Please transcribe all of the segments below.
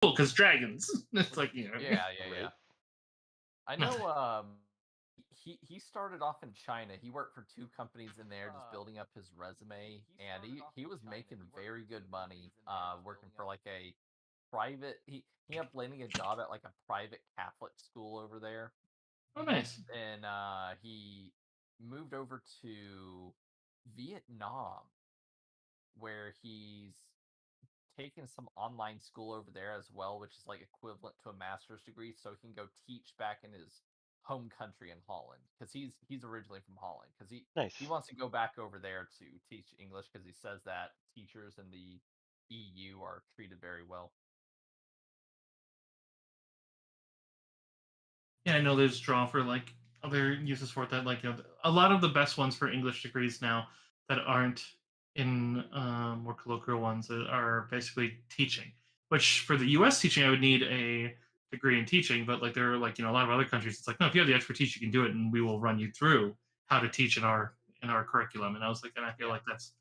because dragons. It's like, Yeah. Right. I know. He started off in China. He worked for two companies in there, just building up his resume, and he was making very good money. Working for like a private. He ended up landing a job at like a private Catholic school over there, Oh, nice. and he moved over to Vietnam, where he's taken some online school over there as well, which is like equivalent to a master's degree, so he can go teach back in his home country in Holland, because he's originally from Holland, because he Nice. wants to go back over there to teach English, because he says that teachers in the EU are treated very well. Yeah, I know there's draw for like other uses for it that like a lot of the best ones for English degrees now that aren't in more colloquial ones are basically teaching. Which for the U.S. teaching, I would need a degree in teaching, but like there are like a lot of other countries, it's like no, if you have the expertise, you can do it, and we will run you through how to teach in our curriculum. And I was like, and I feel Yeah. like that's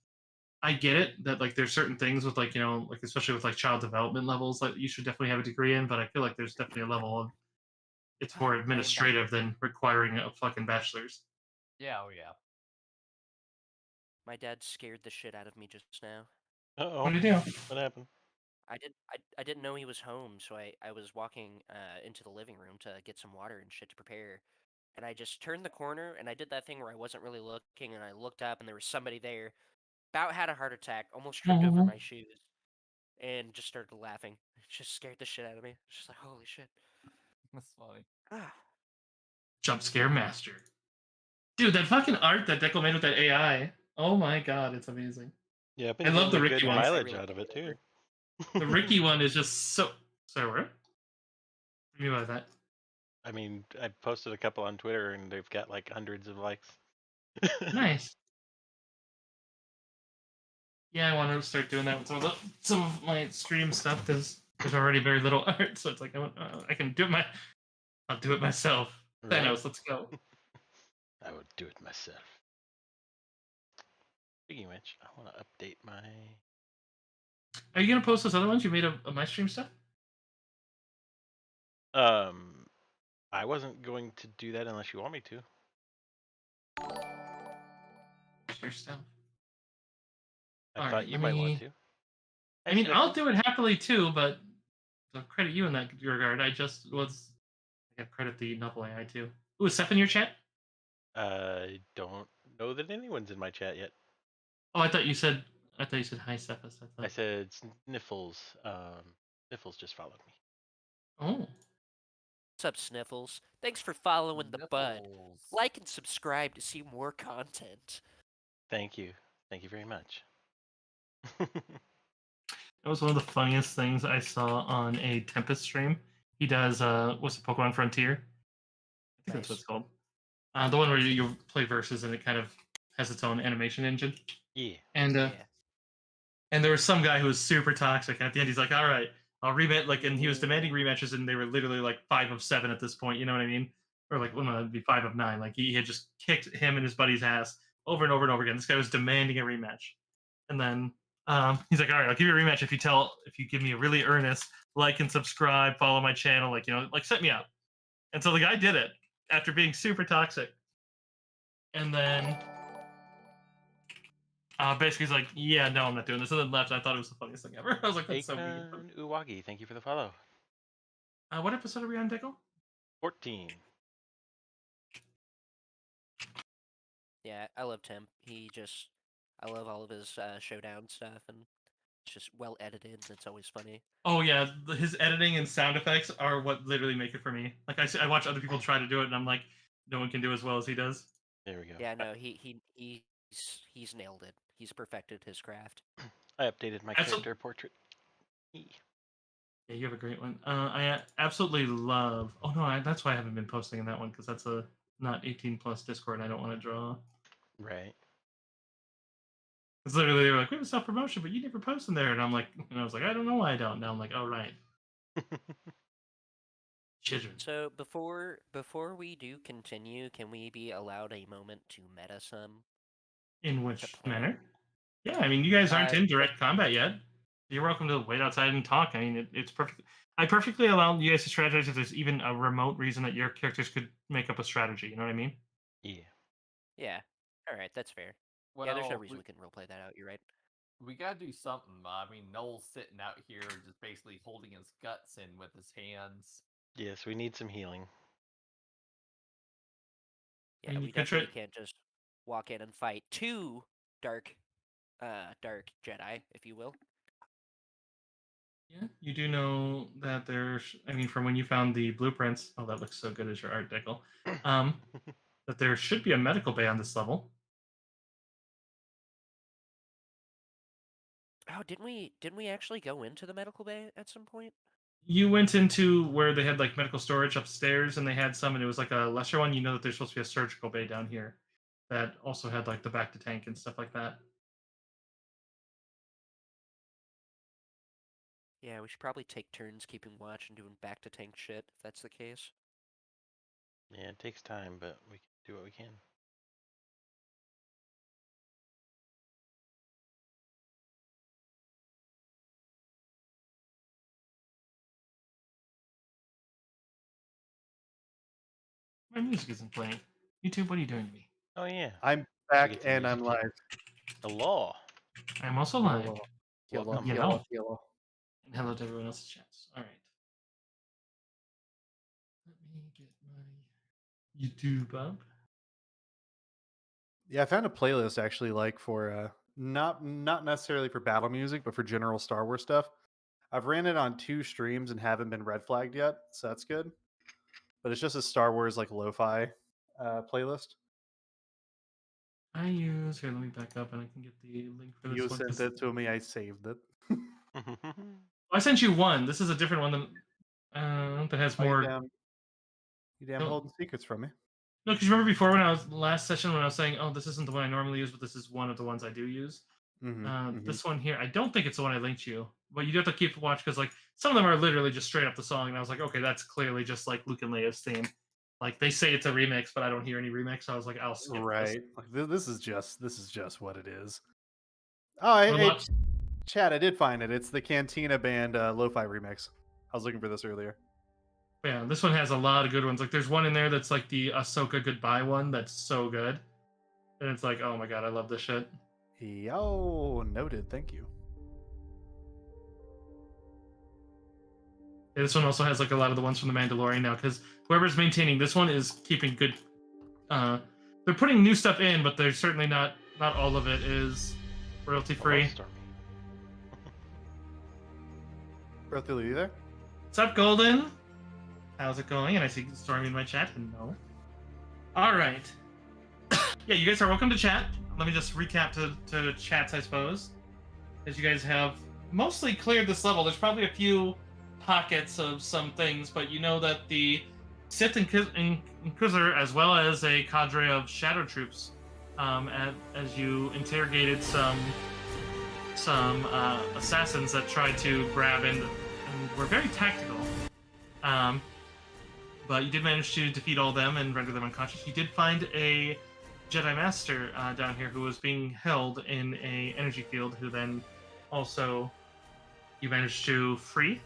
I get it that like there's certain things with like like especially with like child development levels that you should definitely have a degree in, but I feel like there's definitely a level of it's more administrative than requiring a fucking bachelor's. Yeah, oh yeah. My dad scared the shit out of me just now. What Uh-oh. do you do? What happened? I didn't know he was home, so I was walking into the living room to get some water and shit to prepare. And I just turned the corner and I did that thing where I wasn't really looking and I looked up and there was somebody there. About had a heart attack, almost tripped over Mhm. my shoes, and just started laughing. It just scared the shit out of me. It's just like, holy shit. That's funny. Ah. Jump scare master. Dude, that fucking art that Deco made with that AI. Oh my god, it's amazing. Yeah, I've I been love getting the a Ricky good ones. I mileage really out of it too. The Ricky one is just so. Sorry, what? What do you mean by that? I mean, I posted a couple on Twitter and they've got like hundreds of likes. Nice. Yeah, I want to start doing that with some of my stream stuff because there's already very little art, so it's like I can do it I'll do it myself. Right? Thanos, let's go. I would do it myself. Speaking of which, I want to update my. Are you gonna post those other ones you made of my stream stuff? I wasn't going to do that unless you want me to. Your stuff. I All thought right, you let might want me. to. I mean, I'll Sniffles. do it happily too, but I'll credit you in that regard. I just was. I got credit the novel AI too. Ooh, is Seth in your chat? I don't know that anyone's in my chat yet. Oh, I thought you said. I thought you said hi, Cephas. I said Sniffles. Sniffles just followed me. Oh. What's up, Sniffles? Thanks for following the bud. Nipples. Like and subscribe to see more content. Thank you. Thank you very much. That was one of the funniest things I saw on a Tempest stream. He does what's the Pokemon Frontier? I think that's what Nice. it's called. The one where you play versus and it kind of has its own animation engine. Yeah. And Yeah. and there was some guy who was super toxic. And at the end, he's like, "All right, I'll rematch." Like, and he was demanding rematches, and they were literally like 5 of 7 at this point. You know what I mean? Or like, well, no, it'd be 5 of 9. Like he had just kicked him and his buddy's ass over and over and over again. This guy was demanding a rematch, and then he's like, "All right, I'll give you a rematch if you give me a really earnest like and subscribe, follow my channel, like like set me up." And so the guy did it after being super toxic, and then basically he's like, "Yeah, no, I'm not doing this," and then left. And I thought it was the funniest thing ever. I was like, "That's so mean." Akon Uwagi, thank you for the follow. What episode are we on, Dickle? 14. Yeah, I love Tim. I love all of his showdown stuff, and it's just well edited, and it's always funny. Oh yeah, his editing and sound effects are what literally make it for me. Like I watch other people try to do it, and I'm like, no one can do as well as he does. There we go. Yeah, no, he's nailed it. He's perfected his craft. I updated my character portrait. Yeah, you have a great one. I absolutely love. Oh no, that's why I haven't been posting in that one because that's a not 18 plus Discord. I don't want to draw. Right. It's literally they were like, we have a self promotion, but you never post in there, and I'm like, and I was like, I don't know why I don't. Now I'm like, oh right. Children. So before we do continue, can we be allowed a moment to meta some? In which manner? Yeah, I mean, you guys aren't in direct combat yet. You're welcome to wait outside and talk. I mean, it's perfect. I perfectly allow you guys to strategize if there's even a remote reason that your characters could make up a strategy. You know what I mean? Yeah. Yeah. All right, that's fair. Yeah, there's no Well, reason we couldn't roleplay that out. You're right. we gotta do something. I mean, Noel's sitting out here just basically holding his guts in with his hands. Yes, we need some healing. I Yeah, mean, you we could try. definitely can't just walk in and fight two dark, dark Jedi, if you will. Yeah, you do know that there's. I mean, from when you found the blueprints. Oh, that looks so good as your art decal. That there should be a medical bay on this level. Oh, didn't we actually go into the medical bay at some point? You went into where they had like medical storage upstairs, and they had some, and it was like a lesser one. You know that there's supposed to be a surgical bay down here that also had like the back to tank and stuff like that. Yeah, we should probably take turns keeping watch and doing back to tank shit if that's the case. Yeah, it takes time, but we can do what we can. My music isn't playing. YouTube, what are you doing to me? Oh yeah. I'm We back get some and I'm music too. live. Hello. I'm also live. Yellow, yellow, Welcome. You yellow, know. yellow. And hello to everyone else's chats. All right. Let me get my YouTube up. Yeah, I found a playlist actually like for not necessarily for battle music, but for general Star Wars stuff. I've ran it on 2 streams and haven't been red flagged yet, so that's good. But it's just a Star Wars like lo-fi playlist. I use here. Let me back up, and I can get the link for this You one. sent 'Cause it to me, I saved it. I sent you one. This is a different one that has Oh, more. you damn No, holding secrets from me. no, because remember before when I was last session when I was saying, oh, this isn't the one I normally use, but this is one of the ones I do use. This one here, I don't think it's the one I linked you, but you do have to keep watch because like some of them are literally just straight up the song, and I was like, okay, that's clearly just like Luke and Leia's theme. Like they say it's a remix, but I don't hear any remix, so I was like, I'll skip this. Right. Like this is just what it is. Oh, But a hey, lot, Chad, I did find it. It's the Cantina Band lo-fi remix. I was looking for this earlier. yeah, this one has a lot of good ones. Like there's one in there that's like the Ahsoka goodbye one that's so good, and it's like, oh my god, I love this shit. Yo, noted. Thank you. Yeah, this one also has like a lot of the ones from the Mandalorian now, because whoever's maintaining this one is keeping good. They're putting new stuff in, but they're certainly not all of it is royalty free. Hello, Stormy. Bertha, you there? What's up, Golden? How's it going? And I see Stormy in my chat, and no. All right. Yeah, you guys are welcome to chat. Let me just recap to chats, I suppose, as you guys have mostly cleared this level. There's probably a few pockets of some things, but you know that the Sith Inquisitor, as well as a cadre of shadow troops, as you interrogated some assassins that tried to grab and were very tactical. But you did manage to defeat all of them and render them unconscious. You did find a Jedi Master down here who was being held in a energy field, who then also you managed to free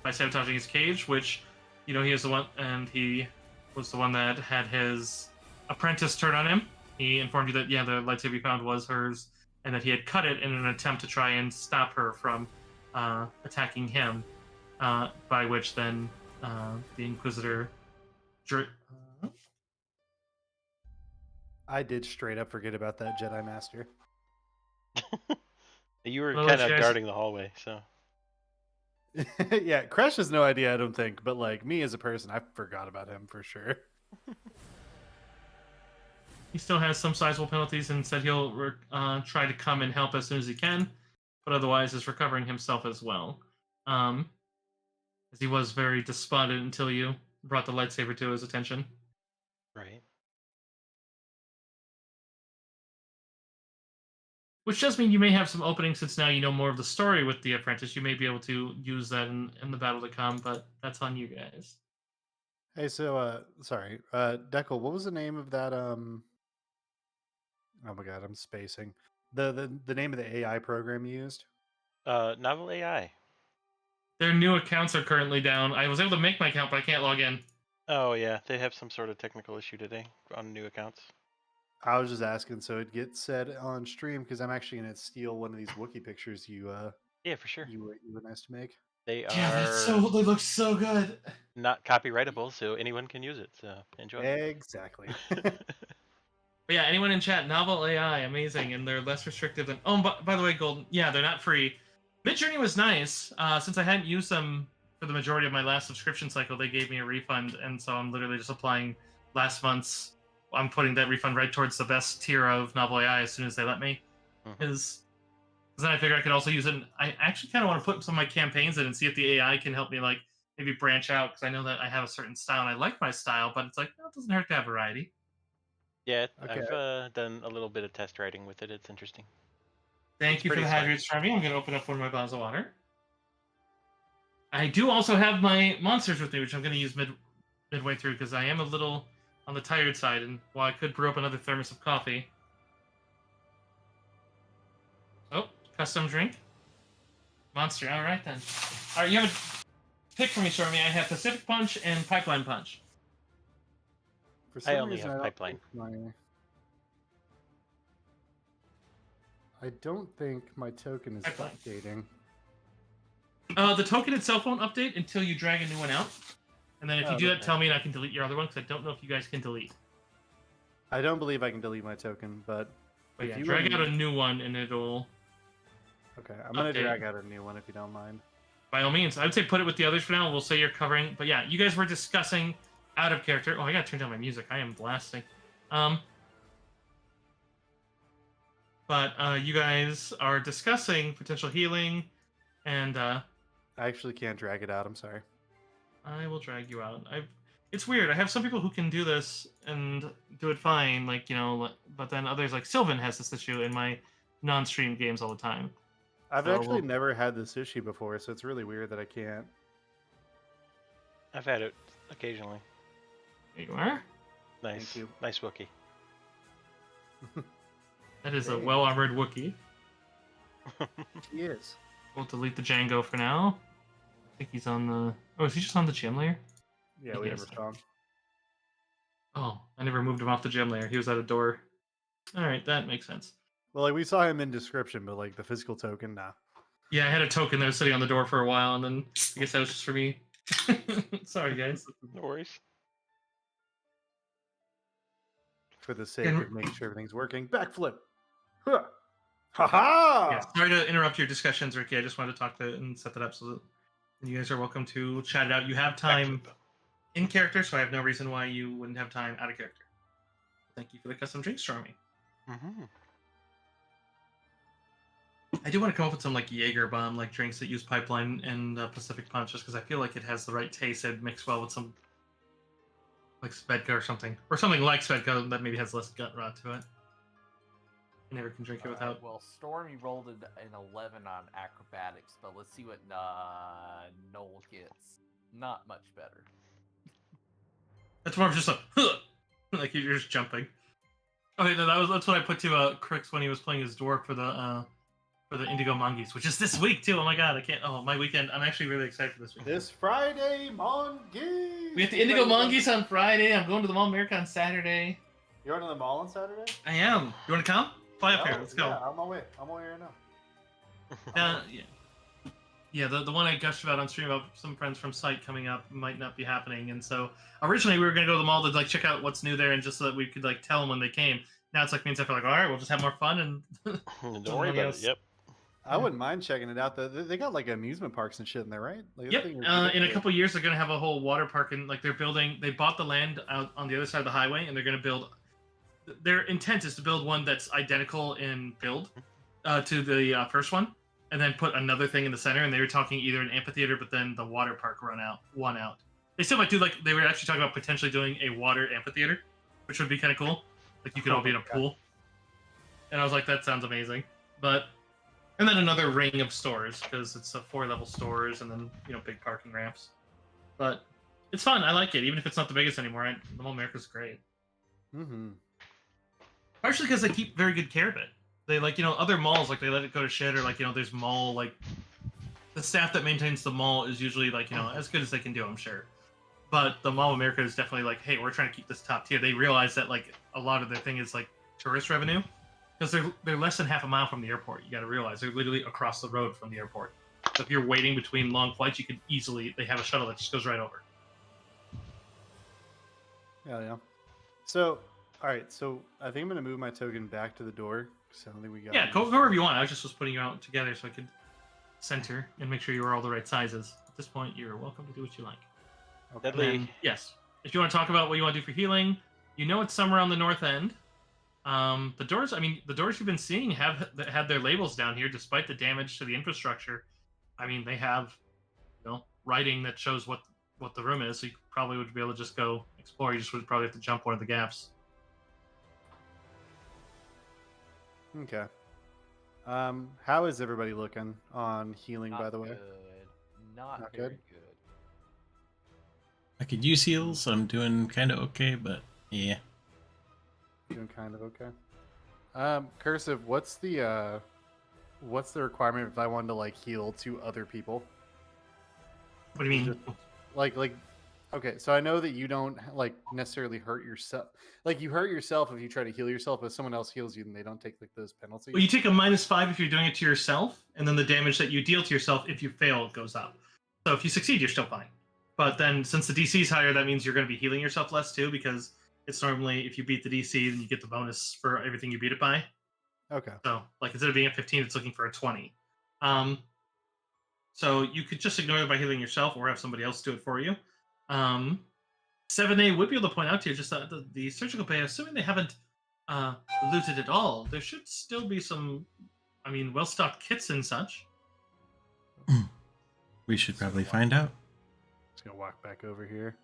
by sabotaging his cage, which, you know, he is the one, and he was the one that had his apprentice turn on him. He informed you that, yeah, the lightsaber you found was hers, and that he had cut it in an attempt to try and stop her from attacking him, by which then the Inquisitor... I did straight up forget about that Jedi Master. You were Well, kind you of guys- guarding the hallway, so. Yeah, Crash has no idea, I don't think, but like me as a person, I forgot about him for sure. He still has some sizable penalties and said he'll try to come and help as soon as he can, but otherwise is recovering himself as well. As he was very despondent until you brought the lightsaber to his attention. Right. Which does mean you may have some openings since now you know more of the story with the apprentice. You may be able to use that in the battle to come, but that's on you guys. Hey, so sorry, Deckle, what was the name of that oh my god, I'm spacing. The name of the AI program you used? Novel AI. Their new accounts are currently down. I was able to make my account, but I can't log in. Oh yeah, they have some sort of technical issue today on new accounts. I was just asking so it gets said on stream because I'm actually gonna steal one of these Wookiee pictures Yeah, for sure. you were nice to make. They Yeah, that's are they look so good. not copyrightable, so anyone can use it. So enjoy. Exactly. But yeah, anyone in chat, Novel AI, amazing, and they're less restrictive than. Oh, by the way, Golden, yeah, they're not free. Midjourney was nice. Since I hadn't used them for the majority of my last subscription cycle, they gave me a refund, and so I'm literally just applying last month's. I'm putting that refund right towards the best tier of Novel AI as soon as they let me. Because then I figure I could also use it. I actually kind of want to put some of my campaigns in and see if the AI can help me, like maybe branch out, because I know that I have a certain style and I like my style, but it's like, it doesn't hurt to have variety. Yeah, Okay. I've done a little bit of test writing with it. It's interesting. Thank It's you for the pretty smart. hydrates for me. I'm going to open up one of my bottles of water. I do also have my monsters with me, which I'm going to use midway through because I am a little on the tired side, and while I could brew up another thermos of coffee. Oh, custom drink. Monster, all right then. All right, you have a pick for me, Stormy. I have Pacific Punch and Pipeline Punch. For some only reason, have I don't Pipeline. think I don't think my token is Pipeline. updating. The token itself won't update until you drag a new one out. And then if you do that, okay. tell me and I can delete your other one, because I don't know if you guys can delete. I don't believe I can delete my token, but But if yeah, you drag wouldn't- out a new one and it'll... Okay, I'm gonna update. drag out a new one if you don't mind. By all means, I would say put it with the others for now. We'll say you're covering. But yeah, you guys were discussing out of character. Oh, I gotta turn down my music. I am blasting. But you guys are discussing potential healing, and I actually can't drag it out. I'm sorry. I will drag you out. It's weird. I have some people who can do this and do it fine, like, you know, but then others, like Sylvan, has this issue in my non-stream games all the time. I've So actually we'll- never had this issue before, so it's really weird that I can't. I've had it occasionally. There you are. Nice, Thank you. nice Wookie. That is a Thanks. well-armored Wookiee. He is. We'll delete the Django for now. I think he's on the... Oh, is he just on the gem layer? Yeah, we Yes. never saw him. Oh, I never moved him off the gem layer. He was at a door. Alright, that makes sense. Well, like we saw him in description, but like the physical token, nah. Yeah, I had a token that was sitting on the door for a while, and then I guess that was just for me. Sorry, guys. No worries. For the sake And- of making sure everything's working. Backflip. Huh. Ha ha! Yeah, sorry to interrupt your discussions, Ricky. I just wanted to talk to and set that up so that you guys are welcome to chat it out. You have time Backflip. in character, so I have no reason why you wouldn't have time out of character. Thank you for the custom drinks, Stormy. Mm-hmm. I do want to come up with some like Jaeger bomb like drinks that use pipeline and Pacific Punch, just because I feel like it has the right taste. It'd mix well with some like Svedka or something like Svedka that maybe has less gut rot to it. I never can drink it Alright, without. well, Stormy rolled an 11 on acrobatics, but let's see what Noel gets. Not much better. That's more of just a like you're just jumping. Okay, no, that's what I put to Crix when he was playing his dwarf for the Indigo Mongoose, which is this week too. Oh my god, I can't. Oh, my weekend. I'm actually really excited for this week. This Friday, Mongoose! We have the Indigo Mongoose on Friday. I'm going to the Mall of America on Saturday. You're going to the mall on Saturday? I am. You want to come? Fly up here. No, Let's go. Yeah, I'm on my way. I'm on my way right now. Yeah, the one I gushed about on stream about some friends from site coming up might not be happening, and so originally we were gonna go to the mall to like check out what's new there, and just so that we could like tell them when they came. Now it's like me and Steph are like, all right, we'll just have more fun and Don't worry about else. it. Yep. I wouldn't mind checking it out. They got like amusement parks and shit in there, right? Like, yep. that thing is In a ridiculous. couple years, they're gonna have a whole water park, and like they bought the land out on the other side of the highway, and they're gonna build. Their intent is to build one that's identical in build to the first one, and then put another thing in the center. And they were talking either an amphitheater, but then the water park one out. They still might do like they were actually talking about potentially doing a water amphitheater, which would be kind of cool. Like you could all be in a pool. And I was like, that sounds amazing. And then another ring of stores because it's a 4-level stores and then big parking ramps. But it's fun. I like it, even if it's not the biggest anymore. The Mall of America's great. Mm-hmm. Partially because they keep very good care of it. they like other malls like they let it go to shit, or like there's mall like the staff that maintains the mall is usually like as good as they can do, I'm sure. But the Mall of America is definitely like, hey, we're trying to keep this top tier. They realize that like a lot of their thing is like tourist revenue, because they're less than half a mile from the airport. You got to realize they're literally across the road from the airport. So if you're waiting between long flights, you can easily they have a shuttle that just goes right over. Yeah. So, all right. So I think I'm gonna move my token back to the door because I don't think we got. Yeah, go wherever you want. I just was putting you out together so I could center and make sure you were all the right sizes. At this point, you're welcome to do what you like. Okay. And then, yes, if you want to talk about what you want to do for healing, it's somewhere on the north end. The doors you've been seeing have had their labels down here, despite the damage to the infrastructure. I mean, they have, writing that shows what the room is, so you probably would be able to just go explore. You just would probably have to jump one of the gaps. Okay. How is everybody looking on healing, by the way? Good. Not Not very good? good. I could use heals, so I'm doing kind of okay, but yeah. Doing kind of okay. Cursive, what's the requirement if I wanted to like heal to other people? What do you mean? Like, okay, so I know that you don't like necessarily hurt yourself. Like you hurt yourself if you try to heal yourself, but if someone else heals you, then they don't take like those penalties. Well, you take a -5 if you're doing it to yourself, and then the damage that you deal to yourself if you fail goes up. So if you succeed, you're still fine. But then since the DC is higher, that means you're going to be healing yourself less too, because it's normally if you beat the DC, then you get the bonus for everything you beat it by. Okay. So like instead of being at 15, it's looking for a 20. So you could just ignore it by healing yourself, or have somebody else do it for you. 7A would be able to point out to you just that the surgical bay, assuming they haven't looted it all, there should still be some, well-stocked kits and such. We should probably find out. Just gonna walk back over here.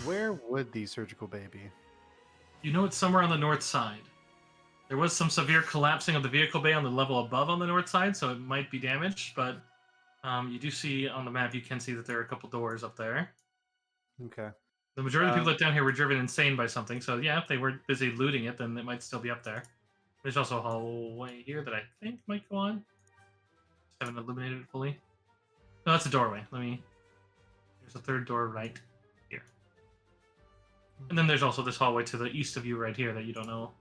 Where would the surgical bay be? It's somewhere on the north side. There was some severe collapsing of the vehicle bay on the level above on the north side, so it might be damaged, but you do see on the map, you can see that there are a couple doors up there. Okay. The majority of the people that down here were driven insane by something, so yeah, if they weren't busy looting it, then it might still be up there. There's also a hallway here that I think might go on. Just haven't illuminated it fully. No, that's a doorway. There's a third door right here. And then there's also this hallway to the east of you right here that you don't know.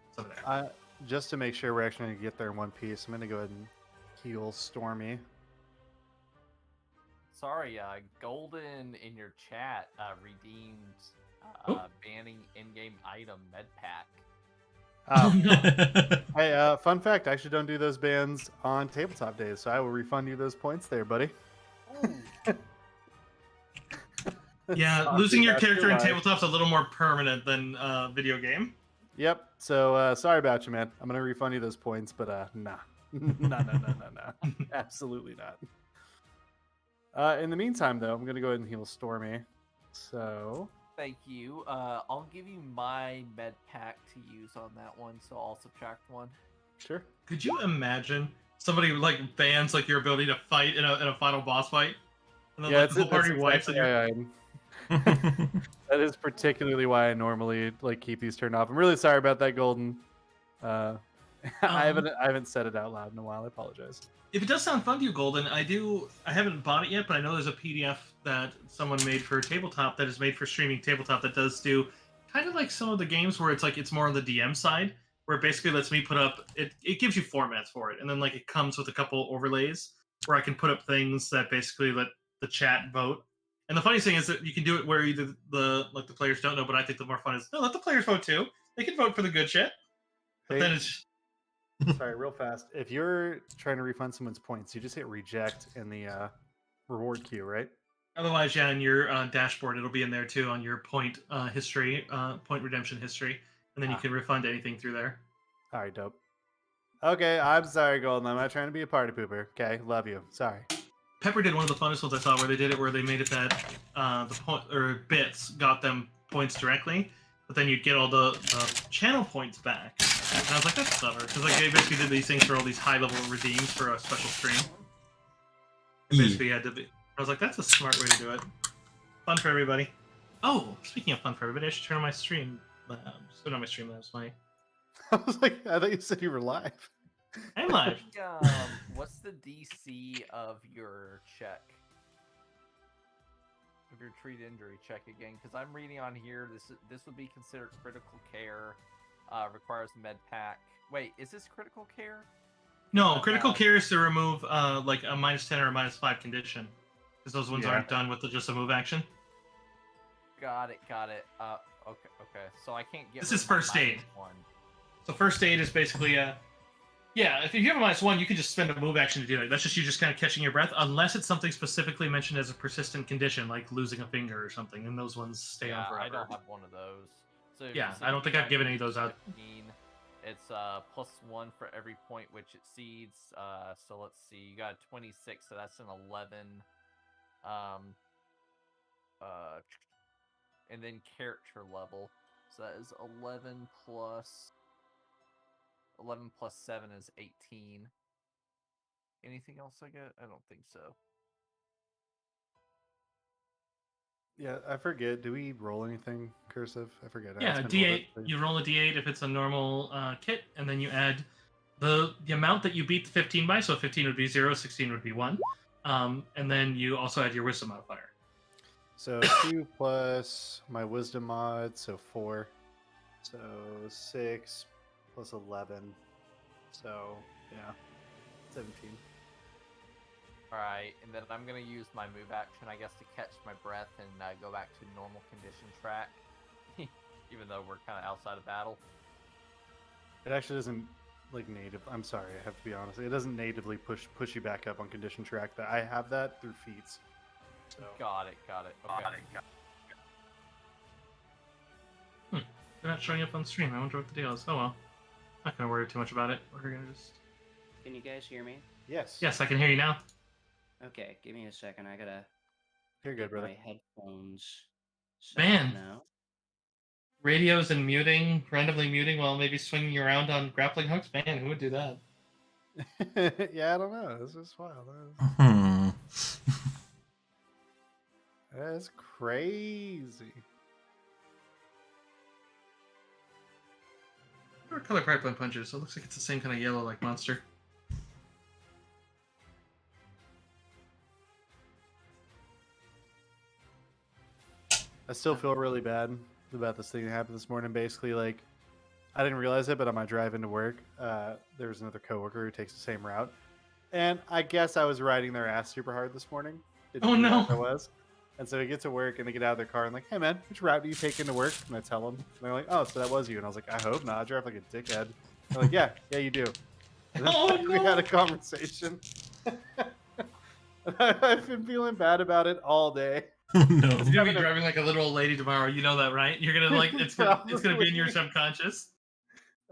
It's over there. Just to make sure we're actually gonna get there in one piece, I'm gonna go ahead and heal Stormy. Sorry, Golden in your chat redeemed Oh. banning in-game item med pack. Oh. Hey, fun fact, I actually don't do those bans on tabletop days, so I will refund you those points there, buddy. Yeah, Sorry, losing your that's character in your life. tabletop's a little more permanent than video game. Yep. So sorry about you, man. I'm gonna refund you those points, but nah, no, absolutely not. In the meantime, though, I'm gonna go ahead and heal Stormy. So Thank you. I'll give you my med pack to use on that one, so I'll subtract one. sure. Could you imagine somebody like bans like your ability to fight in a final boss fight, and then like, the whole party wipes and you're... That is particularly why I normally like keep these turned off. I'm really sorry about that, Golden. I haven't said it out loud in a while. I apologize. If it does sound fun to you, Golden, I haven't bought it yet, but I know there's a PDF that someone made for tabletop that is made for streaming tabletop that does do kind of like some of the games where it's more on the DM side, where it basically lets me put up it gives you formats for it, and then like it comes with a couple overlays where I can put up things that basically let the chat vote. And the funny thing is that you can do it where either the players don't know, but I think the more fun is no, let the players vote too. They can vote for the good shit. But Hey, then it's sorry, real fast. If you're trying to refund someone's points, you just hit reject in the reward queue, right? otherwise, yeah, in your dashboard, it'll be in there too on your point history, point redemption history, and then you can refund anything through there. All right, dope. Okay, I'm sorry, Golden. I'm not trying to be a party pooper. Okay, love you. Sorry. Pepper did one of the funnest ones I saw where they did it where they made it that the point or bits got them points directly, but then you'd get all the channel points back. And I was like, that's clever, because like they basically did these things for all these high level redeems for a special stream. It basically had to be. I was like, that's a smart way to do it. Fun for everybody. Oh, speaking of fun for everybody, I should turn on my stream. Turn on my stream labs. I was like, I thought you said you were live. I'm live. What's the DC of your check? Of your treat injury check again? Because I'm reading on here, this would be considered critical care. Requires a med pack. Wait, is this critical care? No, critical care is to remove like a -10 or a -5 condition, because those ones aren't done with just a move action. Got it. Okay. So I can't get. This rid is of my first aid. -1. So first aid is basically yeah, if you have a -1, you can just spend a move action to do that. That's just you just kind of catching your breath, unless it's something specifically mentioned as a persistent condition, like losing a finger or something, and those ones stay on forever. I don't have one of those. So if Yeah, you I don't think I've given any of those out. 15, it's +1 for every point which it seeds. So let's see, you got 26, so that's an 11. And then character level, so that is 11 plus 7 is 18. Anything else I get? I don't think so. Yeah, I forget. Do we roll anything cursive? I forget. Yeah, It's been a little D8. bit. You roll a D8 if it's a normal kit, and then you add the amount that you beat the 15 by. So 15 would be 0, 16 would be 1. And then you also add your wisdom modifier. So 2 plus my wisdom mod, so 4. So 6 plus 11. So yeah, 17. Alright, and then I'm going to use my move action, I guess, to catch my breath and go back to normal condition track. Even though we're kind of outside of battle. It actually doesn't like native. I'm sorry, I have to be honest. It doesn't natively push you back up on condition track. That I have that through feats. So Got it. Okay. They're not showing up on stream. I wonder what the deal is. Oh well. Not gonna worry too much about it. We're gonna just. Can you guys hear me? yes. Yes, I can hear you now. Okay, give me a second. I gotta You're good, get brother. my headphones set Man. up now. Radios and muting, randomly muting while maybe swinging around on grappling hooks. Man, who would do that? Yeah, I don't know. This is wild. Hmm. That's crazy. What color pipeline punches? So it looks like it's the same kind of yellow like monster. I still feel really bad about this thing that happened this morning. Basically, like, I didn't realize it, but on my drive into work, there was another coworker who takes the same route, and I guess I was riding their ass super hard this morning. Oh, no. realize I was. And so they get to work and they get out of their car and like, hey man, which route do you take into work? And I tell them, and they're like, oh, so that was you. And I was like, I hope not. I drive like a dickhead. They're like, yeah, you do. And then Oh, we no. had a conversation. I've been feeling bad about it all day. Oh no. You're gonna be driving like a little old lady tomorrow. You know that, right? You're gonna like it's gonna be in your subconscious.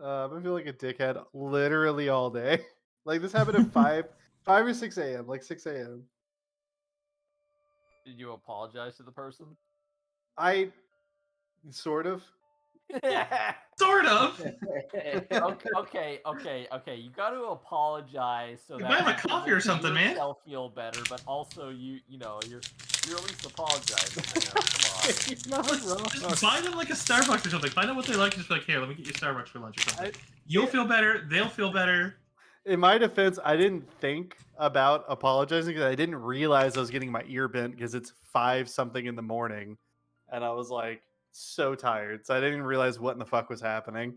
I've been feeling like a dickhead literally all day. Like this happened at 5 or 6 a.m. Like 6 a.m. Did you apologize to the person? I sort of. Sort of. Okay. You got to apologize so You that might have a you can coffee or make something, man. yourself feel better, but also you're at least apologizing. Man. Come on. You're not Just wrong. buy them like a Starbucks or something. Find out what they like. Just be like, here, let me get you Starbucks for lunch or something. I- You'll yeah. feel better. They'll feel better. In my defense, I didn't think about apologizing because I didn't realize I was getting my ear bent because it's 5 something in the morning, and I was like so tired, so I didn't realize what in the fuck was happening.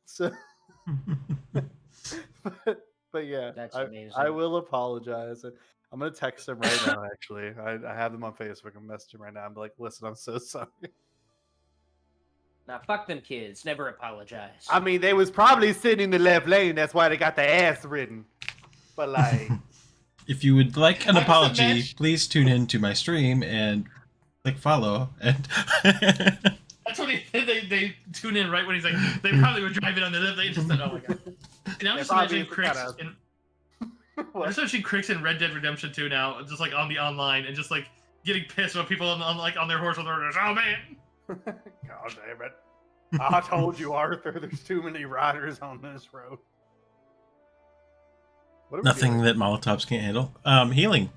So, but yeah, That's I amazing. will apologize. I'm gonna text him right now. Actually, I have them on Facebook. I'm messaging right now. I'm like, listen, I'm so sorry. Now, fuck them kids. Never apologize. I mean, they was probably sitting in the left lane. That's why they got their ass ridden. But like. If you would like an How does it apology, match? please tune in to my stream and click follow. And That's what they tune in right when he's like, they probably were driving on the lift. They just said, oh my god. And I'm just imagining Crix in, I'm just imagining Crix in Red Dead Redemption 2 now, just like on the online and just like getting pissed when people on their horse with orders. Oh man. God damn it. I told you, Arthur, there's too many riders on this road. What are we nothing doing? that Molotovs can't handle. Healing.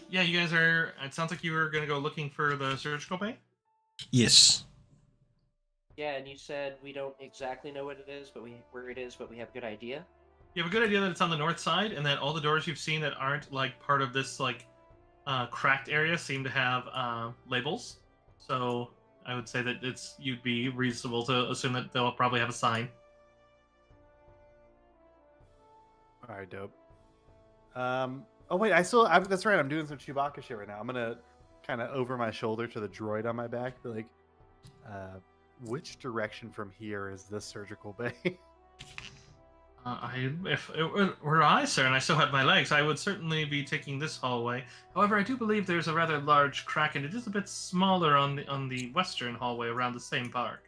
Yeah, you guys are. It sounds like you were gonna go looking for the surgical bay. Yes. Yeah, and you said we don't exactly know what it is, but where it is, but we have a good idea. You have a good idea that it's on the north side, and that all the doors you've seen that aren't like part of this like cracked area seem to have labels. So I would say that you'd be reasonable to assume that they'll probably have a sign. All right, dope. Oh wait, that's right. I'm doing some Chewbacca shit right now. I'm gonna kind of over my shoulder to the droid on my back, be like, which direction from here is this surgical bay? If it were I, sir, and I still had my legs, I would certainly be taking this hallway. However, I do believe there's a rather large crack, and it is a bit smaller on the western hallway around the same park,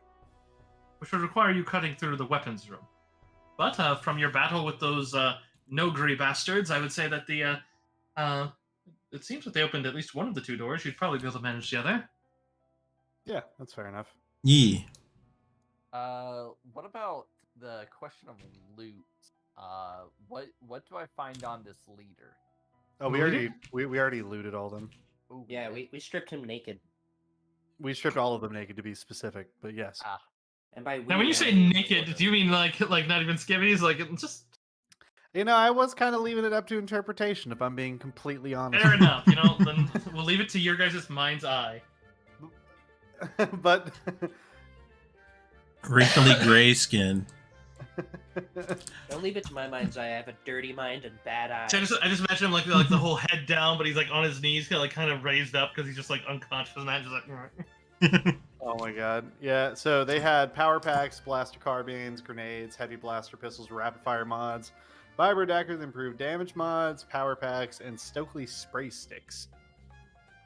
which would require you cutting through the weapons room. But from your battle with those Nogri bastards, I would say that it seems that they opened at least one of the two doors. You'd probably be able to manage the other. Yeah, that's fair enough. Yeah. What about the question of loot? What do I find on this leader? Oh, we already looted all of them. Ooh, Yeah, did? we stripped him naked. We stripped all of them naked to be specific, but yes. Ah, And by Now, when you I say mean naked, order. do you mean like not even skivvies? Like just You know, I was kind of leaving it up to interpretation, if I'm being completely honest. fair enough. You know, then we'll leave it to your guys' mind's eye. But Wrinkly gray skin. Don't leave it to my mind's eye. I have a dirty mind and bad eyes. So I just imagine him like the whole head down, but he's like on his knees, kind of raised up because he's just like unconscious and that, just like. oh my god, yeah. So they had power packs, blaster carbines, grenades, heavy blaster pistols, rapid fire mods, vibro daggers, improved damage mods, power packs, and Stokely spray sticks.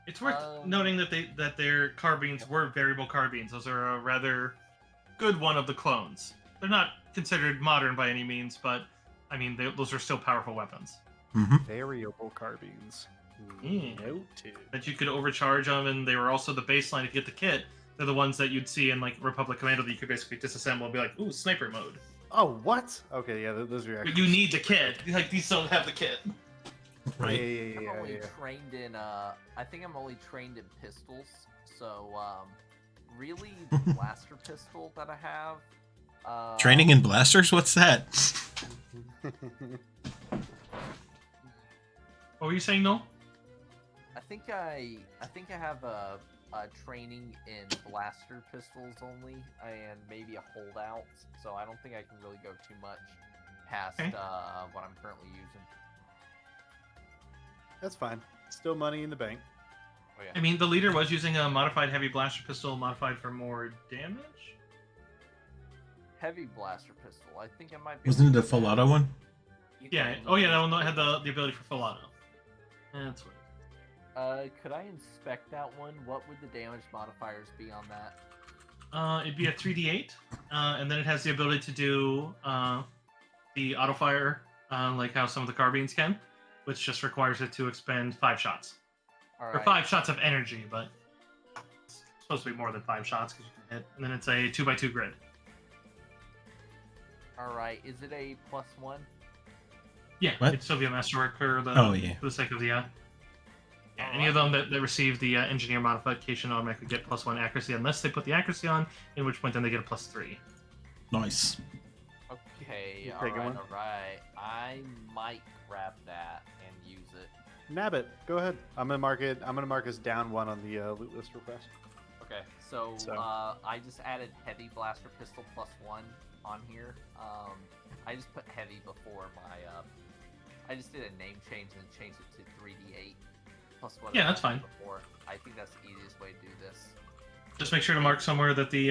It's worth noting that their carbines were variable carbines. Those are a rather good one of the clones. They're not considered modern by any means, but I mean those are still powerful weapons. Mm-hmm. Variable carbines. Noted. That you could overcharge them, and they were also the baseline if you get the kit. They're the ones that you'd see in like Republic Commando that you could basically disassemble and be like, ooh, sniper mode. Oh, what? Okay, yeah, those are But actually. you need the kit. Like these don't have the kit. Right. I'm only trained in I think I'm only trained in pistols. So really the blaster pistol that I have. Training in blasters? What's that? What were you saying, Noel? I think I have a training in blaster pistols only, and maybe a holdout. So I don't think I can really go too much past Okay. what I'm currently using. That's fine. Still money in the bank. Oh yeah. I mean, the leader was using a modified heavy blaster pistol, modified for more damage. Heavy blaster pistol. I think I might be. Wasn't able it to a full do that. auto one? You Yeah. can- Oh yeah, that one had the ability for full auto. That's what. Could I inspect that one? What would the damage modifiers be on that? It'd be a 3d8, and then it has the ability to do the auto fire, like how some of the carbines can, which just requires it to expend 5 shots. All Or right. 5 shots of energy, but it's supposed to be more than 5 shots because you can hit. And then it's a 2x2 grid. All right. Is it a +1? Yeah, What? it'd still be a masterwork for the Oh, yeah. for the sake of the yeah, any of them that receive the engineer modification automatically get +1 accuracy unless they put the accuracy on, in which point then they get a +3. Nice. Okay. You All taking right. one? All right. I might grab that and use it. Nab it. Go ahead. I'm gonna mark it. I'm gonna mark us down 1 on the loot list request. Okay. So, So- I just added heavy blaster pistol +1 on here. I just put heavy before my. I just did a name change and changed it to 3d8 plus what. Yeah, I that's had fine. Before. I think that's the easiest way to do this. Just make sure to mark somewhere that the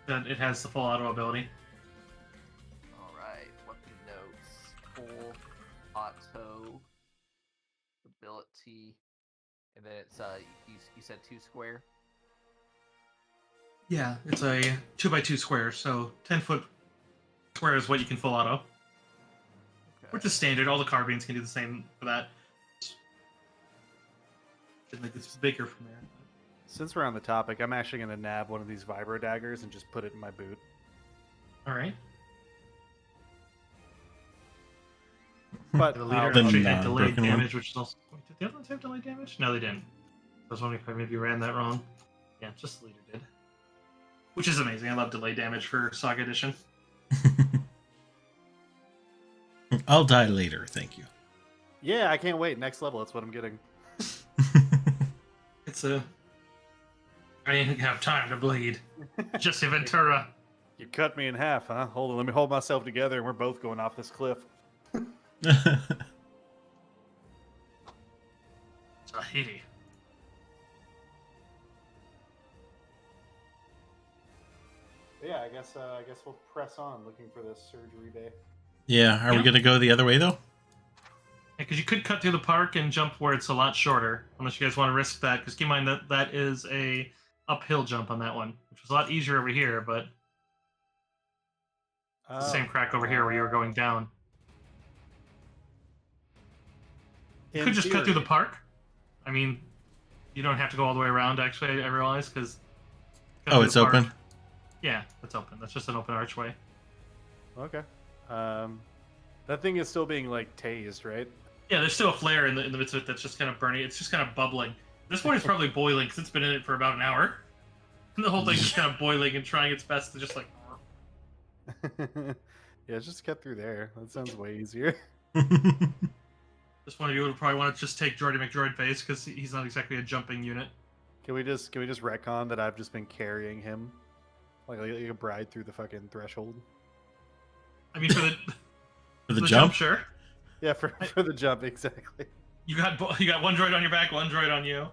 that it has the full auto ability. All right. Weapon notes. Full auto ability, and then it's you said 2 square. Yeah, it's a 2x2 square, so 10-foot square is what you can full auto, Okay. which is standard. All the carbines can do the same for that. Should make this bigger from there. Since we're on the topic, I'm actually gonna nab one of these vibro daggers and just put it in my boot. All right. But The leader The actually had delayed non-broken one. damage, which is also. Wait, did the other ones have delayed damage? No, they didn't. I was wondering if I maybe ran that wrong. Yeah, just the leader did. Which is amazing. I love delay damage for Saga Edition. I'll die later, thank you. Yeah, I can't wait. Next level, that's what I'm getting. It's a... I didn't have time to bleed. Just Ventura. You cut me in half, huh? Hold on, let me hold myself together, and we're both going off this cliff. Tahiti. Yeah, I guess we'll press on looking for this surgery bay. Yeah, are we Yeah. gonna go the other way though? Because you could cut through the park and jump where it's a lot shorter, unless you guys want to risk that. Because keep in mind that that is a uphill jump on that one, which was a lot easier over here, but it's the same crack over here where you were going down. You could just cut through the park. I mean, you don't have to go all the way around, actually, I realize, because... Oh, it's open? Yeah, it's open. That's just an open archway. Okay. That thing is still being, like, tased, right? Yeah, there's still a flare in the midst of it that's just kind of burning. It's just kind of bubbling. At this point, it's probably boiling, because it's been in it for about an hour. And the whole thing's just kind of boiling and trying its best to just, like... Yeah, just cut through there. That sounds way easier. This one of you would probably want to just take Jordy McDroid face, because he's not exactly a jumping unit. Can we just retcon that I've just been carrying him like a bride through the fucking threshold? I mean, for the For the jump, jump? sure. Yeah, for the jump, exactly. You got one droid on your back, one droid on you.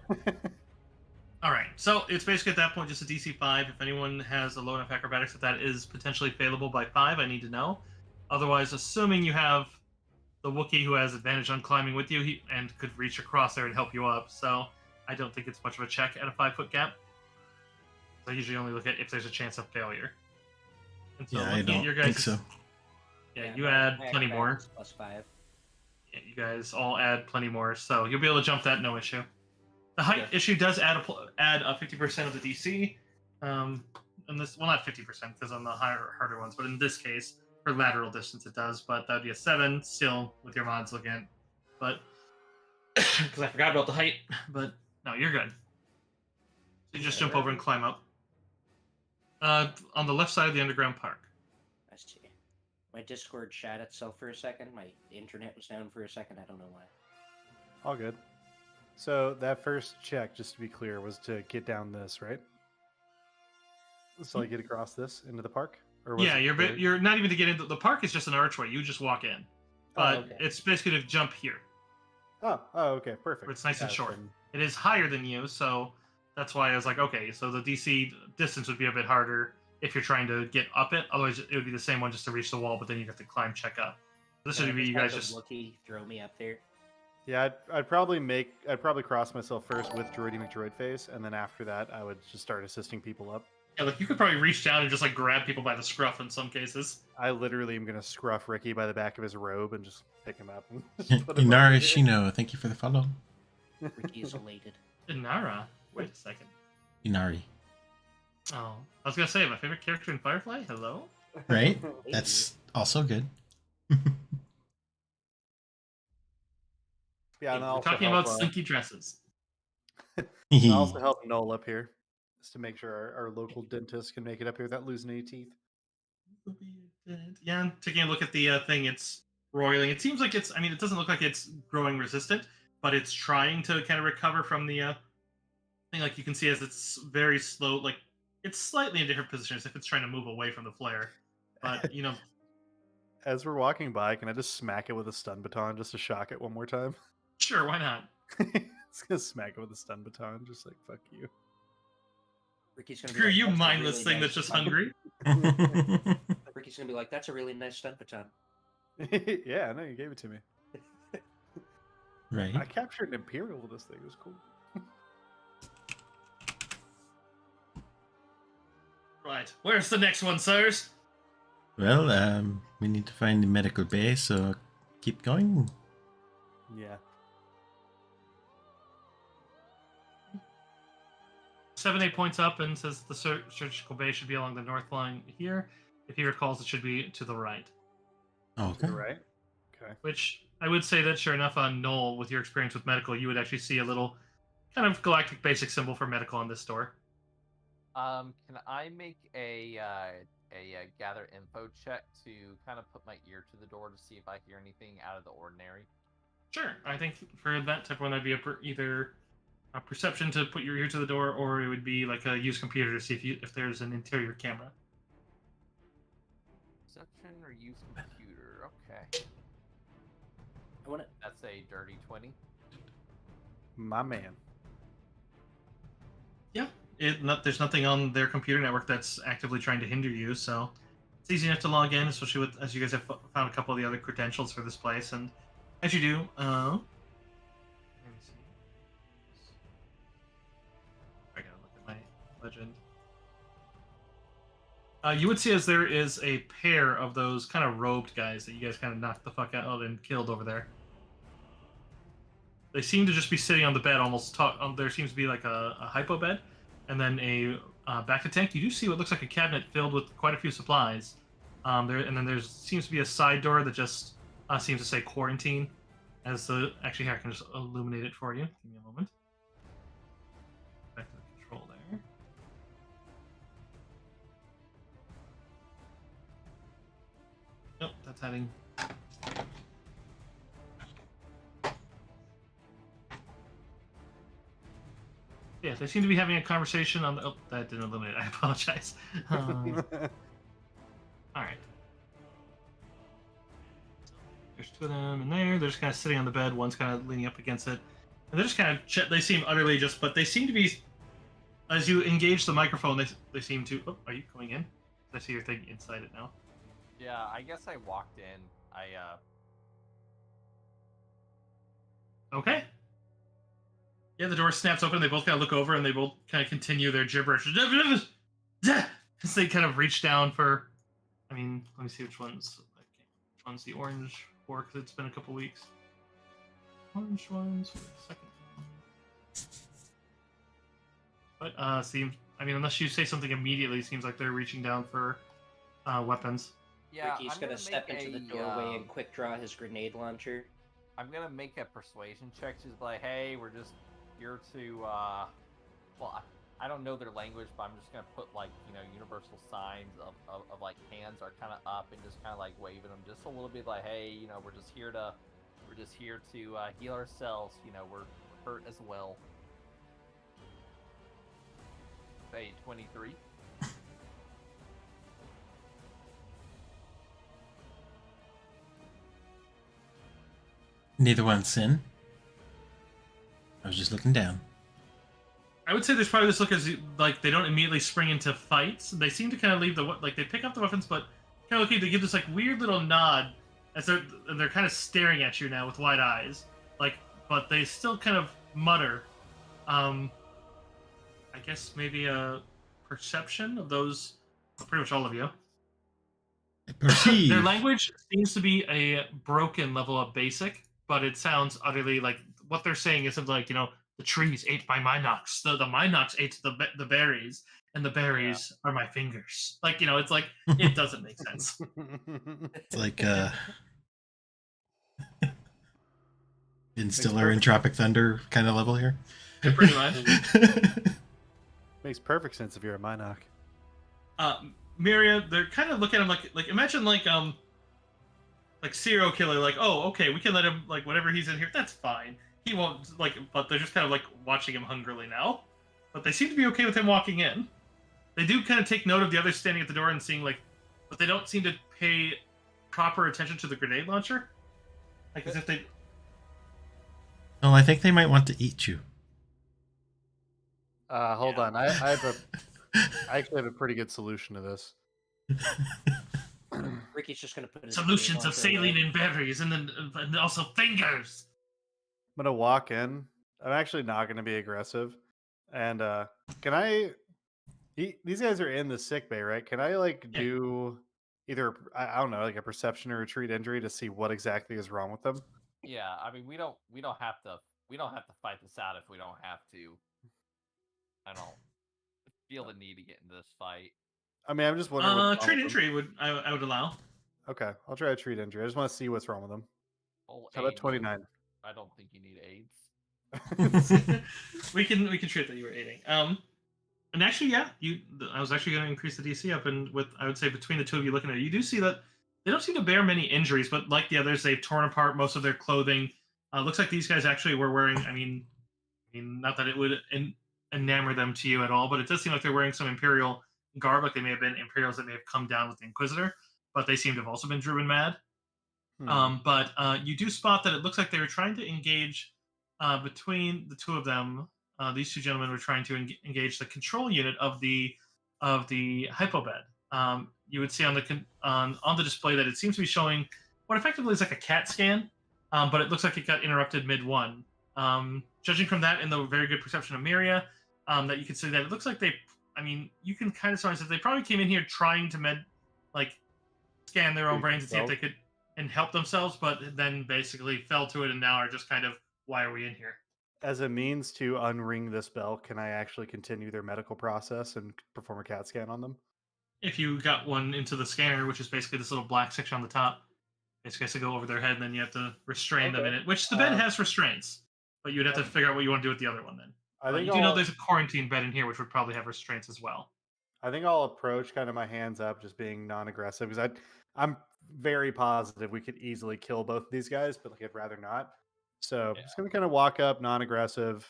All right, so it's basically at that point just a DC 5. If anyone has a low enough acrobatics that is potentially failable by 5, I need to know. Otherwise, assuming you have the Wookiee who has advantage on climbing with you and could reach across there and help you up, so I don't think it's much of a check at a 5-foot gap. I usually only look at if there's a chance of failure. And so Yeah, I looking at don't your think guys' so. Yeah, you add my plenty more. acrobatics +5. Yeah, you guys all add plenty more, so you'll be able to jump that, no issue. The height issue does add a 50% of the DC. And this, well, not 50% because on the harder ones, but in this case, for lateral distance it does. But that'd be a 7 still with your mods again. But because I forgot about the height, but no, you're good. So you just jump over and climb up. On the left side of the underground park. I see. My Discord shot itself for a second. My internet was down for a second. I don't know why. All good. So that first check, just to be clear, was to get down this, right? So I get across this into the park? Or was Yeah, it you're not even to get into the park. Is just an archway. You just walk in, but okay. it's basically to jump here. Oh, okay, perfect. Where it's nice and Yeah, short. then- It is higher than you, so that's why I was like, okay, so the DC distance would be a bit harder if you're trying to get up it. Otherwise, it would be the same one just to reach the wall, but then you have to climb, check up. This would be you guys just. Wookiee throw me up there. Yeah, I'd probably cross myself first with Droidy McDroid face, and then after that, I would just start assisting people up. Yeah, like you could probably reach down and just like grab people by the scruff in some cases. I literally am gonna scruff Ricky by the back of his robe and just pick him up. And just put him Inara over here. Shino, thank you for the follow. Ricky is elated. Inara? Wait a second. Inari, Oh, I was gonna say my favorite character in Firefly. Hello. right? That's also good. Yeah, and We're I'll also talking help, about slinky dresses. I'll also help Noel up here, just to make sure our local dentist can make it up here without losing any teeth. Yeah, taking a look at the thing, it's roiling. It seems like it's. I mean, it doesn't look like it's growing resistant, but it's trying to kind of recover from the thing. Like you can see, as it's very slow. Like it's slightly in different positions if it's trying to move away from the flare. But you know, As we're walking by, can I just smack it with a stun baton just to shock it one more time? sure, why not? It's gonna smack it with a stun baton, just like fuck you. Ricky's gonna be Screw like, you, "That's a mindless really thing nice that's just stun-" hungry. Ricky's gonna be like, "That's a really nice stun baton." Yeah, I know you gave it to me. Right. I captured an imperial with this thing. It was cool. Right, where's the next one, sirs? Well, we need to find the medical bay, so keep going. Yeah. 7-8 points up and says the surgical bay should be along the north line here. If he recalls, it should be to the right. Okay. Right. Okay. Which I would say that sure enough on Noel, with your experience with medical, you would actually see a little kind of galactic basic symbol for medical on this door. Can I make a gather info check to kind of put my ear to the door to see if I hear anything out of the ordinary? Sure. I think for that type of one, that'd be either a perception to put your ear to the door, or it would be like a use computer to see if there's an interior camera. Perception or use computer? Okay. I want to. That's a dirty 20. My man. Yeah. There's nothing on their computer network that's actively trying to hinder you, so it's easy enough to log in, especially as you guys have found a couple of the other credentials for this place. And as you do, let me see. I gotta look at my legend. You would see as there is a pair of those kind of robed guys that you guys kind of knocked the fuck out and killed over there. They seem to just be sitting on the bed, almost there seems to be like a hypo bed, and then a back to tank. You do see what looks like a cabinet filled with quite a few supplies. And then there seems to be a side door that just seems to say quarantine. Actually, here I can just illuminate it for you. Give me a moment. Back to the control there. Nope, that's heading. Yeah, they seem to be having a conversation on the. Oh, that didn't illuminate. I apologize. All right. There's two of them in there. They're just kind of sitting on the bed. One's kind of leaning up against it, and they're just kind of. They seem utterly just, but they seem to be. As you engage the microphone, they seem to. Oh, are you going in? I see your thing inside it now. Yeah, I guess I walked in. Okay. Yeah, the door snaps open. They both kind of look over, and they both kind of continue their gibberish as they kind of reach down for. I mean, let me see which one's. Which one's the orange for? Because it's been a couple weeks. Orange ones for the second one. But seems. I mean, unless you say something immediately, seems like they're reaching down for weapons. Yeah, Ricky's I'm gonna gonna step make into the a, doorway and quick draw his grenade launcher. I'm gonna make a persuasion check. Just like, hey, we're just here to. Well, I don't know their language, but I'm just gonna put like universal signs of like hands are kind of up and just kind of like waving them just a little bit, like, hey, we're just here to heal ourselves. We're hurt as well. Say 23. Neither one sin. I was just looking down. I would say there's probably this look as like they don't immediately spring into fights. They seem to kind of leave they pick up the weapons, but kind of they give this like weird little nod as they're kind of staring at you now with wide eyes. But they still kind of mutter. I guess maybe a perception of those. Pretty much all of you. I perceive. Their language seems to be a broken level of basic, but it sounds utterly like what they're saying isn't like the trees ate my Minox, the Minox ate the berries, and the berries are my fingers. It's like it doesn't make sense. It's like Instiller in Tropic Thunder kind of level here. Yeah, pretty much. Makes perfect sense if you're a Minoc. Myria, they're kind of looking at him like imagine like serial killer, like, oh, okay, we can let him, like, whenever he's in here, that's fine. He won't, but they're just kind of like watching him hungrily now. But they seem to be okay with him walking in. They do kind of take note of the others standing at the door and seeing but they don't seem to pay proper attention to the grenade launcher. Like as if they. Well, I think they might want to eat you. Hold on. I actually have a pretty good solution to this. Ricky's just gonna put his Solutions of grenade launcher saline and berries, and also fingers. I'm gonna walk in. I'm actually not gonna be aggressive. And can I? These guys are in the sick bay, right? Can I do either I don't know, like a perception or retreat injury to see what exactly is wrong with them? Yeah, I mean we don't have to fight this out if we don't have to. I don't feel the need to get into this fight. I mean, I'm just wondering. What's treat injury I would allow. Okay, I'll try a treat injury. I just want to see what's wrong with them. How about 29? I don't think you need AIDS. we can treat that you were aiding. And And actually, yeah, I was actually going to increase the DC up, and with I would say between the two of you looking at it, you do see that they don't seem to bear many injuries, but like the others, they've torn apart most of their clothing. Looks like these guys actually were wearing. Not that it would enamor them to you at all, but it does seem like they're wearing some imperial garb, like they may have been Imperials that may have come down with the Inquisitor, but they seem to have also been driven mad. But you do spot that it looks like they were trying to engage between the two of them. These two gentlemen were trying to engage the control unit of the hypobed. You would see on the display that it seems to be showing what effectively is like a CAT scan, but it looks like it got interrupted mid one. Judging from that and the very good perception of Miria, that you can see that it looks like you can kind of surmise that they probably came in here trying to scan their own brains and see if they could and help themselves, but then basically fell to it and now are just kind of, why are we in here? As a means to unring this bell, can I actually continue their medical process and perform a CAT scan on them? If you got one into the scanner, which is basically this little black section on the top, basically has to go over their head, and then you have to restrain them in it, which the bed has restraints, but you'd have to figure out what you want to do with the other one then. I think you do know there's a quarantine bed in here, which would probably have restraints as well. I think I'll approach kind of my hands up, just being non-aggressive, because I'm very positive we could easily kill both of these guys, but like I'd rather not. So I'm just gonna kind of walk up, non-aggressive,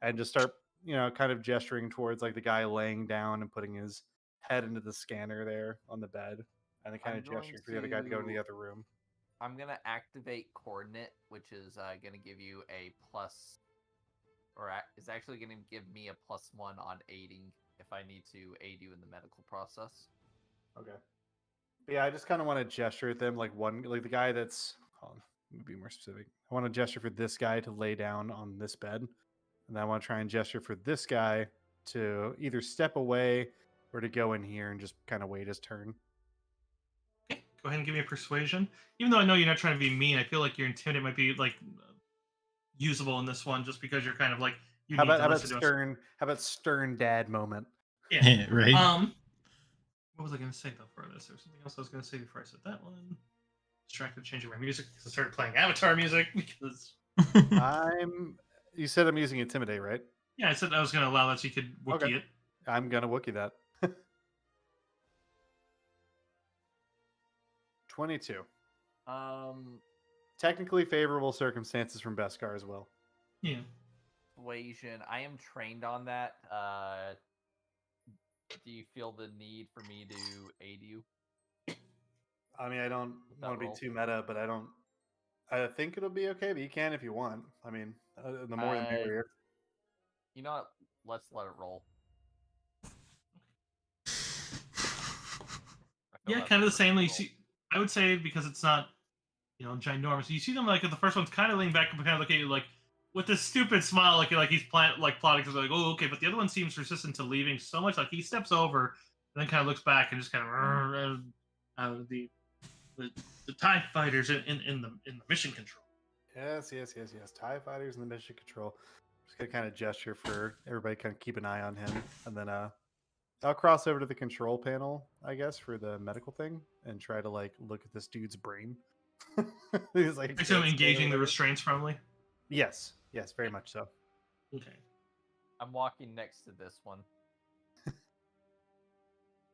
and just start, kind of gesturing towards like the guy laying down and putting his head into the scanner there on the bed, and then kind of gesturing for the other guy to go in the other room. I'm gonna activate coordinate, which is gonna give you a plus, or is actually gonna give me a +1 on aiding if I need to aid you in the medical process. Okay. Yeah, I just kind of want to gesture at them, like the guy that's. Hold on, let me be more specific. I want to gesture for this guy to lay down on this bed, and then I want to try and gesture for this guy to either step away or to go in here and just kind of wait his turn. Okay, go ahead and give me a persuasion. Even though I know you're not trying to be mean, I feel like your intimidate might be usable in this one, just because you're kind of like you. How about stern dad moment? Yeah, right. What was I going to say though for this? There's something else I was going to say before I said that one. Distracted changing my music because I started playing Avatar music because You said I'm using Intimidate, right? Yeah, I said I was going to allow that so you could Wookiee it. I'm gonna Wookiee that. 22. Technically favorable circumstances from Beskar as well. Yeah. Persuasion. I am trained on that. Do you feel the need for me to aid you? I mean, I don't want to be too meta, but I think it'll be okay, but you can if you want. I mean, the more the merrier. You know what? Let's let it roll. Yeah, kind of the same. You see, I would say because it's not, ginormous. You see them like the first one's kind of leaning back and kind of look at you like with this stupid smile, like he's plotting because like, oh, okay. But the other one seems resistant to leaving so much. Like he steps over and then kind of looks back and just kind of the TIE fighters in the mission control. Yes. TIE fighters in the mission control. Just gonna kind of gesture for everybody, kind of keep an eye on him, and then I'll cross over to the control panel, I guess, for the medical thing, and try to look at this dude's brain. He's like, so engaging the restraints probably. Yes, very much so. Okay. I'm walking next to this one.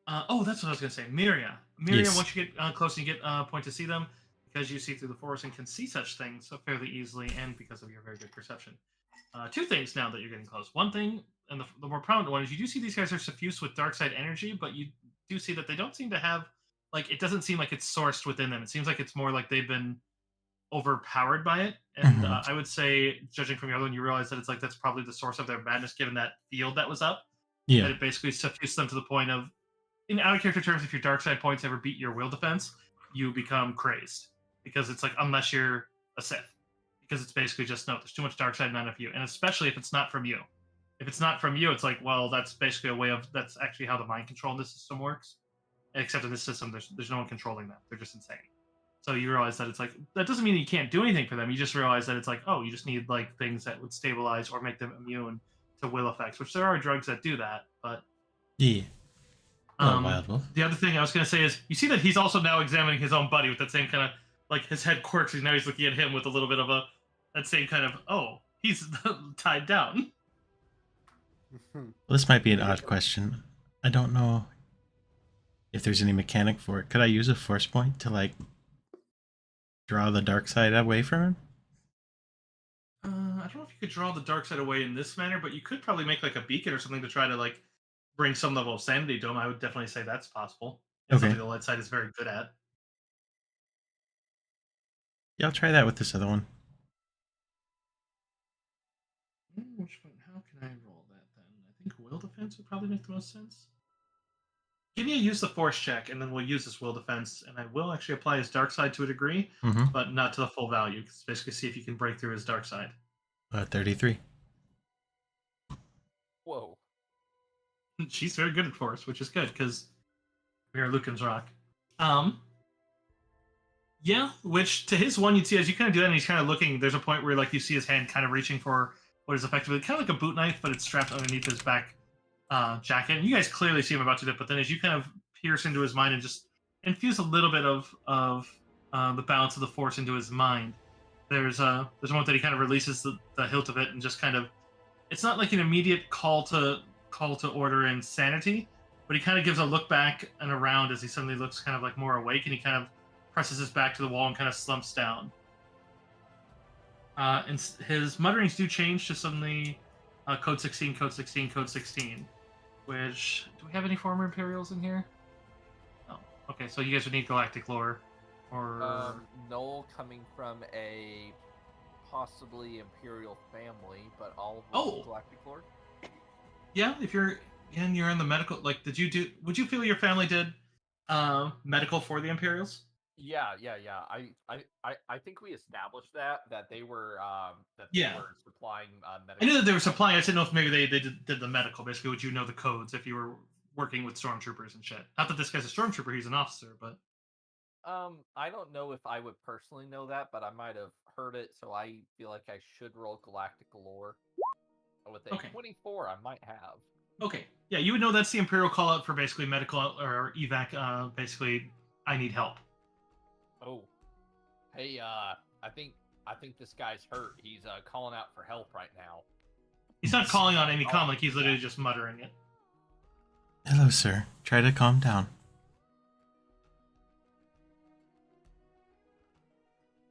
That's what I was going to say. Miria, yes. Once you get close and you get a point to see them, because you see through the forest and can see such things so fairly easily, and because of your very good perception. Two things now that you're getting close. One thing, and the more prominent one, is you do see these guys are suffused with dark side energy, but you do see that they don't seem to have, it doesn't seem like it's sourced within them. It seems like it's more like they've been overpowered by it. And I would say, judging from your other one, you realize that it's that's probably the source of their madness, given that field that was up. Yeah. That it basically suffused them to the point of, in out of character terms, if your dark side points ever beat your will defense, you become crazed. Because it's unless you're a Sith. Because it's basically just, no, there's too much dark side, not enough you. And especially if it's not from you. If it's not from you, it's that's basically a way of, that's actually how the mind control in this system works. Except in this system, there's no one controlling them. They're just insane. So you realize that it's that doesn't mean that you can't do anything for them. You just realize that it's you just need things that would stabilize or make them immune to will effects, which there are drugs that do that, but yeah. Wild Wolf. The other thing I was going to say is you see that he's also now examining his own buddy with that same kind of his head quirks. Now he's looking at him with a little bit of that same kind of, oh, he's tied down. Well, this might be an odd question. I don't know if there's any mechanic for it. Could I use a force point to like draw the dark side away from him? I don't know if you could draw the dark side away in this manner, but you could probably make like a beacon or something to try to like bring some level of sanity to him. I would definitely say that's possible. And Okay. something the light side is very good at. Yeah, I'll try that with this other one. Which one? How can I roll that then? I think will defense would probably make the most sense. Give me a use the force check, and then we'll use this will defense, and I will actually apply his dark side to a degree, Mm-hmm. but not to the full value. Because basically, see if you can break through his dark side. 33. Whoa. She's very good at force, which is good because we are Lucan's rock. Yeah, which to his one, you'd see as you kind of do that, and he's kind of looking. There's a point where like you see his hand kind of reaching for what is effectively kind of like a boot knife, but it's strapped underneath his back jacket. And you guys clearly see him about to do it, but then as you kind of pierce into his mind and just infuse a little bit of the balance of the force into his mind, there's a moment that he kind of releases the hilt of it and just kind of. It's not like an immediate call to order and sanity, but he kind of gives a look back and around as he suddenly looks kind of like more awake, and he kind of presses his back to the wall and kind of slumps down. And his mutterings do change to suddenly code 16, code 16, code 16. Which, do we have any former Imperials in here? No. Okay, so you guys would need galactic lore. Or. Noel coming from a possibly Imperial family, but all Oh! galactic lore. Yeah, if you're in the medical, like, would you feel your family did medical for the Imperials? Yeah. I think we established that they were Yeah. were supplying medical. I knew that they were supplying. I didn't know if maybe they did the medical. Basically, would you know the codes if you were working with stormtroopers and shit? Not that this guy's a stormtrooper; he's an officer. But I don't know if I would personally know that, but I might have heard it, so I feel like I should roll galactic lore. With a Okay. 24, I might have. Okay, yeah, you would know that's the Imperial call out for basically medical or evac. Basically, I need help. Oh, hey, I think this guy's hurt. He's calling out for help right now. He's not calling on any comm, like he's literally just muttering it. Hello, sir. Try to calm down.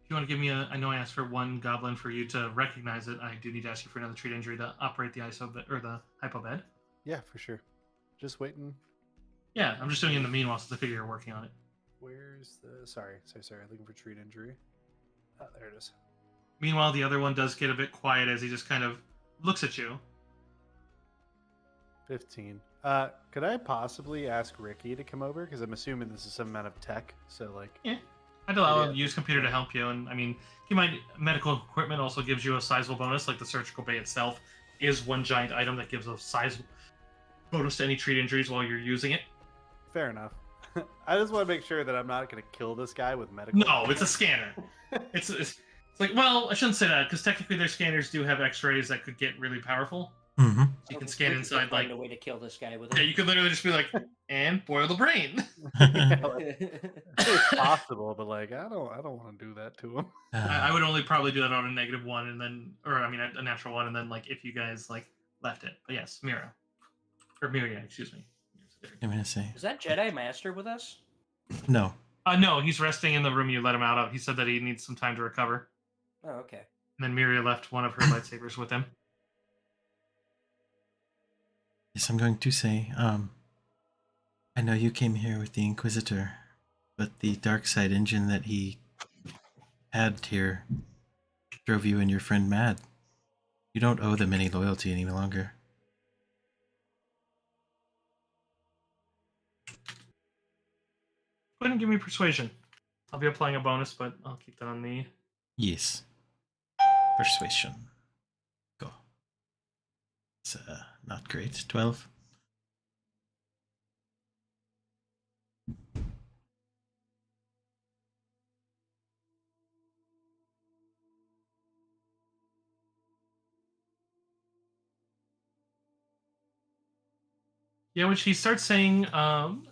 If you want to give me I know I asked for one goblin for you to recognize it. I do need to ask you for another treat injury to operate the ISO bed or the hypo bed. Yeah, for sure. Just waiting. Yeah, I'm just doing it in the meanwhile since I figure you're working on it. Where's the... Sorry. Looking for treat injury. Oh, there it is. Meanwhile, the other one does get a bit quiet as he just kind of looks at you. 15. Could I possibly ask Ricky to come over? Because I'm assuming this is some amount of tech. So, like... Yeah. I'd allow a use computer to help you. And, I mean, keep in mind, medical equipment also gives you a sizable bonus. Like the surgical bay itself is one giant item that gives a sizable bonus to any treat injuries while you're using it. Fair enough. I just want to make sure that I'm not going to kill this guy with medical. No, it's a scanner. It's like, well, I shouldn't say that because technically their scanners do have X-rays that could get really powerful. Mm-hmm. So you can scan inside, like, find a way to kill this guy with yeah, it. you could literally just be like, and boil the brain. It's possible, but like I don't want to do that to him. I would only probably do that on a -1, and then, or I mean, a natural 1, and then like if you guys like left it. But yes, Mira, or Miria, excuse me. I'm gonna say Is that Jedi Master with us? no. No, he's resting in the room you let him out of. He said that he needs some time to recover. Oh, okay. And then Miria left one of her lightsabers with him. Yes, I'm going to say, I know you came here with the Inquisitor, but the dark side engine that he had here drove you and your friend mad. You don't owe them any loyalty any longer. Go ahead and give me persuasion. I'll be applying a bonus, but I'll keep that on the... Yes. Persuasion. Go. It's not great. 12. Yeah, which he starts saying kind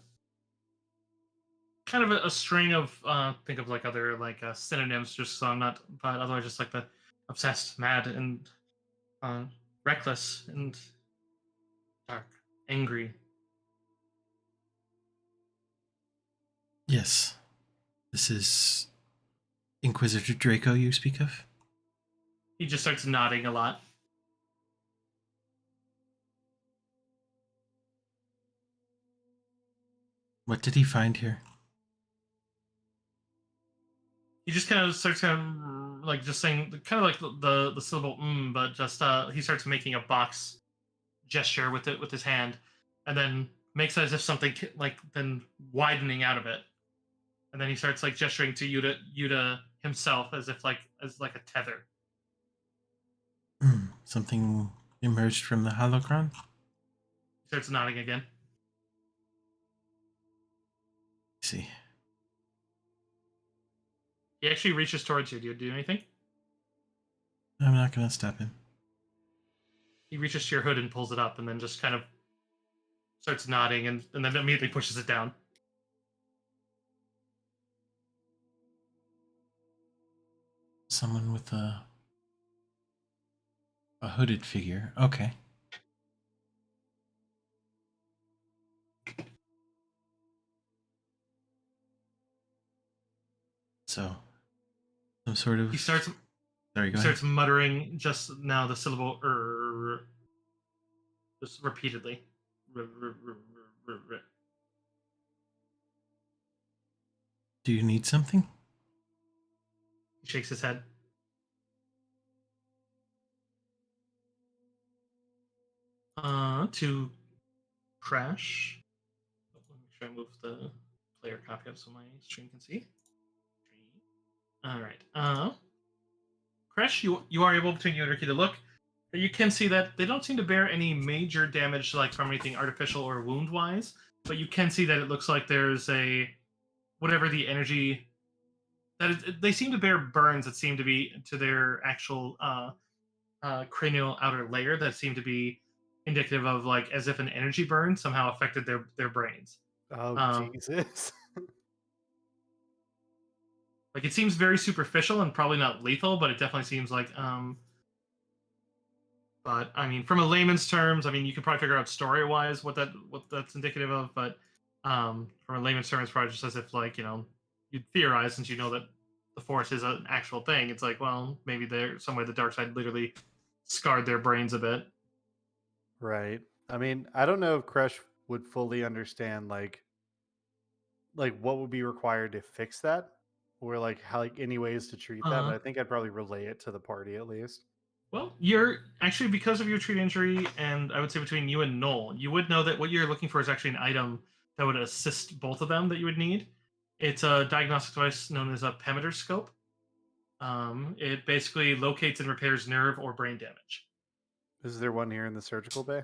of a string of think of like other like synonyms, just so I'm not, but otherwise just like the obsessed, mad, and reckless, and Dark, angry. Yes. This is Inquisitor Draco you speak of? He just starts nodding a lot. What did he find here? He just kind of starts like just saying kind of like the syllable but just he starts making a box gesture with it with his hand, and then makes it as if something like then widening out of it, and then he starts like gesturing to Yuta himself as if like as like a tether. Something emerged from the holocron? He starts nodding again. I see. He actually reaches towards you. Do you do anything? I'm not gonna stop him. He reaches to your hood and pulls it up, and then just kind of starts nodding, and then immediately pushes it down. Someone with a hooded figure. Okay. So, some sort of. He starts. Sorry, go He ahead. starts muttering just now the syllable just repeatedly. Do you need something? He shakes his head. To crash. Let me make sure I move the player copy up so my stream can see. All right. Crash, you are able between you and Ricky to look, but you can see that they don't seem to bear any major damage, like from anything artificial or wound wise. But you can see that it looks like there's a whatever the energy that they seem to bear burns that seem to be to their actual cranial outer layer that seem to be indicative of like as if an energy burn somehow affected their brains. Oh, Jesus. Like it seems very superficial and probably not lethal, but it definitely seems like but I mean, from a layman's terms, I mean, you could probably figure out story-wise what that's indicative of. But from a layman's terms, probably just as if like you'd theorize since you know that the Force is an actual thing. It's like, well, maybe there's some way the dark side literally scarred their brains a bit. Right. I mean, I don't know if Crush would fully understand like what would be required to fix that, or like how like any ways to treat that. But Uh, I think I'd probably relay it to the party at least. well, you're actually because of your treat injury, and I would say between you and Noel, you would know that what you're looking for is actually an item that would assist both of them that you would need. It's a diagnostic device known as a Pemeter scope. It basically locates and repairs nerve or brain damage. Is there one here in the surgical bay?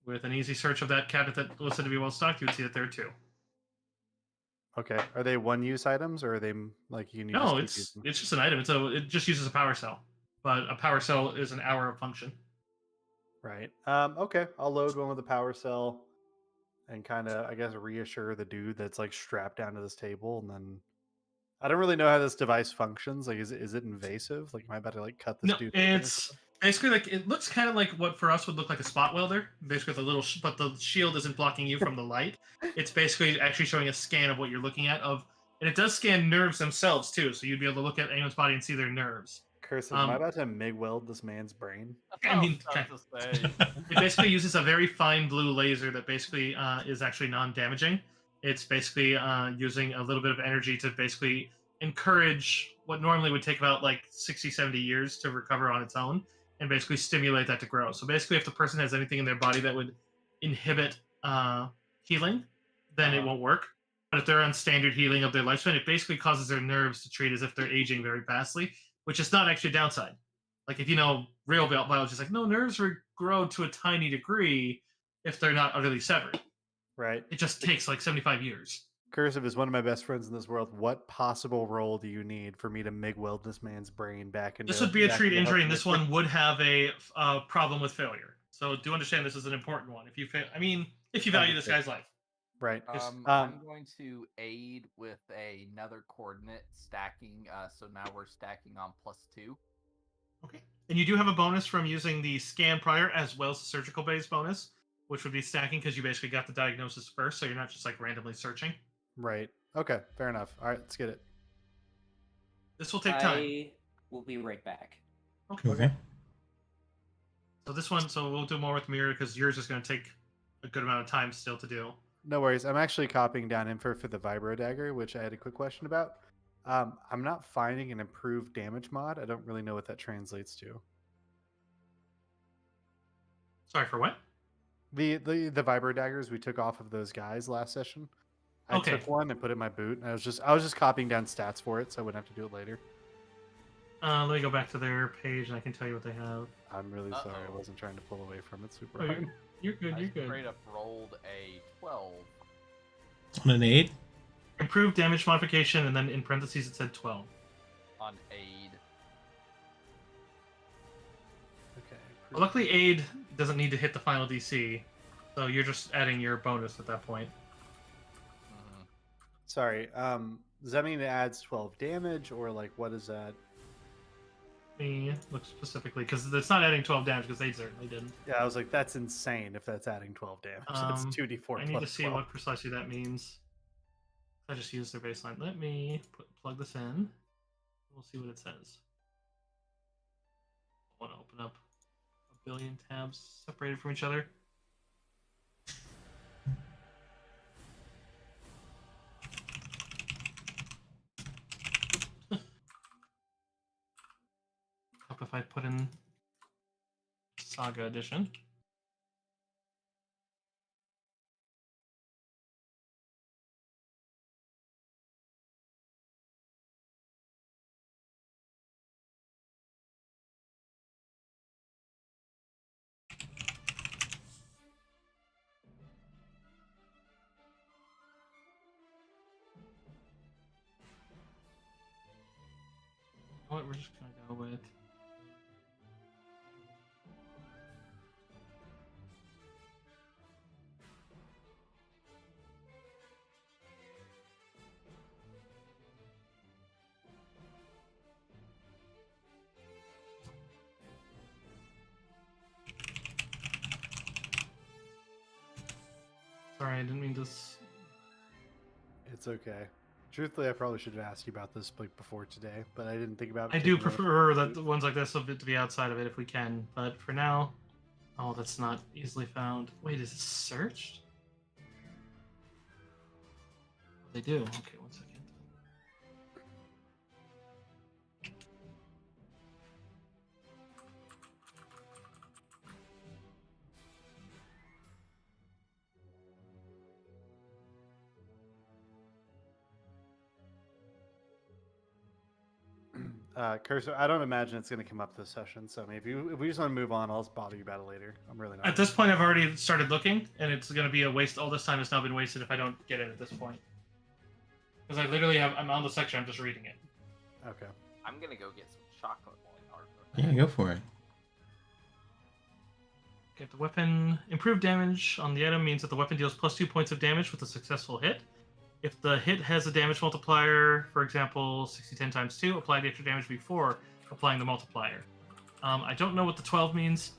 With an easy search of that cabinet that listed to be well stocked, you would see that there are two. Okay. Are they one-use items, or are they like you need No, to keep it's using? it's just an item. It just uses a power cell, but a power cell is an hour of function. Right. Okay. I'll load one with a power cell and kind of, I guess, reassure the dude that's like strapped down to this table, and then I don't really know how this device functions. Like, is it invasive? Like, am I about to like cut this No, dude open or it's something? basically like it looks kind of like what for us would look like a spot welder. Basically, the little but the shield isn't blocking you from the light. It's basically actually showing a scan of what you're looking at and it does scan nerves themselves too. So you'd be able to look at anyone's body and see their nerves. Cursive, am I about to MIG weld this man's brain? I mean, I was about to say. it basically uses a very fine blue laser that basically is actually non-damaging. It's basically using a little bit of energy to basically encourage what normally would take about like 60, 70 years to recover on its own and basically stimulate that to grow. So basically, if the person has anything in their body that would inhibit healing, then it won't work. But if they're on standard healing of their lifespan, it basically causes their nerves to treat as if they're aging very fastly, which is not actually a downside. Like if you know real biology, is like no, nerves grow to a tiny degree if they're not utterly severed. Right. It just takes like 75 years. Cursive is one of my best friends in this world. What possible role do you need for me to MIG weld this man's brain back into? This would be a back treat into injury, and healthy this one would have a problem with failure. So do understand this is an important one. If you fail, I mean, if you value this guy's life, Right. I'm going to aid with another coordinate stacking. So now we're stacking on +2. okay. And you do have a bonus from using the scan prior as well as the surgical base bonus, which would be stacking because you basically got the diagnosis first, so you're not just like randomly searching. Right. Okay. Fair enough. All right. Let's get it. This will take time. I will be right back. Okay. So this one, so we'll do more with Mirror because yours is going to take a good amount of time still to do. No worries. I'm actually copying down info for the Vibro Dagger, which I had a quick question about. I'm not finding an improved damage mod. I don't really know what that translates to. Sorry for what? The Vibro Daggers we took off of those guys last session. I Okay. took one and put it in my boot. And I was just copying down stats for it, so I wouldn't have to do it later. Let me go back to their page and I can tell you what they have. I'm really sorry. I Uh-oh. wasn't trying to pull away from it super Oh, hard. you're good. I You're good. straight up rolled a 12 On an 8? Improved damage modification, and then in parentheses it said 12. on aid. Okay. Well, luckily, aid doesn't need to hit the final DC, so you're just adding your bonus at that point. Mhm. Sorry. Does that mean it adds 12 damage, or like what is that? Let me look specifically because it's not adding 12 damage because they certainly didn't. Yeah, I was like, that's insane if that's adding 12 damage. That's 2d4 I need to plus see 12. what precisely that means. I just used their baseline. Let me plug this in. We'll see what it says. I want to open up a billion tabs separated from each other. Help if I put in Saga edition. What we're just gonna go with. Sorry, I didn't mean to. It's okay. Truthfully, I probably should have asked you about this like before today, but I didn't think about. I do taking it. prefer that the ones like this to be outside of it if we can, but for now, oh, that's not easily found. Wait, is it searched? They do. Okay, one second. Cursor, I don't imagine it's going to come up this session. So I mean, if we just want to move on, I'll just bother you about it later. I'm really not. At this point, I've already started looking, and it's going to be a waste. All this time has now been wasted if I don't get it at this point. Because I literally have, I'm on the section, I'm just reading it. Okay. I'm gonna go get some chocolate while Yeah, go for it. Get the weapon. Improved damage on the item means that the weapon deals +2 points of damage with a successful hit. If the hit has a damage multiplier, for example, 60-10 times 2, apply the extra damage before applying the multiplier. I don't know what the 12 means,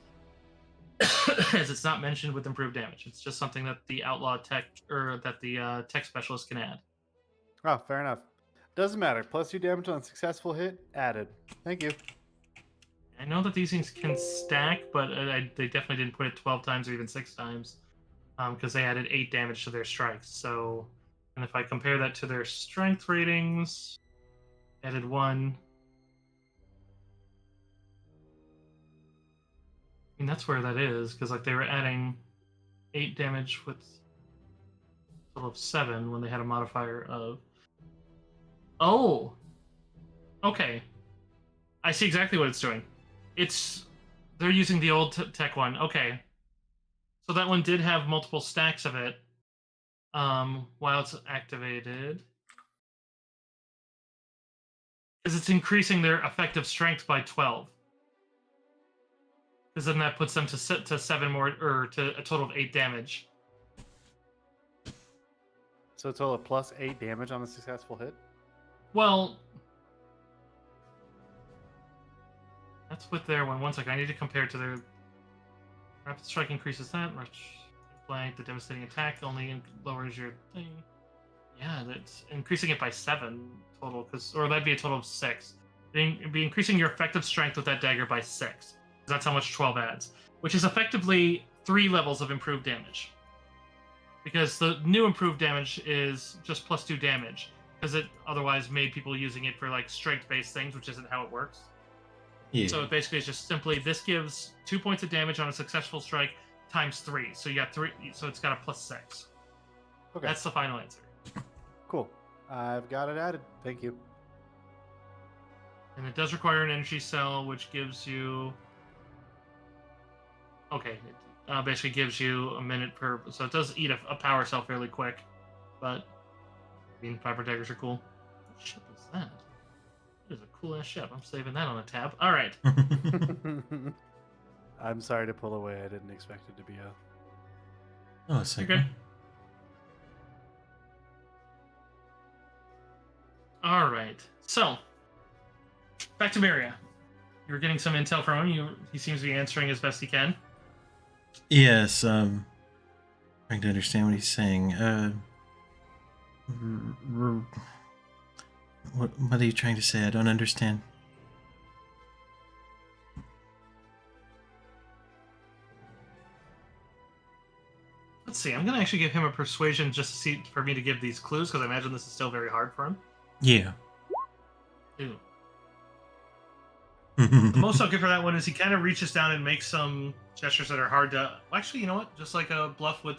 as it's not mentioned with improved damage. It's just something that the outlaw tech, or that the tech specialist can add. Oh, fair enough. Doesn't matter. +2 damage on successful hit added. Thank you. I know that these things can stack, but they definitely didn't put it 12 times or even 6 times, because they added 8 damage to their strikes. So, and if I compare that to their strength ratings, added 1. I mean, that's where that is, because like they were adding 8 damage with a total of 7 when they had a modifier of. Oh, okay. I see exactly what it's doing. They're using the old tech one. Okay, so that one did have multiple stacks of it while it's activated, because it's increasing their effective strength by 12. Because then that puts them to 7 more, or to a total of 8 damage. So a total of +8 damage on a successful hit. Well, that's with their one. One second, I need to compare to their rapid strike increases that much. blank. The devastating attack only lowers your thing. Yeah, that's increasing it by 7 total, or that'd be a total of 6. It'd be increasing your effective strength with that dagger by 6. That's how much 12 adds, which is effectively 3 levels of improved damage. Because the new improved damage is just +2 damage, because it otherwise made people using it for like strength-based things, which isn't how it works. Yeah. So it basically is just simply this gives 2 points of damage on a successful strike times 3. So you got 3. So it's got a +6. Okay. That's the final answer. Cool. I've got it added. Thank you. And it does require an energy cell, which gives you. Okay, it basically gives you a minute per. So it does eat a power cell fairly quick, but I mean, fiber daggers are cool. What ship is that? That is a cool ass ship. I'm saving that on a tab. All right. I'm sorry to pull away. I didn't expect it to be a. Oh, a second. Okay. All right. So back to Miria. You were getting some intel from him. He seems to be answering as best he can. Yes, trying to understand what he's saying. What are you trying to say? I don't understand. Let's see. I'm gonna actually give him a persuasion just to see for me to give these clues because I imagine this is still very hard for him. Yeah. Ew. The most I'll give for that one is he kind of reaches down and makes some gestures that are hard to. Well, actually, you know what? Just like a bluff with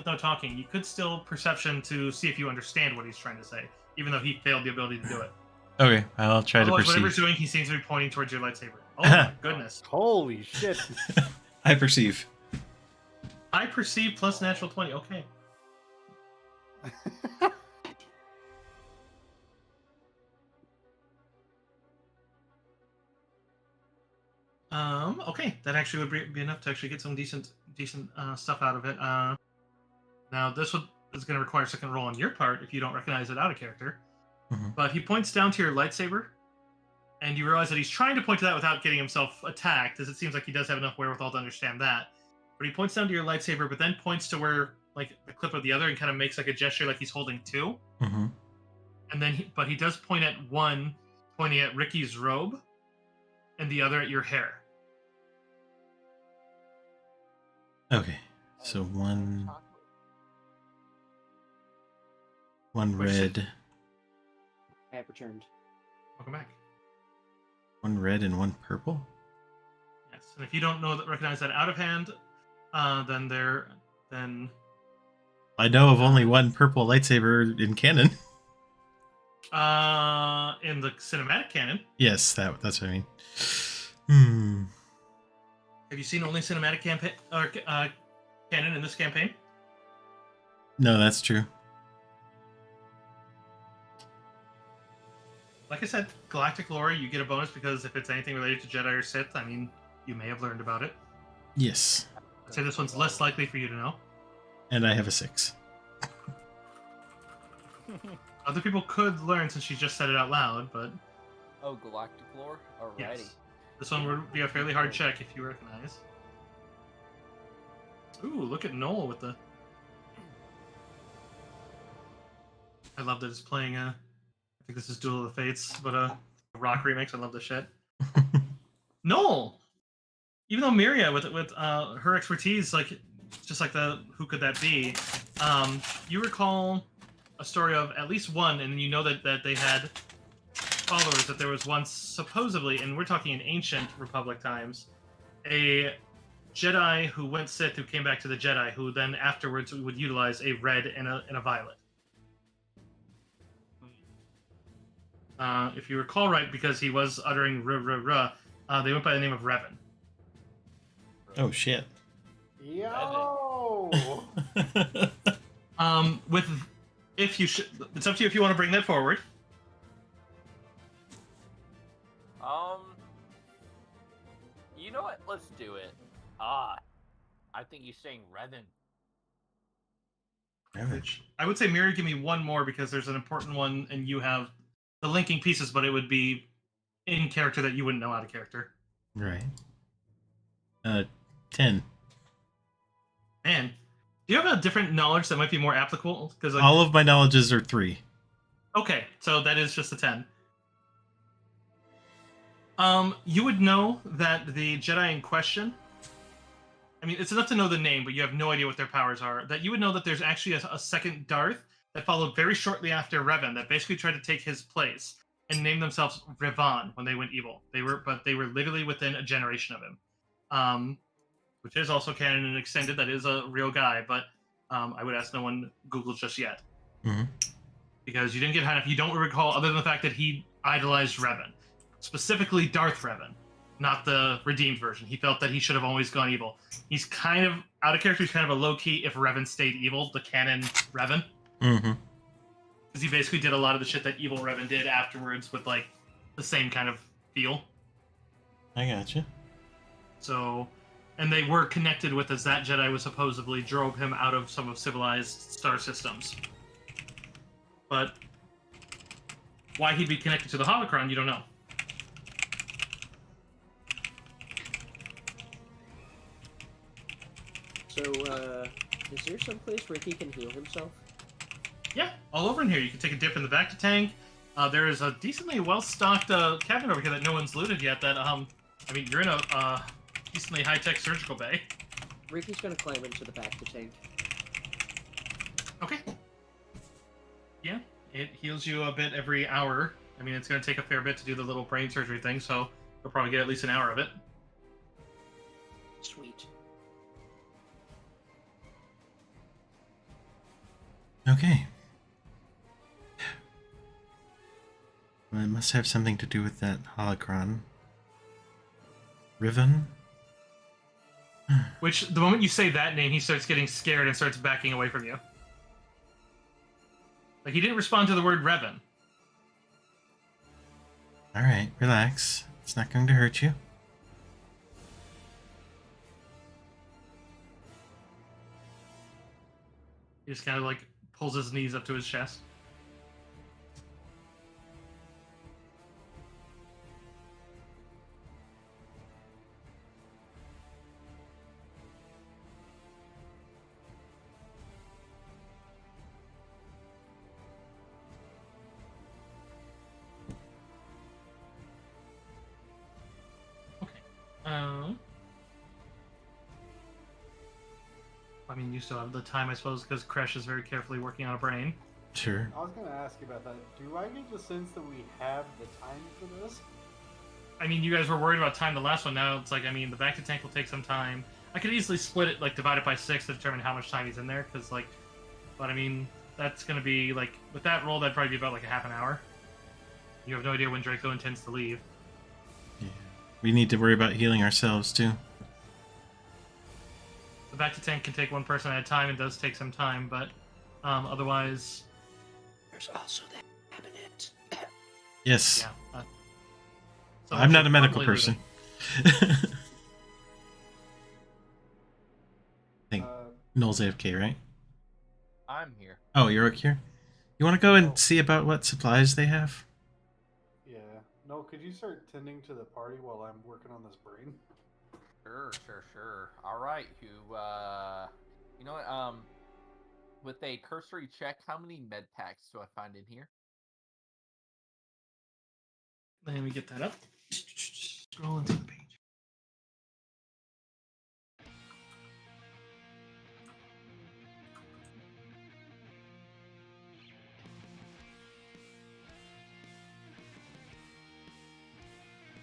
no talking, you could still perception to see if you understand what he's trying to say, even though he failed the ability to do it. Okay, I'll try to Otherwise, whatever he's perceive. doing, he seems to be pointing towards your lightsaber. Oh my goodness! Holy shit! I perceive. I perceive plus natural 20. Okay. Okay, that actually would be enough to actually get some decent stuff out of it. Now this is going to require a second roll on your part if you don't recognize it out of character. Mhm. But he points down to your lightsaber, and you realize that he's trying to point to that without getting himself attacked, as it seems like he does have enough wherewithal to understand that. But he points down to your lightsaber, but then points to where like the clip of the other, and kind of makes like a gesture like he's holding 2. Mm-hmm. And then, but he does point at one, pointing at Ricky's robe, and the other at your hair. Okay, so one Which- red, I have returned. Welcome back. one red, and one purple. Yes, and if you don't recognize that out of hand, then I know of only one purple lightsaber in canon. in the cinematic canon, Yes, that's what I mean. have you seen only cinematic campaign or canon in this campaign? No, that's true. Like I said, galactic lore, you get a bonus because if it's anything related to Jedi or Sith, I mean, you may have learned about it. Yes, I'd say this one's less likely for you to know. and I have a 6. Other people could learn since she just said it out loud, but Oh, galactic lore? Alrighty. yes. This one would be a fairly hard check if you recognize. Ooh, look at Noel with the... I love that it's playing I think this is Duel of the Fates, but a rock remix. I love this shit. Noel! Even though Miria, with her expertise, like, just like the who could that be, you recall a story of at least one, and you know that they had followers, that there was once supposedly, and we're talking in ancient Republic times, a Jedi who went Sith who came back to the Jedi, who then afterwards would utilize a red and a violet. If you recall right, because he was uttering they went by the name of Revan. Oh shit. Yo! If you should, it's up to you if you want to bring that forward. You know what? Let's do it. I think he's saying Revan. Which I would say, Miri, give me one more because there's an important one, and you have the linking pieces, but it would be in character that you wouldn't know out of character. Right. 10. Man, Do you have a different knowledge that might be more applicable? Because like, All of my knowledges are 3. okay, so that is just a 10. You would know that the Jedi in question. I mean, it's enough to know the name, but you have no idea what their powers are. That you would know that there's actually a second Darth that followed very shortly after Revan that basically tried to take his place and named themselves Revan when they went evil. They were literally within a generation of him, which is also canon and extended. That is a real guy, but I would ask no one Google just yet because you didn't get high enough. You don't recall, other than the fact that he idolized Revan, specifically Darth Revan. Not the redeemed version. He felt that he should have always gone evil. He's kind of out of character. He's kind of a low key if Revan stayed evil, the canon Revan. Mm-hmm. Because he basically did a lot of the shit that evil Revan did afterwards with like the same kind of feel. I gotcha. So, and they were connected with as that Jedi was supposedly drove him out of some of civilized star systems. But why he'd be connected to the holocron, you don't know. So, is there some place where he can heal himself? Yeah, all over in here. You can take a dip in the back to tank. There is a decently well-stocked cabin over here that no one's looted yet. That I mean, you're in a decently high-tech surgical bay. Ricky's gonna climb into the back to tank. Okay. Yeah, it heals you a bit every hour. I mean, it's going to take a fair bit to do the little brain surgery thing, so you'll probably get at least an hour of it. Sweet. Okay. Well, it must have something to do with that holocron. Riven? Which, the moment you say that name, he starts getting scared and starts backing away from you. Like, he didn't respond to the word Revan. Alright, relax. It's not going to hurt you. He just kind of, like, pulls his knees up to his chest. I mean, you still have the time, I suppose, because Kresh is very carefully working on a brain. Sure. I was going to ask you about that. Do I get the sense that we have the time for this? I mean, you guys were worried about time the last one. Now it's like, I mean, the back to tank will take some time. I could easily split it, like, divide it by 6 to determine how much time he's in there, because, like, but I mean, that's going to be, like, with that roll, that'd probably be about, like, a half an hour. You have no idea when Draco intends to leave. Yeah. We need to worry about healing ourselves, too. The back to tank can take one person at a time and does take some time, but otherwise... There's also that cabinet. Yes. Yeah. I'm not a medical probably person. looting. I think Noel's AFK, right? I'm here. Oh, you're here? You want to go and see about what supplies they have? Yeah. No, could you start tending to the party while I'm working on this brain? Sure. All right, you know what? With a cursory check, how many med packs do I find in here? Let me get that up. Scroll into the page.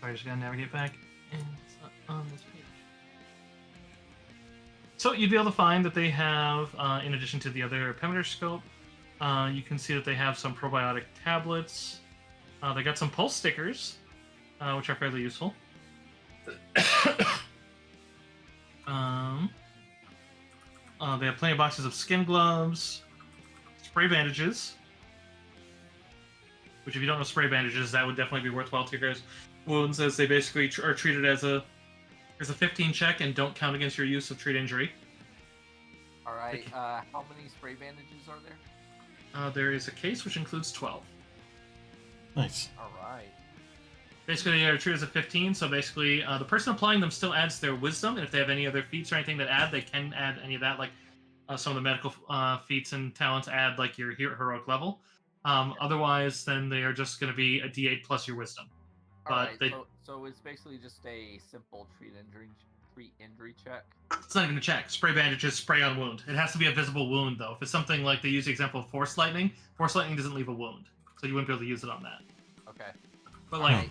Sorry, just gotta navigate back. And it's not on this page. So you'd be able to find that they have, in addition to the other perimeter scope, you can see that they have some probiotic tablets. They got some pulse stickers, which are fairly useful. They have plenty of boxes of skin gloves, spray bandages, which if you don't know spray bandages, that would definitely be worthwhile to your guys' wounds, as they basically are treated as a 15 check and don't count against your use of treat injury. All right. How many spray bandages are there? There is a case which includes 12. Nice. All right. Basically, they are treated as a 15, so basically, the person applying them still adds their wisdom, and if they have any other feats or anything that add, they can add any of that. Like, some of the medical feats and talents add like your heroic level. Otherwise, then they are just going to be a D8 plus your wisdom. All But right, they, so it's basically just a simple treat injury check. it's not even a check. Spray bandages, spray on wound. It has to be a visible wound, though. If it's something like they use the example of force lightning doesn't leave a wound, so you wouldn't be able to use it on that. Okay. But like Alright.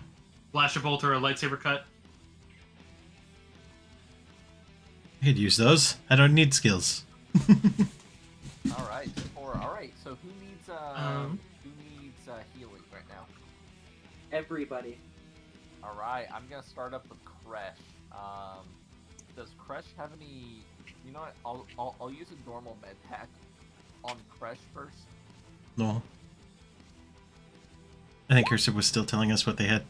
blaster bolt or a lightsaber cut, I could use those. I don't need skills. All right. All right. So who needs healing right now? Everybody. All right. I'm gonna start up with Kresh. Does Kresh have any? You know what? I'll use a normal med pack on Kresh first. No. I think Cursor was still telling us what they had.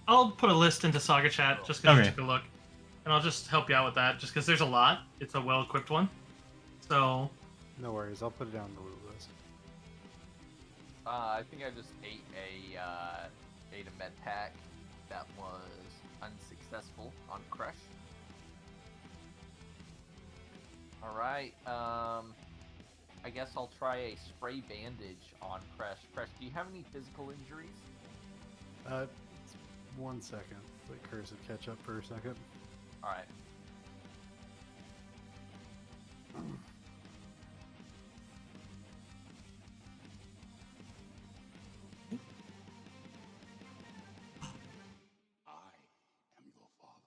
I'll put a list into Saga chat just because Okay. you took a look, and I'll just help you out with that. Just because there's a lot, it's a well-equipped one. So No worries, I'll put it down on the loot list. I think I just ate a med pack that was unsuccessful on Kresh. All right. I guess I'll try a spray bandage on Kresh. Kresh, do you have any physical injuries? 1 second. Let Cursor catch up for a second. All right.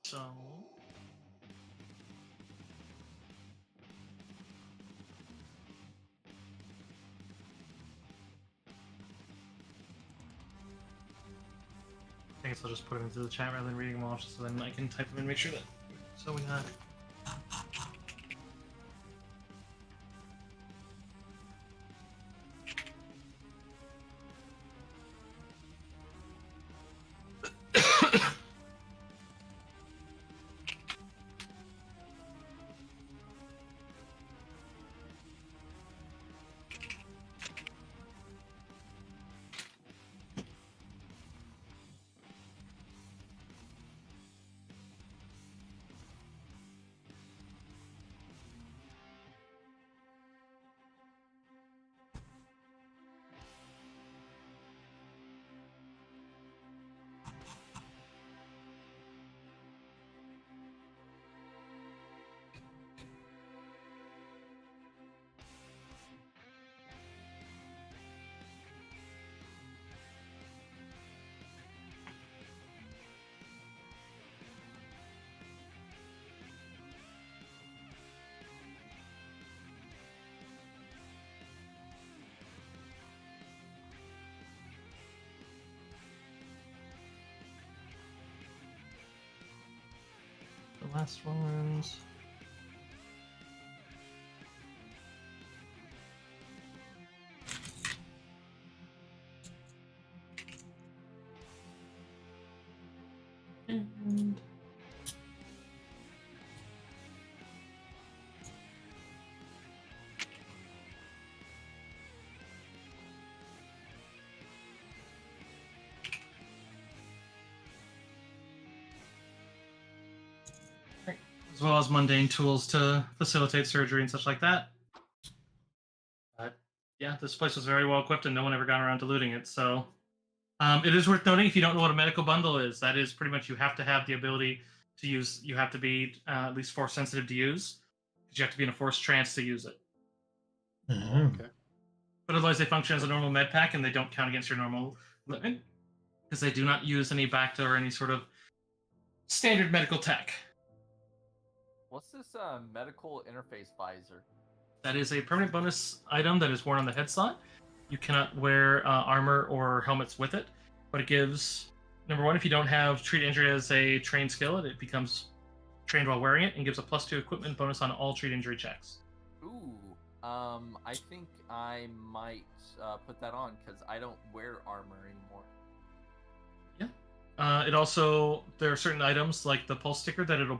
so I guess I'll just put them into the chat rather than reading them off, so then I can type them and make sure that. So we got. The last ones. And as well as mundane tools to facilitate surgery and such like that. But yeah, this place was very well equipped, and no one ever got around to looting it. So it is worth noting, if you don't know what a medical bundle is, that is pretty much you have to have the ability to use. You have to be at least force sensitive to use, because you have to be in a force trance to use it. Oh. Okay. But otherwise, they function as a normal med pack, and they don't count against your normal limit, because they do not use any Bacta or any sort of standard medical tech. What's this medical interface visor? That is a permanent bonus item that is worn on the head slot. You cannot wear armor or helmets with it, but it gives, number one, if you don't have treat injury as a trained skill, it becomes trained while wearing it and gives a +2 equipment bonus on all treat injury checks. Ooh. I think I might put that on because I don't wear armor anymore. It also, there are certain items like the pulse sticker that it'll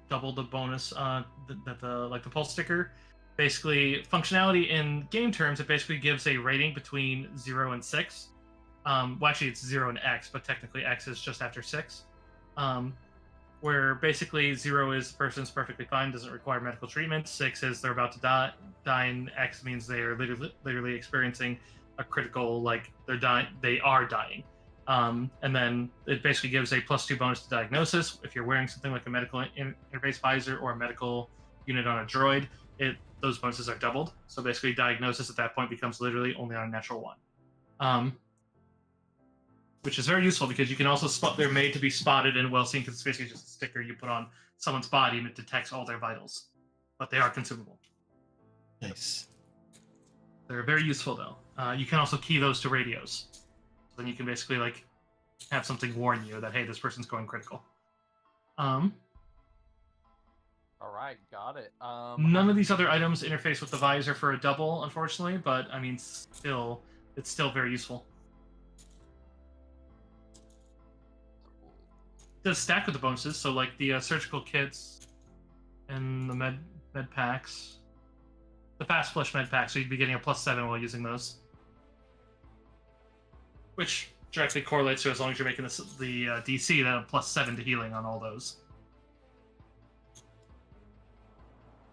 double the bonus. The pulse sticker, basically functionality in game terms, it basically gives a rating between 0 and 6. Well, actually, it's 0 and X, but technically X is just after 6. where basically 0 is person's perfectly fine, doesn't require medical treatment. 6 is they're about to die, and X means they are literally experiencing a critical, like they are dying. And then it basically gives a +2 bonus to diagnosis. If you're wearing something like a medical interface visor or a medical unit on a droid, those bonuses are doubled. So basically, diagnosis at that point becomes literally only on a natural 1. Which is very useful because you can also spot. They're made to be spotted and well seen because it's basically just a sticker you put on someone's body and it detects all their vitals. But they are consumable. Nice. They're very useful though. You can also key those to radios. So then you can basically like have something warn you that hey, this person's going critical. All right, got it. None of these other items interface with the visor for a double, unfortunately, but I mean, it's still very useful. It does stack with the bonuses, so like the surgical kits and the med packs, the fast flush med pack, so you'd be getting a +7 while using those, which directly correlates to as long as you're making the DC, then a +7 to healing on all those.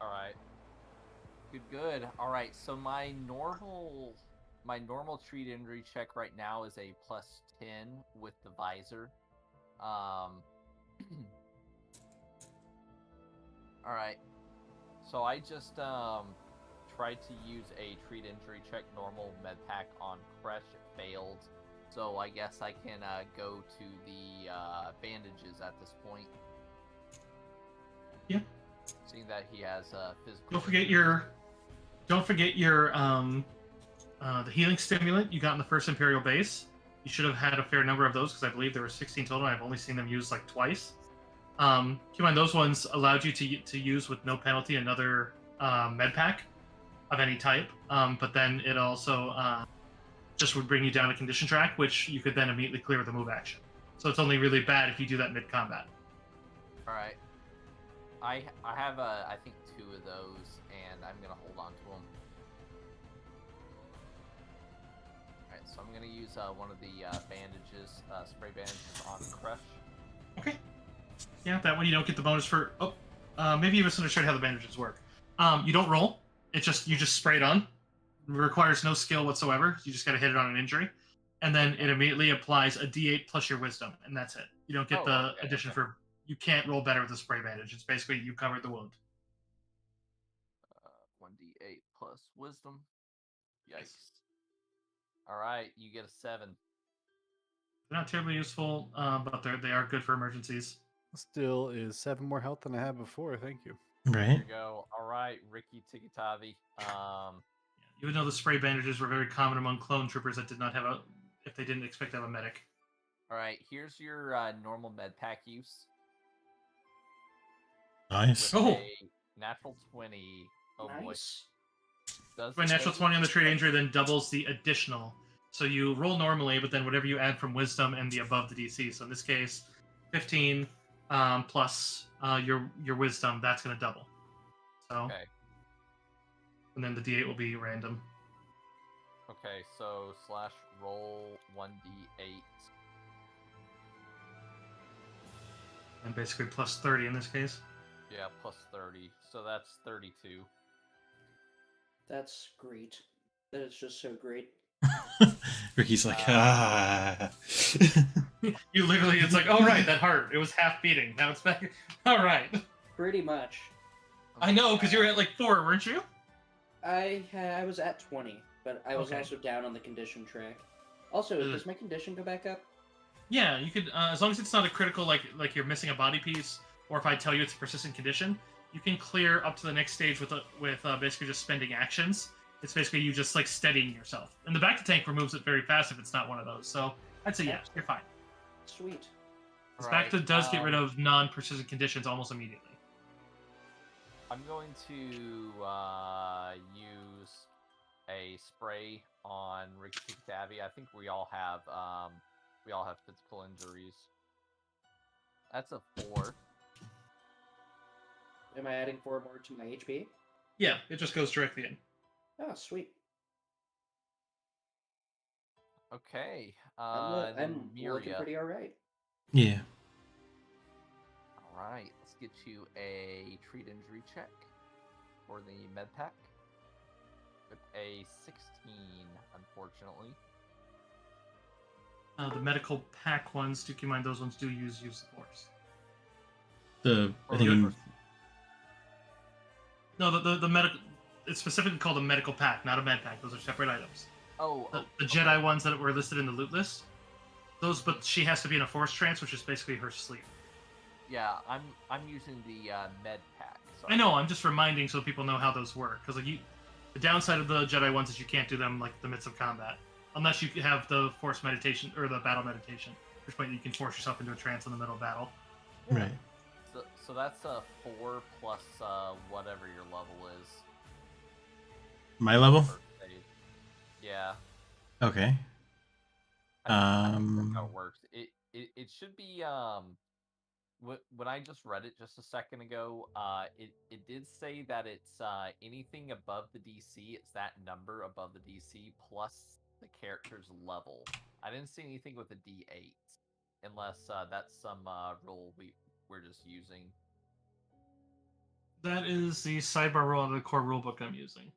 All right. Good. All right. So my normal treat injury check right now is a +10 with the visor. All right. So I just tried to use a treat injury check normal med pack on Kresh. It failed. So I guess I can go to the bandages at this point. Yeah. Seeing that he has physical. Don't forget your the healing stimulant you got in the first Imperial base. You should have had a fair number of those because I believe there were 16 total. And I've only seen them used like twice. Keep in mind those ones allowed you to use with no penalty another med pack of any type. But then it also just would bring you down a condition track, which you could then immediately clear with a move action. So it's only really bad if you do that mid combat. All right. I have I think 2 of those, and I'm gonna hold on to them. All right, so I'm gonna use one of the bandages, spray bandages on Crush. Okay. Yeah, that way you don't get the bonus for. Oh, maybe you misunderstood how the bandages work. You don't roll. You just spray it on. It requires no skill whatsoever. You just gotta hit it on an injury, and then it immediately applies a D8 plus your wisdom, and that's it. You don't get the addition for. You can't roll better with a spray bandage. It's basically you covered the wound. 1d8 plus wisdom. Yikes. All right, you get a 7. They're not terribly useful, but they are good for emergencies. Still is 7 more health than I had before. Thank you. There Right. you go. All right, Ricky Tikitavi. Even though the spray bandages were very common among clone troopers that did not have if they didn't expect to have a medic. All right, here's your normal med pack use. Nice. With Oh. a natural 20. Oh Nice. boy. Does My natural 20 on the trade injury then doubles the additional. So you roll normally, but then whatever you add from wisdom and the above the DC. So in this case, 15 plus your wisdom, that's going to double. So, Okay. and then the D8 will be random. Okay, so /roll 1d8. And basically plus 30 in this case. Yeah, plus 30. So that's 32. That's great. That is just so great. Ricky's like, ah. You literally, it's like, oh right, that hurt. It was half beating. Now it's back. All right. Pretty much. I know, because you were at like 4, weren't you? I was at 20, but I was Okay. also down on the condition track. Also, does my condition go back up? Yeah, you could, as long as it's not a critical, like you're missing a body piece, or if I tell you it's a persistent condition, you can clear up to the next stage with basically just spending actions. It's basically you just like steadying yourself. And the back to tank removes it very fast if it's not one of those. So I'd say yeah, you're fine. Sweet. This back to does get rid of non-persistent conditions almost immediately. I'm going to use a spray on Ricky Tikitavi. I think we all have physical injuries. That's a 4. Am I adding 4 more to my HP? Yeah, it just goes directly in. Oh, sweet. Okay. I'm then looking Miria. pretty alright. Yeah. All right, let's get you a treat injury check for the med pack. With a 16, unfortunately. The medical pack ones, do keep in mind those ones do use the force. I think in, No, the medical. It's specifically called a medical pack, not a med pack. Those are separate items. Oh, The Jedi ones that were listed in the loot list, those, but she has to be in a force trance, which is basically her sleep. yeah, I'm using the med pack. So I know. I'm just reminding so people know how those work, because like the downside of the Jedi ones is you can't do them like the midst of combat, unless you have the force meditation or the battle meditation, which point you can force yourself into a trance in the middle of battle. right. So that's a 4 plus whatever your level is. My level? First save. Yeah. Okay. I think that's how it works. It should be when I just read it just a second ago, it did say that it's anything above the DC, it's that number above the DC plus the character's level. I didn't see anything with a D8, unless that's some rule we're just using. That is the sidebar rule out of the core rulebook I'm using.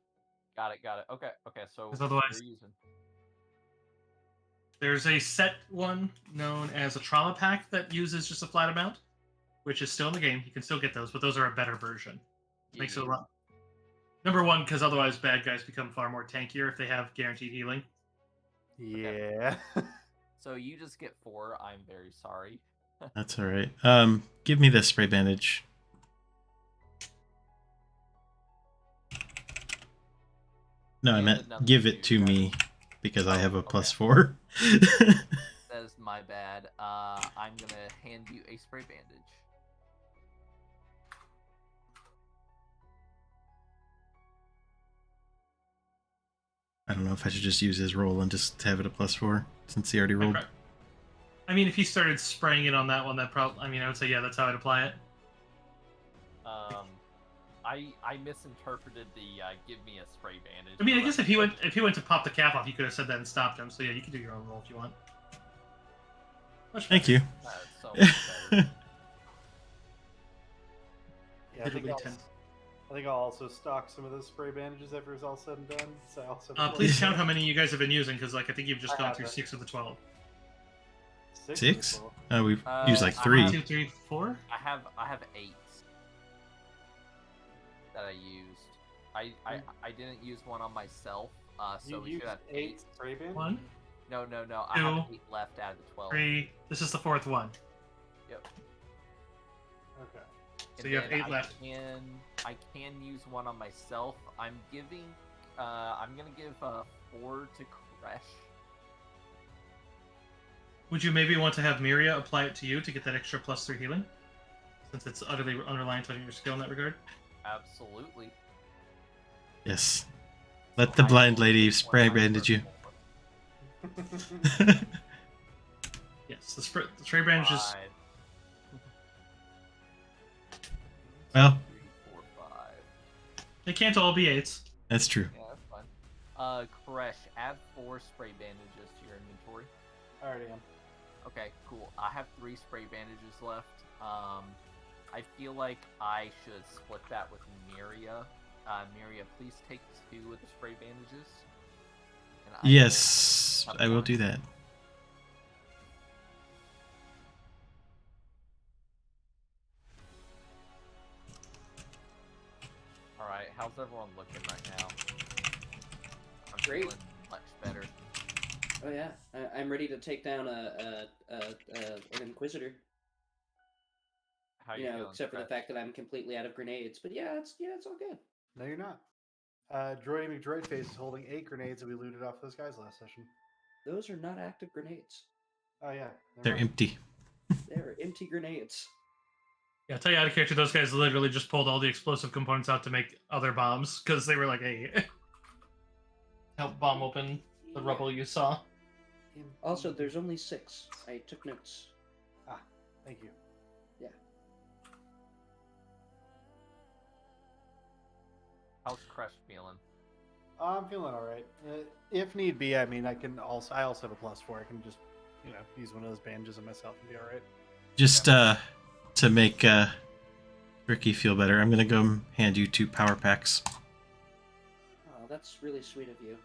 Got it. Okay. So 'Cause what otherwise- you're using. There's a set one known as a trauma pack that uses just a flat amount, which is still in the game. You can still get those, but those are a better version. Makes it a lot. Number one, because otherwise bad guys become far more tankier if they have guaranteed healing. Yeah. So you just get 4. I'm very sorry. That's all right. Give me the spray bandage. No, I And meant another give it 2 to guys. me because I Oh, have a okay. +4. That is my bad. I'm gonna hand you a spray bandage. I don't know if I should just use his roll and just have it a +4 since he already rolled. I mean, if he started spraying it on that one, that probably. I mean, I would say yeah, that's how I'd apply it. I misinterpreted the give me a spray bandage. I mean, I but guess if he went to pop the cap off, you could have said that and stopped him. So yeah, you can do your own roll if you want. Much Thank better. you. That's so much better. Yeah, I think, Literally I'll, 10. I think I'll also stock some of those spray bandages after it's all said and done. So I also Please count how many you guys have been using, because like I think you've just I gone through haven't. 6 of the 12. 6? people. We've Uh, used like I 3. have- 2, 3, 4. I have 8 that I used. I didn't use one on myself, so You we used should have 8 spray bandages? 1, No, I have 2, 8 left out of the 12. 3. This is the 4th one. Yep. Okay. So And you have then 8 left. I can use one on myself. I'm gonna give 4 to Kresh. Would you maybe want to have Miria apply it to you to get that extra +3 healing? Since it's utterly unreliant on your skill in that regard. Absolutely. Yes. Let the blind lady spray bandage you. Yes, the spray bandage is. 5. Well. 3, 4, 5. They can't all be 8s. That's true. Yeah, that's fine. Kresh, add 4 spray bandages to your inventory. I already am. Okay, cool. I have 3 spray bandages left. I feel like I should split that with Miria. Miria, please take 2 of the spray bandages. And I Yes, will I will do that. Alright, how's everyone looking right now? I'm Great. feeling much better. Oh yeah, I'm ready to take down an Inquisitor. How You you know, feeling, except for the Kresh? fact that I'm completely out of grenades. But yeah, it's all good. No, you're not. Droidy McDroidface is holding 8 grenades that we looted off those guys last session. Those are not active grenades. Oh, yeah. They're right. empty. They're empty grenades. Yeah, I'll tell you out of character, those guys literally just pulled all the explosive components out to make other bombs because they were like, hey, help bomb open the rubble you saw. Also, there's only 6. I took notes. Thank you. How's Kresh feeling? I'm feeling all right. If need be, I mean, I also have a +4. I can just, use one of those bandages on myself and be all right. Just to make Ricky feel better. I'm gonna go hand you 2 power packs. Oh, that's really sweet of you.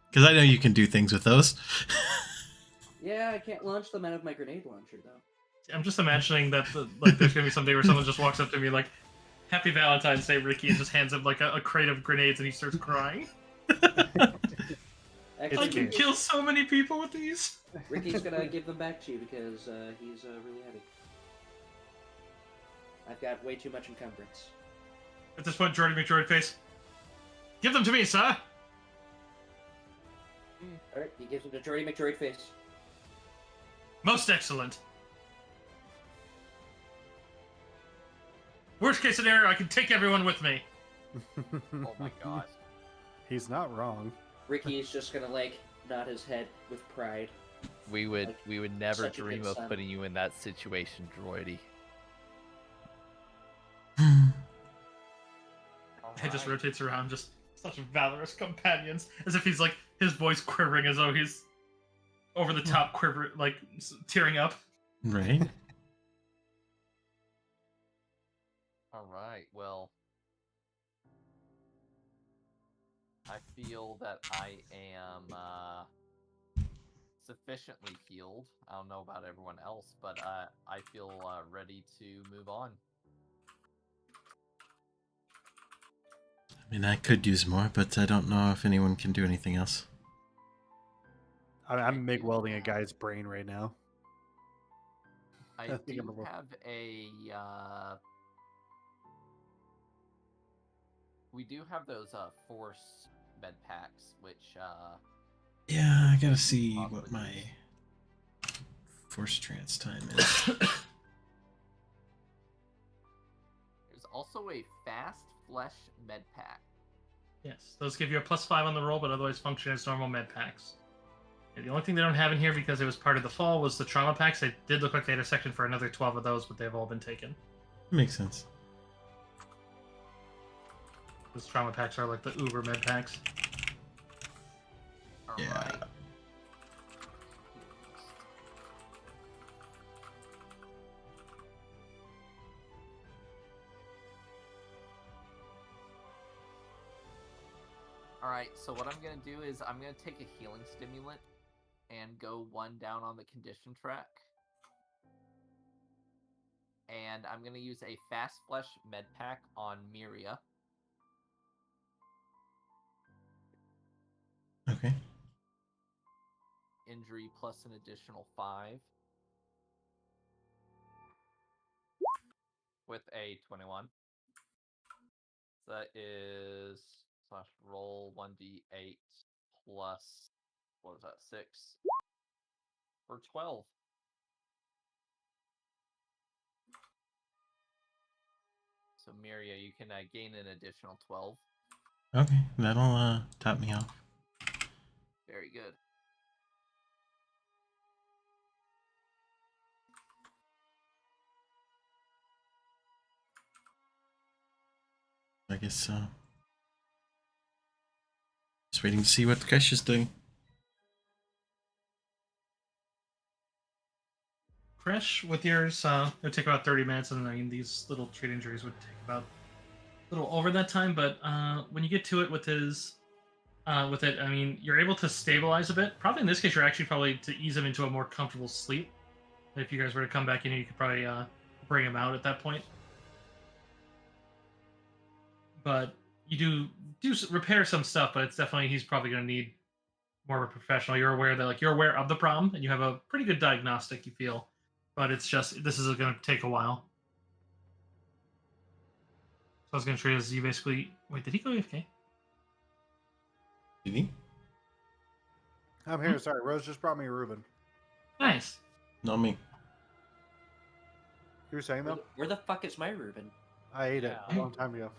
Because I know you can do things with those. Yeah, I can't launch them out of my grenade launcher though. I'm just imagining that like there's gonna be someday where someone just walks up to me like, "Happy Valentine's Day, Ricky," and just hands him like a crate of grenades, and he starts crying. I Actually, can kill so many people with these. Ricky's gonna give them back to you because he's really heavy. I've got way too much encumbrance. At this point, Jordy McDroid face. Give them to me, sir. Alright, he gives him to Jordy McDroid face. Most excellent. Worst case scenario, I can take everyone with me. Oh my gosh. He's not wrong. Ricky is just gonna like nod his head with pride. We would never such a dream good of son. putting you in that situation, droidy. He just rotates around, just such valorous companions, as if he's like his voice quivering as though he's over the top quiver, like tearing up. Right? All right. Well, I feel that I am sufficiently healed. I don't know about everyone else, but I feel ready to move on. I mean, I could use more, but I don't know if anyone can do anything else. I'm MIG welding a guy's brain right now. I I think I'm do a little- have a. We do have those force med packs, which Yeah, I gotta see what my force trans time is. there's also a fast flesh med pack. Yes, those give you a +5 on the roll, but otherwise function as normal med packs. And the only thing they don't have in here because it was part of the fall was the trauma packs. They did look like they had a section for another 12 of those, but they've all been taken. Makes sense. Those trauma packs are like the uber med packs. All Yeah. right. Alright, so what I'm going to do is I'm going to take a healing stimulant and go 1 down on the condition track. And I'm going to use a fast flesh med pack on Miria. Okay. Injury plus an additional 5. With a 21. So that is / roll 1d8 plus, what was that, 6? For 12. So Miria, you can gain an additional 12. Okay, that'll top me off. Very good. I guess just waiting to see what Kresh is doing. Kresh, with yours, it'll take about 30 minutes, and I mean, these little treat injuries would take about a little over that time, but when you get to it with his, with it, I mean, you're able to stabilize a bit. Probably in this case, you're actually probably to ease him into a more comfortable sleep. If you guys were to come back in, you could probably bring him out at that point. But you do repair some stuff, but it's definitely, he's probably going to need more of a professional. You're aware that, like, you're aware of the problem, and you have a pretty good diagnostic, you feel. But it's just, this is going to take a while. So I was going to treat it as you basically... Wait, did he go AFK? Did he? I'm here. Sorry, Rose just brought me a Reuben. Nice. Not me. You were saying though? Where the fuck is my Reuben? I ate it a Yeah. long time ago.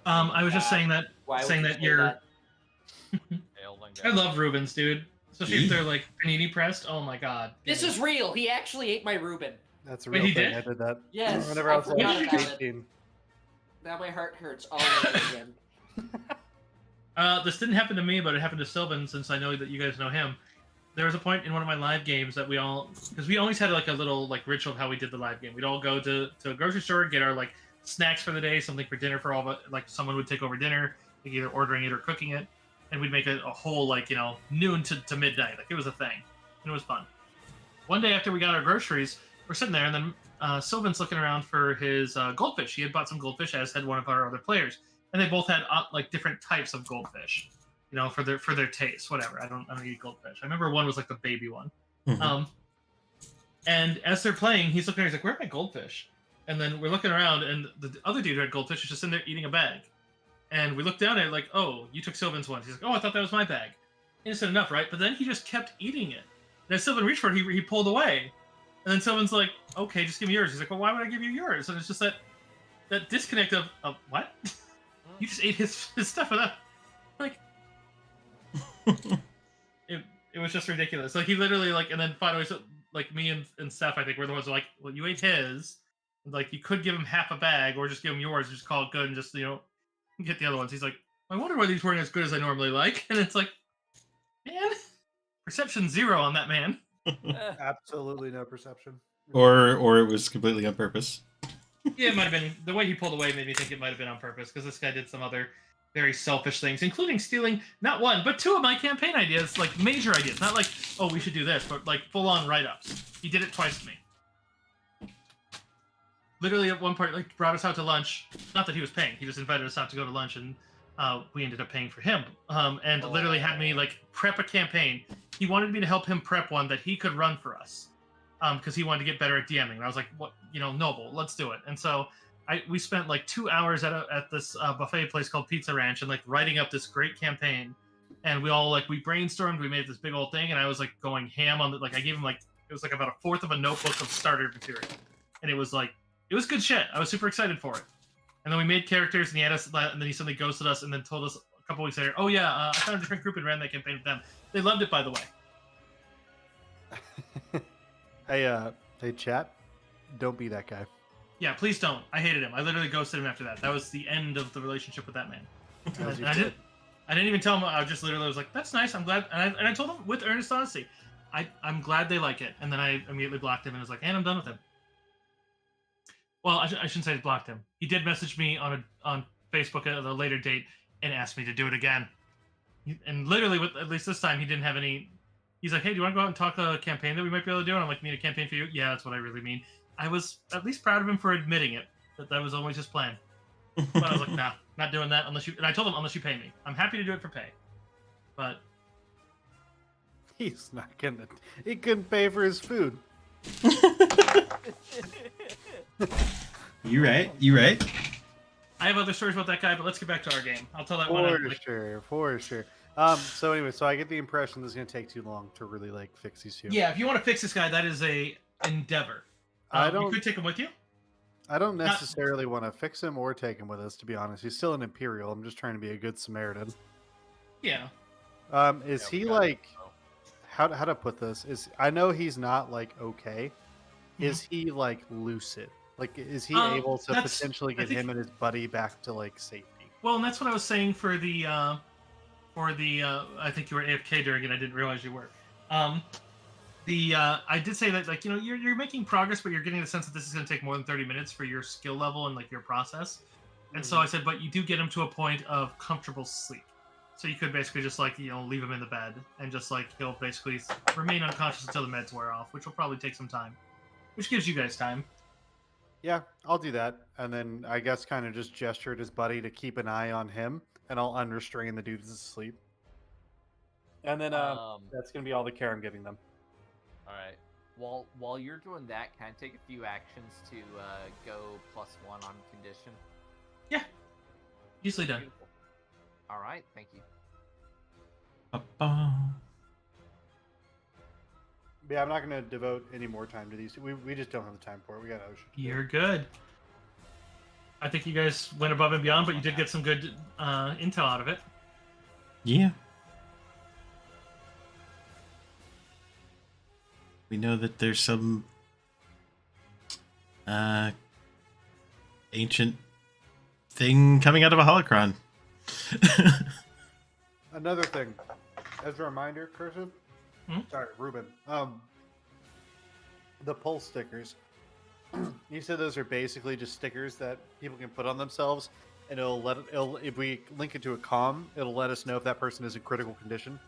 I was just saying that Why saying would you that say you're... that? I love Reubens, dude. Especially if they're like panini pressed. Oh my god. This is real. He actually ate my Reuben. That's a Wait, real he thing. did? I did that. Yes, Whenever I I was like forgot about it. 18. Now my heart hurts all over again. This didn't happen to me, but it happened to Sylvan, since I know that you guys know him. there was a point in one of my live games that we all, because we always had like a little like ritual of how we did the live game. We'd all go to a grocery store, get our like snacks for the day, something for dinner for all, but like someone would take over dinner, like either ordering it or cooking it, and we'd make a whole like noon to midnight. Like it was a thing, and it was fun. One day after we got our groceries, we're sitting there, and then Sylvan's looking around for his goldfish. He had bought some goldfish, as had one of our other players, and they both had like different types of goldfish, for their taste, whatever. I don't eat goldfish. I remember one was like the baby one. Mhm. And as they're playing, he's looking. He's like, "Where are my goldfish?" And then we're looking around, and the other dude who had goldfish is just in there eating a bag. And we looked down at it like, "Oh, you took Sylvan's one." He's like, "Oh, I thought that was my bag." Innocent enough, right? But then he just kept eating it. And as Sylvan reached for it, he pulled away. And then Sylvan's like, "Okay, just give me yours." He's like, "Well, why would I give you yours?" And it's just that disconnect of what? You just ate his stuff without, like, it was just ridiculous. Like he literally and then finally, so, like me and Steph, I think we're the ones who like, well, you ate his. Like you could give him half a bag or just give him yours, and just call it good, and just get the other ones. He's like, I wonder why these weren't as good as I normally like. And it's like, man, perception 0 on that man. Absolutely no perception. Or it was completely on purpose. Yeah, it might have been the way he pulled away made me think it might have been on purpose, because this guy did some other very selfish things, including stealing not one but 2 of my campaign ideas, like major ideas, not like, oh, we should do this, but like full-on write-ups. He did it twice to me. Literally at one point, like brought us out to lunch. Not that he was paying; he just invited us out to go to lunch, and we ended up paying for him. And literally had me like prep a campaign. He wanted me to help him prep one that he could run for us, because he wanted to get better at DMing. And I was like, "What? Noble, let's do it." And so we spent like 2 hours at this buffet place called Pizza Ranch, and like writing up this great campaign. And we all we brainstormed. We made this big old thing, and I was like going ham on the I gave him it was like about a fourth of a notebook of starter material, and it was good shit. I was super excited for it. And then we made characters, and he had us, and then he suddenly ghosted us, and then told us a couple weeks later, "Oh yeah, I found a different group and ran that campaign with them. They loved it, by the way." Hey, chat. Don't be that guy. Yeah, please don't. I hated him. I literally ghosted him after that. That was the end of the relationship with that man. As you I should. didn't even tell him. I just literally was like, "That's nice. I'm glad." And I told him with earnest honesty, I'm glad they like it. And then I immediately blocked him and was like, "And I'm done with him." Well, I shouldn't say I blocked him. He did message me on Facebook at a later date and asked me to do it again. And literally, at least this time, he didn't have any. He's like, "Hey, do you want to go out and talk a campaign that we might be able to do?" And I'm like, "Mean a campaign for you?" "Yeah, that's what I really mean." I was at least proud of him for admitting it, that was always his plan. But I was like, "Nah, not doing that unless you." And I told him, "Unless you pay me, I'm happy to do it for pay." But He's not gonna. He couldn't pay for his food. You right? You right? I have other stories about that guy. But let's get back to our game. I'll tell that one. For sure. So anyway, so I get the impression this is gonna take too long to really fix these two. Yeah, if you want to fix this guy, that is a endeavor. You could take him with you. I don't necessarily want to fix him or take him with us, to be honest. He's still an Imperial. I'm just trying to be a good Samaritan. Yeah. Is he we got it, so. how to put this? I know he's not okay. Mm-hmm. Is he lucid? Is he able to that's- potentially get him and his buddy back to safety? Well, and that's what I was saying for the I think you were AFK during it. I didn't realize you were. I did say that you're making progress, but you're getting the sense that this is going to take more than 30 minutes for your skill level and your process. And so I said, but you do get him to a point of comfortable sleep. So you could basically just leave him in the bed and just he'll basically remain unconscious until the meds wear off, which will probably take some time, which gives you guys time. Yeah, I'll do that, and then I guess kind of just gesture at his buddy to keep an eye on him, and I'll unrestrain the dudes asleep. And then that's gonna be all the care I'm giving them. All right. While you're doing that, can I take a few actions to go +1 on condition? Yeah. Easily done. Beautiful. All right. Thank you. Ba-ba. Yeah, I'm not gonna devote any more time to these. We just don't have the time for it. We got Ocean. You're good. I think you guys went above and beyond, but you did get some good intel out of it. Yeah. We know that there's some ancient thing coming out of a holocron. Another thing, as a reminder, Cursive, Sorry, Ruben. The pulse stickers. You said those are basically just stickers that people can put on themselves, and it'll if we link it to a comm, it'll let us know if that person is in critical condition.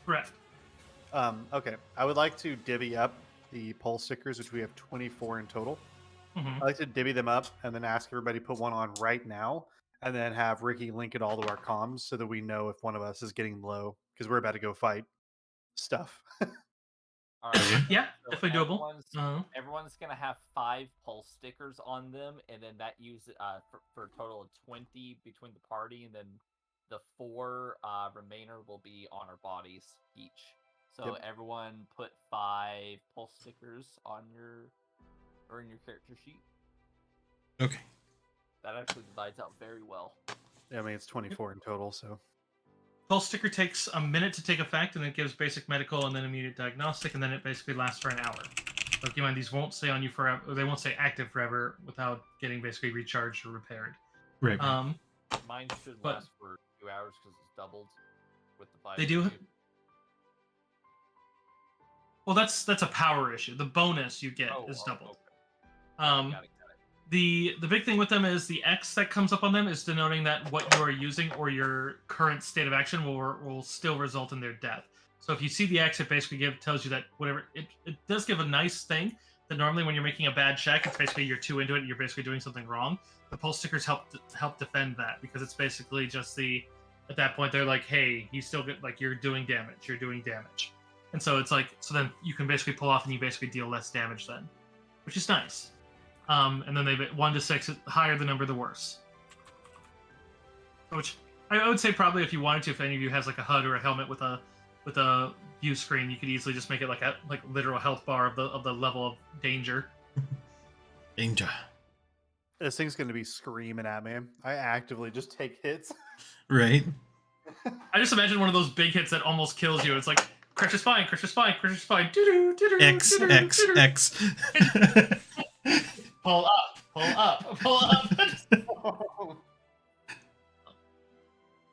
Correct. Okay, I would like to divvy up the pulse stickers, which we have 24 in total. Mhm. I like to divvy them up and then ask everybody to put one on right now, and then have Ricky link it all to our comms so that we know if one of us is getting low because we're about to go fight stuff. All right. Yeah, So definitely doable. everyone's gonna have 5 pulse stickers on them, and then that for a total of 20 between the party, and then the 4 remainder will be on our bodies each. So Yep. everyone put 5 pulse stickers on in your character sheet. Okay. That actually divides out very well. Yeah, I mean it's 24 in total, so Pulse sticker takes a minute to take effect, and it gives basic medical and then immediate diagnostic, and then it basically lasts for an hour. So keep in mind, these won't stay on you forever. Or they won't stay active forever without getting basically recharged or repaired. Right. Mine should but- last for 2 hours because it's doubled with the 5. They do. Well, that's a power issue. The bonus you get is doubled. Okay. Um, Got it. the big thing with them is the X that comes up on them is denoting that what you are using or your current state of action will still result in their death. So if you see the X, it basically tells you that whatever it does give a nice thing that normally when you're making a bad check, it's basically you're too into it and you're basically doing something wrong. The pulse stickers help defend that because it's basically just at that point they're like, hey, he's still good, like you're doing damage. And so it's like, so then you can basically pull off and you basically deal less damage then, which is nice. And then 1 to 6, the higher the number, the worse. Which I would say probably if you wanted to, if any of you has like a HUD or a helmet with a view screen, you could easily just make it like a literal health bar of the level of danger. Danger. this thing's gonna be screaming at me. I actively just take hits. Right. I just imagine one of those big hits that almost kills you. It's like crush is fine. Doo-doo, doo-doo, X doo-doo, X doo-doo. X. Pull up.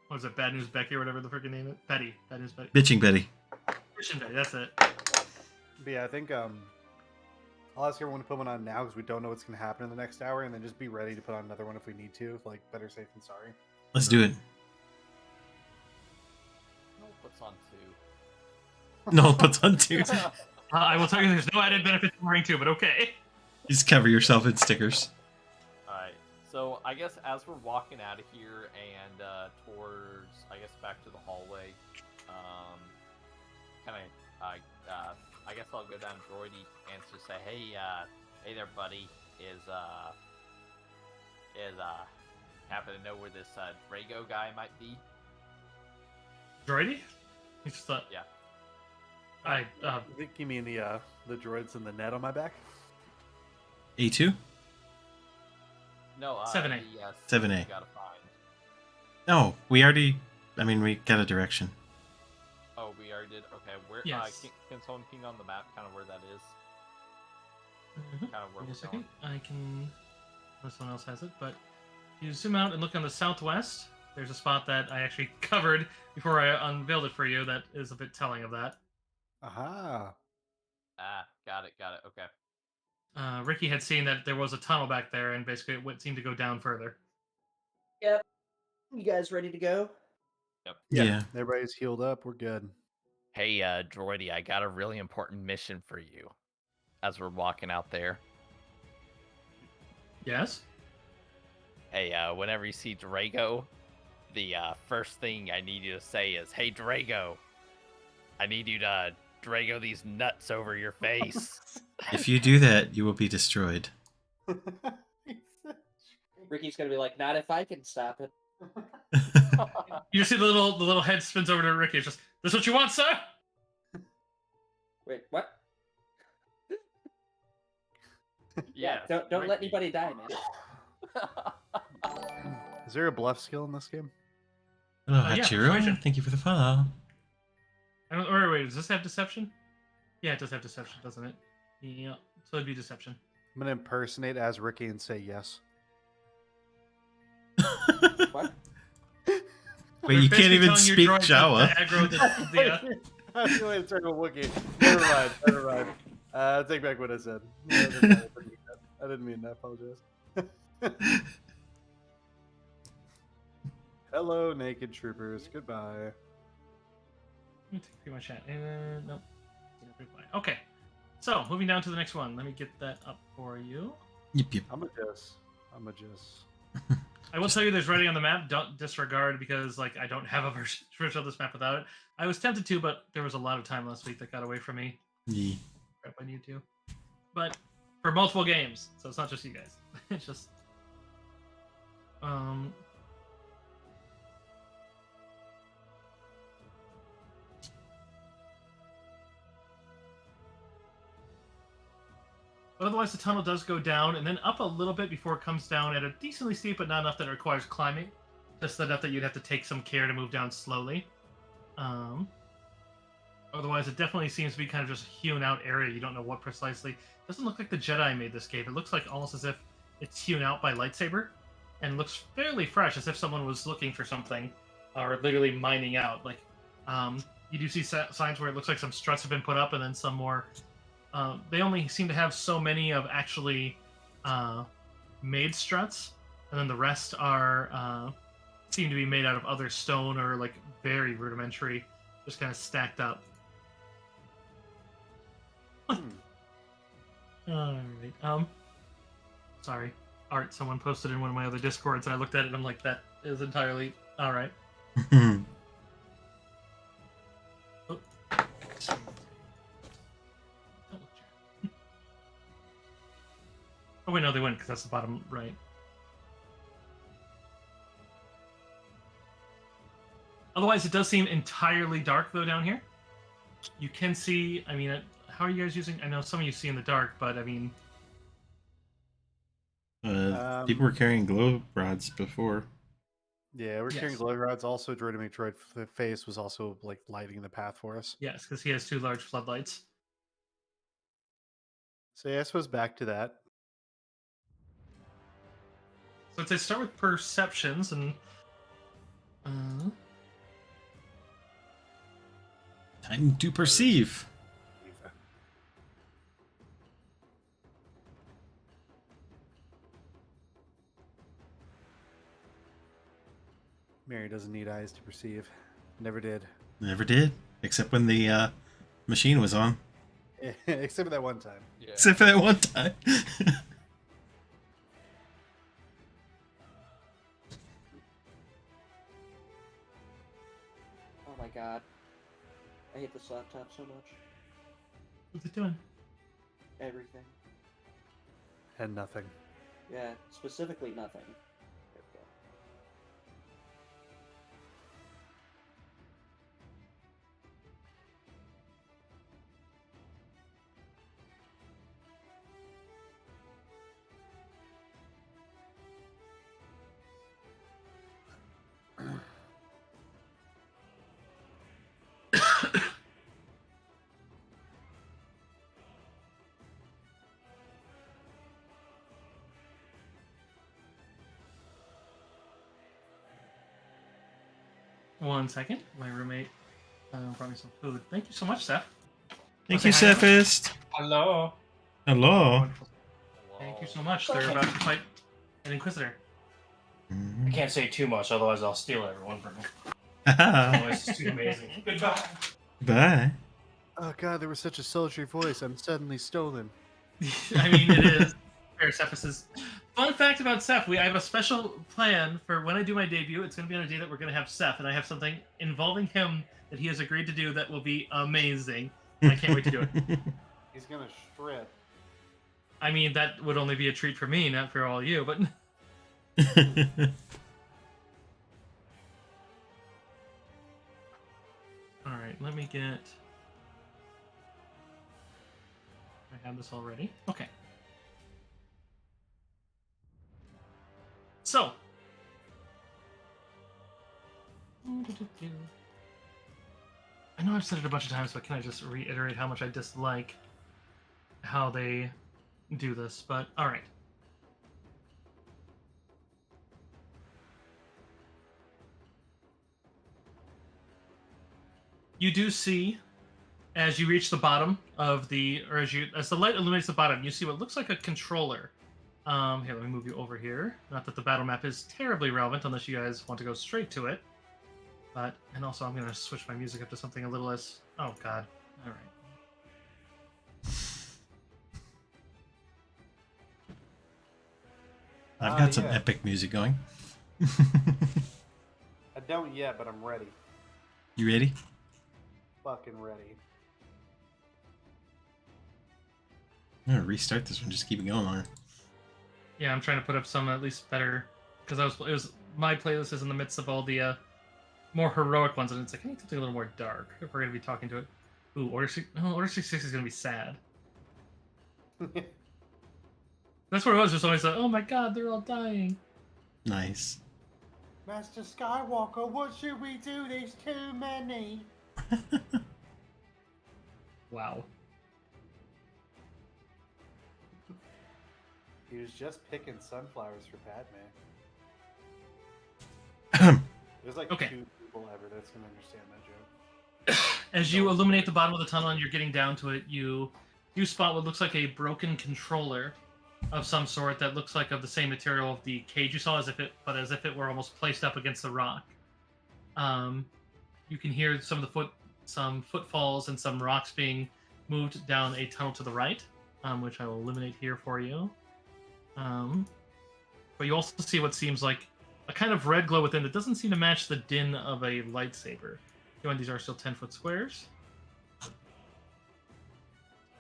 What was it? Bad News Becky or whatever the freaking name is? Betty. Bad News Betty. Bitching Betty. Christian Betty. That's it. But yeah, I think I'll ask everyone to put one on now because we don't know what's gonna happen in the next hour, and then just be ready to put on another one if we need to. Like better safe than sorry. Let's do it. No, puts on 2. No, puts on 2. I will tell you, there's no added benefit to wearing 2, but okay. Just cover yourself in stickers. Alright, so I guess as we're walking out of here and towards, I guess, back to the hallway, I guess I'll go down to Droidy and just say, hey there, buddy, is happen to know where this Drago guy might be? Droidy? He's just thought. Yeah. I think you mean the droids in the net on my back. A2? No, 7A. 7A. Gotta find. No, we got a direction. Oh, we already did? Okay, where, Yes. can someone ping on the map kind of where that is? Mhm. Kind of where Give me a we're second. going? I can. Unless someone else has it, but if you zoom out and look on the southwest, there's a spot that I actually covered before I unveiled it for you. That is a bit telling of that. Aha. Ah, got it, okay. Ricky had seen that there was a tunnel back there, and basically it seemed to go down further. Yep. You guys ready to go? Yeah. Everybody's healed up. We're good. Hey, Droidy, I got a really important mission for you as we're walking out there. Yes. Hey, whenever you see Drago, the first thing I need you to say is, "Hey, Drago, I need you to Drago these nuts over your face." If you do that, you will be destroyed. Ricky's gonna be like, not if I can stop it. You just see the little head spins over to Ricky. It's just, this is what you want, sir? Wait, what? Yeah, Don't let anybody die, man. Is there a bluff skill in this game? Hello, yeah, Hachiro. persuasion. Thank you for the follow. Wait, does this have deception? Yeah, it does have deception, doesn't it? Yeah, so it'd be deception. I'm gonna impersonate as Ricky and say yes. What? Wait, you can't Basically even telling your speak droid Jawa. to aggro I was going to turn a Wookiee. Never mind. Never mind. Take back what I said. Never mind, I didn't mean that. Apologize. Hello, naked troopers. Goodbye. Let me take pretty much chat. And nope. Reply. Okay. So moving down to the next one. Let me get that up for you. Yep. I'm a just. I will tell you there's writing on the map. Don't disregard because like I don't have a version of this map without it. I was tempted to, but there was a lot of time last week that got away from me. Yeah. Crap, I need to. But for multiple games, so it's not just you guys. It's just But otherwise, the tunnel does go down and then up a little bit before it comes down at a decently steep, but not enough that it requires climbing. Just enough that you'd have to take some care to move down slowly. Otherwise, it definitely seems to be kind of just a hewn out area. You don't know what precisely. It doesn't look like the Jedi made this cave. It looks like almost as if it's hewn out by lightsaber and looks fairly fresh, as if someone was looking for something or literally mining out. Like, you do see signs where it looks like some struts have been put up and then some more. They only seem to have so many of actually made struts, and then the rest are seem to be made out of other stone or like very rudimentary, just kind of stacked up. Alright. Sorry. Art, someone posted in one of my other Discords, and I looked at it and I'm like, that is entirely alright. Oh wait, no, they wouldn't, because that's the bottom right. Otherwise, it does seem entirely dark, though, down here. You can see, I mean, how are you guys using... I know some of you see in the dark, but, I mean... People were carrying glow rods before. Yeah, we're carrying Yes. glow rods. Also, Droidomic Droid Face was also like lighting the path for us. Yes, because he has 2 large floodlights. So yeah, I suppose back to that. So let's start with perceptions, and... Time to perceive. Mary doesn't need eyes to perceive. Never did. Never did, except when the machine was on. Except for that one time. Yeah. Except for that one time. Oh my god. I hate this laptop so much. What's it doing? Everything. And nothing. Yeah, specifically nothing. There we go. One second. My roommate brought me some food. Thank you so much, Seth. Thank Wanna you, say hi, everyone? Cephist. Hello. Hello. Wonderful. Thank you so much. They're about to fight an Inquisitor. I can't say too much, otherwise I'll steal everyone from me. Bye. Oh, it's just too amazing. Goodbye. Bye. Oh god, there was such a sultry voice. I'm suddenly stolen. I mean, it is. Fair, Cephas is. Fun fact about Seth, I have a special plan for when I do my debut. It's going to be on a day that we're going to have Seth, and I have something involving him that he has agreed to do that will be amazing. And I can't wait to do it. He's gonna strip. I mean, that would only be a treat for me, not for all you, but... Alright, let me get... I have this already. Okay. So... I know I've said it a bunch of times, but can I just reiterate how much I dislike how they do this, but alright. You do see as you reach the bottom of the, or as the light illuminates the bottom, you see what looks like a controller. Here, let me move you over here. Not that the battle map is terribly relevant unless you guys want to go straight to it. But, and also I'm gonna switch my music up to something a little less, oh god. All right. I've got some yeah. epic music going. I don't yet, but I'm ready. You ready? Fucking ready. I'm gonna restart this one. Just keep it going longer. Yeah, I'm trying to put up some at least better, because it was my playlist is in the midst of all the more heroic ones, and it's like I need something a little more dark if we're gonna be talking to it. Ooh, Order 66 is gonna be sad. That's what it was. Just always like, oh my god, they're all dying. Nice. Master Skywalker, what should we do? There's too many. Wow. He was just picking sunflowers for Padme. There's like Okay. 2 people ever that's gonna understand that joke. As you illuminate the bottom of the tunnel and you're getting down to it, you spot what looks like a broken controller of some sort that looks like of the same material of the cage you saw, as if it were almost placed up against the rock. You can hear some footfalls and some rocks being moved down a tunnel to the right, which I will illuminate here for you. But you also see what seems like a kind of red glow within that doesn't seem to match the din of a lightsaber. These are still 10-foot squares.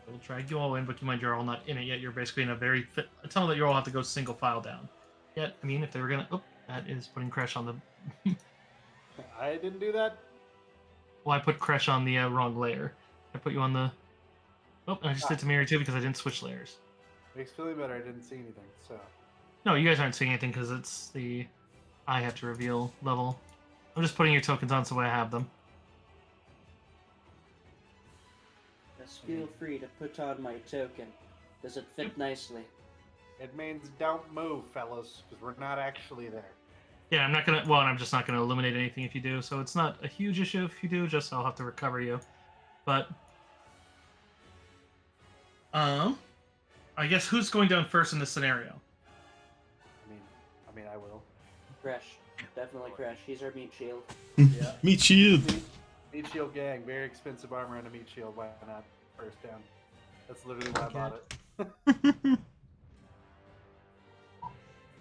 We'll drag you all in, but keep in mind you're all not in it yet. You're basically in a tunnel that you all have to go single file down. Yet, I mean, if they were gonna, oh, that is putting Crash on the. I didn't do that. Well, I put Crash on the wrong layer. I put you on the. Oh, and I just did to Miri too because I didn't switch layers. Makes feeling better. I didn't see anything. So. No, you guys aren't seeing anything because it's the I have to reveal level. I'm just putting your tokens on so I have them. Just feel free to put on my token. Does it fit nicely? It means don't move, fellas, because we're not actually there. Yeah, I'm not gonna. Well, I'm just not gonna eliminate anything if you do. So it's not a huge issue if you do. Just I'll have to recover you. But I guess who's going down first in this scenario? I mean, I will. Crash. Definitely Crash. He's our meat shield. Yeah. Meat shield. Meat shield gang, very expensive armor and a meat shield. Why not first down? That's literally why I bought it.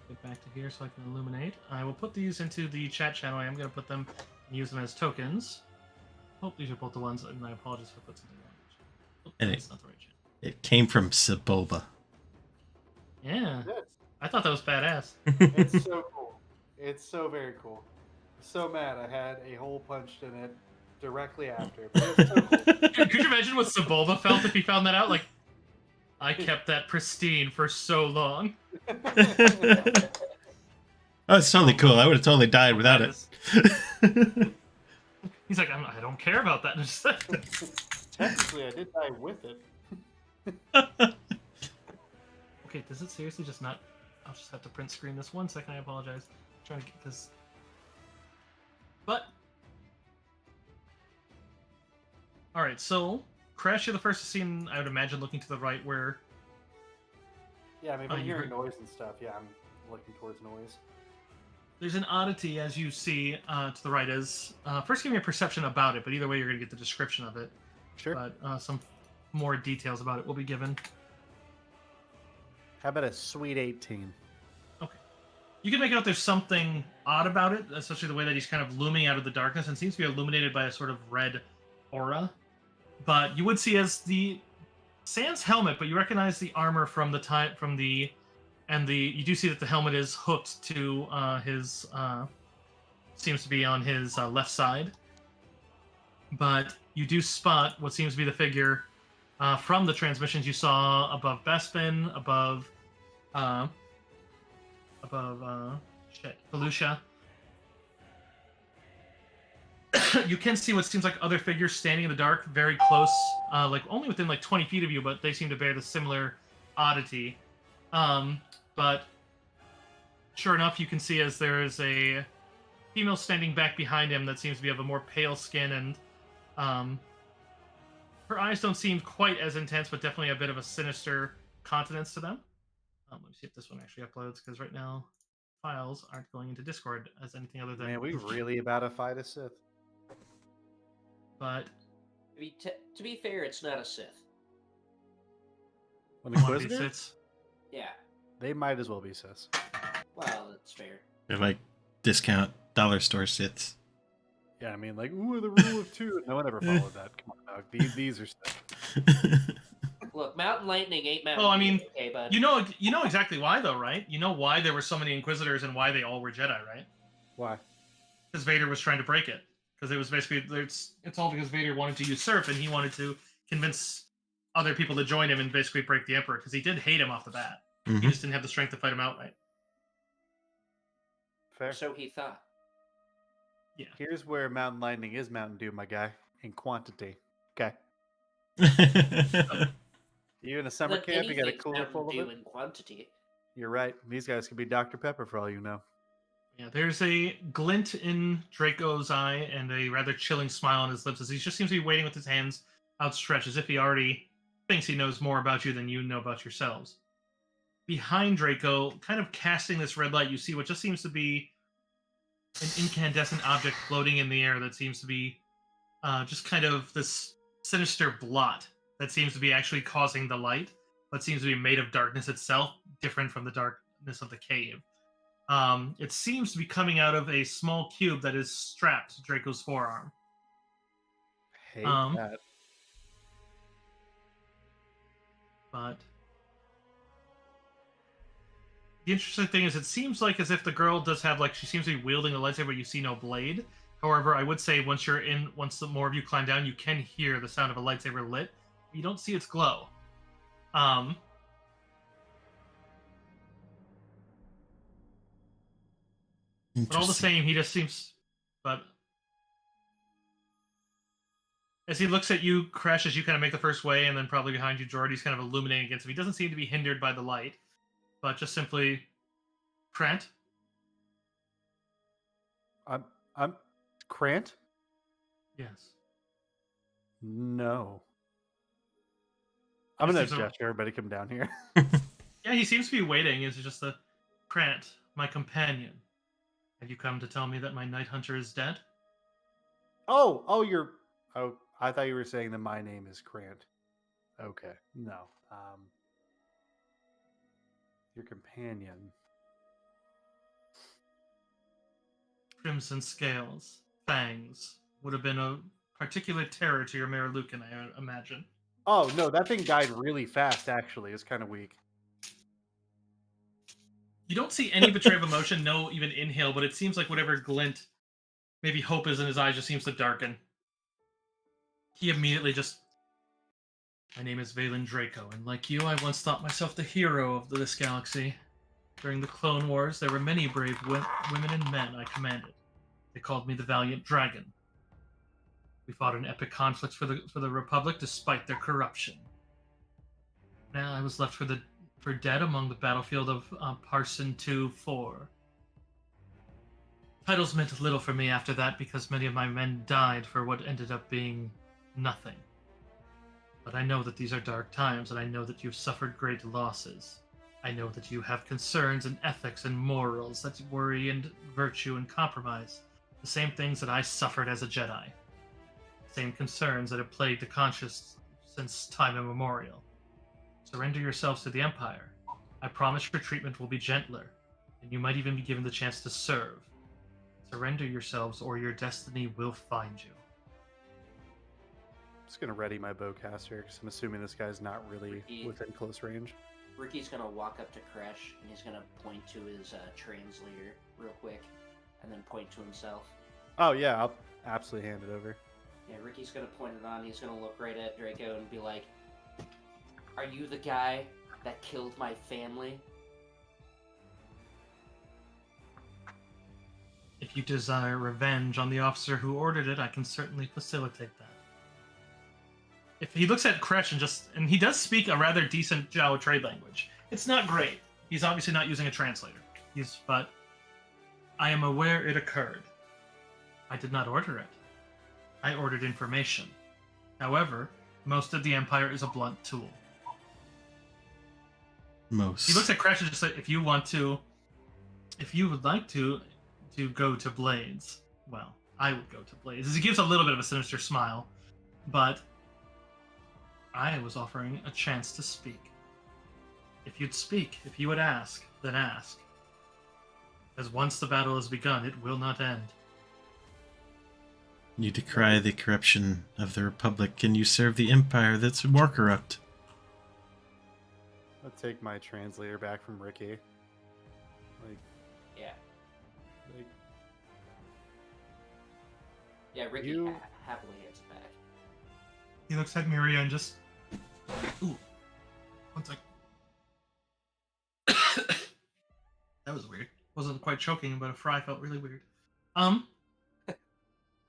Get back to here so I can illuminate. I will put these into the chat channel. I am going to put them and use them as tokens. Oh, these are both the ones, and I apologize for putting something wrong. Oh, And that's not the right channel. It came from Saboba. Yeah, Yes. I thought that was badass. It's so cool. It's so very cool. So mad I had a hole punched in it directly after. But it's so cool. Could you imagine what Sebulba felt if he found that out? Like, I kept that pristine for so long. Oh, it's totally cool. I would have totally died without it. He's like, I don't care about that. Technically, I did die with it. Okay, does it seriously just not? I'll just have to print screen this 1 second. I apologize. I'm trying to get this. But all right, so Crash, you're the first to see him, I would imagine, looking to the right where. Yeah, I mean, if Oh, I'm you hearing heard- noise and stuff, yeah, I'm looking towards noise. There's an oddity as you see to the right. As first, give me a perception about it, but either way, you're going to get the description of it. Sure. But some more details about it will be given. How about a sweet 18? Okay. You can make out there's something odd about it, especially the way that he's kind of looming out of the darkness and seems to be illuminated by a sort of red aura. But you would see as the sans helmet, but you recognize the armor from you do see that the helmet is hooked to his seems to be on his left side. But you do spot what seems to be the figure from the transmissions you saw above Bespin, above Felucia. You can see what seems like other figures standing in the dark, very close, like only within like 20 feet of you, but they seem to bear the similar oddity. But sure enough, you can see as there is a female standing back behind him that seems to be of a more pale skin, and her eyes don't seem quite as intense, but definitely a bit of a sinister countenance to them. Let me see if this one actually uploads, because right now files aren't going into Discord as anything other than. Man, we really about to fight a Sith. But To be fair, it's not a Sith. An one of these Inquisitor? Siths. Yeah. They might as well be Siths. Well, that's fair. They're like discount dollar store Siths. Yeah, I mean, like, ooh, the rule of two. No one ever followed that. Come on, dog. These are Sith. Look, Mountain Lightning ain't Mountain. Oh, I mean, Dew, okay, bud. you know exactly why though, right? You know why there were so many Inquisitors and why they all were Jedi, right? Why? Because Vader was trying to break it. Because it was basically it's all because Vader wanted to usurp and he wanted to convince other people to join him and basically break the Emperor. Because he did hate him off the bat. He Mhm. just didn't have the strength to fight him outright. Fair. So he thought. Yeah. Here's where Mountain Lightning is Mountain Dew, my guy, in quantity. Okay. You in a summer Look, camp, you got a anything's cooler Mountain full of Dew it? in quantity. You're right. These guys could be Dr. Pepper for all you know. Yeah, there's a glint in Draco's eye and a rather chilling smile on his lips as he just seems to be waiting with his hands outstretched as if he already thinks he knows more about you than you know about yourselves. Behind Draco, kind of casting this red light, you see what just seems to be an incandescent object floating in the air that seems to be just kind of this sinister blot that seems to be actually causing the light, but seems to be made of darkness itself, different from the darkness of the cave. It seems to be coming out of a small cube that is strapped to Draco's forearm. Hate Um, that. But the interesting thing is, it seems like as if the girl does have she seems to be wielding a lightsaber, but you see no blade. However, I would say once the more of you climb down, you can hear the sound of a lightsaber lit. You don't see its glow. But all the same, he just seems. But as he looks at you, Crash, as you kind of make the first way, and then probably behind you, Jordy's kind of illuminating against him. He doesn't seem to be hindered by the light, but just simply, Krant. I'm Krant? Yes. No. I'm This gonna is a- gesture everybody come down here. Yeah, he seems to be waiting. It's just a Krant, my companion. Have you come to tell me that my Night Hunter is dead? Oh, I thought you were saying that my name is Krant. Okay. No. Your companion. Crimson scales, fangs, would have been a particular terror to your Marilucan, I imagine. Oh no, that thing died really fast. Actually, it's kind of weak. You don't see any betrayal of emotion, no even inhale, but it seems like whatever glint, maybe hope is in his eyes, just seems to darken. He immediately just... My name is Valen Draco, and like you, I once thought myself the hero of this galaxy. During the Clone Wars, there were many brave women and men I commanded. They called me the Valiant Dragon. We fought an epic conflict for the Republic despite their corruption. Now I was left for dead among the battlefield of Parson 2-4. Titles meant little for me after that because many of my men died for what ended up being nothing. But I know that these are dark times, and I know that you've suffered great losses. I know that you have concerns and ethics and morals that worry and virtue and compromise. The same things that I suffered as a Jedi. Same concerns that have plagued the conscious since time immemorial. Surrender yourselves to the Empire. I promise your treatment will be gentler, and you might even be given the chance to serve. Surrender yourselves, or your destiny will find you. I'm just gonna ready my bowcaster because I'm assuming this guy's not really within close range. Ricky's gonna walk up to Crash and he's gonna point to his translator real quick, and then point to himself. Oh yeah, I'll absolutely hand it over. Yeah, Ricky's gonna point it on. He's gonna look right at Draco and be like, "Are you the guy that killed my family?" If you desire revenge on the officer who ordered it, I can certainly facilitate that. If he looks at Kresh and he does speak a rather decent Jawa trade language. It's not great. He's obviously not using a translator. But I am aware it occurred. I did not order it. I ordered information. However, Most of the Empire is a blunt tool. Most. He looks at Crash and just like, if you would like to go to Blades, well, I would go to Blades. As he gives a little bit of a sinister smile, but I was offering a chance to speak. If you'd speak, if you would ask, then ask. As once the battle has begun, it will not end. You decry the corruption of the Republic, and you serve the Empire that's more corrupt. I'll take my translator back from Ricky. Yeah. Like, Yeah, Ricky You- happily hands it back. He looks at Miria and just... Ooh. One sec. That was weird. Wasn't quite choking, but a fry felt really weird.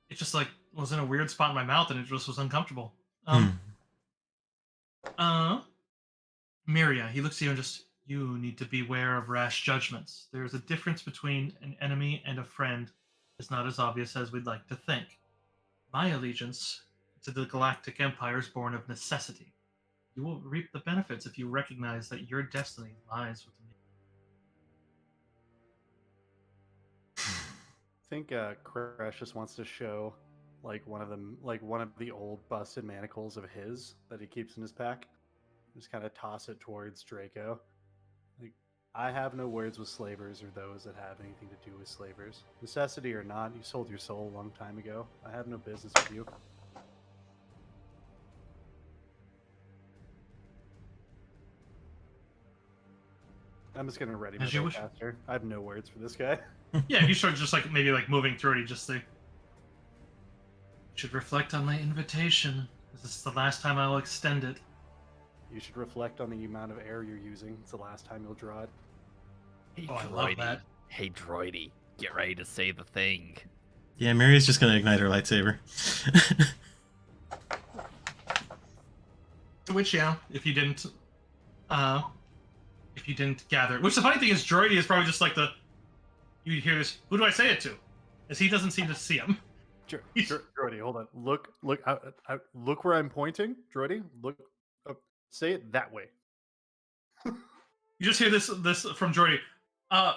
It just like was in a weird spot in my mouth and it just was uncomfortable. Miria, he looks at you and just, you need to beware of rash judgments. There is a difference between an enemy and a friend. It's not as obvious as we'd like to think. My allegiance to the Galactic Empire is born of necessity. You will reap the benefits if you recognize that your destiny lies with me. I think Crash just wants to show one of the old busted manacles of his that he keeps in his pack. Just kind of toss it towards Draco. Like, I have no words with slavers or those that have anything to do with slavers. Necessity or not, you sold your soul a long time ago. I have no business with you. I'm just gonna ready my As you wish. bowcaster. I have no words for this guy. Yeah, if you start just like maybe like moving through it, you just say, "You should reflect on my invitation. This is the last time I'll extend it." You should reflect on the amount of air you're using. It's the last time you'll draw it. Hey, Oh, I love droidy. that. Hey, droidy. Get ready to say the thing. Yeah, Miria's just gonna ignite her lightsaber. To which, yeah, if you didn't gather it. Which the funny thing is, Droidy is probably just like you hear this. Who do I say it to? As he doesn't seem to see him. Droidy, hold on. Look, look where I'm pointing. Droidy, look up. Say it that way. You just hear this from Droidy.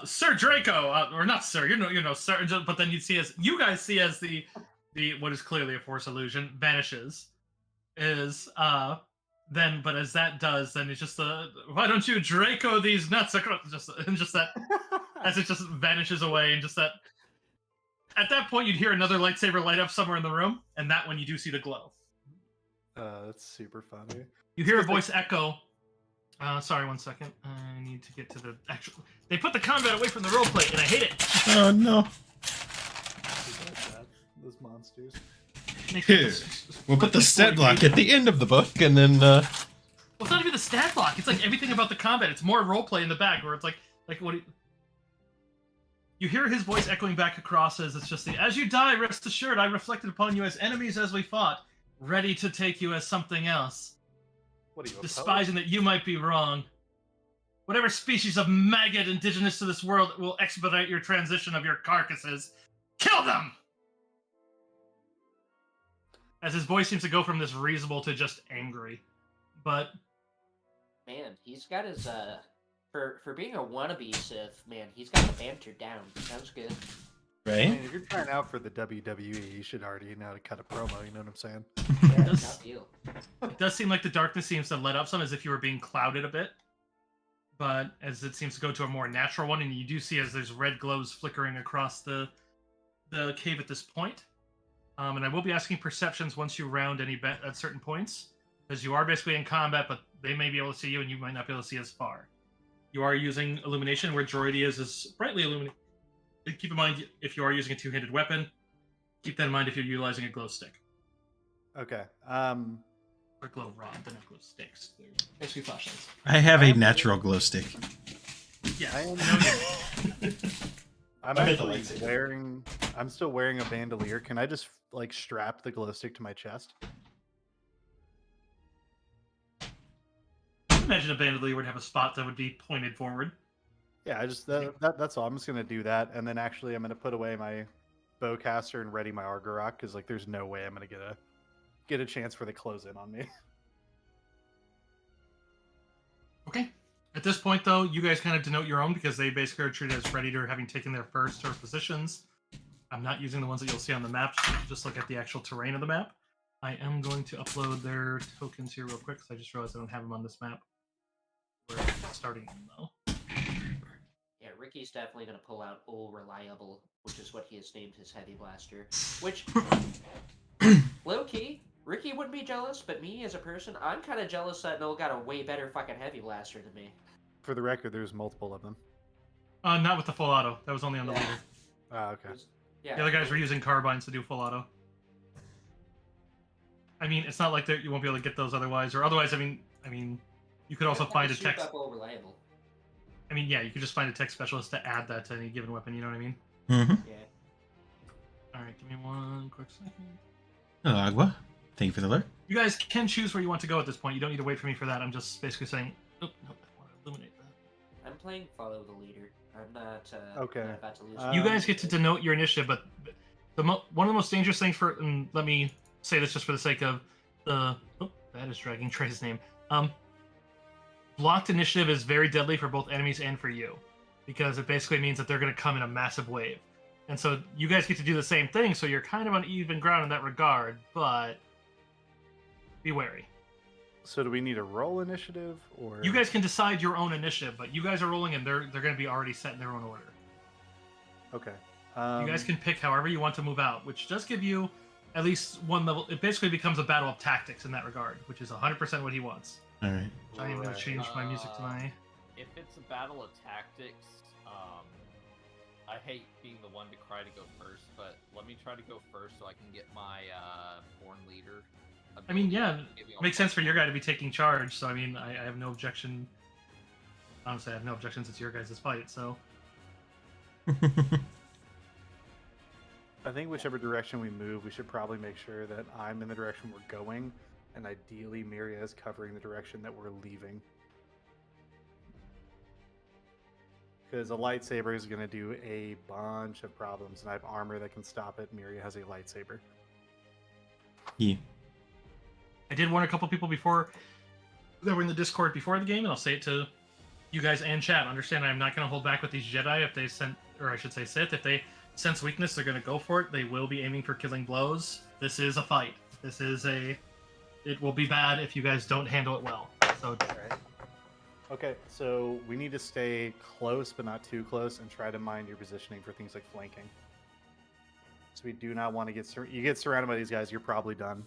Sir Draco, or not Sir, you know, Sir. But then you guys see as the what is clearly a Force illusion vanishes, is then, but as that does, then it's just why don't you Draco these nuts across? Just that as it just vanishes away, and just that. At that point, you'd hear another lightsaber light up somewhere in the room, and that one you do see the glow. That's super funny. You hear a voice echo. Sorry, 1 second. I need to get to the actual. They put the combat away from the roleplay, and I hate it. Oh no. Those monsters. Here, we'll put the stat block at the end of the book, and then. Well, it's not even the stat block. It's like everything about the combat. It's more roleplay in the back, where it's like what. You hear his voice echoing back across as it's just as you die, rest assured, I reflected upon you as enemies as we fought, ready to take you as something else. What are you, despising that you might be wrong. Whatever species of maggot indigenous to this world will expedite your transition of your carcasses. Kill them! As his voice seems to go from this reasonable to just angry. But Man, he's got his for being a wannabe Sith, man, he's got the banter down. Sounds good. I Right? mean, if you're trying out for the WWE, you should already know how to cut a promo. You know what I'm saying? Yeah, does- top deal. it does seem like the darkness seems to let up some, as if you were being clouded a bit. But as it seems to go to a more natural one, and you do see as there's red glows flickering across the cave at this point. And I will be asking perceptions once you round any bet at certain points, because you are basically in combat, but they may be able to see you, and you might not be able to see as far. You are using illumination, where Droidy is brightly illuminated. Keep in mind, if you are using a two-handed weapon, keep that in mind if you're utilizing a glow stick. Okay. Or glow rod, they're not glow sticks. They're basically flashlights. I have a natural glow stick. Yes. I am- I'm I meant the actually lightsaber. wearing. I'm still wearing a bandolier. Can I just strap the glow stick to my chest? Imagine a bandolier would have a spot that would be pointed forward. Yeah, I just that's all. I'm just gonna do that, and then actually I'm gonna put away my bowcaster and ready my Argorok because there's no way I'm gonna get a get a chance for the close in on me. Okay. At this point, though, you guys kind of denote your own because they basically are treated as ready to having taken their first or positions. I'm not using the ones that you'll see on the map. Just look at the actual terrain of the map. I am going to upload their tokens here real quick because I just realized I don't have them on this map. We're starting them, though. Yeah, Ricky's definitely going to pull out Old Reliable, which is what he has named his heavy blaster. Which, low-key, Ricky wouldn't be jealous, but me as a person, I'm kind of jealous that Noel got a way better fucking heavy blaster than me. For the record, there's multiple of them. Not with the full auto. That was only on the leader. Ah, okay. Yeah, The other guys were using carbines to do full auto. I mean, it's not like you won't be able to get those otherwise. Or otherwise, I mean, you could also find a tech. Old Reliable. I mean, yeah, you could just find a tech specialist to add that to any given weapon. You know what I mean? Mm-hmm. Yeah. All right, give me one quick second. Hello, Agua. Thank you for the alert. You guys can choose where you want to go at this point. You don't need to wait for me for that. I'm just basically saying. Oh, no, I want to eliminate that. I'm playing Follow the Leader. I'm not, Okay. not about to lose. You guys get to denote your initiative, but one of the most dangerous things for, and let me say this just for the sake of the, that is dragging Trey's name. Blocked initiative is very deadly for both enemies and for you, because it basically means that they're going to come in a massive wave. And so you guys get to do the same thing, so you're kind of on even ground in that regard, but be wary. So do we need a roll initiative, or You guys can decide your own initiative, but you guys are rolling and they're going to be already set in their own order. Okay. You guys can pick however you want to move out, which does give you at least one level. It basically becomes a battle of tactics in that regard, which is 100% what he wants. All right. I am going to change my music to my... If it's a battle of tactics, I hate being the one to cry to go first, but let me try to go first so I can get my born leader. I mean, yeah, it makes sense for your guy to be taking charge, so I mean, I have no objection. Honestly, I have no objections. It's your guys' fight, so... I think whichever direction we move, we should probably make sure that I'm in the direction we're going, and ideally Miria is covering the direction that we're leaving. Because a lightsaber is going to do a bunch of problems, and I have armor that can stop it. Miria has a lightsaber. Yeah. I did warn a couple people before that were in the Discord before the game, and I'll say it to you guys and chat. Understand, I'm not going to hold back with these Jedi if they Sith. If they sense weakness, they're going to go for it. They will be aiming for killing blows. This is a fight. It will be bad if you guys don't handle it well. So, Right. Okay, so we need to stay close, but not too close, and try to mind your positioning for things like flanking. So we do not want to get you get surrounded by these guys, you're probably done.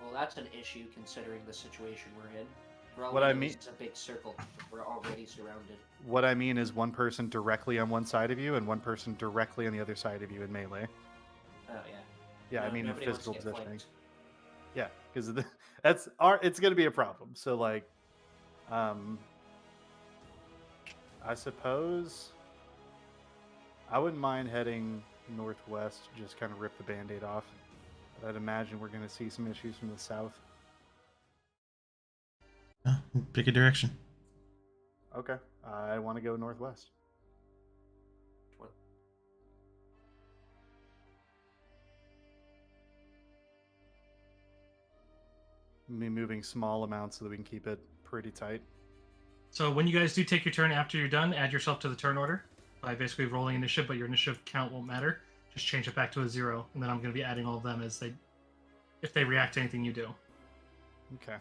Well, that's an issue considering the situation we're in. For all What we I know, mean- it's a big circle. We're already surrounded. What I mean is one person directly on one side of you and one person directly on the other side of you in melee. Oh yeah. Yeah, I No, mean in nobody wants to physical get positioning. flanked. Yeah, because it's going to be a problem. So like, I suppose I wouldn't mind heading northwest, just kind of rip the band-aid off. But I'd imagine we're going to see some issues from the south. Pick a direction. Okay, I want to go northwest. What? Me moving small amounts so that we can keep it pretty tight. So when you guys do take your turn after you're done, add yourself to the turn order by basically rolling initiative, but your initiative count won't matter. Just change it back to a 0, and then I'm going to be adding all of them if they react to anything you do. Okay.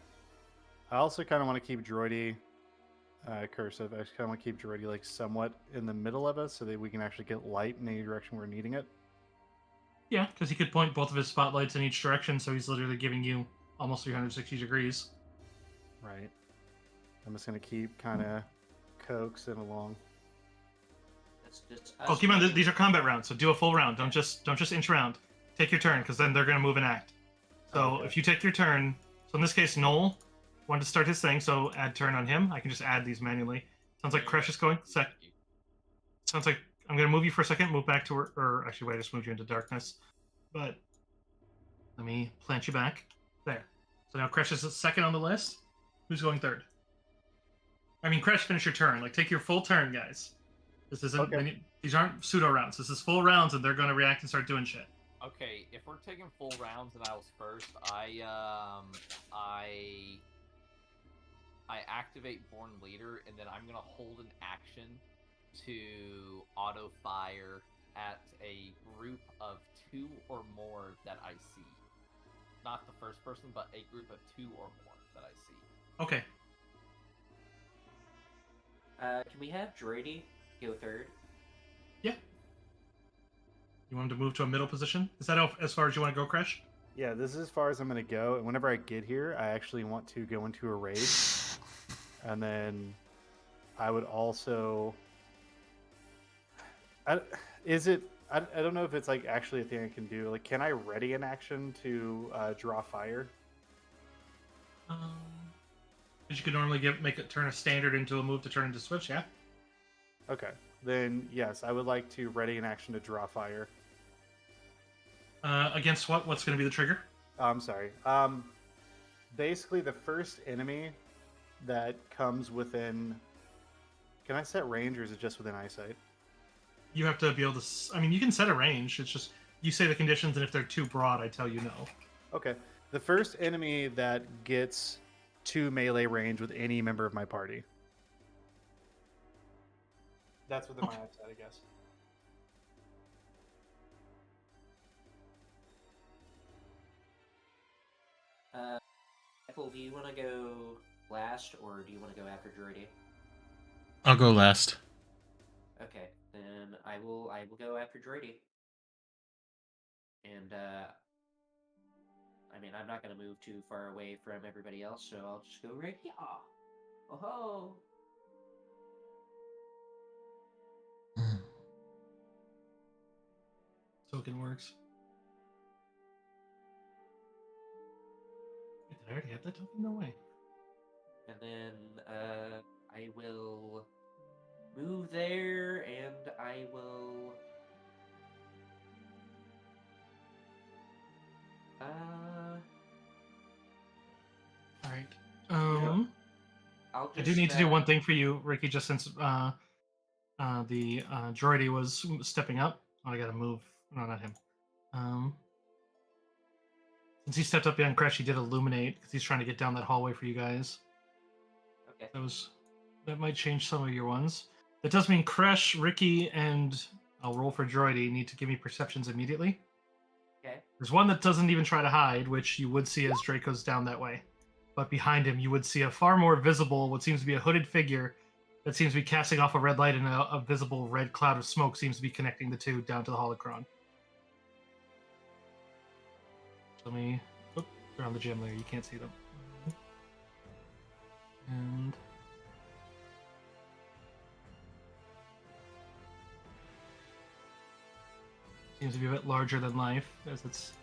I also kind of want to keep Droidy cursive. I just kind of want to keep Droidy like somewhat in the middle of us so that we can actually get light in any direction we're needing it. Yeah, because he could point both of his spotlights in each direction, so he's literally giving you almost 360 degrees. Right. I'm just going to keep kind of coaxing along. That's just Oh, keep in mind, these are combat rounds, so do a full round. Don't just inch round. Take your turn, because then they're going to move and act. So Okay. if you take your turn, so in this case, Noel wanted to start his thing, so add turn on him. I can just add these manually. Sounds like Crush is going. Sounds like I'm going to move you for a second, move back to where, or actually, wait, I just moved you into darkness. But let me plant you back. There. So now Crush is second on the list. Who's going third? I mean, Crush, finish your turn. Like, take your full turn, guys. This isn't. Okay. These aren't pseudo rounds. This is full rounds, and they're going to react and start doing shit. Okay, if we're taking full rounds and I was first, I activate Born Leader, and then I'm gonna hold an action to auto fire at a group of 2 or more that I see. Not the first person, but a group of 2 or more that I see. Okay. Can we have Droidy go third? Yeah. You want him to move to a middle position? Is that as far as you want to go, Crash? Yeah, this is as far as I'm going to go. And whenever I get here, I actually want to go into a raid. And then I would also... I don't know if it's like actually a thing I can do. Like, can I ready an action to draw fire? Because you could normally make it turn a standard into a move to turn into switch, yeah? Okay. Then, yes, I would like to ready an action to draw fire. Against what? What's going to be the trigger? I'm sorry. Basically, the first enemy that comes within... Can I set range, or is it just within eyesight? You have to be able to... I mean, you can set a range. It's just... You say the conditions, and if they're too broad, I tell you no. Okay. The first enemy that gets 2 melee range with any member of my party. That's within my eyesight, I guess. Michael, do you want to go last, or do you want to go after Droidy? I'll go last. Okay, then I will go after Droidy. And I mean, I'm not gonna move too far away from everybody else, so I'll just go right here. Oh ho! Token works. Wait, did I already have that token? No way. And then I will move there, and I will All right. I'll just, I do need to do one thing for you, Ricky, just since the droidy was stepping up. Oh, I gotta move. No, not him. Since he stepped up behind Crash, he did illuminate because he's trying to get down that hallway for you guys. Okay. That might change some of your ones. That does mean Crash, Ricky, and I'll roll for droidy need to give me perceptions immediately. Okay. There's one that doesn't even try to hide, which you would see as Draco's down that way. But behind him, you would see a far more visible, what seems to be a hooded figure that seems to be casting off a red light, and a visible red cloud of smoke seems to be connecting the two down to the holocron. Let me around the gym there. You can't see them. And seems to be a bit larger than life, as it's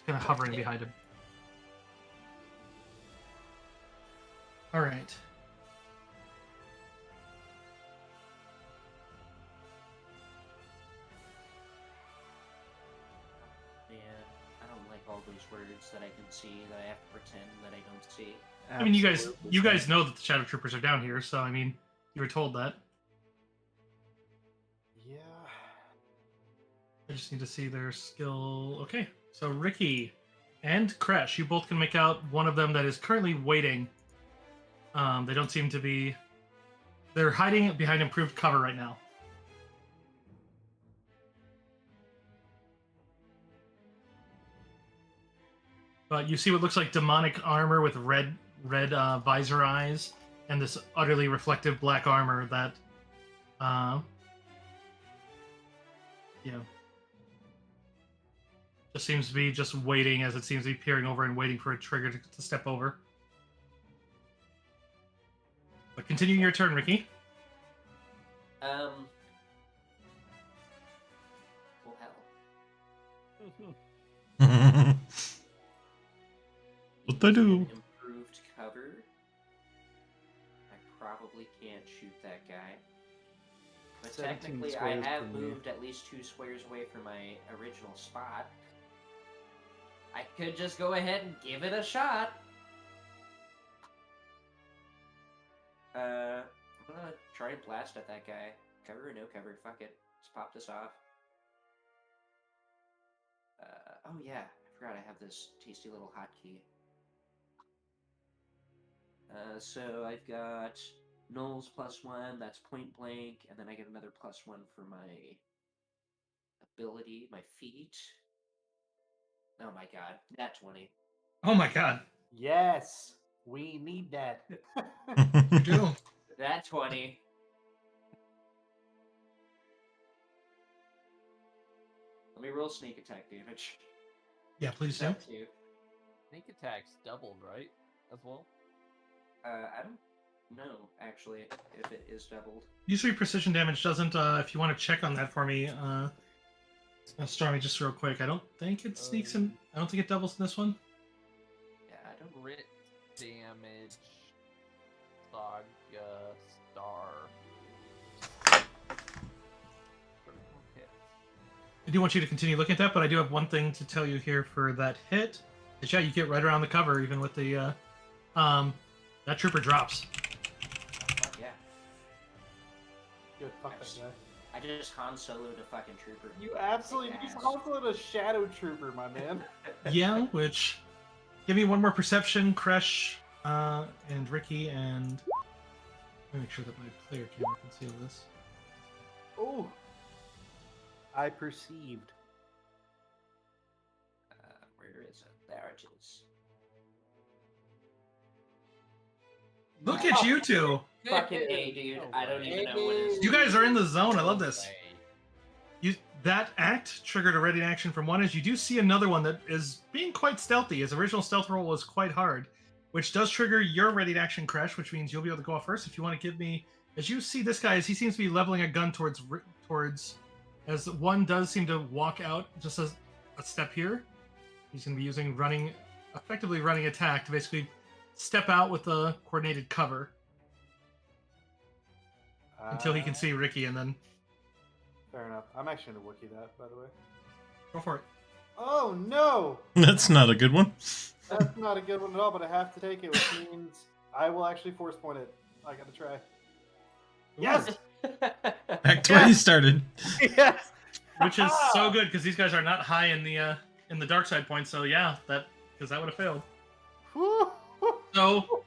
kind of hovering behind him. All right. Yeah, I don't like all those words that I can see that I have to pretend that I don't see. I mean, you guys know that the Shadow Troopers are down here, so I mean, you were told that. Yeah. I just need to see their skill. Okay, so Ricky and Crash, you both can make out one of them that is currently waiting. They don't seem to be... They're hiding behind improved cover right now. But you see what looks like demonic armor with red visor eyes, and this utterly reflective black armor that, just seems to be just waiting, as it seems to be peering over and waiting for a trigger to step over. But continue your turn, Ricky. Well, hell. What I do? Improved cover. I probably can't shoot that guy. But 17 technically, I squares have from you. moved at least 2 squares away from my original spot. I could just go ahead and give it a shot. I'm gonna try and blast at that guy. Cover or no cover, fuck it. Let's pop this off. Oh yeah, I forgot I have this tasty little hotkey. So I've got Knowles +1, that's point blank, and then I get another +1 for my ability, my feat. Oh my god, nat 20. Oh my god. Yes, we need that. You do. Nat 20. Let me roll sneak attack damage. Yeah, please do. That too. Sneak attack's doubled, right? As well. I don't know actually if it is doubled. Usually precision damage doesn't. If you want to check on that for me, Stormy, just real quick. I don't think it sneaks in. I don't think it doubles in this one. Yeah, I don't. Crit damage. Saga star. Okay. I do want you to continue looking at that, but I do have one thing to tell you here for that hit. Is yeah, you get right around the cover, even with the that trooper drops. Fuck yeah. Good, fuck that guy. I just Han Solo'd a fucking trooper. You absolutely Kick just ass. also a shadow trooper, my man. Yeah, which give me one more perception, Kresh, and Ricky, and let me make sure that my player camera can see all this. Oh, I perceived. Where is it? There it is. Look at you two. Fucking A, dude. I don't even know what it is. You guys are in the zone. I love this. That act triggered a ready action from one, as you do see another one that is being quite stealthy. His original stealth roll was quite hard, which does trigger your ready action, Crash, which means you'll be able to go off first. If you want to give me, as you see this guy, as he seems to be leveling a gun towards, as one does seem to walk out just as a step here. He's going to be using effectively running attack to basically step out with a coordinated cover until he can see Ricky, and then Fair enough. I'm actually gonna wiki that, by the way. go for it. Oh no! That's not a good one. That's not a good one at all, but I have to take it, which means I will actually force point it. I gotta try. Yes! Back to where you started. Yes! Which is so good because these guys are not high in the dark side points. So yeah, because that would have failed. So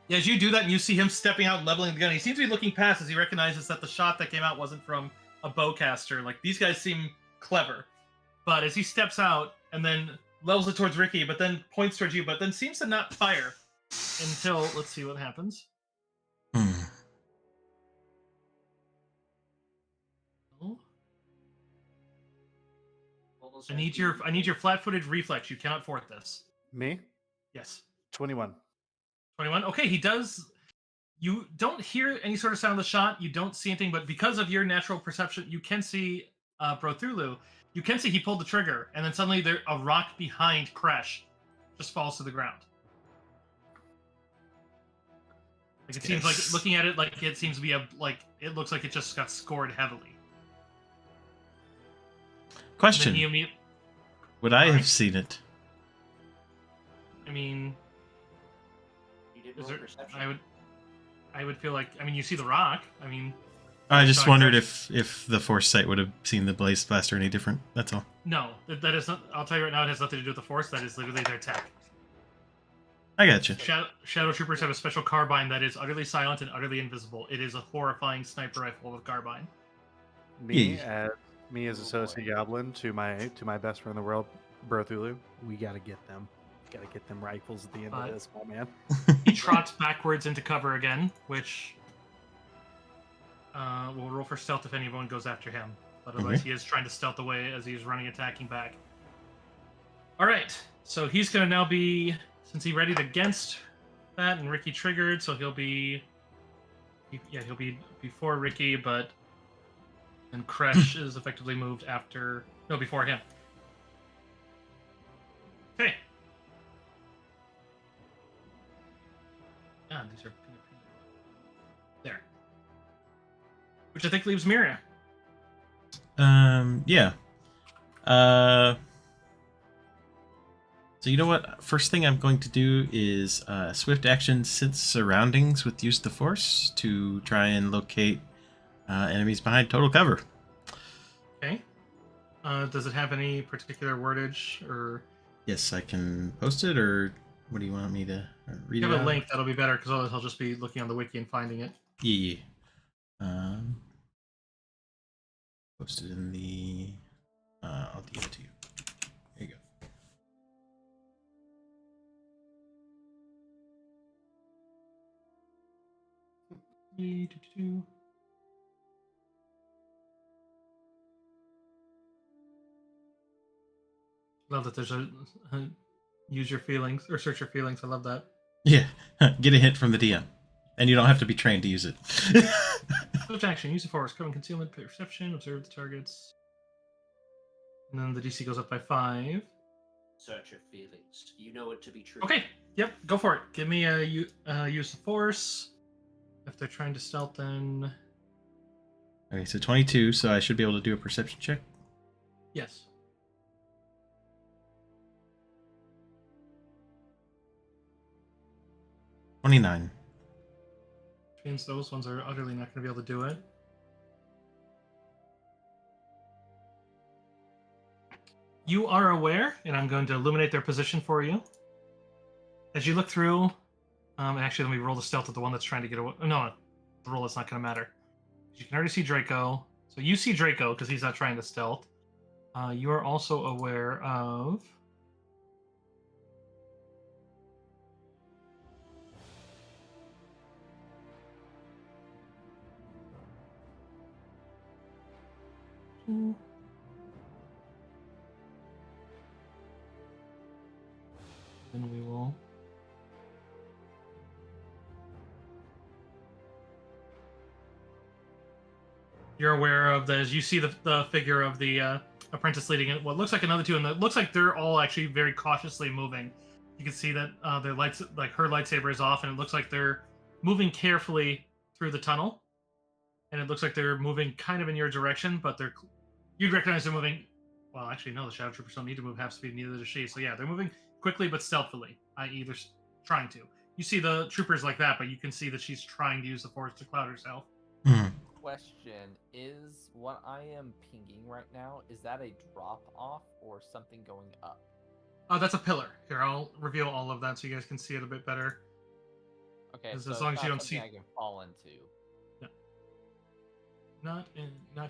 yeah, as you do that and you see him stepping out and leveling the gun, he seems to be looking past as he recognizes that the shot that came out wasn't from a bowcaster. Like, these guys seem clever, but as he steps out and then levels it towards Ricky, but then points towards you, but then seems to not fire until let's see what happens. I need your flat-footed reflex. You cannot fort this. Me? Yes. 21. 21. Okay, he does. You don't hear any sort of sound of the shot. You don't see anything, but because of your natural perception, you can see Brothulu. You can see he pulled the trigger, and then suddenly a rock behind Kresh just falls to the ground. Like, it seems like, looking at it, like it seems to be it looks like it just got scored heavily. Question: would I have seen it? I mean, You did roll perception. I would feel like, I mean, you see the rock. I mean, I just wondered if the force sight would have seen the blaze blaster any different. That's all. no, that is not. I'll tell you right now, it has nothing to do with the force. That is literally their tech. I gotcha. Shadow Troopers have a special carbine that is utterly silent and utterly invisible. It is a horrifying sniper rifle with carbine. Me as Associate Goblin to my best friend in the world, Brothulu. We gotta get them. Gotta get them rifles at the end of this, my man. He trots backwards into cover again, which we'll roll for stealth if anyone goes after him. Otherwise, he is trying to stealth away as he's running, attacking back. All right, so he's going to now be, since he readied against that and Ricky triggered, so he'll be before Ricky, but and Kresh is effectively moved before him. Okay. God, these are there. Which I think leaves Miria. Yeah. So you know what? First thing I'm going to do is swift action sense surroundings with use the force to try and locate enemies behind total cover. Okay. Does it have any particular wordage or? Yes, I can post it, or what do you want me to read Give it a out? link, that'll be better, because otherwise he'll just be looking on the wiki and finding it. Yeah. Post it in the. I'll DM it to you. There you go. Love that there's a use your feelings or search your feelings. I love that. Yeah, get a hint from the DM, and you don't have to be trained to use it. Switch action. Use the force. Cover concealment. Perception. Observe the targets. And then the DC goes up by 5. Search your feelings. You know it to be true. Okay. Yep. Go for it. Give me a use the force. If they're trying to stealth, then Okay, so 22, so I should be able to do a perception check. yes. 29. Which means those ones are utterly not going to be able to do it. You are aware, and I'm going to illuminate their position for you. As you look through, actually, let me roll the stealth of the one that's trying to get away. No, the roll is not going to matter. You can already see Draco. So you see Draco because he's not trying to stealth. You are also aware of. Then we will. You're aware of as you see the figure of the apprentice leading it. What looks like another two, and it looks like they're all actually very cautiously moving. You can see that their lights, like her lightsaber, is off, and it looks like they're moving carefully through the tunnel. And it looks like they're moving kind of in your direction, but you'd recognize they're moving. Well, actually, no, the Shadow Troopers don't need to move half speed, neither does she. So yeah, they're moving quickly but stealthily, i.e., they're trying to. You see the troopers like that, but you can see that she's trying to use the force to cloud herself. Question is, what I am pinging right now, is that a drop off or something going up? That's a pillar. Here, I'll reveal all of that so you guys can see it a bit better. Okay, As so long it's as you not don't see- something I can fall into. Not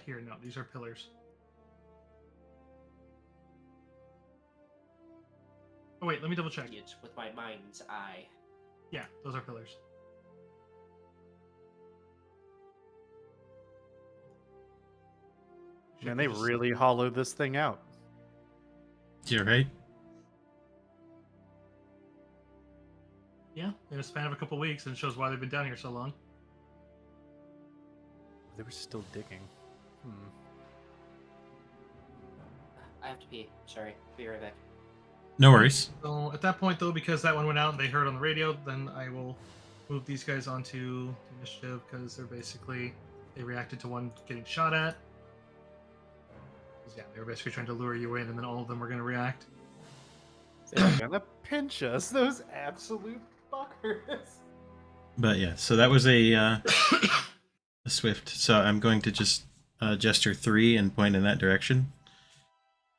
here. No, these are pillars. Oh wait, let me double check. It with my mind's eye. Yeah, those are pillars. Man, they really hollowed this thing out. You're right. Yeah, in a span of a couple weeks, and it shows why they've been down here so long. They were still digging. I have to pee. Sorry. Be right back. No worries. So at that point, though, because that one went out and they heard on the radio, then I will move these guys onto the initiative because they reacted to one getting shot at. 'Cause, yeah, they were basically trying to lure you in, and then all of them were going to react. They're gonna pinch us, those absolute fuckers. But yeah, so that was a swift. So I'm going to just gesture 3 and point in that direction.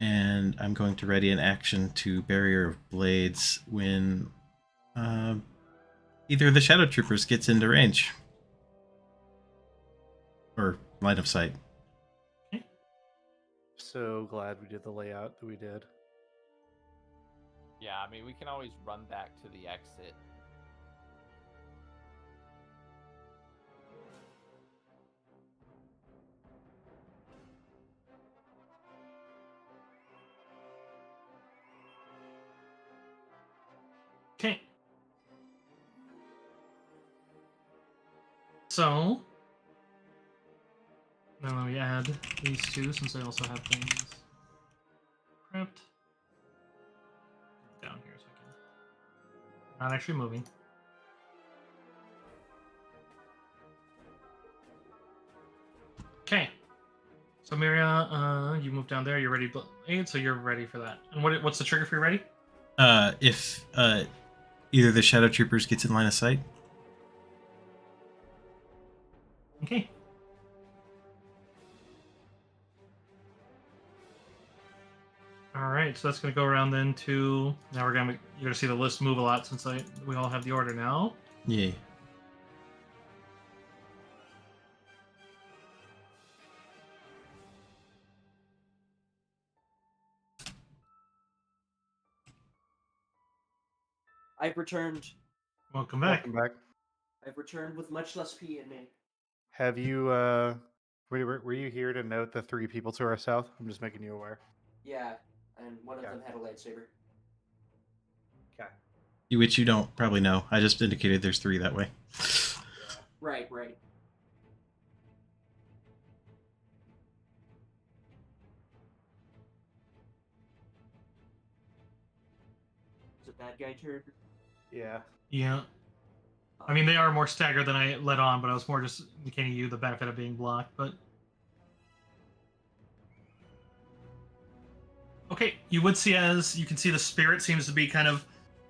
And I'm going to ready an action to Barrier of Blades when either of the Shadow Troopers gets into range. Or line of sight. So glad we did the layout that we did. Yeah, I mean, we can always run back to the exit. Okay. So, then let me add these two since I also have things prepped. Down here so I can. Not actually moving. Okay. So Miria, you moved down there. You're ready, Blade, so you're ready for that. And what's the trigger for you ready? If either the Shadow Troopers gets in line of sight. Okay. All right, so that's gonna go around then to now you're gonna see the list move a lot since we all have the order now. Yay. I've returned. Welcome back. Welcome back. I've returned with much less pee in me. Have you were you here to note the 3 people to our south? I'm just making you aware. Yeah, and one of Okay. them had a lightsaber. Okay. Which you don't probably know. I just indicated there's 3 that way. Right. Is it bad guy turn? Yeah. Yeah. I mean, they are more staggered than I let on, but I was more just giving you the benefit of being blocked. But okay, you would see as you can see the spirit seems to be kind of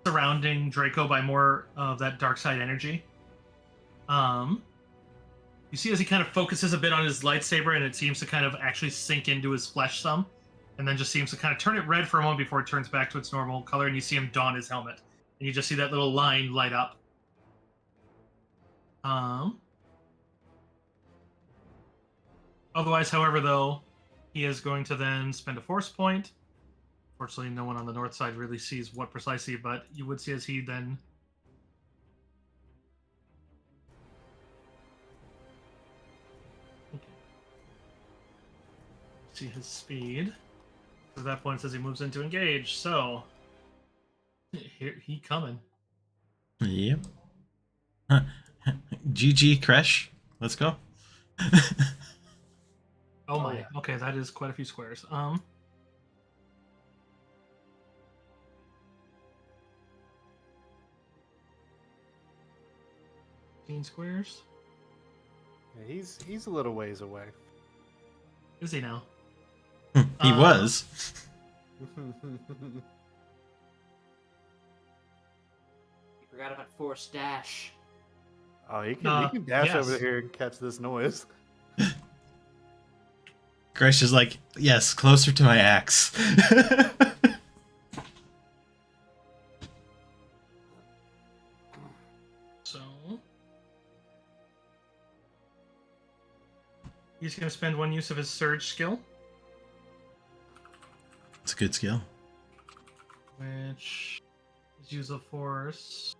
surrounding Draco by more of that dark side energy. You see as he kind of focuses a bit on his lightsaber, and it seems to kind of actually sink into his flesh some, and then just seems to kind of turn it red for a moment before it turns back to its normal color, and you see him don his helmet, and you just see that little line light up. Otherwise, however, though, he is going to then spend a force point. Fortunately, no one on the north side really sees what precisely, but you would see as he then... Okay. See his speed. At that point, it says he moves into engage, so... Here he coming. Yep. GG, Crash. Let's go. Oh my, yeah. Okay, that is quite a few squares. 15 squares. Yeah, he's a little ways away. Is he now? He was. Forgot about force dash. Oh, he can dash yes. over here and catch this noise. Crash is like, yes, closer to my axe. So he's going to spend 1 use of his surge skill, It's a good skill. which is use of force.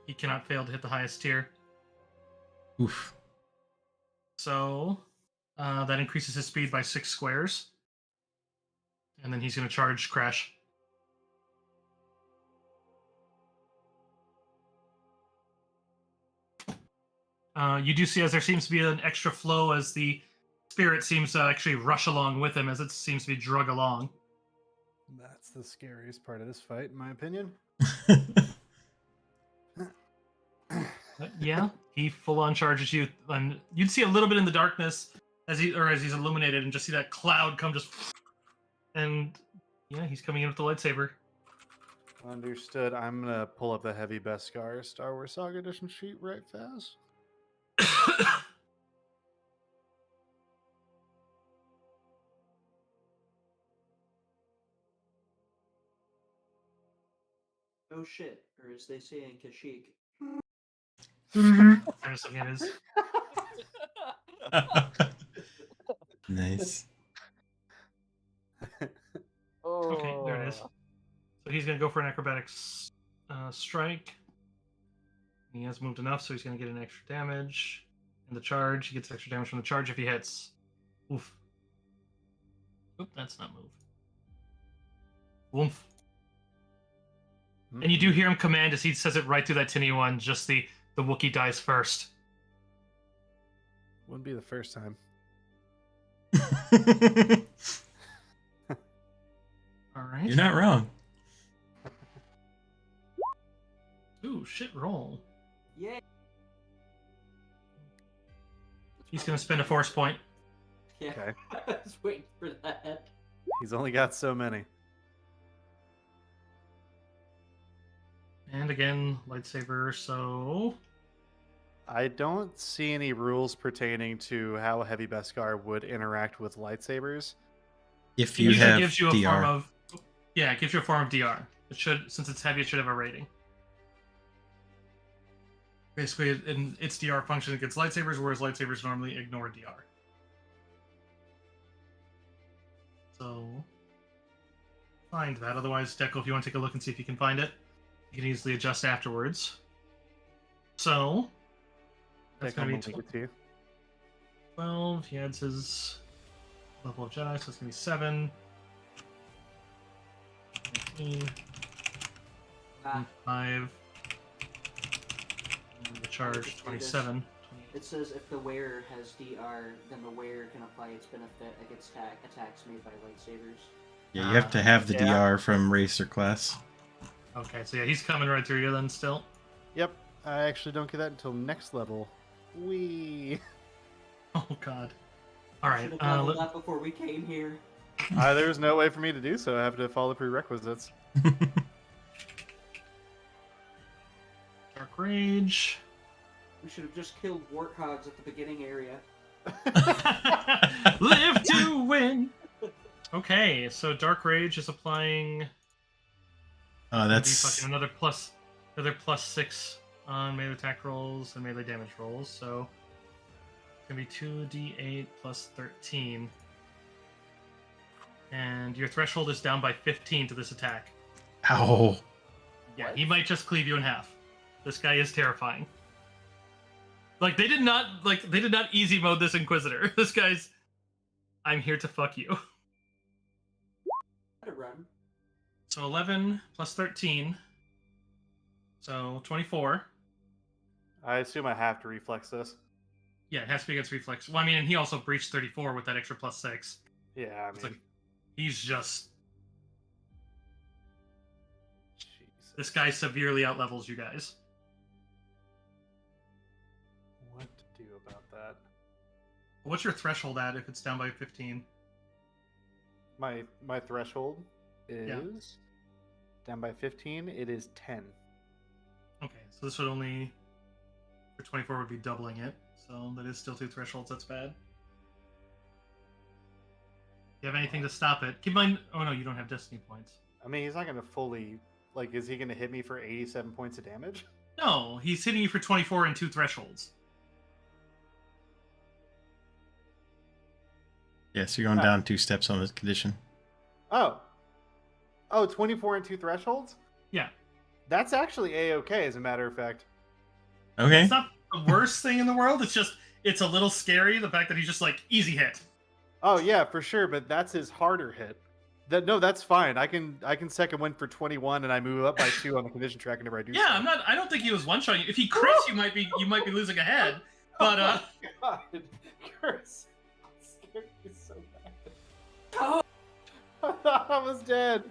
He cannot fail to hit the highest tier. Oof. So that increases his speed by 6 squares. And then he's going to charge Crash. You do see as there seems to be an extra flow as the spirit seems to actually rush along with him as it seems to be drug along. That's the scariest part of this fight, in my opinion. But yeah, he full on charges you, and you'd see a little bit in the darkness as he's illuminated, and just see that cloud come just, and yeah, he's coming in with the lightsaber. Understood. I'm gonna pull up the heavy Beskar Star Wars Saga Edition sheet right fast. Oh shit, or as they say in Kashyyyk. I'm just looking at his. Nice. Okay, there it is. So he's gonna go for an acrobatics strike. He has moved enough, so he's gonna get an extra damage. And the charge, he gets extra damage from the charge if he hits. Oof. Oop, that's not move. Oomph. And you do hear him command as he says it right through that tinny one, just the Wookiee dies first. Wouldn't be the first time. Alright. You're not wrong. Ooh, shit roll. Yay! He's gonna spend a force point. Yeah, Okay. I was waiting for that. He's only got so many. And again, lightsaber, so... I don't see any rules pertaining to how a heavy Beskar would interact with lightsabers. If He you usually have gives you a DR. form of... Yeah, it gives you a form of DR. It should, since it's heavy, it should have a rating. Basically, its DR function against lightsabers, whereas lightsabers normally ignore DR. So, find that. Otherwise, Deco, if you want to take a look and see if you can find it, you can easily adjust afterwards. So, that's Take on going to the be link to you. 12. He adds his level of Jedi, so it's going to be 7. 19. 5. The charge, 27. It says if the wearer has DR, then the wearer can apply its benefit against attacks made by lightsabers. Yeah, you have to have the Yeah. DR from race or class. Okay, so yeah, he's coming right through you then still. Yep. I actually don't get that until next level. Wee. Oh god. Alright, Should have leveled up before we came here. There's no way for me to do so. I have to follow the prerequisites. Dark Rage. We should have just killed warthogs at the beginning area. Live to win! Okay, so Dark Rage is applying That's another plus 6 on melee attack rolls and melee damage rolls, so it's gonna be 2d8 plus 13. And your threshold is down by 15 to this attack. ow. Yeah, What? he might just cleave you in half. This guy is terrifying. Like they did not easy mode this Inquisitor. This guy's I'm here to fuck you. Let it run. So 11 plus 13. So 24. I assume I have to reflex this. Yeah, it has to be against reflex. Well, I mean, and he also breached 34 with that extra plus 6. Yeah, I It's mean, like he's just Jesus. this guy severely outlevels you guys. What to do about that? What's your threshold at if it's down by 15? My threshold is Yeah. down by 15. It is 10. Okay, so this would only for 24 would be doubling it. So that is still 2 thresholds. That's bad. Do you have anything to stop it? Keep in mind. Oh no, you don't have destiny points. I mean, he's not going to fully. Like, is he going to hit me for 87 points of damage? No, he's hitting you for 24 and 2 thresholds. Yeah, so you're going down 2 steps on this condition. Oh. Oh, 24 and 2 thresholds? Yeah, That's actually A-okay, as a matter of fact. Okay. it's not the worst thing in the world. It's a little scary, the fact that he's just like easy hit. Oh, yeah, for sure, but that's his harder hit. No, that's fine. I can second win for 21, and I move up by 2 on the condition track whenever I do. Yeah, so. I don't think he was one shotting you. If he crits, you might be losing a head. But Oh my God, Curse scared me so bad. I was dead.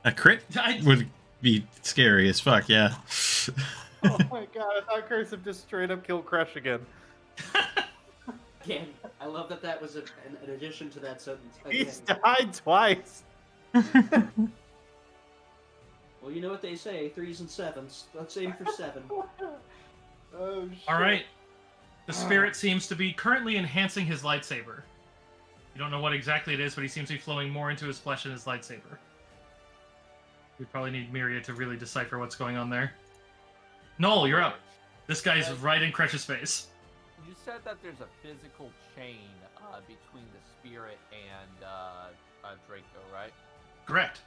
A crit I, would be scary as fuck, yeah. Oh my God, I thought Curse had just straight up killed Crush again. Again, I love that was an addition to that sentence. He's Again. died twice. Well, you know what they say, 3s and 7s. Let's aim for 7. Oh shit. all right. The spirit seems to be currently enhancing his lightsaber. You don't know what exactly it is, but he seems to be flowing more into his flesh and his lightsaber. We probably need Myria to really decipher what's going on there. Noel, you're up. This guy's right in Crush's face. You said that there's a physical chain between the spirit and Draco, right? Correct.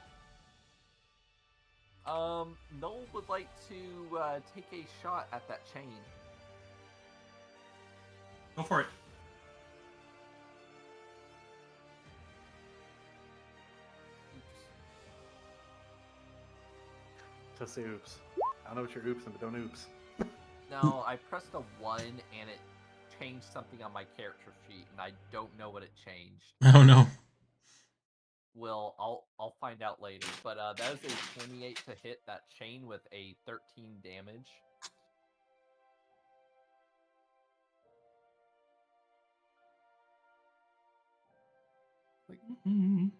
Noel would like to take a shot at that chain. Go for it. Just say oops. I don't know what you're oopsing, but don't oops. No, I pressed a 1 and it changed something on my character sheet, and I don't know what it changed. Oh no. Well, I'll find out later. But that is a 28 to hit that chain with a 13 damage. Mhm.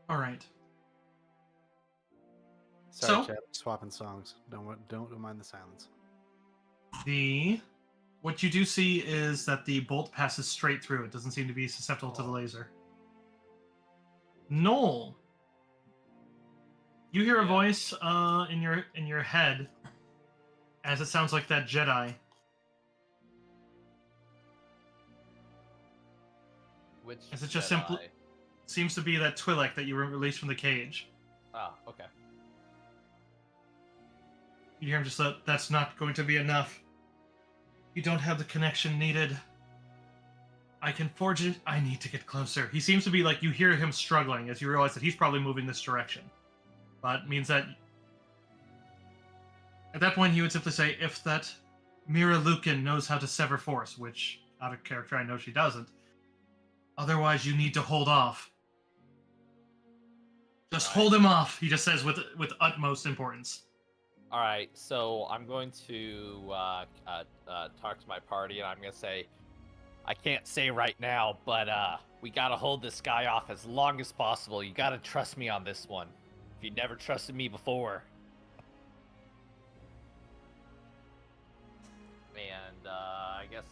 All right. Sorry, So- chat. Swapping songs. Don't mind the silence. The What you do see is that the bolt passes straight through. It doesn't seem to be susceptible to the laser. Noel, you hear a voice in your head, as it sounds like that Jedi. Which As it just Jedi? simply seems to be that Twi'lek that you were released from the cage. Oh, okay. You hear him just that's not going to be enough. You don't have the connection needed. I can forge it. I need to get closer. He seems to be like, you hear him struggling as you realize that he's probably moving this direction. But means that at that point he would simply say, if that Mira Lukin knows how to sever force, which out of character I know she doesn't. Otherwise you need to hold off. Just hold him off, he just says with utmost importance. All right, so I'm going to talk to my party, and I'm going to say, I can't say right now, but we got to hold this guy off as long as possible. You got to trust me on this one. If you never trusted me before. And I guess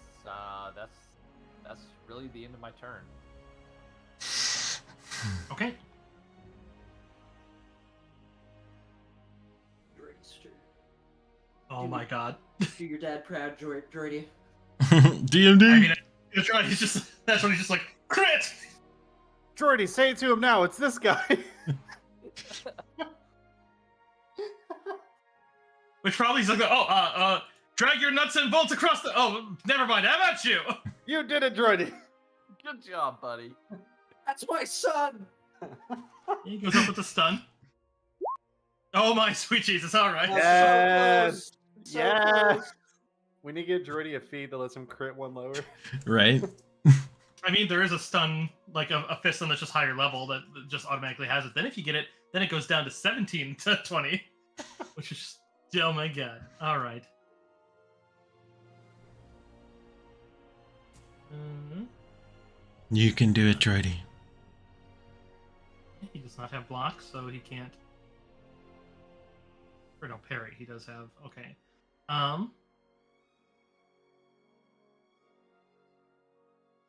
that's really the end of my turn. Okay. Oh my god. Do your dad proud, Jordy. DMD. I mean, that's right. That's when he's just like, crit! Jordy, say it to him now. It's this guy. Which probably he's like, drag your nuts and bolts across the. Oh, never mind. How about you? You did it, Jordy. Good job, buddy. That's my son. He goes up with the stun. Oh my sweet Jesus! All right. Yes. So yes. close. We need to get Jordy a feed that lets him crit one lower. Right? I mean, there is a stun, like a fist stun that's just higher level that just automatically has it. Then if you get it, then it goes down to 17 to 20, which is just, oh my god. All right. You can do it, Droidy. He does not have blocks, so he can't. Or no, parry. He does have. Okay.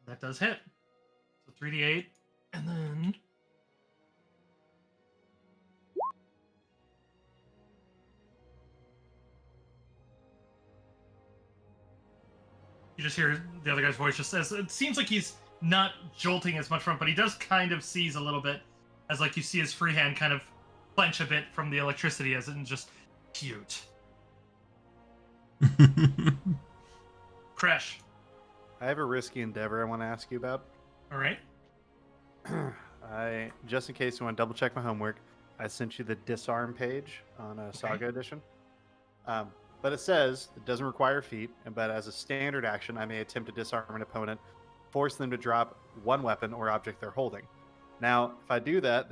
That does hit. So 3d8, and then. You just hear the other guy's voice just says, it seems like he's not jolting as much from it, but he does kind of seize a little bit, as like you see his free hand kind of clench a bit from the electricity, as in just cute. Crash. I have a risky endeavor I want to ask you about. All right. Just in case you want to double check my homework, I sent you the disarm page on Saga Edition. But it says it doesn't require feat, but as a standard action, I may attempt to disarm an opponent, force them to drop one weapon or object they're holding. Now, if I do that,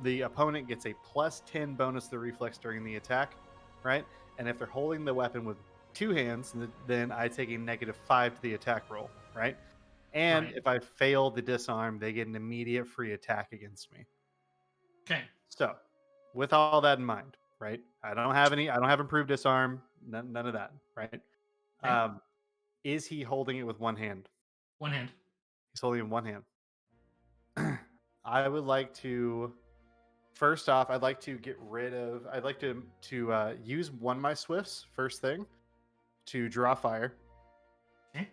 the opponent gets a +10 bonus to the reflex during the attack, right? And if they're holding the weapon with two hands, then I take a -5 to the attack roll, right? And Right. if I fail the disarm, they get an immediate free attack against me. Okay. So, with all that in mind, right? I don't have improved disarm, none of that, right? Okay. Is he holding it with one hand? One hand. He's holding it in one hand. I would like to. First off, I'd like to use one of my swifts first thing to draw fire. Okay.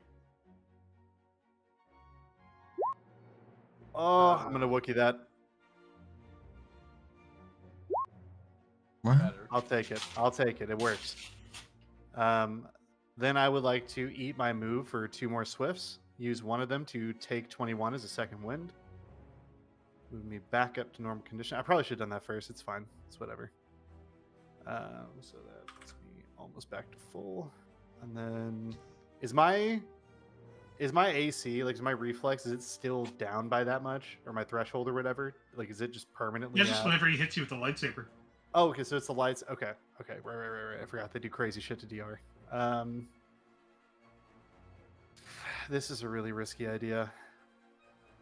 Oh, I'm gonna Wookiee that. What? Better. I'll take it. It works. Then I would like to eat my move for 2 more swifts. Use one of them to take 21 as a second wind. Move me back up to normal condition. I probably should have done that first. It's fine. It's whatever. So that puts me almost back to full. And then is my AC, like, is my reflex, is it still down by that much? Or my threshold or whatever? Like, is it just permanently Yeah, just out? whenever he hits you with the lightsaber. Oh, okay, so it's the lights. Okay. Right. I forgot they do crazy shit to DR. This is a really risky idea.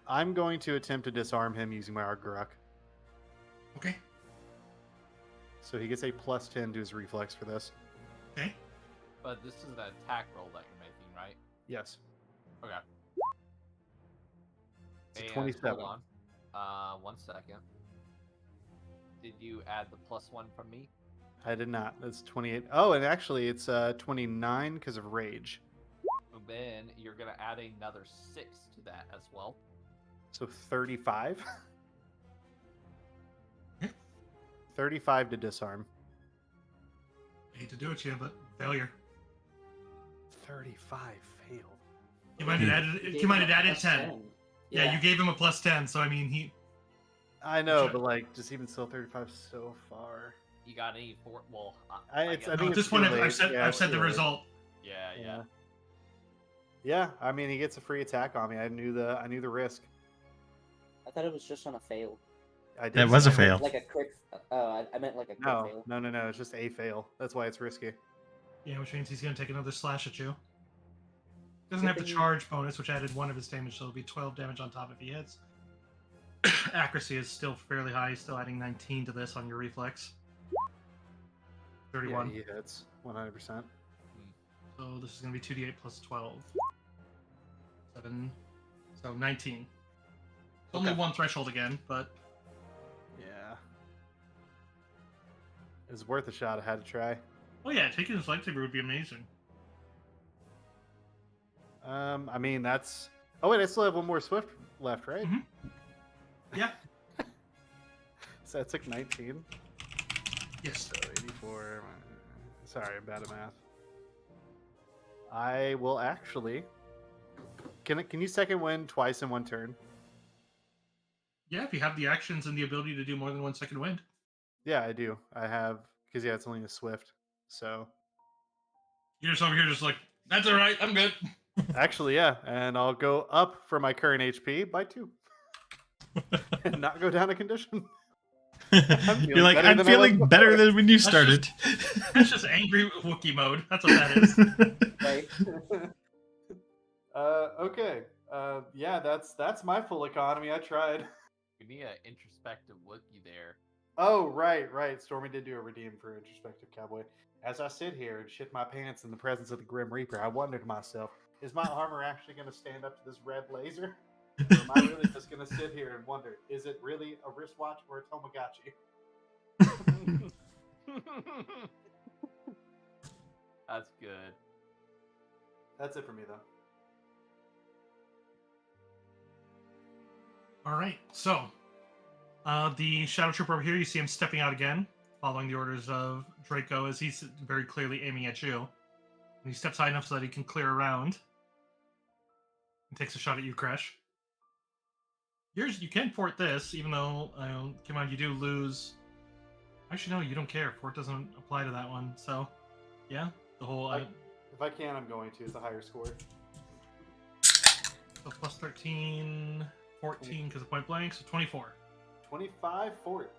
I'm going to attempt to disarm him using my Arguruk. Okay. So he gets a +10 to his reflex for this. Okay. But this is an attack roll that you're making, right? Yes. Okay. It's a And 27. hold on. 1 second. Did you add the +1 from me? I did not. That's 28. Oh, and actually, it's 29 because of rage. Then you're gonna add another 6 to that as well. So 35. Yeah. 35 to disarm. I hate to do it to you, but failure. 35 failed. You might have added 10. Yeah, you gave him a +10, so I mean he. I know, Sure. but like, just even still, 35 is so far. You got any for well? I guess- think No, at it's this point, too late. I've said Yeah, I've it's said the too late. result. Yeah. Yeah, I mean, he gets a free attack on me. I knew the risk. I thought it was just on a fail. I did. That was a say- fail. Like a crit. Oh, I meant like a crit fail. No. It's just a fail. That's why it's risky. Yeah, which means he's going to take another slash at you. Doesn't have the thing- charge bonus, which added 1 of his damage, so it'll be 12 damage on top if he hits. Accuracy is still fairly high. He's still adding 19 to this on your reflex. 31. Yeah, he hits 100%. So this is going to be 2d8 plus 12. 7. So 19. Only one threshold again, but Yeah. It was worth a shot. I had to try. oh yeah, taking his lightsaber would be amazing. I mean, that's. Oh wait, I still have one more swift left, right? Mhm. Yeah. So that took 19. Yes. So 84. Sorry, I'm bad at math. I will actually. Can you second wind twice in one turn? Yeah, if you have the actions and the ability to do more than 1 second wind. Yeah, I do. I have because it's only a swift. So You're just over here just like, that's alright, I'm good. actually, yeah, and I'll go up for my current HP by 2, and not go down a condition. You're like, better I'm than I feeling was better before." than when you That's started. That's just angry Wookiee mode. That's what that is. Right. Okay. Yeah, that's my full economy. I tried. We need an introspective Wookiee there. Oh, right. Stormy did do a redeem for introspective cowboy. As I sit here and shit my pants in the presence of the Grim Reaper, I wonder to myself, is my armor actually going to stand up to this red laser? Or am I really just going to sit here and wonder, is it really a wristwatch or a Tamagotchi? That's good. That's it for me, though. Alright, so the Shadow Trooper over here, you see him stepping out again, following the orders of Draco as he's very clearly aiming at you. And he steps high enough so that he can clear around. And takes a shot at you, Crash. You can fort this, even though, come on, you do lose. Actually, no, you don't care. Fort doesn't apply to that one. So, yeah, the whole. If I can, I'm going to. It's a higher score. So plus 13, 14 because of point blank, so 24. 25 fort.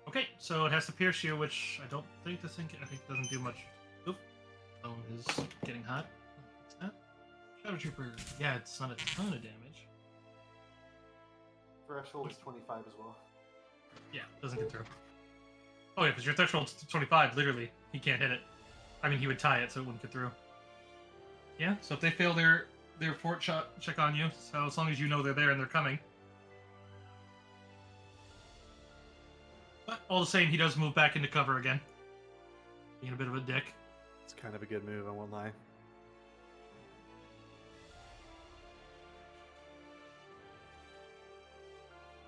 Okay, so it has to pierce you, which I don't think this thing. I think doesn't do much. Oop, phone is getting hot. What's that? Shadow Trooper. Yeah, it's not a ton of damage. Threshold is 25 as well. Yeah, doesn't get through. Oh yeah, because your threshold's 25. Literally, he can't hit it. I mean, he would tie it, so it wouldn't get through. Yeah, so if they fail their fort shot check on you, so as long as you know they're there and they're coming. But all the same, he does move back into cover again. Being a bit of a dick. It's kind of a good move, I won't lie.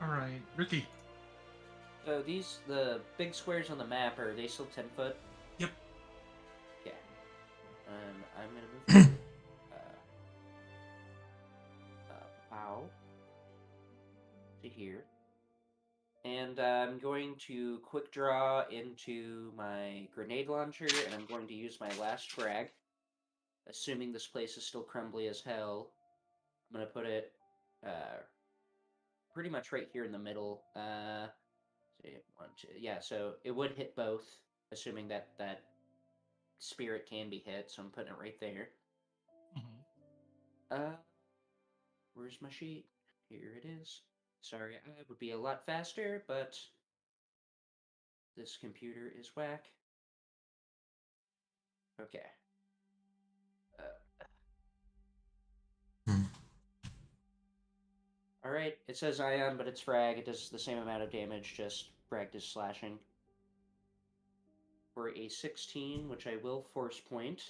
Alright, Ricky. So the big squares on the map, are they still 10 foot? Yep. Okay. I'm gonna move. Ow. To here. And I'm going to quick draw into my grenade launcher, and I'm going to use my last frag. Assuming this place is still crumbly as hell, I'm gonna put it pretty much right here in the middle. Yeah, so it would hit both, assuming that spirit can be hit. So I'm putting it right there. Mhm. Where's my sheet? Here it is. Sorry, I would be a lot faster, but this computer is whack. Okay. All right, it says ion, but it's frag. It does the same amount of damage, just frag does slashing. For a 16, which I will force point.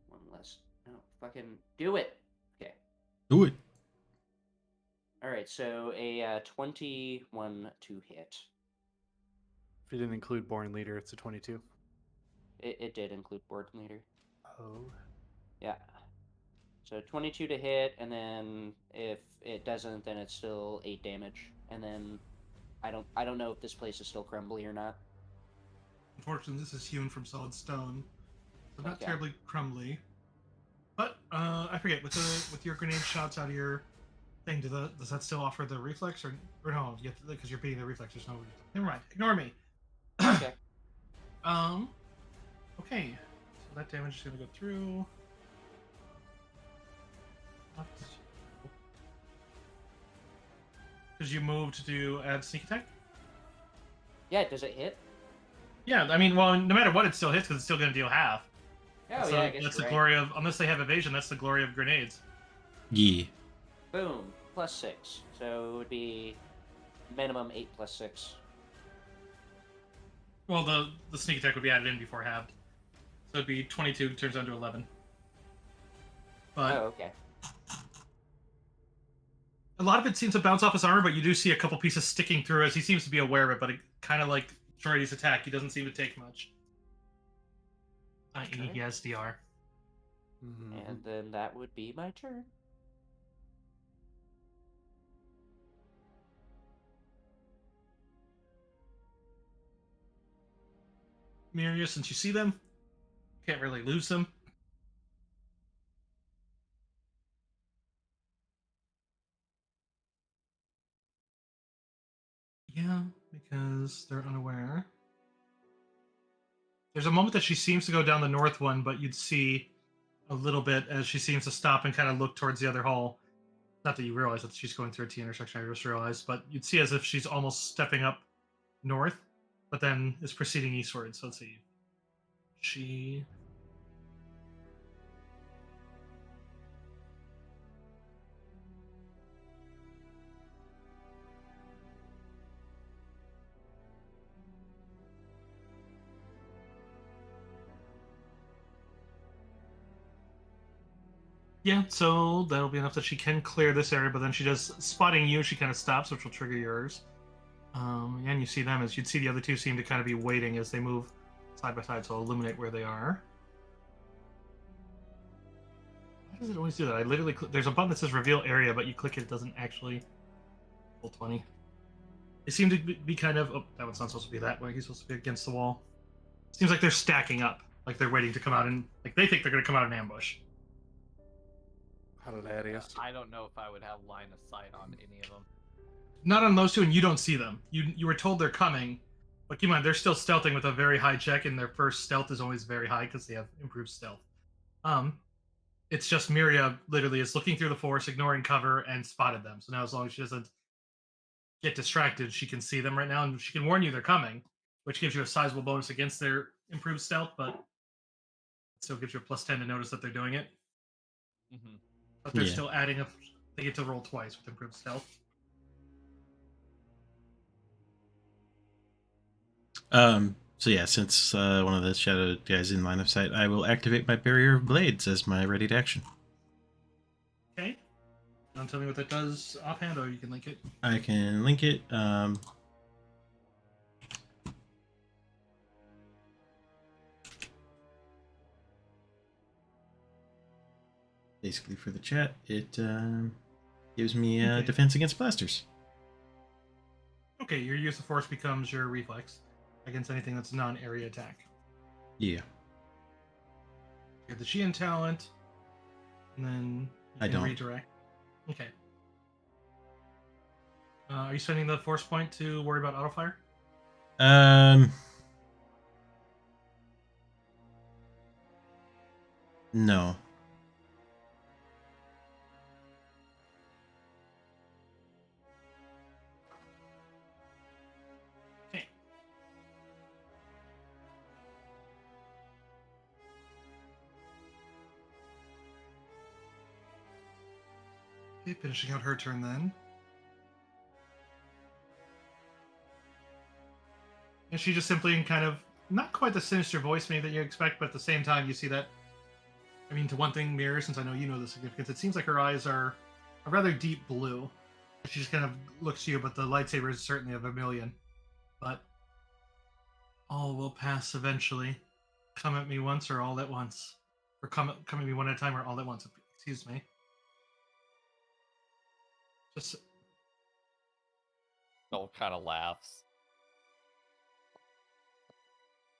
One less. No, fucking do it. Okay. Do it. All right, so a 21 to hit. If you didn't include Born Leader, it's a 22. It did include Board Leader. Oh. Yeah. So 22 to hit, and then if it doesn't, then it's still 8 damage. And then I don't know if this place is still crumbly or not. Unfortunately, this is hewn from solid stone, so not Okay. terribly crumbly. But I forget with your grenade shots out of your thing. Does that still offer the reflex or no? Because you're beating the reflex. There's no. Never mind. Ignore me. Okay. Okay. So that damage is gonna go through. Because you moved to add sneak attack. Yeah, does it hit? Yeah, I mean, well, no matter what, it still hits because it's still going to deal half. Oh, so yeah, I guess that's you're the right. glory of, unless they have evasion, that's the glory of grenades. Yeah. Boom. Plus 6. So it would be minimum 8 plus 6. Well, the sneak attack would be added in before halved. So it'd be 22, turns down to 11. But Oh, okay. a lot of it seems to bounce off his armor, but you do see a couple pieces sticking through as he seems to be aware of it, but it kind of like Troy's attack, he doesn't seem to take much. Okay. He has DR. Mm-hmm. And then that would be my turn. Miria, since you see them, can't really lose them. Yeah, because they're unaware. There's a moment that she seems to go down the north one, but you'd see a little bit as she seems to stop and kind of look towards the other hall. Not that you realize that she's going through a T intersection, I just realized, but you'd see as if she's almost stepping up north, but then is proceeding eastward. So let's see. She. Yeah, so that'll be enough that she can clear this area, but then she does spotting you. She kind of stops, which will trigger yours. And you see them as you'd see the other two seem to kind of be waiting as they move side by side. So I'll illuminate where they are. Why does it always do that? I literally there's a button that says reveal area, but you click it, it doesn't actually full 20. They seem to be kind of. Oh, that one's not supposed to be that way. He's supposed to be against the wall. Seems like they're stacking up, like they're waiting to come out and like they think they're going to come out in ambush. How did Adius? I don't know if I would have line of sight on any of them. Not on those two, and you don't see them. You were told they're coming, but keep in mind they're still stealthing with a very high check, and their first stealth is always very high because they have improved stealth. It's just Miria literally is looking through the forest, ignoring cover, and spotted them. So now, as long as she doesn't get distracted, she can see them right now, and she can warn you they're coming, which gives you a sizable bonus against their improved stealth, but it still gives you a +10 to notice that they're doing it. Mm-hmm. But they're Yeah. still adding up. They get to roll twice with improved stealth. So yeah, since one of the shadow guys in line of sight, I will activate my barrier of blades as my ready to action. Okay. Don't tell me what that does offhand, or you can link it. I can link it. Basically, for the chat, it gives me Okay. defense against blasters. Okay, your use of force becomes your reflex against anything that's non-area attack. Yeah. You have the Sheehan talent, and then you I can don't. redirect. Okay. Are you spending the force point to worry about auto fire? No. Okay. Okay, finishing out her turn then. And she just simply in kind of not quite the sinister voice maybe that you expect, but at the same time you see that. I mean, to one thing, Mirror, since I know you know the significance, it seems like her eyes are a rather deep blue. She just kind of looks to you, but the lightsaber is certainly a vermilion. But all will pass eventually. Come at me once or all at once. Or come at me one at a time or all at once. Excuse me. Just Noel kind of laughs.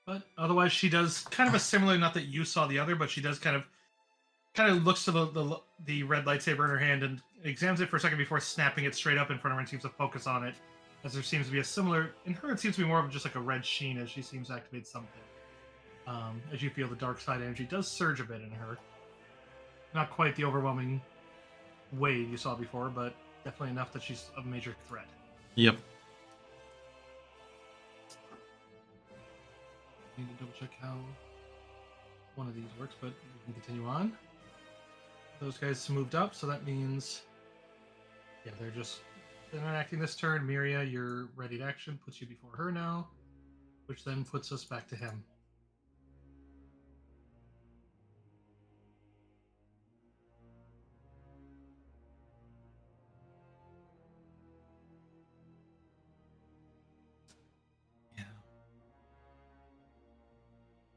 But otherwise, she does kind of a similar. Not that you saw the other, but she does kind of looks to the red lightsaber in her hand and examines it for a second before snapping it straight up in front of her and seems to focus on it. As there seems to be a similar in her, it seems to be more of just like a red sheen as she seems to activate something. As you feel the dark side energy does surge a bit in her. Not quite the overwhelming wave you saw before, but definitely enough that she's a major threat. Yep. Need to double check how one of these works, but we can continue on. Those guys moved up, so that means, yeah, they're not acting this turn. Miria, you're ready to action, puts you before her now, which then puts us back to him.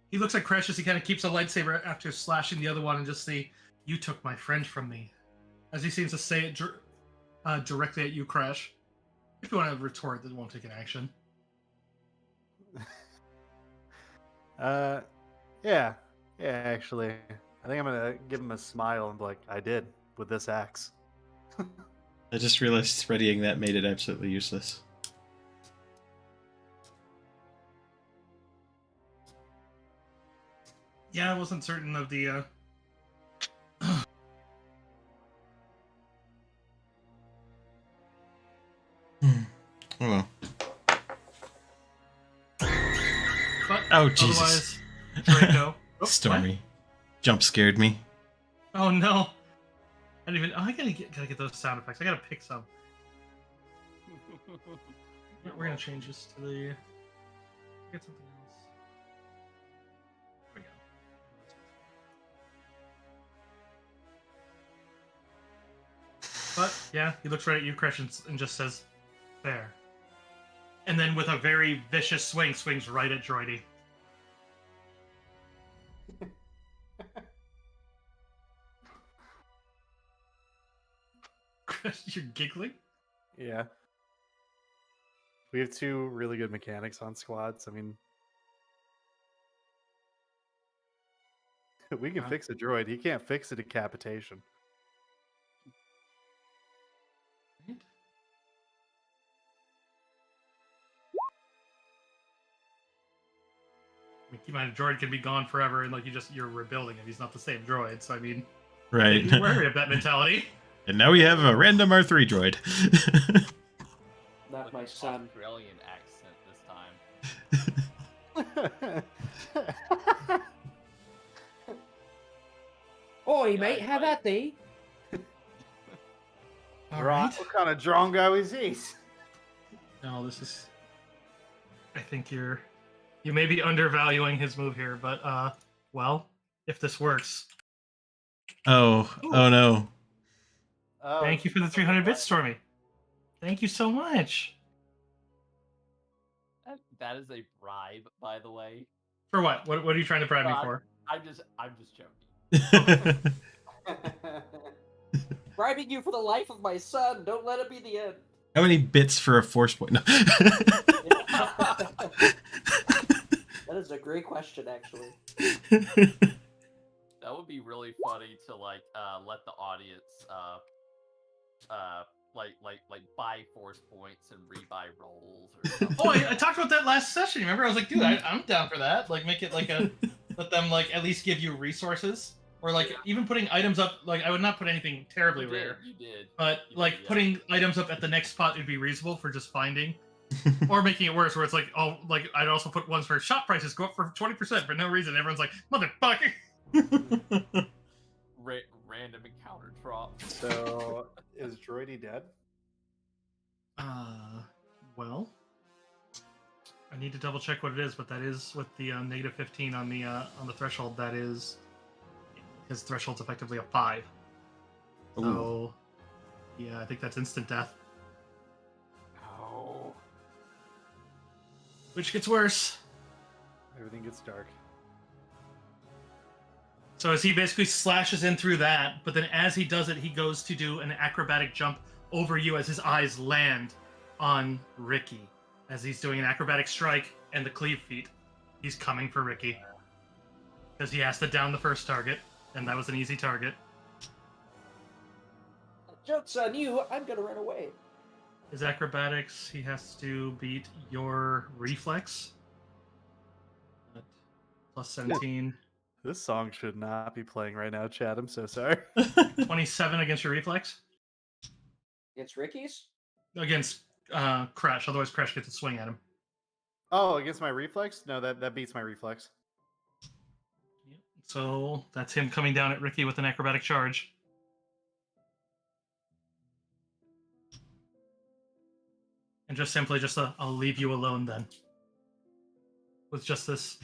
He looks at Crash as he kind of keeps a lightsaber after slashing the other one and just say, "You took my friend from me." As he seems to say it directly at you, Crash. If you want to retort, that won't take an action. Yeah, actually. I think I'm going to give him a smile and be like, I did, with this axe. I just realized readying that made it absolutely useless. Yeah, I wasn't certain of the, Oh well. But Oh, Jesus. otherwise, Draco. Oh, Stormy. Jump scared me. what? Oh no! I didn't even. Oh, I gotta get those sound effects. I gotta pick some. We're gonna change this to the. Get something else. There we go. But yeah, he looks right at you, Crash, and just says, "Fair." And then with a very vicious swing, swings right at Droidy. You're giggling? Yeah. We have two really good mechanics on squads. I mean, we can fix a droid. He can't fix a decapitation. Right? I mean, keep in mind, a droid can be gone forever, and like you're rebuilding him. He's not the same droid, so I mean, Right. be wary of that mentality. And now we have a random R3 droid. Not my son. Australian accent this time. Oi, mate, have at thee. All Right. right. What kind of drongo is this? No, this is. I think you may be undervaluing his move here, but well, if this works. Oh no. Oh, Thank you for the 300 bits, Stormy. Thank you so much. That is a bribe, by the way. For what? What are you trying to bribe me for? I'm just joking. Bribing you for the life of my son. Don't let it be the end. How many bits for a force point? No. That is a great question, actually. That would be really funny to like let the audience like buy force points and rebuy rolls or something. Oh, I talked about that last session. Remember, I was like, dude, I'm down for that. Like, make it like let them like at least give you resources, or like even putting items up. Like, I would not put anything terribly rare. You did. But like putting items up at the next spot would be reasonable for just finding, or making it worse, where it's like, oh, like I'd also put ones where shop prices go up for 20% for no reason. Everyone's like, motherfucker. Random encounter drop. So Is Droidy dead? Well, I need to double check what it is, but that is with the negative 15 on the threshold. That is his threshold's effectively a 5. Ooh. So, yeah, I think that's instant death. Oh. Which gets worse. Everything gets dark. So as he basically slashes in through that, but then as he does it, he goes to do an acrobatic jump over you as his eyes land on Ricky. As he's doing an acrobatic strike and the cleave feat, he's coming for Ricky. Because he has to down the first target, and that was an easy target. Joke's on you, I'm gonna run away. His acrobatics, he has to beat your reflex. At plus 17. This song should not be playing right now, Chad. I'm so sorry. 27 against your reflex. It's Ricky's? Against Crash, otherwise Crash gets a swing at him. Oh, against my reflex? No, that beats my reflex. So that's him coming down at Ricky with an acrobatic charge. And just simply I'll leave you alone then. With just this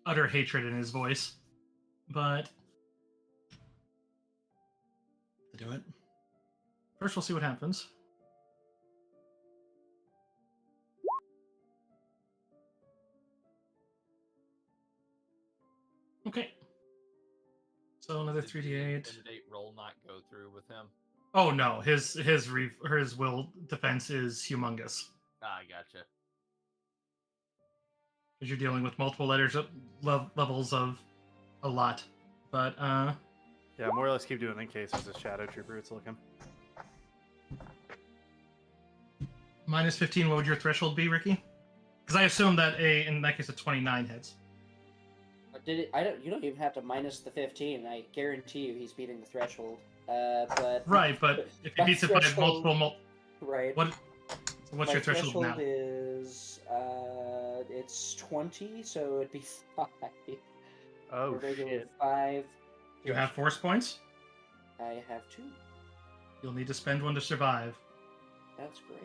utter hatred in his voice. But to do it. First we'll see what happens. Okay. So another Did the 3d8. Intimidate roll not go through with him? Oh no, his will defense is humongous. Ah, gotcha. Because you're dealing with multiple levels of a lot. But Yeah, more or less keep doing it in case there's a shadow trooper it's looking. minus 15, what would your threshold be, Ricky? Because I assume that in that case a 29 hits. Did it? You don't even have to minus the 15. I guarantee you he's beating the threshold. But Right, but if he my beats it by threshold- multiple right. what's My your threshold now? is it's 20, so it'd be 5. Oh, A regular shit. 5. You have force points? I have 2. You'll need to spend one to survive. That's great.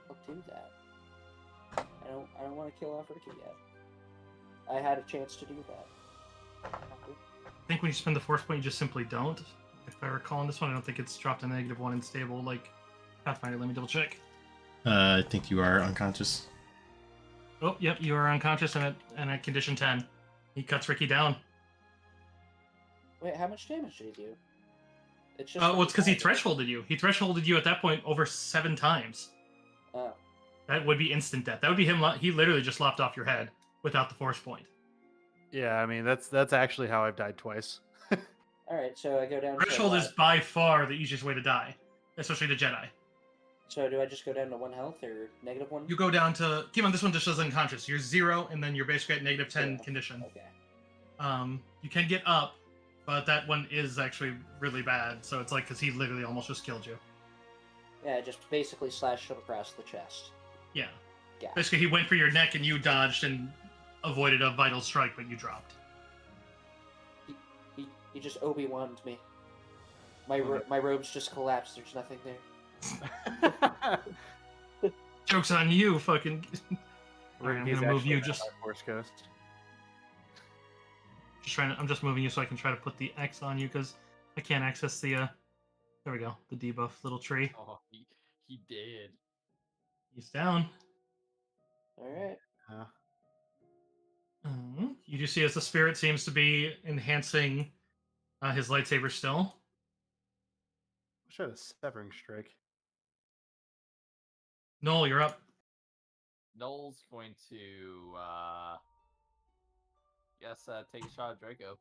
I'll do that. I don't want to kill off Ricky yet. I had a chance to do that. I think when you spend the force point, you just simply don't. If I recall on this one, I don't think it's dropped a -1 in stable like Pathfinder. Let me double check. I think you are unconscious. Oh, yep, you are unconscious and at condition 10. He cuts Ricky down. Wait, how much damage did he do? It's just. Well, it's because he 25, thresholded you. He thresholded you at that point over 7 times. Oh, That would be instant death. That would be him. He literally just lopped off your head without the force point. Yeah, I mean that's actually how I've died twice. all right. So I go down. Threshold to is by far the easiest way to die, especially the Jedi. So do I just go down to 1 health or -1? You go down to keep on. This one just says unconscious. You're 0, and then you're basically at -10 Yeah. condition. Okay. You can get up, but that one is actually really bad. So it's like because he literally almost just killed you. Yeah, just basically slashed him across the chest. Yeah. Yeah. Basically, he went for your neck, and you dodged and avoided a vital strike, but you dropped. He just Obi-Wan'd me. My robes just collapsed. There's nothing there. Joke's on you, fucking. Alright, I'm Ricky's gonna move actually you not just. my Force Ghost. I'm just moving you so I can try to put the X on you because I can't access the. There we go, the debuff little tree. Oh, he did. He's down. All right. You do see as the spirit seems to be enhancing his lightsaber still. Wish I had a severing strike. Noel, you're up. Noel's going to, take a shot at Draco.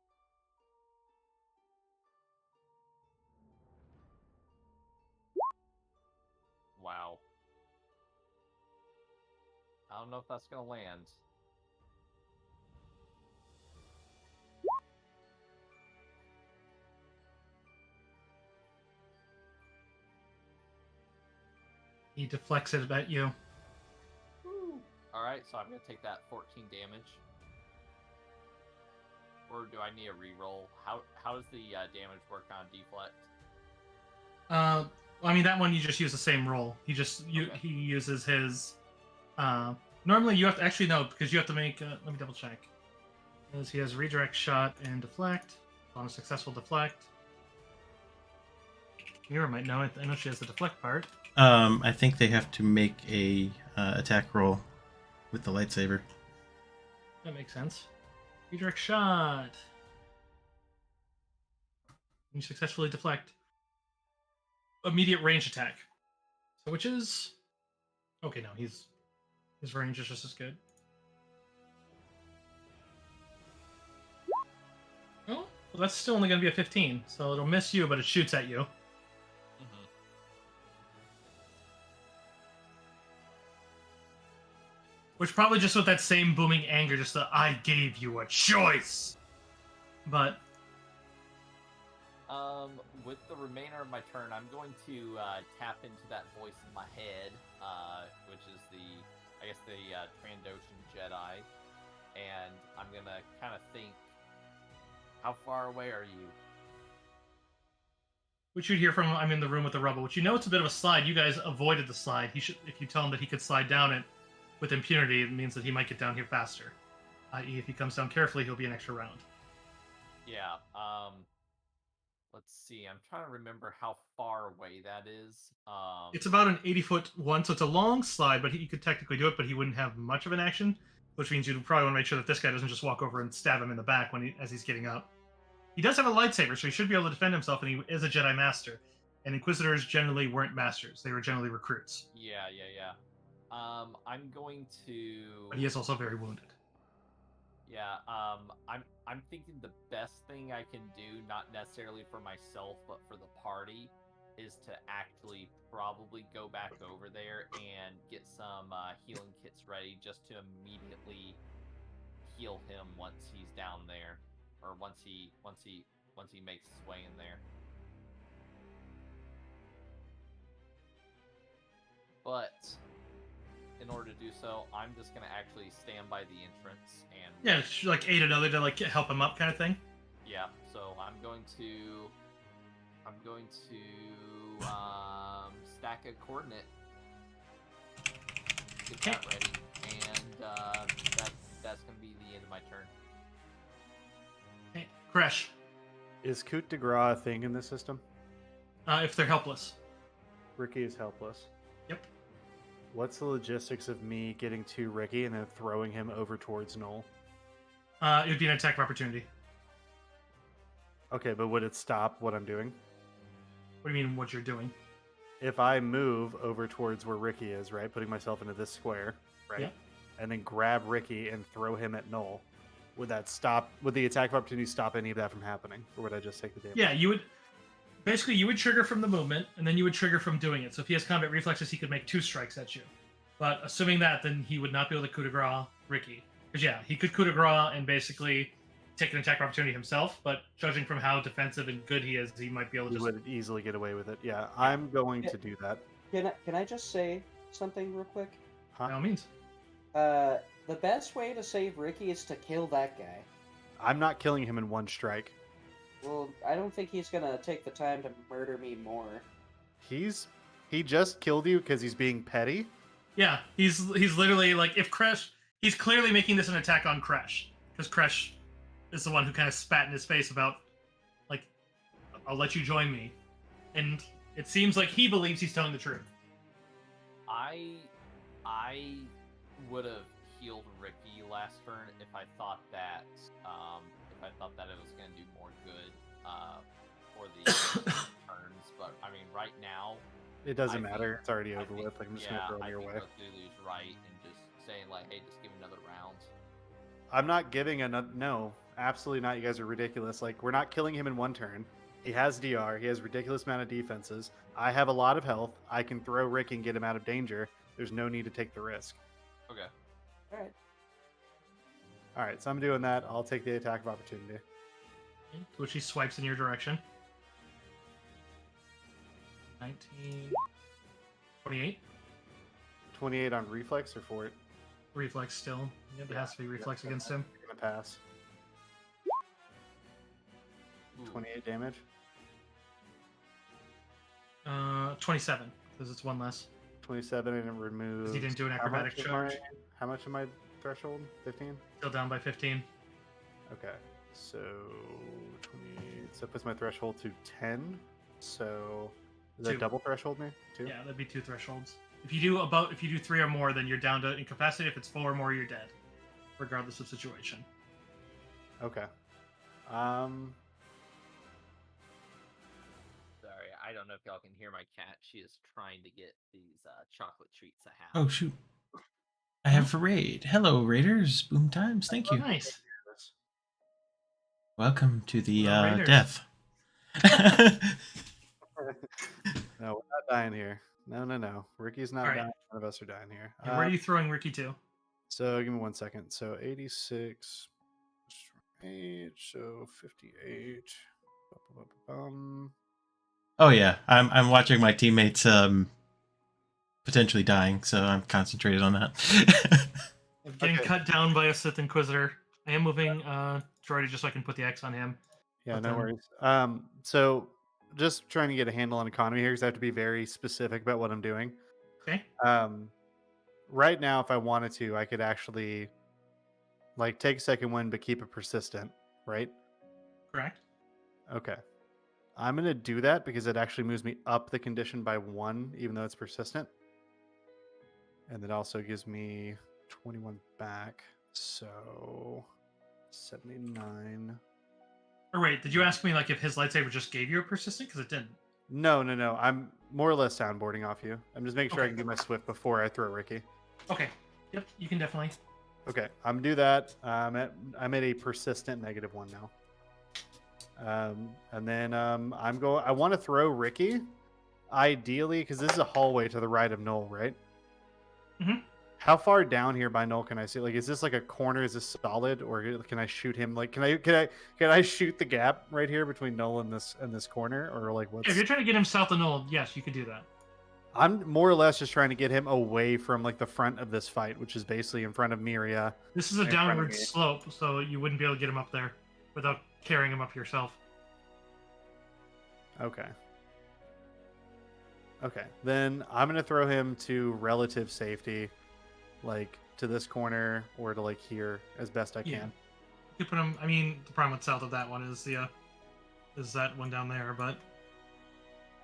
Wow. I don't know if that's gonna land. He deflects it at you. Alright, so I'm gonna take that 14 damage. Or do I need a reroll? How does the damage work on deflect? I mean, that one you just use the same roll. He uses his. Normally you have to actually no, because you have to make. Let me double check. Because he has redirect shot and deflect. On a successful deflect. Mira might know it. I know she has the deflect part. I think they have to make a attack roll with the lightsaber. That makes sense. Redirect shot. You successfully deflect. Immediate range attack. So which is okay. No, his range is just as good. Oh, well, that's still only going to be a 15, so it'll miss you, but it shoots at you. Mm-hmm. Which probably just with that same booming anger, just the I gave you a choice. But with the remainder of my turn, I'm going to tap into that voice in my head, which is the Trandoshan Jedi, and I'm gonna kind of think, how far away are you? which you'd hear from I'm in the room with the rubble, which you know it's a bit of a slide. You guys avoided the slide. He should, if you tell him that he could slide down it with impunity, it means that he might get down here faster. I.e., if he comes down carefully, he'll be an extra round. Yeah. Let's see. I'm trying to remember how far away that is. It's about an 80-foot one, so it's a long slide, but he could technically do it, but he wouldn't have much of an action, which means you'd probably want to make sure that this guy doesn't just walk over and stab him in the back as he's getting up. He does have a lightsaber, so he should be able to defend himself, and he is a Jedi Master. And Inquisitors generally weren't Masters; they were generally recruits. Yeah. I'm going to. But he is also very wounded. Yeah. I'm thinking the best thing I can do, not necessarily for myself, but for the party, is to actually probably go back over there and get some healing kits ready, just to immediately heal him once he's down there, or once he makes his way in there. But in order to do so, I'm just gonna actually stand by the entrance and Yeah, like aid another to like help him up, kind of thing. yeah. So I'm going to stack a coordinate, get that ready, and that's gonna be the end of my turn. Okay. Crash. Is coup de grace a thing in this system? If they're helpless. Ricky is helpless. Yep. What's the logistics of me getting to Ricky and then throwing him over towards Noel? It would be an attack of opportunity. Okay, but would it stop what I'm doing? What do you mean, what you're doing? If I move over towards where Ricky is, right, putting myself into this square, right, Yeah. and then grab Ricky and throw him at Noel, would that stop? Would the attack of opportunity stop any of that from happening, or would I just take the damage? Yeah, you would. Basically, you would trigger from the movement, and then you would trigger from doing it. So if he has combat reflexes, he could make 2 strikes at you. But assuming that, then he would not be able to coup de grace Ricky. Because yeah, he could coup de grace and basically take an attack opportunity himself. But judging from how defensive and good he is, he might be able to He just. would easily get away with it. Yeah, I'm going to do that. Can I just say something real quick? By all means. The best way to save Ricky is to kill that guy. I'm not killing him in one strike. Well, I don't think he's gonna take the time to murder me more. He just killed you because he's being petty. Yeah, he's literally like, if Crash, he's clearly making this an attack on Crash, because Crash is the one who kind of spat in his face about, like, I'll let you join me, and it seems like he believes he's telling the truth. I would have healed Ricky last turn if I thought that it was going to do more good for the turns. But I mean, right now It doesn't I matter. think- It's already I over think- with. Like, I'm just yeah, gonna throw I it your think way. what Lulu's right and just saying like, hey, just give him another round. I'm not giving another. No, absolutely not. You guys are ridiculous. Like, we're not killing him in one turn. He has DR. He has ridiculous amount of defenses. I have a lot of health. I can throw Rick and get him out of danger. There's no need to take the risk. Okay. All right. All right, so I'm doing that. I'll take the attack of opportunity. Which he swipes in your direction. 19. 28. 28 on reflex or fort. Reflex still. Yep, it has to be reflex against him. You're gonna pass. Ooh. 28 damage. 27 because it's one less. 27 and it removes. Because he didn't do an how acrobatic much charge. How much of my threshold? 15. Still down by 15. Okay, so 20. So that puts my threshold to 10. So does that Two. double threshold me? 2. Yeah, that'd be 2 thresholds. If you do 3 or more, then you're down to incapacity. If it's 4 or more, you're dead, regardless of situation. Okay. Sorry, I don't know if y'all can hear my cat. She is trying to get these chocolate treats I have. Oh shoot! I have a raid. Hello, raiders. Boom times. Thank you. Nice. Welcome to the Hello, raiders. death. No, we're not dying here. No. Ricky's not Alright. dying. None of us are dying here. And where are you throwing Ricky to? So give me 1 second. So 86, 8, so 58. Oh yeah, I'm watching my teammates potentially dying, so I'm concentrated on that. I'm getting Okay. cut down by a Sith Inquisitor. I am moving Jordy just so I can put the X on him. Yeah, But no then- worries. So just trying to get a handle on economy here because I have to be very specific about what I'm doing. Okay. Right now, if I wanted to, I could actually like take a second wind but keep it persistent, right? Correct. Okay. I'm gonna do that because it actually moves me up the condition by 1, even though it's persistent. And it also gives me 21 back. So 79. Or wait, did you ask me like if his lightsaber just gave you a persistent? Because it didn't. No. I'm more or less soundboarding off you. I'm just making sure I Okay. can do my swift before I throw Ricky. Okay. Yep, you can definitely. Okay, I'm gonna do that. I'm at a persistent -1 now. And then I want to throw Ricky, ideally, because this is a hallway to the right of Noel, right? Mhm. How far down here by Noel can I see? Like, is this like a corner? Is this solid, or can I shoot him? Like, can I shoot the gap right here between Noel and this corner, or like what's? If you're trying to get him south of Null, yes, you could do that. I'm more or less just trying to get him away from like the front of this fight, which is basically in front of Miria. This is a in front of downward me. slope, so you wouldn't be able to get him up there without carrying him up yourself. Okay. Okay. Then I'm gonna throw him to relative safety, like to this corner or to like here as best I Yeah. can. You put him. I mean, the problem with south of that one is is that one down there, but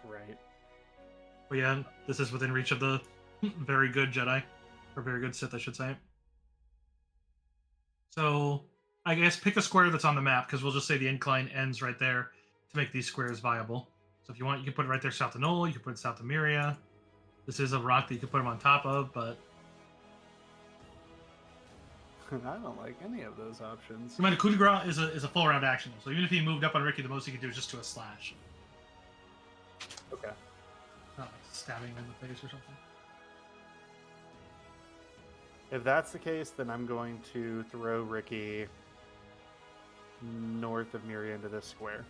Right. yeah, this is within reach of the very good Jedi, or very good Sith, I should say. So I guess pick a square that's on the map because we'll just say the incline ends right there to make these squares viable. So if you want, you can put it right there south of Null. You can put it south of Miria. This is a rock that you can put him on top of, but I don't like any of those options. remember, coup de grace is a full round action. So even if he moved up on Ricky, the most he could do is just do a slash, Okay. not like stabbing him in the face or something. If that's the case, then I'm going to throw Ricky north of Miria into this square.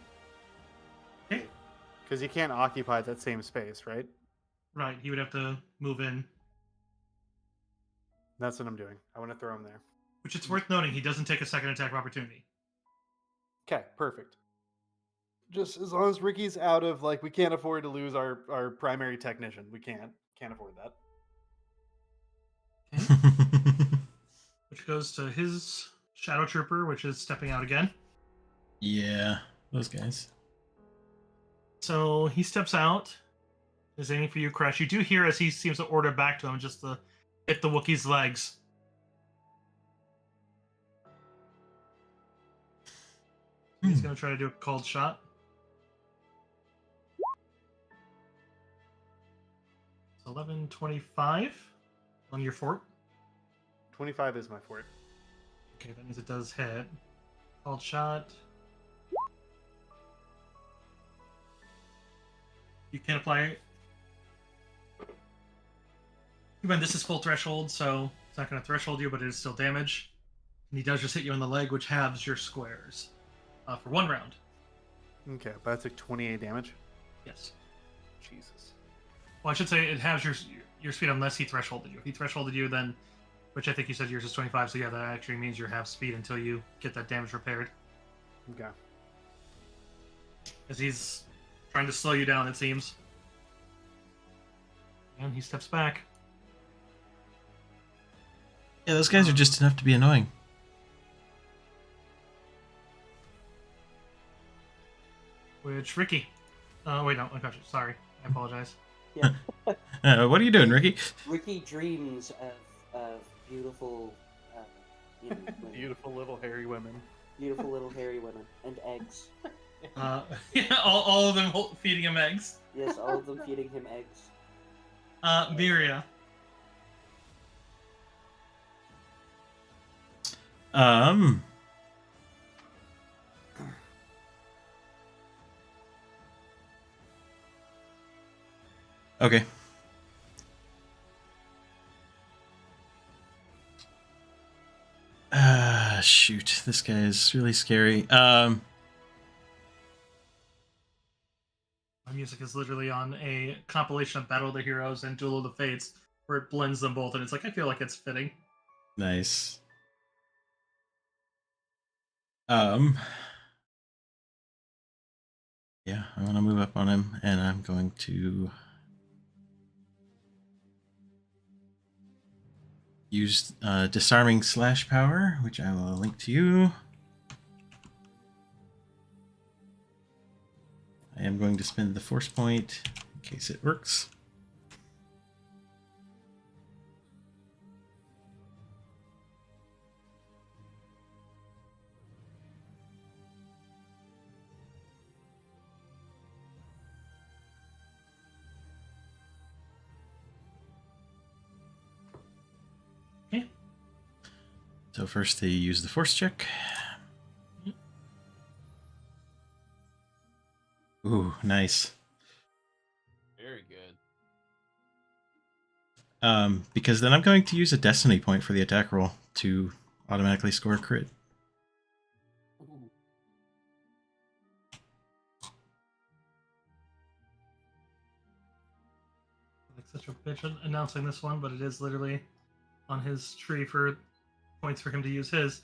Okay. Because he can't occupy that same space, right? Right, he would have to move in. That's what I'm doing. I want to throw him there. Which it's worth noting, he doesn't take a second attack of opportunity. Okay, perfect. Just as long as Ricky's out of, like, we can't afford to lose our primary technician. We can't afford that. Which goes to his Shadow Trooper, which is stepping out again. Yeah, those guys. So he steps out, is aiming for you, Crash. You do hear as he seems to order back to him just to hit the Wookiee's legs. He's Hmm. going to try to do a cold shot. It's 11:25 on your fort. 25 is my fort. Okay, that means it does hit. Cold shot. You can apply. Again, this is full threshold, so it's not going to threshold you, but it is still damage. And he does just hit you in the leg, which halves your squares for 1 round. Okay, but I took 28 damage. Yes. Jesus. Well, I should say it halves your speed unless he thresholded you. If he thresholded you, then, which I think you said yours is 25, so yeah, that actually means you're half speed until you get that damage repaired. Okay. As he's trying to slow you down, it seems. And he steps back. Yeah, those guys are just enough to be annoying. Which Ricky. Wait, no, I got you. Sorry, I apologize. Yeah. What are you doing, Ricky? Ricky dreams of beautiful, women. Beautiful little hairy women. Beautiful little hairy women and eggs. Yeah, all of them feeding him eggs. Yes, all of them feeding him eggs. Miria. Okay. Shoot, this guy is really scary. My music is literally on a compilation of Battle of the Heroes and Duel of the Fates, where it blends them both, and it's like I feel like it's fitting. Nice. Yeah, I'm gonna move up on him, and I'm going to use disarming slash power, which I will link to you. I am going to spend the force point in case it works. Okay. So first they use the force check. Ooh, nice. Very good. Because then I'm going to use a destiny point for the attack roll to automatically score a crit. Ooh. Like such a bitch announcing this one, but it is literally on his tree for points for him to use his.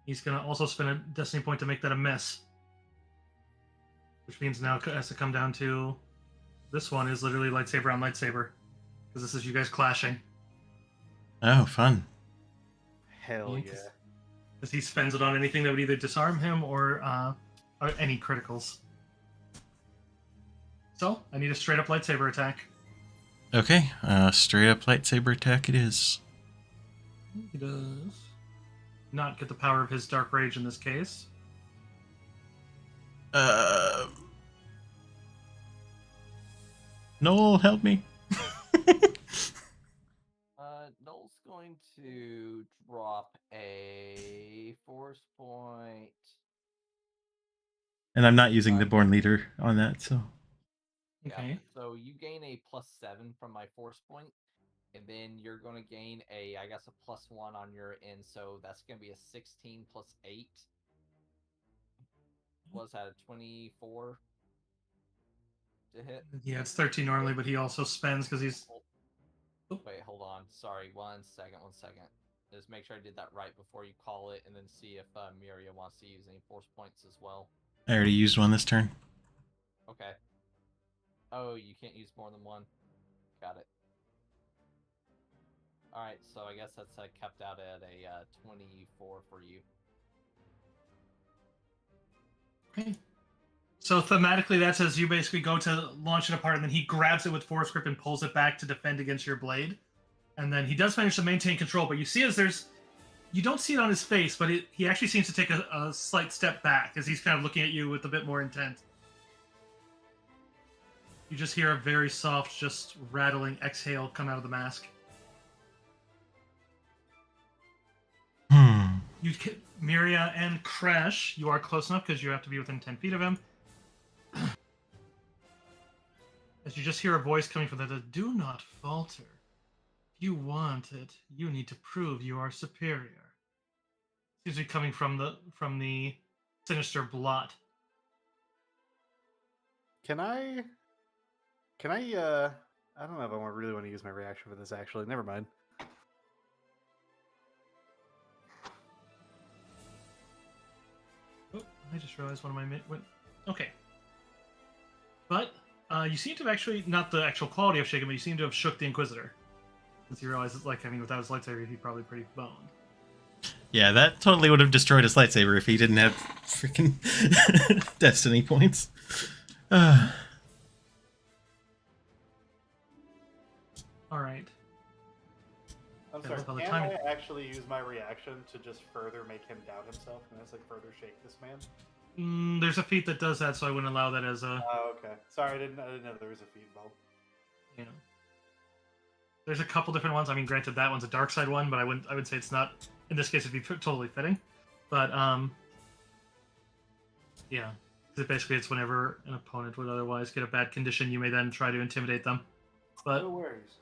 He's gonna also spend a destiny point to make that a miss, which means now it has to come down to this one is literally lightsaber on lightsaber, because this is you guys clashing. Oh, fun. Hell yeah. Because he spends it on anything that would either disarm him or any criticals. So I need a straight up lightsaber attack. Okay, straight up lightsaber attack it is. He does not get the power of his dark rage in this case. Noel, help me. Noel's going to drop a force point. And I'm not using the Born Leader on that, so. Okay. Yeah, so you gain a +7 from my force point, and then you're going to gain I guess a +1 on your end, so that's going to be a 16 plus 8. Was that a 24 to hit? Yeah, it's 13 normally, but he also spends because he's. Wait, hold on. Sorry, one second. Just make sure I did that right before you call it, and then see if Miria wants to use any force points as well. I already used one this turn. Okay. Oh, you can't use more than one. Got it. Alright, so I guess that's kept out at a 24 for you. Okay. So thematically, that's as you basically go to launch it apart, and then he grabs it with force grip and pulls it back to defend against your blade. And then he does manage to maintain control, but you see as you don't see it on his face, but he actually seems to take a slight step back as he's kind of looking at you with a bit more intent. You just hear a very soft, just rattling exhale come out of the mask. Miria and Crash, you are close enough because you have to be within 10 feet of him. As you just hear a voice coming from the do not falter. If you want it, you need to prove you are superior. Seems to be coming from the sinister blot. Can I I don't know if I really want to use my reaction for this actually. Never mind. Oh, I just realized one of my went. Okay. But You seem to have actually, not the actual quality of shaken, but you seem to have shook the Inquisitor. Since you realize, like, I mean, without his lightsaber, he'd probably pretty boned. Yeah, that totally would have destroyed his lightsaber if he didn't have freaking destiny points. All right. I'm Okay, sorry, by the can time- I actually use my reaction to just further make him doubt himself? Can I just, like, further shake this man? There's a feat that does that, so I wouldn't allow that as a. Oh, okay. Sorry, I didn't know there was a feed involved. You know. There's a couple different ones. I mean, granted, that one's a dark side one, but I would say it's not. In this case, it'd be totally fitting. But yeah, because basically it's whenever an opponent would otherwise get a bad condition, you may then try to intimidate them. But No worries.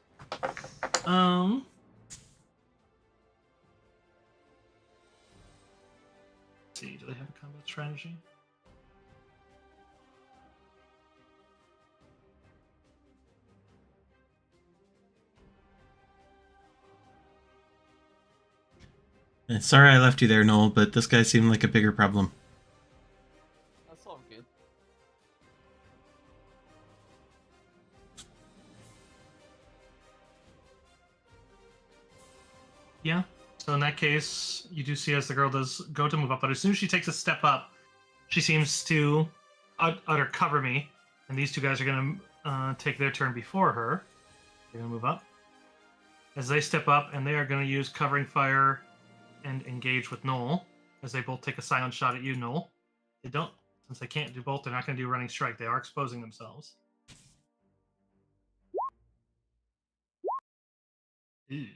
let's see, do they have a combat strategy? Sorry I left you there, Noel, but this guy seemed like a bigger problem. That's all good. Yeah. So in that case, you do see as the girl does go to move up, but as soon as she takes a step up, she seems to utter cover me, and these two guys are going to take their turn before her. They're going to move up. As they step up, and they are going to use covering fire and engage with Noel, as they both take a silent shot at you, Noel. They don't, since they can't do both, they're not going to do running strike. They are exposing themselves. Ew.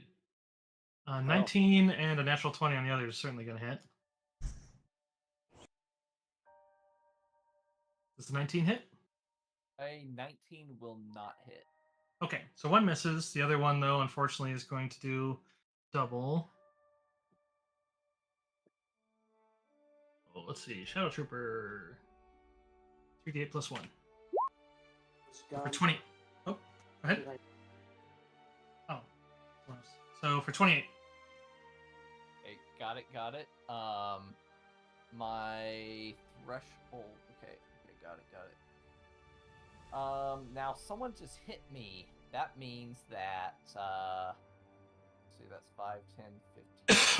19 and a natural 20 on the other is certainly going to hit. Does the 19 hit? A 19 will not hit. Okay, so one misses. The other one, though, unfortunately, is going to do double. Oh, let's see. Shadow Trooper. 3d8 plus 1. For 20. Oh, go ahead. Oh. So for 28. Okay, got it. My threshold. Okay, got it. Now someone just hit me. That means that, let's see, that's 5, 10,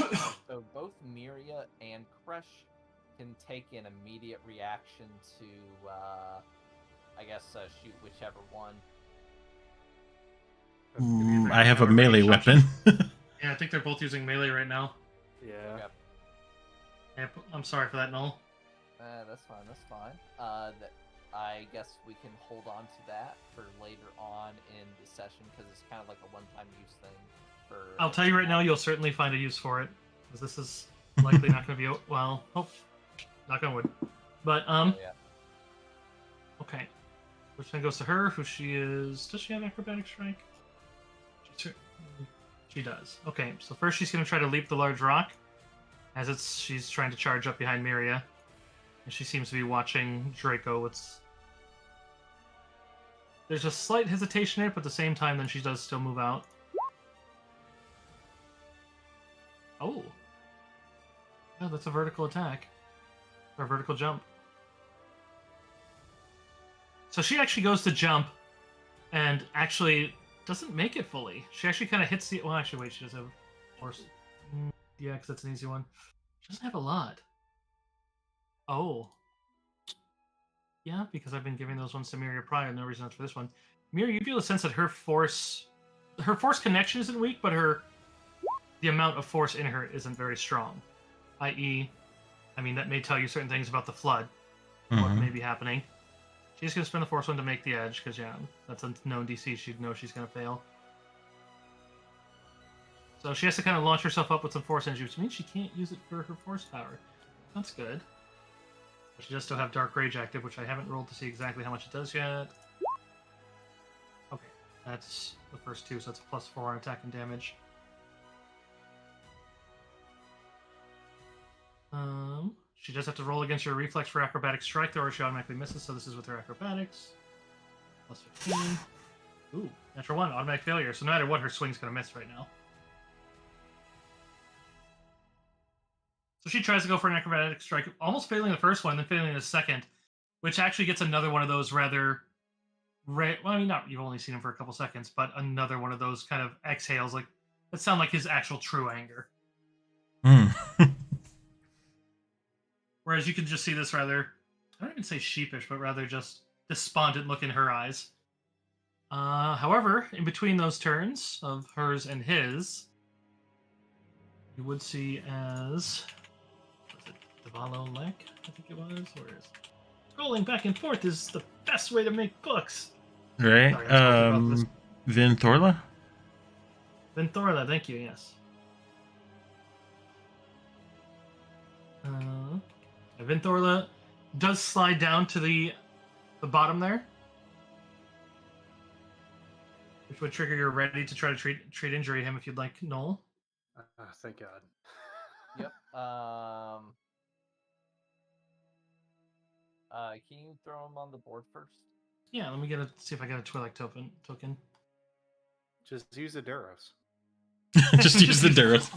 15. So both Miria and Crush can take an immediate reaction to, I guess, shoot whichever one. I have a melee weapon. Yeah, I think they're both using melee right now. Yeah. Okay. Yeah, I'm sorry for that, Noel. That's fine. I guess we can hold on to that for later on in the session because it's kind of like a one-time use thing. I'll tell you right now, you'll certainly find a use for it, because this is likely not going to be well. Oh, knock on wood. But Yeah. okay. Which then goes to her, who she is. Does she have acrobatic strike? She does. Okay, so first she's going to try to leap the large rock, as she's trying to charge up behind Miria, and she seems to be watching Draco. There's a slight hesitation in it, but at the same time, then she does still move out. Oh. Yeah, that's a vertical attack. Or a vertical jump. So she actually goes to jump, and actually doesn't make it fully. She actually kind of hits the... Well, actually, wait, she does have... Horse. Yeah, because that's an easy one. She doesn't have a lot. Oh. Yeah, because I've been giving those ones to Miria prior. No reason for this one. Miria, you feel a sense that her force connection isn't weak, but the amount of force in her isn't very strong. I.e., I mean, that may tell you certain things about the flood, what may be happening. She's going to spend the force one to make the edge, because, yeah, that's a known DC. She'd know she's going to fail. So she has to kind of launch herself up with some force energy, which means she can't use it for her force power. That's good. But she does still have Dark Rage active, which I haven't rolled to see exactly how much it does yet. Okay, that's the first two, so that's a +4 on attack and damage. She does have to roll against her reflex for acrobatic strike, though, or she automatically misses, so this is with her acrobatics. +15. Ooh, natural 1, automatic failure, so no matter what, her swing's going to miss right now. So she tries to go for an acrobatic strike, almost failing the first one, then failing the second, which actually gets another one of those rather well, I mean, not you've only seen him for a couple seconds, but another one of those kind of exhales, like that sound like his actual true anger. Hmm. Whereas you can just see this rather, I don't even say sheepish, but rather just despondent look in her eyes. However, in between those turns of hers and his, you would see as was it Devalo Lek? I think it was. Where is scrolling back and forth is the best way to make books. Right. Sorry, I'm talking about this. Vin Thorla? Venthorla, thank you. Yes. Venthorla does slide down to the bottom there, which would trigger your ready to try to treat injury him if you'd like, Noel. Thank God. Yep. Can you throw him on the board first? Yeah, let me see if I get a Twi'lek token. Just use the Duros. Just use the Duros.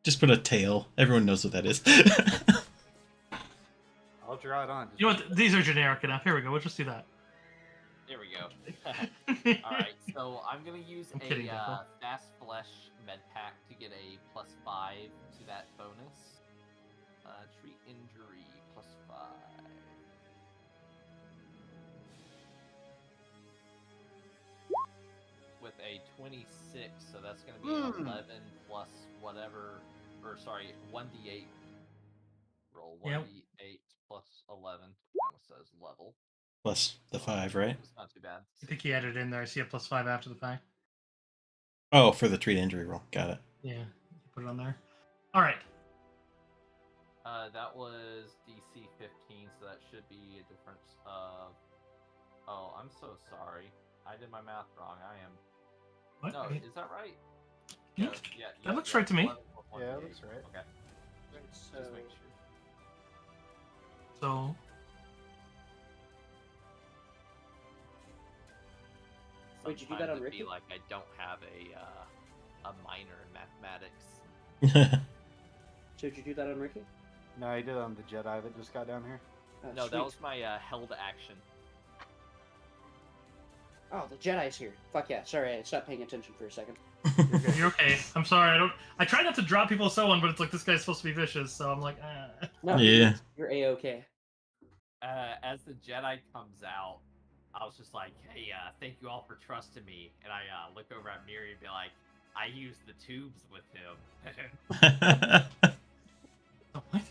Just put a tail. Everyone knows what that is. I'll draw it on. You know what? These are generic enough. Here we go. We'll just do that. There we go. All right, so I'm gonna use I'm kidding, a Deco. fast flesh med pack to get a +5 to that bonus. Treat injury +5. With a 26, so that's gonna be an 11 plus whatever, or sorry, 1d8. Roll 1d8 plus 11. Almost says level. Plus the 5, right? It's not too bad. I think he added it in there. I see a +5 after the fact. Oh, for the treat injury roll. Got it. Yeah, put it on there. All right. That was DC 15, so that should be a difference of. Oh, I'm so sorry. I did my math wrong. I am. What? No, Okay. is that right? Yeah, Yeah. that looks right to me. 11 plus Yeah, 1d8. that looks right. Okay. So, Just make sure. So Wait, did you do that on Sometimes it'd be Ricky? like I don't have a minor in mathematics. So did you do that on Ricky? No, I did on the Jedi that just got down here. Oh, No, sweet. that was my held action. Oh, the Jedi's here. Fuck yeah. Sorry, I stopped paying attention for a second. you're okay. I'm sorry. I try not to drop people so on, but it's like this guy's supposed to be vicious, so I'm like, No, Yeah. you're A-okay. As the Jedi comes out, I was just like, hey, thank you all for trusting me. And I look over at Miri and be like, I used the tubes with him. What?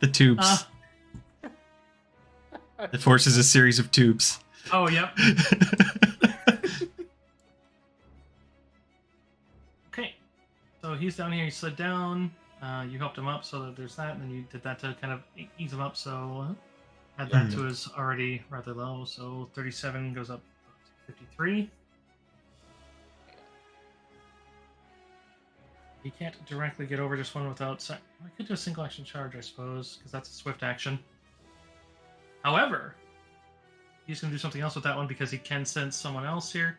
The tubes. The Force is a series of tubes. Oh, yep. Okay. So he's down here. He slid down. You helped him up, so that there's that, and then you did that to kind of ease him up. So add that to his already rather low. So 37 goes up to 53. He can't directly get over just one without. I could do a single action charge, I suppose, because that's a swift action. However, he's going to do something else with that one because he can sense someone else here.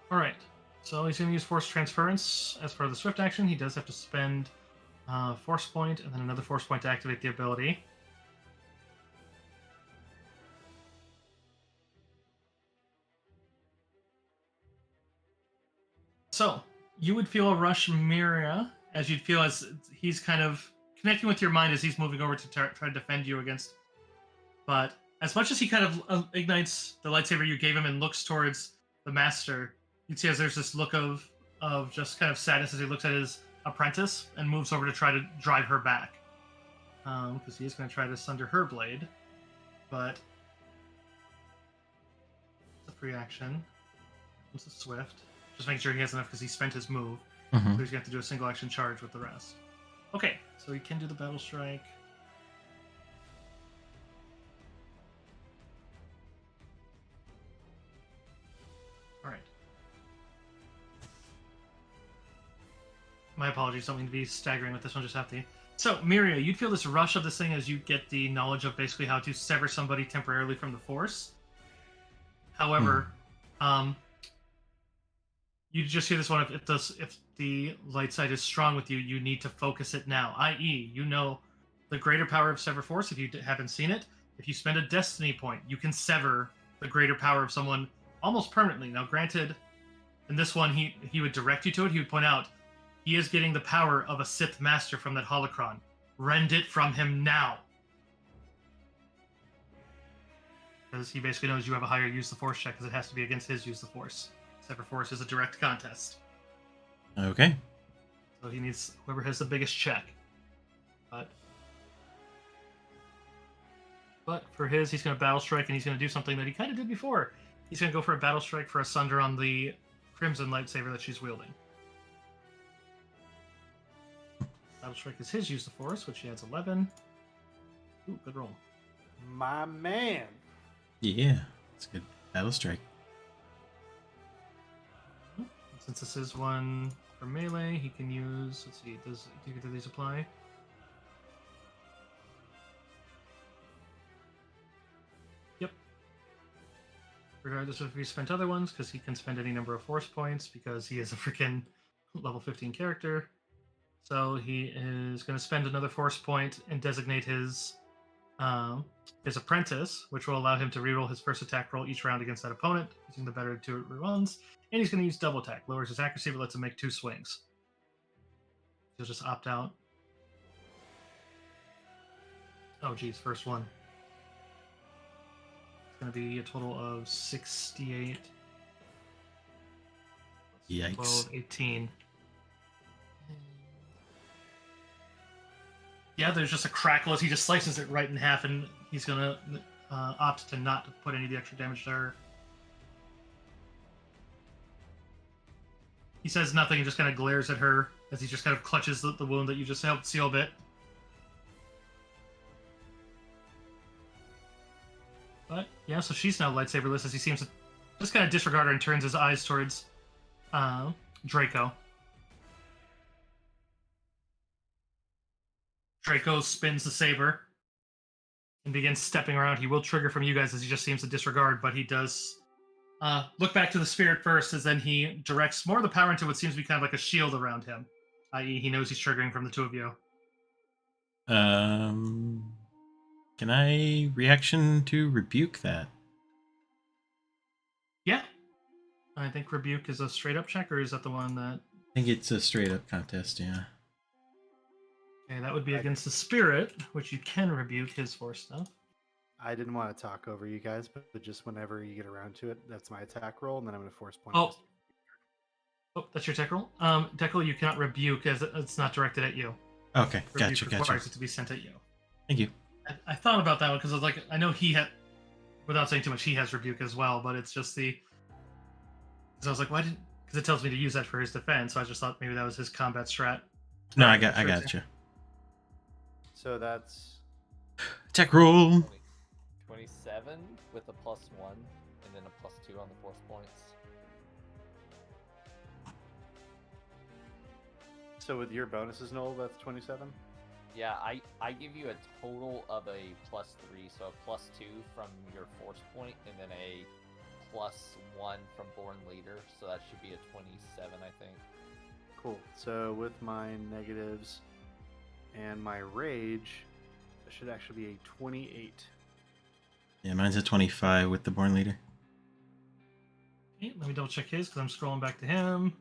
All right, so he's going to use force transference as part of the swift action. He does have to spend force point and then another force point to activate the ability. So you would feel a rush, Miria, as you'd feel as he's kind of connecting with your mind as he's moving over to try to defend you against. But as much as he kind of ignites the lightsaber you gave him and looks towards the master, you see as there's this look of just kind of sadness as he looks at his apprentice and moves over to try to drive her back. Because he is going to try to sunder her blade. But it's a free action. It's a swift. Just making sure he has enough because he spent his move. So he's going to have to do a single action charge with the rest. Okay, so he can do the battle strike. Alright. My apologies, don't mean to be staggering with this one, just have to. So, Miria, you'd feel this rush of this thing as you get the knowledge of basically how to sever somebody temporarily from the Force. However, you just hear this one. If the light side is strong with you, you need to focus it now. I.e., you know the greater power of Sever Force. If you haven't seen it, if you spend a destiny point, you can sever the greater power of someone almost permanently. Now, granted, in this one, he would direct you to it. He would point out he is getting the power of a Sith Master from that holocron. Rend it from him now. Because he basically knows you have a higher use the Force check, because it has to be against his use the Force. Sever Force is a direct contest. Okay. So he needs whoever has the biggest check. But for his, he's going to Battle Strike, and he's going to do something that he kind of did before. He's going to go for a Battle Strike for a Sunder on the Crimson lightsaber that she's wielding. Battle Strike is his use of Force, which he adds 11. Ooh, good roll. My man. Yeah, that's good. Battle Strike. Since this is one for melee, he can use. Let's see, do either of these apply? Yep. Regardless of if he spent other ones, because he can spend any number of Force points, because he is a freaking level 15 character. So he is going to spend another Force point and designate his apprentice, which will allow him to reroll his first attack roll each round against that opponent, using the better 2 runs. And he's going to use double attack, lowers his accuracy, but lets him make 2 swings. He'll just opt out. Oh, geez, first one. It's going to be a total of 68. Yikes. 12, 18. Yeah, there's just a crackle as he just slices it right in half, and he's going to opt to not put any of the extra damage to her. He says nothing and just kind of glares at her as he just kind of clutches the wound that you just helped seal a bit. But, yeah, so she's now lightsaberless as he seems to just kind of disregard her and turns his eyes towards Draco. Draco spins the saber and begins stepping around. He will trigger from you guys as he just seems to disregard, but he does look back to the spirit first, as then he directs more of the power into what seems to be kind of like a shield around him, i.e. he knows he's triggering from the 2 of you. Can I reaction to rebuke that? Yeah. I think rebuke is a straight up check, or is that the one that... I think it's a straight up contest, yeah. Okay, that would be against the spirit, which you can rebuke his Force stuff. I didn't want to talk over you guys, but just whenever you get around to it, that's my attack roll, and then I'm going to Force point. Oh. Oh, that's your tech roll? Deckle, you cannot rebuke as it's not directed at you. Okay, Rebuke gotcha. requires it to be sent at you. Thank you. I thought about that one because I was like, I know he had, without saying too much, he has rebuke as well, but it's just the. Because I was like, why didn't? Because it tells me to use that for his defense, so I just thought maybe that was his combat strat. No, I got you. So that's Attack roll. 27 with a +1 and then a +2 on the Force points. so with your bonuses, Noel, that's 27. Yeah, I give you a total of a +3, so a +2 from your Force point, and then a +1 from Born Leader, so that should be a 27, I think. Cool. So with my negatives and my rage, it should actually be a 28. Yeah, mine's a 25 with the Born Leader. Okay, let me double check his because I'm scrolling back to him.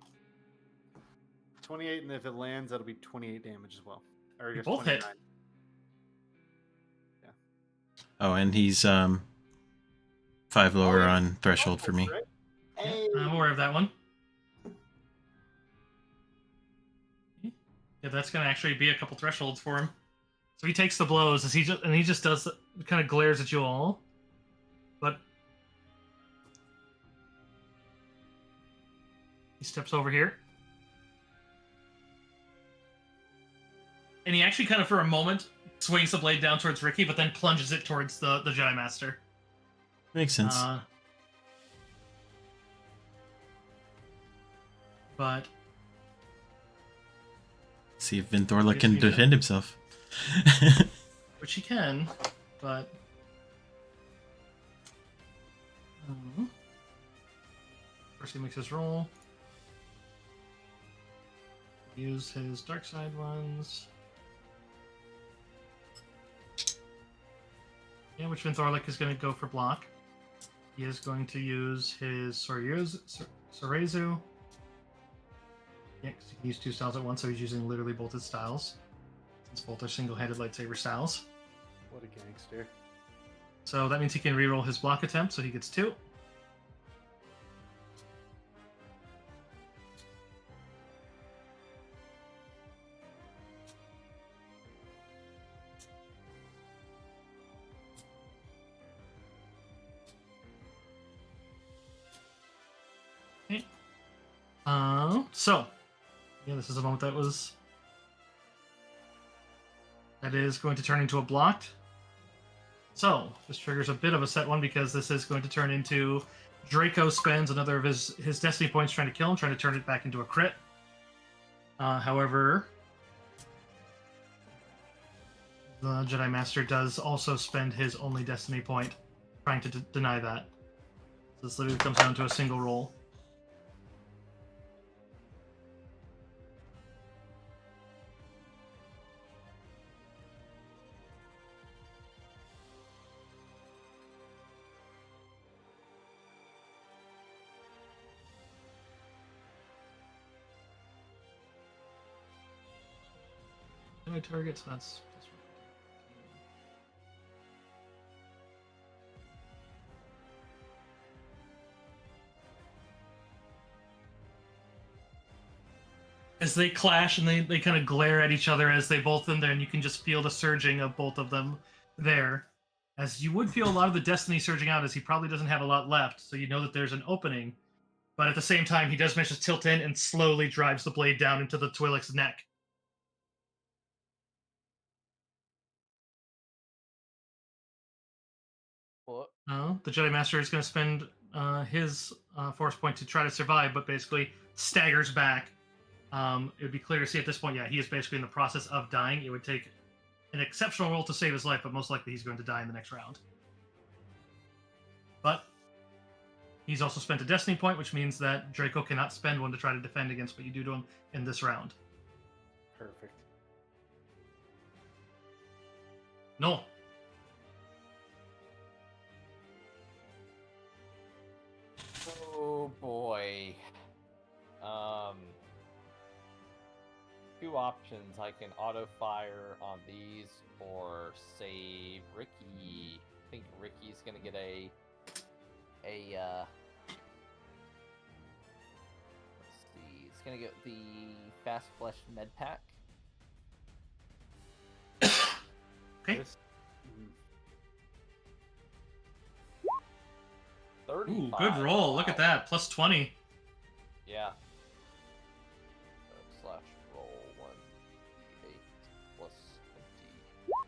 28, and if it lands, that'll be 28 damage as well. Or I guess both hit. 29. Oh, and he's 5 lower on threshold for me. Right? Yeah, I'm aware of that one. Yeah, that's gonna actually be a couple thresholds for him. So he takes the blows as he just does kind of glares at you all, but he steps over here, and he actually kind of for a moment swings the blade down towards Ricky, but then plunges it towards the Jedi Master. Makes sense. But see if Vinthorla can defend himself. which he can, but First, he makes his roll. Use his dark side ones. Yeah, which means Thorlick is going to go for block. He is going to use his Sorezu. Yeah, because he can use 2 styles at once, so he's using literally both his styles. Since both are single-handed lightsaber styles. What a gangster. So that means he can reroll his block attempt, so he gets 2. Okay. So yeah, this is a moment that is going to turn into a blocked. So this triggers a bit of a set one because this is going to turn into Draco spends another of his destiny points trying to kill him, trying to turn it back into a crit. However, the Jedi Master does also spend his only destiny point trying to deny that. So this literally comes down to a single roll. Targets, that's as they clash and they kind of glare at each other as they both in there, and you can just feel the surging of both of them there. As you would feel a lot of the destiny surging out, as he probably doesn't have a lot left, so you know that there's an opening. But at the same time, he does manage to tilt in and slowly drives the blade down into the Twi'lek's neck. The Jedi Master is going to spend his force point to try to survive, but basically staggers back. It would be clear to see at this point, yeah, he is basically in the process of dying. It would take an exceptional roll to save his life, but most likely he's going to die in the next round. But he's also spent a destiny point, which means that Draco cannot spend one to try to defend against what you do to him in this round. Perfect. No. Oh boy. Two options. I can auto fire on these or save Ricky. I think Ricky's gonna get a let's see. It's gonna get the Fast Flesh Med Pack. Okay. 35. Ooh, good roll. Look at that. Plus 20. Yeah. Slash roll 1d8 plus 20.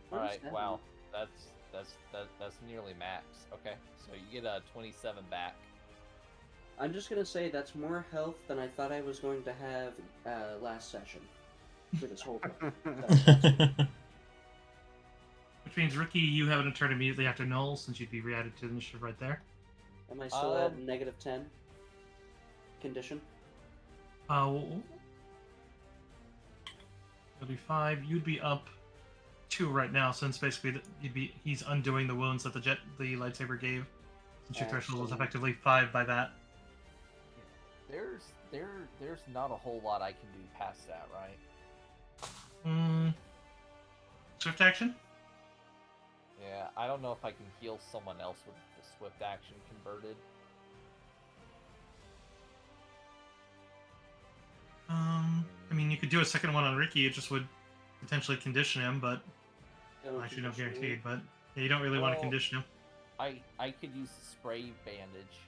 What does Alright, that wow. mean? That's nearly max. Okay, so you get a 27 back. I'm just gonna say that's more health than I thought I was going to have last session for this whole thing. Which means, Ricky, you have an turn immediately after Null, since you'd be re-added to the initiative right there. Am I still at -10 condition? It'll be 5. You'd be up 2 right now, since basically he's undoing the wounds that the lightsaber gave. Since your threshold was effectively 5 by that. There's not a whole lot I can do past that, right? Swift action? Yeah, I don't know if I can heal someone else with the swift action converted. I mean, you could do a second one on Ricky. It just would potentially condition him, but actually no guaranteed. But yeah, you don't really want to condition him. I could use the spray bandage.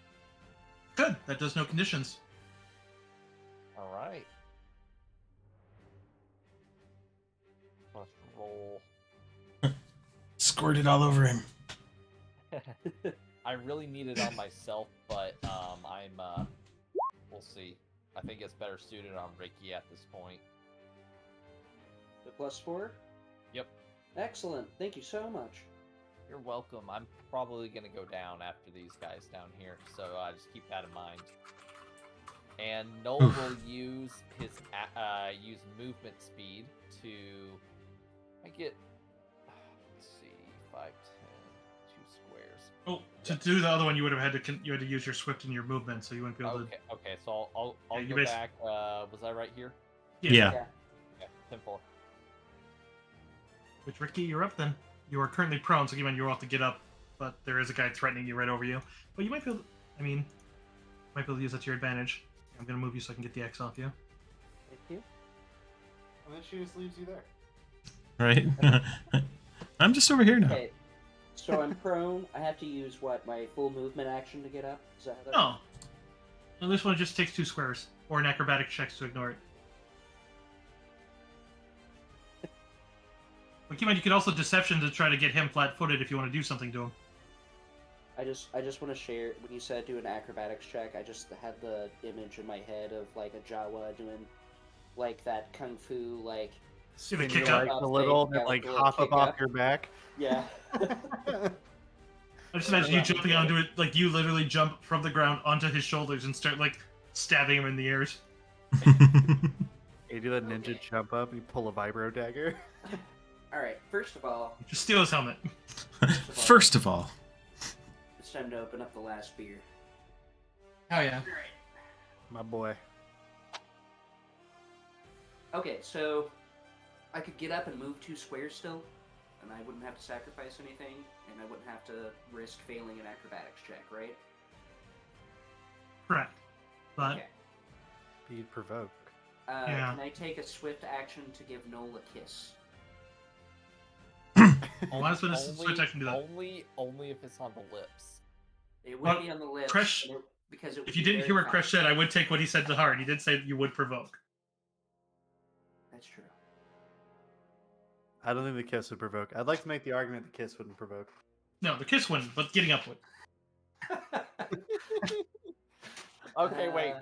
Good. That does no conditions. All right. Let's roll. Squirted all over him. I really need it on myself, but we'll see. I think it's better suited on Ricky at this point. The +4? Yep. Excellent. Thank you so much. You're welcome. I'm probably gonna go down after these guys down here, so just keep that in mind. And Noel Oof. will use his use movement speed to. I get. Let's see, 5, 10, 2 squares. Oh, to do the other one, you would have had to use your swift and your movement, so you wouldn't be able Okay, okay. So I'll Yeah, you go basi- back. Was I right here? to. Yeah. Yeah, 10-4. Which Ricky, you're up then. You are currently prone, so you will have to get up, but there is a guy threatening you right over you. But you might be able. Might be able to use that to your advantage. I'm gonna move you so I can get the X off you. Thank you. And then she just leaves you there. Right? I'm just over here now. Okay. So I'm prone. I have to use what, my full movement action to get up? Is that how that No. No, this one just takes 2 squares or an acrobatic check to ignore it. But keep in mind, you could also deception to try to get him flat-footed if you want to do something to him. I just want to share, when you said do an acrobatics check, I just had the image in my head of like a Jawa doing like that kung fu like Give it a Spin kick your up. legs a little, and Yeah, then like like a little hop up kick off up. your back. yeah. I just imagine you jumping onto it, like you literally jump from the ground onto his shoulders and start like stabbing him in the ears. You do that ninja Okay. jump up, you pull a vibro dagger. All right. First of all, Just steal his helmet. First of all, it's time to open up the last beer. Oh yeah. All right. My boy. Okay, so I could get up and move 2 squares still, and I wouldn't have to sacrifice anything, and I wouldn't have to risk failing an acrobatics check, right? Correct. But Okay. Speed provoke. Yeah. Can I take a swift action to give Noel a kiss? well, last one is switch. I can do that. Only if it's on the lips. It would Well, be on the lips, Kresh- and because it would If you be didn't very hear what fast. Kresh said, I would take what he said to heart. He did say you would provoke. That's true. I don't think the kiss would provoke. I'd like to make the argument the kiss wouldn't provoke. No, the kiss wouldn't, but getting up would. Okay, Uh,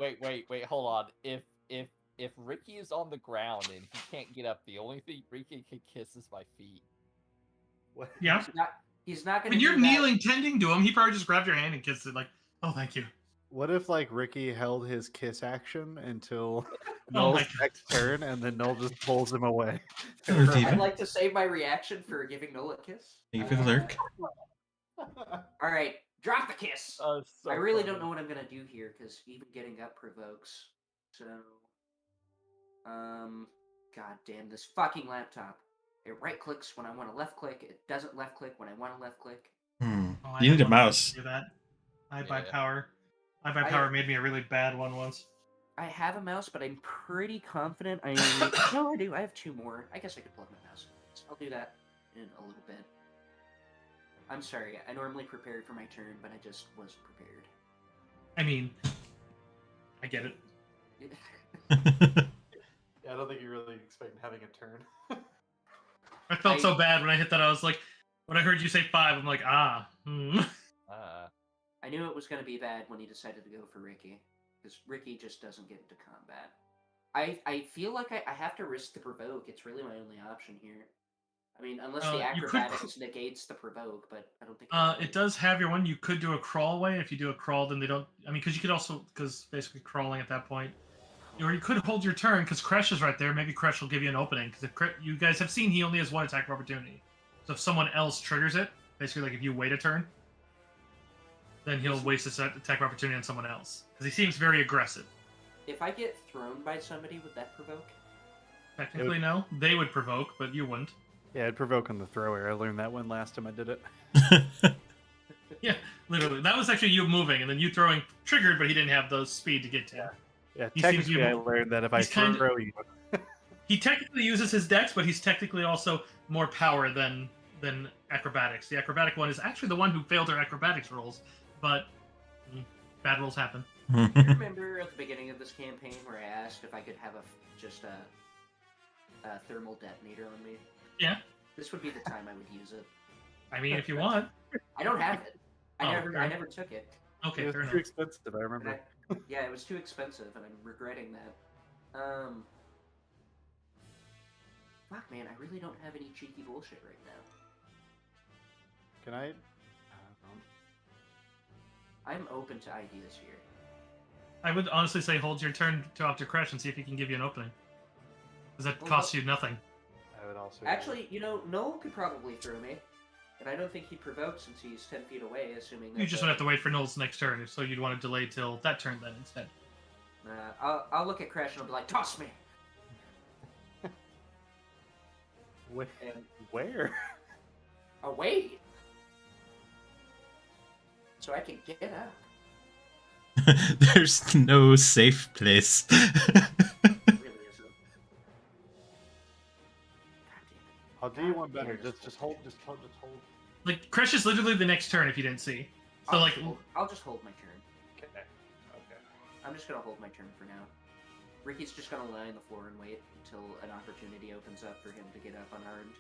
wait. Hold on. If Ricky is on the ground and he can't get up, the only thing Ricky can kiss is my feet. What? Yeah. He's not going When to. you're kneeling, tending to him, he probably just grabbed your hand and kissed it. Like, oh, thank you. What if like Ricky held his kiss action until Oh Noel's my God. next turn, and then Noel just pulls him away? Hello, I'd David. like to save my reaction for giving Noel a kiss. Thank you for the lurk. All right, drop the kiss. So I really funny. don't know what I'm gonna do here because even getting up provokes. So, god damn this fucking laptop! It right clicks when I want to left click. It doesn't left click when I want to left click. Oh, I You had need a one mouse. Do that. I Yeah. by power. I by power made me a really bad one once. I have a mouse, but I'm pretty confident I no, I do. I have 2 more. I guess I could plug my mouse in. I'll do that in a little bit. I'm sorry. I normally prepared for my turn, but I just wasn't prepared. I mean, I get it. Yeah, I don't think you really expect having a turn. I felt so bad when I hit that. I was like, when I heard you say 5, I'm like, ah. I knew it was going to be bad when he decided to go for Ricky, because Ricky just doesn't get into combat. I feel like I have to risk the provoke. It's really my only option here. I mean, unless the You could acrobatics negates the provoke, but I don't think It does have your one. You could do a crawl away. If you do a crawl, then they don't. I mean, because you could also, because basically crawling at that point, or you could hold your turn because Kresh is right there. Maybe Kresh will give you an opening because you guys have seen he only has 1 attack of opportunity. So if someone else triggers it, basically like if you wait a turn, then he'll waste his attack of opportunity on someone else because he seems very aggressive. If I get thrown by somebody, would that provoke? Technically, no. They would provoke, but you wouldn't. Yeah, it'd provoke on the thrower. I learned that one last time I did it. Yeah, literally. That was actually you moving, and then you throwing triggered, but he didn't have the speed to get to. Yeah, He seems technically to I be- learned that if I he's kinda- throw you... He technically uses his dex, but he's technically also more power than acrobatics. The acrobatic one is actually the one who failed her acrobatics rolls, but bad rolls happen. You remember at the beginning of this campaign where I asked if I could have just a thermal detonator on me? Yeah. This would be the time I would use it. I mean, if you want. I don't have it. I Oh, fair. never took it. Okay, it was fair too enough. expensive, I remember. Yeah, it was too expensive, and I'm regretting that. Fuck, man, I really don't have any cheeky bullshit right now. Can I? I'm open to ideas here. I would honestly say hold your turn to opt your crush and see if he can give you an opening. Because that Well, costs you nothing. I would also. Actually, Noel could probably throw me. And I don't think he'd provoke since he's 10 feet away, assuming that... You just would have to wait for Noel's next turn, so you'd want to delay till that turn then instead. I'll look at Crash and I'll be like, toss me! Where? Away! So I can get up. There's no safe place. Really isn't. God damn it. I'll do you one better. Just hold. Like, Crush is literally the next turn if you didn't see. So, like... I'll just hold my turn. Okay. I'm just gonna hold my turn for now. Ricky's just gonna lie on the floor and wait until an opportunity opens up for him to get up unarmed.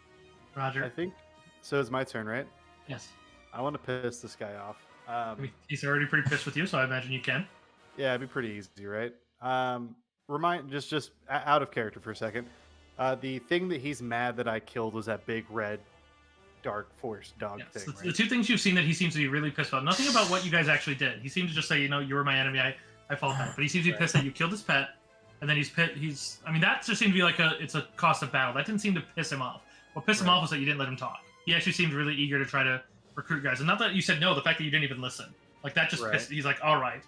Roger. I think so. It's my turn, right? Yes. I want to piss this guy off. I mean, he's already pretty pissed with you, so I imagine you can. Yeah, it'd be pretty easy, right? Just out of character for a second. The thing that he's mad that I killed was that big red dark force dog Yes. thing. The two things you've seen that he seems to be really pissed about. Nothing about what you guys actually did. He seemed to just say, you were my enemy. I fought back. But he seems to be pissed that you killed his pet, and then I mean, that just seemed to be like it's a cost of battle. That didn't seem to piss him off. What pissed him off was that you didn't let him talk. He actually seemed really eager to try to recruit guys, and not that you said no. The fact that you didn't even listen, like that, just pissed. He's like, all right,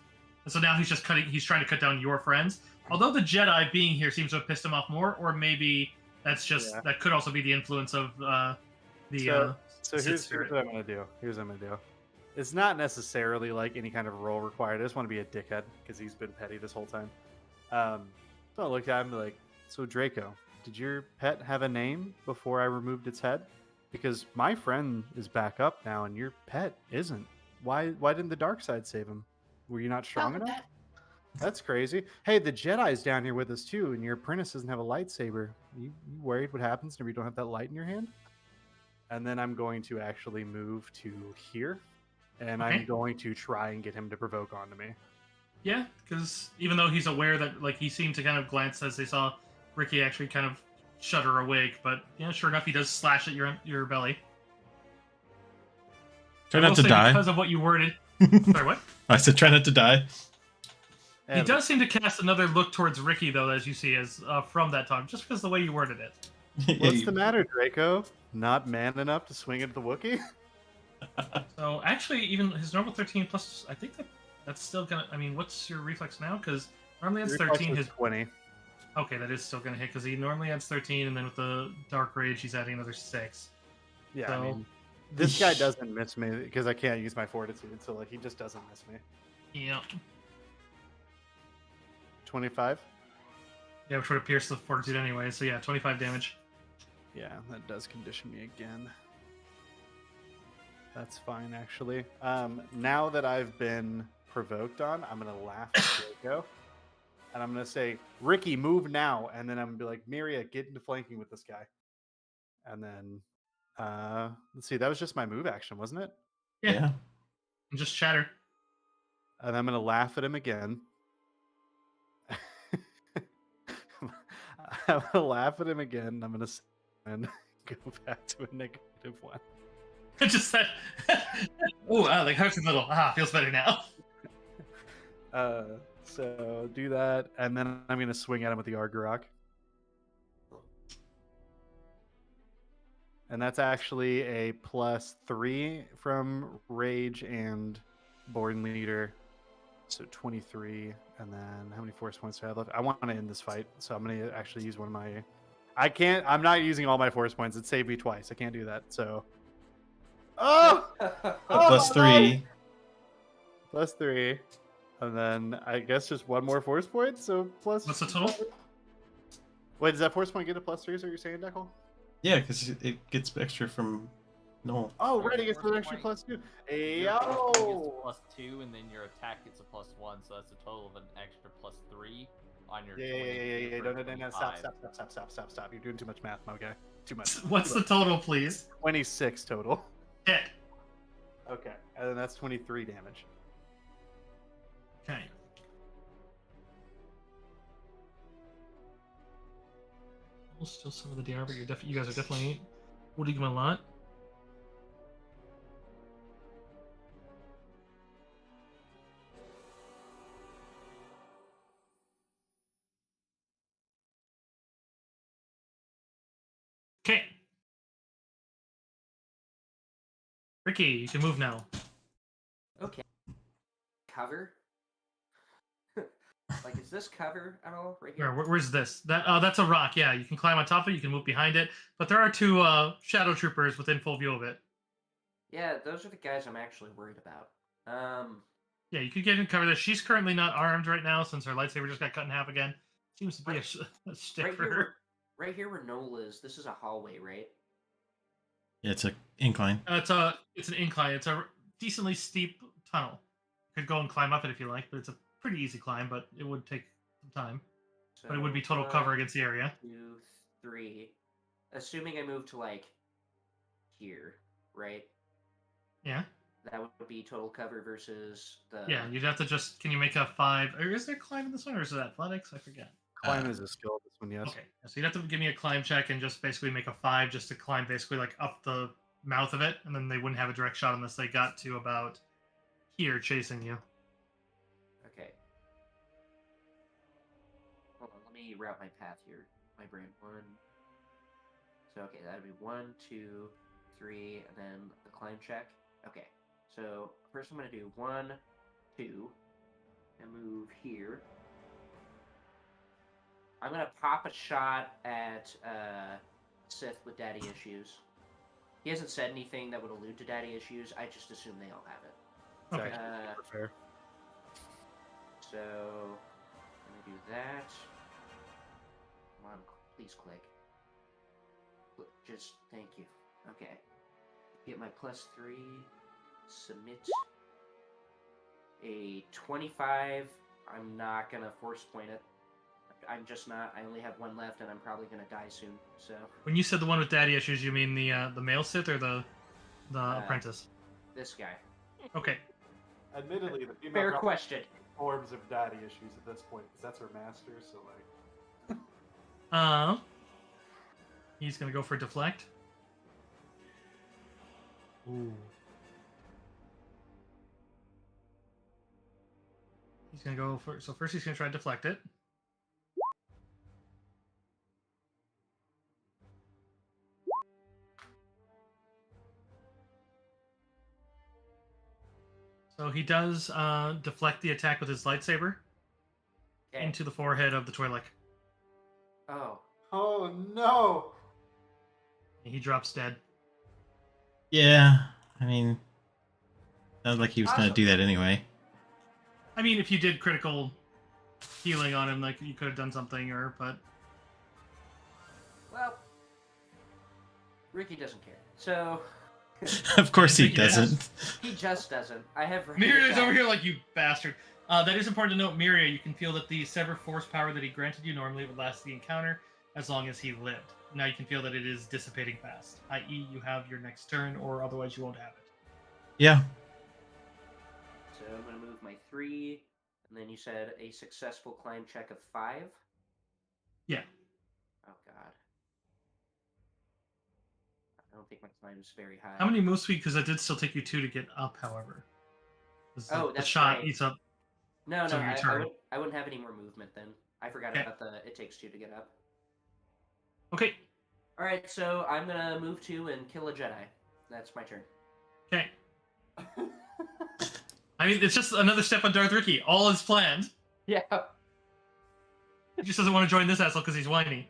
and so now he's trying to cut down your friends. Although the Jedi being here seems to have pissed him off more, or maybe that's just that could also be the influence of the. So here's what I'm gonna do. It's not necessarily like any kind of role required. I just want to be a dickhead because he's been petty this whole time. So I look at him and be like, so Draco, did your pet have a name before I removed its head? Because my friend is back up now and your pet isn't. Why didn't the dark side save him? Were you not strong enough? That's crazy. Hey, the Jedi's down here with us too, and your apprentice doesn't have a lightsaber. You worried what happens if you don't have that light in your hand? And then I'm going to actually move to here, and I'm going to try and get him to provoke onto me. Yeah, because even though he's aware that, like, he seemed to kind of glance as they saw Ricky actually kind of shudder awake, but yeah, sure enough, he does slash at your belly. Try not to die. Because of what you worded. Sorry, what? I said try not to die. He does seem to cast another look towards Ricky, though, as you see, as from that talk, just because of the way you worded it. What's the matter, Draco? Not man enough to swing at the Wookiee? So, actually, even his normal 13 plus, I think that's still gonna... I mean, what's your reflex now? Because normally it's 13, his... 20. Okay, that is still gonna hit, because he normally adds 13, and then with the Dark Rage, he's adding another 6. Yeah, so... I mean, this guy doesn't miss me, because I can't use my fortitude, so like he just doesn't miss me. Yeah. 25? Yeah, which would have pierced the fortitude anyway, so yeah, 25 damage. Yeah, that does condition me again. That's fine, actually. Now that I've been provoked on, I'm going to laugh at Draco. And I'm going to say, Ricky, move now. And then I'm going to be like, Miria, get into flanking with this guy. And then, let's see, that was just my move action, wasn't it? Yeah. And just chatter. And I'm going to laugh at him again. I'm going to laugh at him again. I'm going to go back to a -1. It just said, oh, like hurts a little. Feels better now. So do that, and then I'm going to swing at him with the Argorok. And that's actually a +3 from Rage and Born Leader. So 23, and then how many force points do I have left? I want to end this fight, so I'm going to actually use one of my... I'm not using all my force points. It saved me twice. I can't do that, so... Oh! +3. +3. And then I guess just one more force point, so plus... What's the total? Wait, does that force point get a +3, is what you're saying, Deckel? Yeah, because it gets extra from Noel. Oh, right, it gets an extra +2. Yo! +2, and then your attack gets a +1, so that's a total of an extra +3 on your... Yeah. No, stop. You're doing too much math, okay? Too much. What's the total, please? 26 total. Hit. Okay, and then that's 23 damage. Okay. Well, still some of the DR, but you guys are definitely wooding him a lot. Ricky, you can move now. Okay. Cover? Like, is this cover at all right here? Where's this? That's a rock. Yeah, you can climb on top of it. You can move behind it. But there are two shadow troopers within full view of it. Yeah, those are the guys I'm actually worried about. Yeah, you could get in cover this. She's currently not armed right now since her lightsaber just got cut in half again. Seems to be a stick right for here, her. right here where Noel is. This is a hallway, right? Yeah, it's an incline. It's an incline. It's a decently steep tunnel. You could go and climb up it if you like, but it's a pretty easy climb. But it would take some time. So, But it would be total cover against the area. 2, 3. Assuming I move to like here, right? Yeah. That would be total cover versus the. Yeah, you'd have to just. Can you make a 5? Or is there climb in this one, or is it athletics? I forget. Climb is a skill. This one, yes. Okay, so you'd have to give me a climb check and just basically make a 5 just to climb basically like up the mouth of it, and then they wouldn't have a direct shot unless they got to about here chasing you. Okay. Hold on, let me route my path here. My brain. 1. So okay, that'd be 1, 2, 3, and then the climb check. Okay. So first I'm gonna do 1, 2, and move here. I'm gonna pop a shot at Sith with daddy issues. He hasn't said anything that would allude to daddy issues. I just assume they all have it. Okay. Super fair. So I'm gonna do that. Come on, please click. Just thank you. Okay. Get my +3. Submit. A 25. I'm not gonna force point it. I'm just not. I only have 1 left, and I'm probably gonna die soon. So. When you said the one with daddy issues, you mean the male Sith or the apprentice? This guy. Okay. Admittedly, the female Fair probably question. forms of daddy issues at this point because that's her master. So like. He's gonna go for deflect. Ooh. He's gonna go for. So first, he's gonna try to deflect it. So he does deflect the attack with his lightsaber Okay. into the forehead of the Twi'lek. Oh. Oh no! And he drops dead. Yeah, I mean, sounds like he was going Awesome. to do that anyway. I mean, if you did critical healing on him, like you could have done something, but Well. Ricky doesn't care. So. Of course he think he does. doesn't. He just doesn't. I have. Miria's over here like, you bastard. That is important to note, Miria. You can feel that the sever force power that he granted you normally would last the encounter as long as he lived. Now you can feel that it is dissipating fast, i.e., you have your next turn, or otherwise you won't have it. Yeah. So I'm gonna move my 3, and then you said a successful climb check of 5. Yeah. Oh god. I don't think my climb is very high. How many move speed? Because that did still take you 2 to get up, however. 'Cause Oh, the that's shot right. eats up. No, So no, your I turn. wouldn't have any more movement then. I forgot Okay. about the it takes 2 to get up. Okay. All right, so I'm gonna move 2 and kill a Jedi. That's my turn. Okay. I mean, it's just another step on Darth Ricky. All is planned. Yeah. He just doesn't want to join this asshole because he's whiny.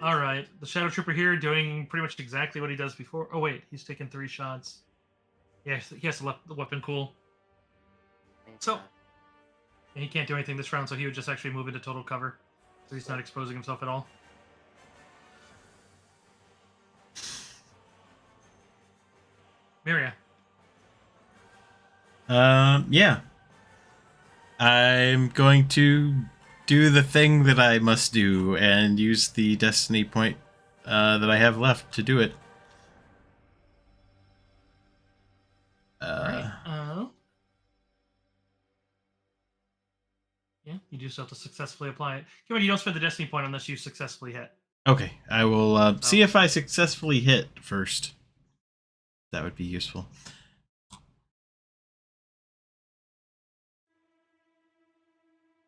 All right, the Shadow Trooper here doing pretty much exactly what he does before. Oh wait, he's taken 3 shots. Yes, he has to let the weapon cool. So- And he can't do anything this round, so he would just actually move into total cover. So he's not exposing himself at all. Miria. Yeah. I'm going to do the thing that I must do and use the destiny point that I have left to do it. Alright. Yeah, you do still have to successfully apply it. Come on, you don't spend the destiny point unless you successfully hit. Okay, I will see if I successfully hit first. That would be useful.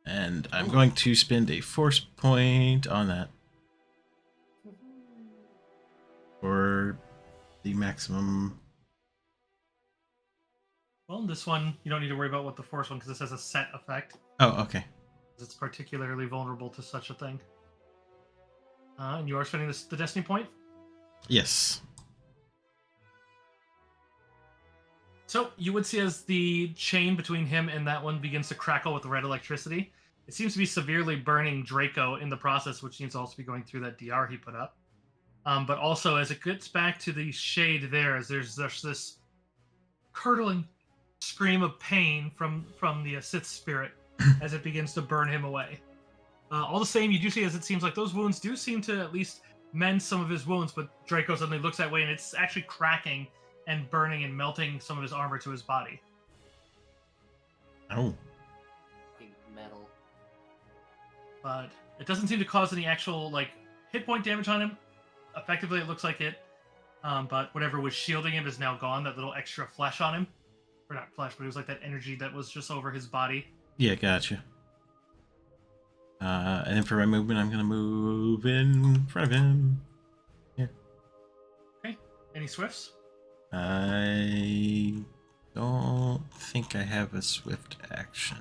And I'm going to spend a force point on that. For the maximum? Well, this one you don't need to worry about what the force one because this has a set effect. Oh, okay. It's particularly vulnerable to such a thing. And you are spending the destiny point. Yes. So you would see as the chain between him and that one begins to crackle with red electricity. It seems to be severely burning Draco in the process, which seems to also be going through that DR he put up. But also, as it gets back to the shade there, as there's this curdling scream of pain from the Sith spirit as it begins to burn him away. All the same, you do see as it seems like those wounds do seem to at least mend some of his wounds, but Draco suddenly looks that way and it's actually cracking and burning and melting some of his armor to his body. Oh. Metal. But it doesn't seem to cause any actual hit point damage on him. Effectively, it looks like it. But whatever was shielding him is now gone. That little extra flesh on him, or not flesh, but it was like that energy that was just over his body. Yeah, gotcha. And then for my movement, I'm gonna move in front of him. Here. Okay. Any swifts? I don't think I have a swift action.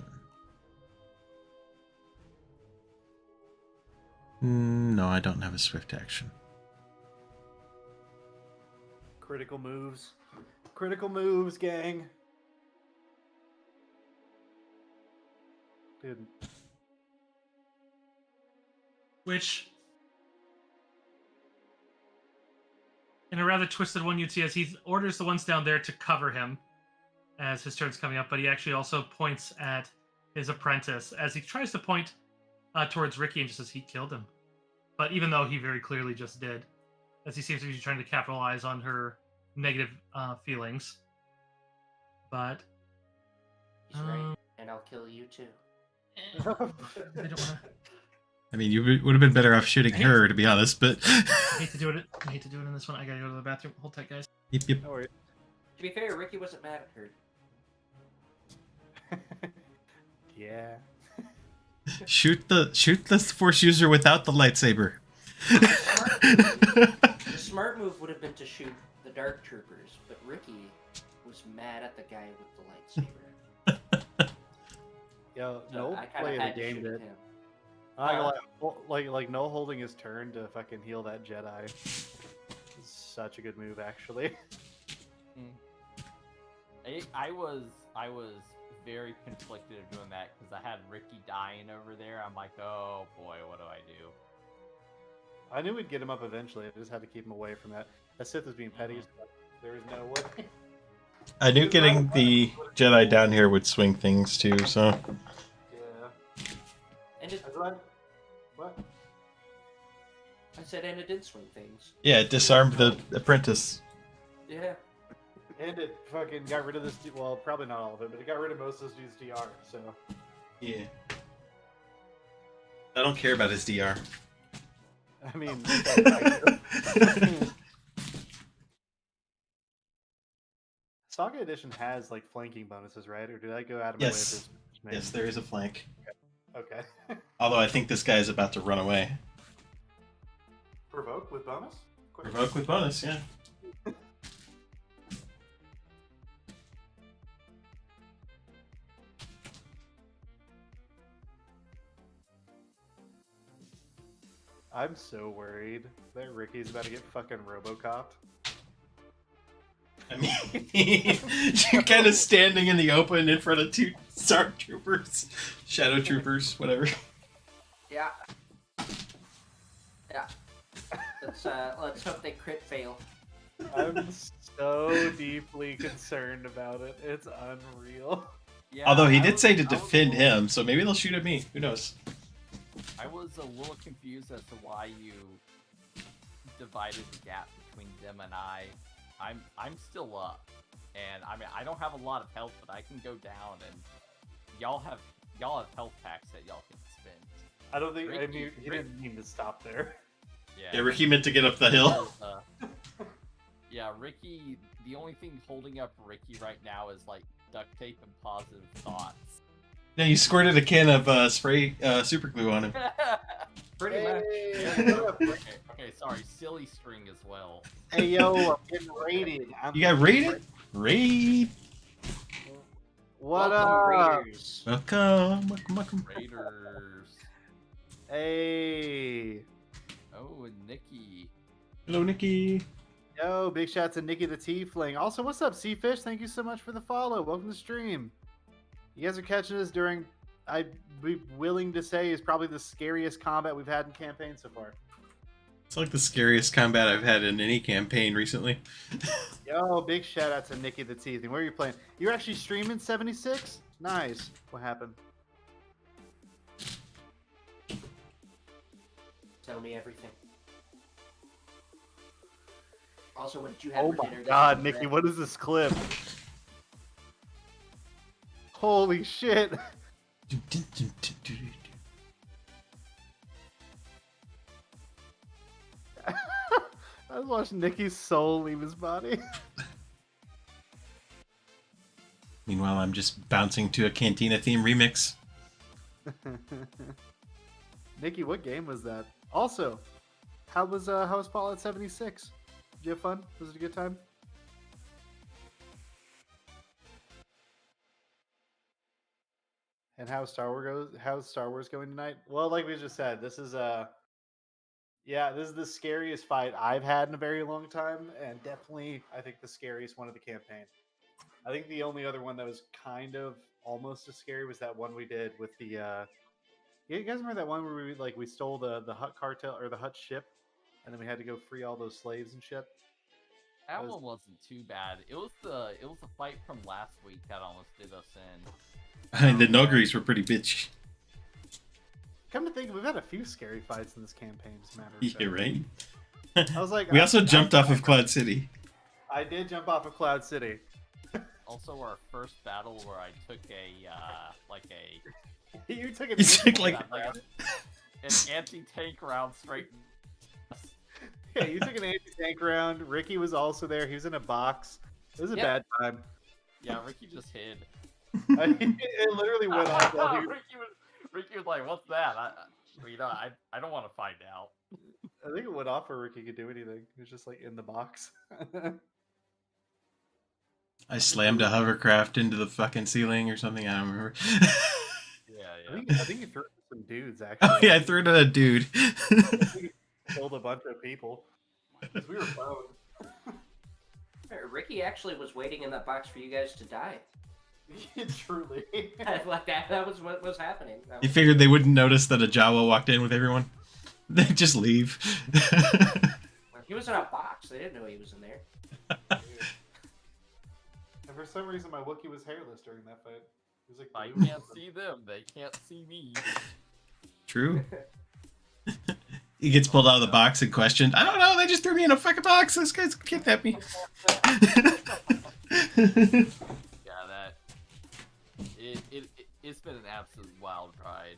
No, I don't have a swift action. Critical moves. Critical moves, gang. Dude. Which, in a rather twisted one, you'd see as he orders the ones down there to cover him as his turn's coming up, but he actually also points at his apprentice as he tries to point towards Ricky and just says he killed him. But even though he very clearly just did, as he seems to be trying to capitalize on her negative feelings. But He's right, and I'll kill you too. they don't wanna... I mean, you would have been better off shooting her, to be honest, but... I hate to do it in this one. I gotta go to the bathroom. Hold tight, guys. Yep. No worries. To be fair, Ricky wasn't mad at her. Yeah. Shoot the force user without the lightsaber. The smart move would have been to shoot the dark troopers, but Ricky was mad at the guy with the lightsaber. Yo, So no I play kind of of had the to game shoot did. him. Like no holding his turn to fucking heal that Jedi. It's such a good move, actually. I was very conflicted of doing that because I had Ricky dying over there. I'm like, oh boy, what do I do? I knew we'd get him up eventually. I just had to keep him away from that. That Sith is being petty. So there is no way. I knew getting the Jedi down here would swing things too, so... Yeah. And it, What? I said, and it did swing things. Yeah, it disarmed the apprentice. Yeah. And it fucking got rid of this. Well, probably not all of it, but it got rid of most of this dude's DR. So. Yeah. I don't care about his DR. I mean. Saga Edition has like flanking bonuses, right? Or did I go out of my way? Yes. Yes, there is a flank. Okay. Although I think this guy is about to run away. Provoke with bonus? Provoke with bonus, yeah. I'm so worried that Ricky's about to get fucking Robocopped. I mean, you're kind of standing in the open in front of two Sark troopers, shadow troopers, whatever. Yeah. Yeah. Let's hope they crit fail. I'm so deeply concerned about it. It's unreal. Yeah, Although he did say to defend him, so maybe they'll shoot at me. Who knows? I was a little confused as to why you divided the gap between them and I. I'm still up, and I mean I don't have a lot of health, but I can go down, and y'all have health packs that y'all can spend. I don't think Ricky- he didn't mean to stop there. Yeah, Ricky meant to get up the hill. Yeah, Ricky. The only thing holding up Ricky right now is like duct tape and positive thoughts. Yeah, you squirted a can of spray super glue on him. Pretty much. Hey, what up, Okay, sorry, silly string as well. hey, yo, I'm getting raided. You got raided? Raid. What Welcome, up? Raiders. Welcome. Raiders. Hey. Oh, and Nikki. Hello, Nikki. Yo, big shout to Nikki the Tiefling. Also, what's up, Seafish? Thank you so much for the follow. Welcome to the stream. You guys are catching us during, I'd be willing to say, is probably the scariest combat we've had in campaign so far. It's like the scariest combat I've had in any campaign recently. Yo, big shout out to Nikki the Tiefling. Where are you playing? You're actually streaming 76? Nice. What happened? Tell me everything. Also, what did you have Oh for my dinner? god, Nikki, what is this clip? Holy shit. I was watching Nikki's soul leave his body. Meanwhile, I'm just bouncing to a Cantina theme remix. Nikki, what game was that? Also, how was Fallout 76? Did you have fun? Was it a good time? And how's Star Wars going tonight? Well, like we just said, this is this is the scariest fight I've had in a very long time, and definitely I think the scariest one of the campaign. I think the only other one that was kind of almost as scary was that one we did with the yeah, you guys remember that one where we stole the Hut cartel or the Hut ship, and then we had to go free all those slaves and shit? That one wasn't too bad. It was the fight from last week that almost did us in. The Nogris were pretty bitchy. Come to think, of it, we've had a few scary fights in this campaign. As a matter of fact. Yeah, right? I was like, we also jumped off of Cloud City. I did jump off of Cloud City. Also, our first battle where I took You took it. You took like an anti-tank round straight. Yeah, you took an anti-tank round. Ricky was also there. He was in a box. It was a bad time. Yeah, Ricky just hid. It literally went off. While he... Ricky was like, "What's that?" I don't want to find out. I think it went off where Ricky could do anything. He was just like in the box. I slammed a hovercraft into the fucking ceiling or something. I don't remember. Yeah. I think you threw it at some dudes actually. Oh yeah, I threw it at a dude. Killed a bunch of people. Because we were boned. Ricky actually was waiting in that box for you guys to die. Truly. Like that was what was happening. You figured they wouldn't notice that a Jawa walked in with everyone? They'd just leave. He was in a box. They didn't know he was in there. And for some reason, my Wookiee was hairless during that fight. He was like, I blue. can't see them. They can't see me. True. He gets pulled out of the box and questioned. I don't know. They just threw me in a fucking box. Those guys kidnapped me. It's been an absolute wild ride.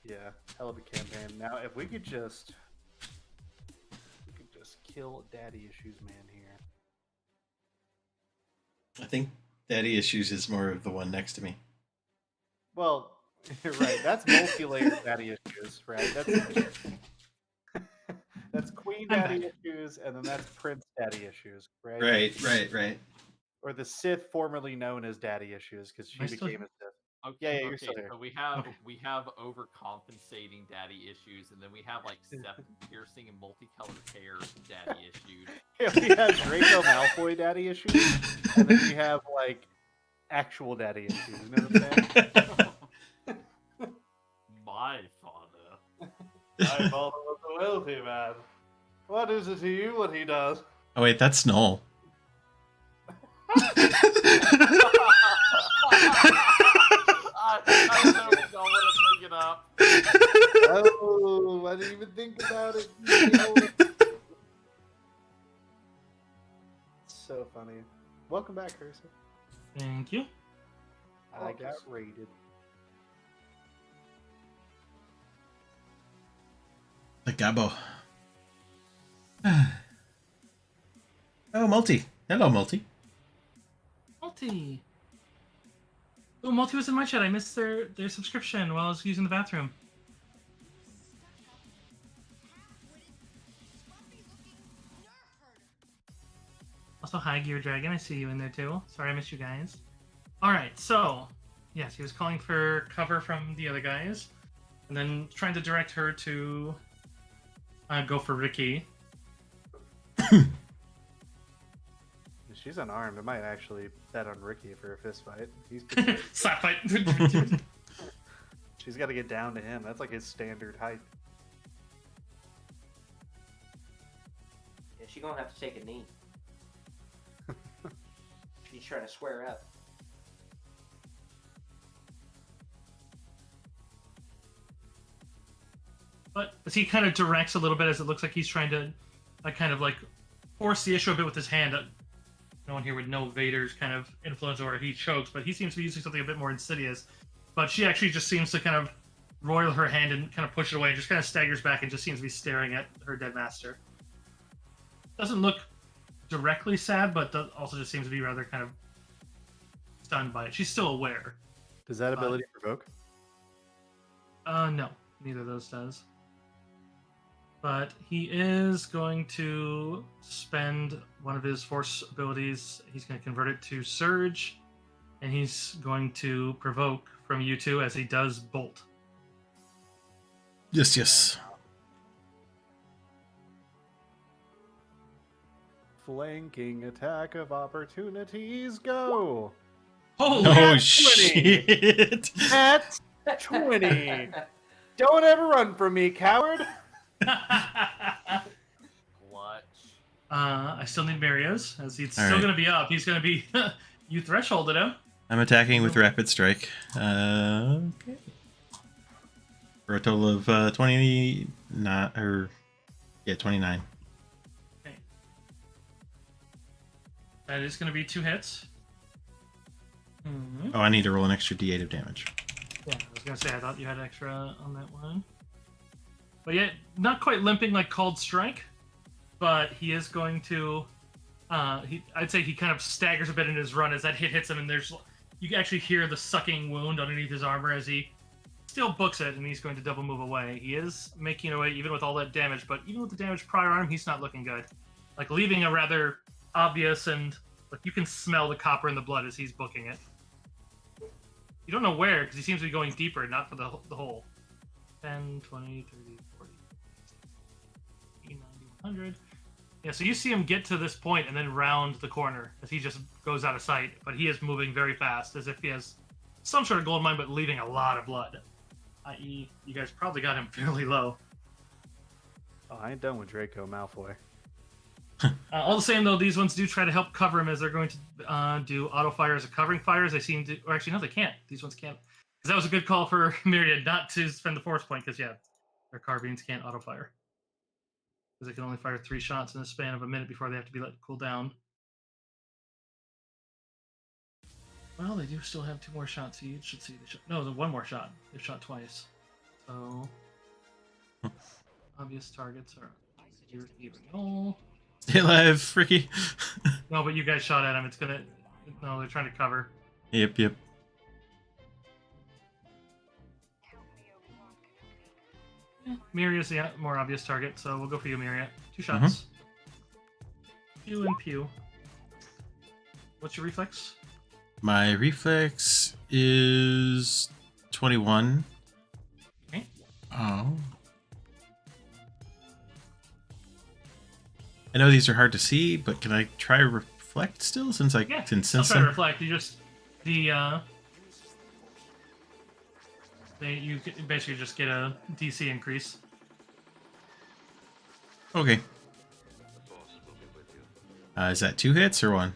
Yeah, hell of a campaign. Now, if we could just kill Daddy Issues Man here. I think Daddy Issues is more of the one next to me. Well, right, that's multi-layered Daddy Issues, right? That's Queen Daddy Issues, and then that's Prince Daddy Issues, right? Right. Or the Sith formerly known as Daddy Issues, because she became a Sith. Okay, Yeah, you're still there. So we have overcompensating daddy issues, and then we have like septum piercing and multicolored hair daddy issues. Yeah, we have Draco Malfoy Daddy Issues, and then we have like actual Daddy Issues. You know what I'm saying? My father. My father was a wealthy man. What is it to you what he does? Oh wait, that's Snoll. I don't want to bring it up. Oh, I didn't even think about it. So funny. Welcome back, Cursor. Thank you. I got raided. The Gabo. Oh, Multi. Hello, Multi. Multi. Oh, Multi was in my chat. I missed their subscription while I was using the bathroom. Also, hi, Gear Dragon. I see you in there too. Sorry I missed you guys. All right, so yes, he was calling for cover from the other guys, and then trying to direct her to go for Ricky. She's unarmed. I might actually bet on Ricky for a fist fight. He's Slap fight. She's got to get down to him. That's like his standard height. Yeah, she's gonna have to take a knee. She's trying to square up. But as he kind of directs a little bit, as it looks like he's trying to kind of like force the issue a bit with his hand. No one here would know Vader's kind of influence or he chokes, but he seems to be using something a bit more insidious. But she actually just seems to kind of roil her hand and kind of push it away and just kind of staggers back and just seems to be staring at her dead master. Doesn't look directly sad, but also just seems to be rather kind of stunned by it. She's still aware. Does that ability provoke? No, neither of those does. But he is going to spend one of his force abilities. He's going to convert it to Surge, and he's going to provoke from you two as he does Bolt. Yes. Flanking attack of opportunities, go! Holy Oh, shit. At 20! Don't ever run from me, coward! Clutch. I still need Mario's, as he's still right. going to be up. He's going to be... you thresholded him. I'm attacking with Rapid Strike. Okay. For a total of 29, or yeah, 29. Okay. That is going to be 2 hits. Oh, I need to roll an extra D8 of damage. Yeah, I was going to say, I thought you had extra on that one. But yet, not quite limping like Called Strike, but he is going to... I'd say he kind of staggers a bit in his run as that hit hits him, and you can actually hear the sucking wound underneath his armor as he still books it, and he's going to double move away. He is making away even with all that damage, but even with the damage prior on him, he's not looking good. Like, leaving a rather obvious and... like, you can smell the copper in the blood as he's booking it. You don't know where, because he seems to be going deeper, not for the hole. 10, 20, 30, 40, 60, 90, 100. Yeah, so you see him get to this point and then round the corner as he just goes out of sight, but he is moving very fast, as if he has some sort of gold mine, but leaving a lot of blood. I.e., you guys probably got him fairly low. Oh, I ain't done with Draco Malfoy. All the same, though, these ones do try to help cover him as they're going to do auto fire as a covering fire, as they seem to... or actually, no, they can't. These ones can't. Because that was a good call for Myriad not to spend the force point, because, yeah, their carbines can't auto fire. Because they can only fire 3 shots in the span of a minute before they have to be let cool down. Well, they do still have 2 more shots each. Let's see. No, 1 more shot. They've shot twice. So, obvious targets are no. Stay alive, Ricky. No, but you guys shot at him. It's gonna... no, they're trying to cover. Yep. Yeah, Miria's the more obvious target, so we'll go for you, Miria. 2 shots. Pew and pew. What's your reflex? My reflex is 21. Okay. Oh. I know these are hard to see, but can I try reflect still? Since I Yeah, can I'll sense try to them. reflect. You just... you basically just get a DC increase. Okay. Is that 2 hits or 1?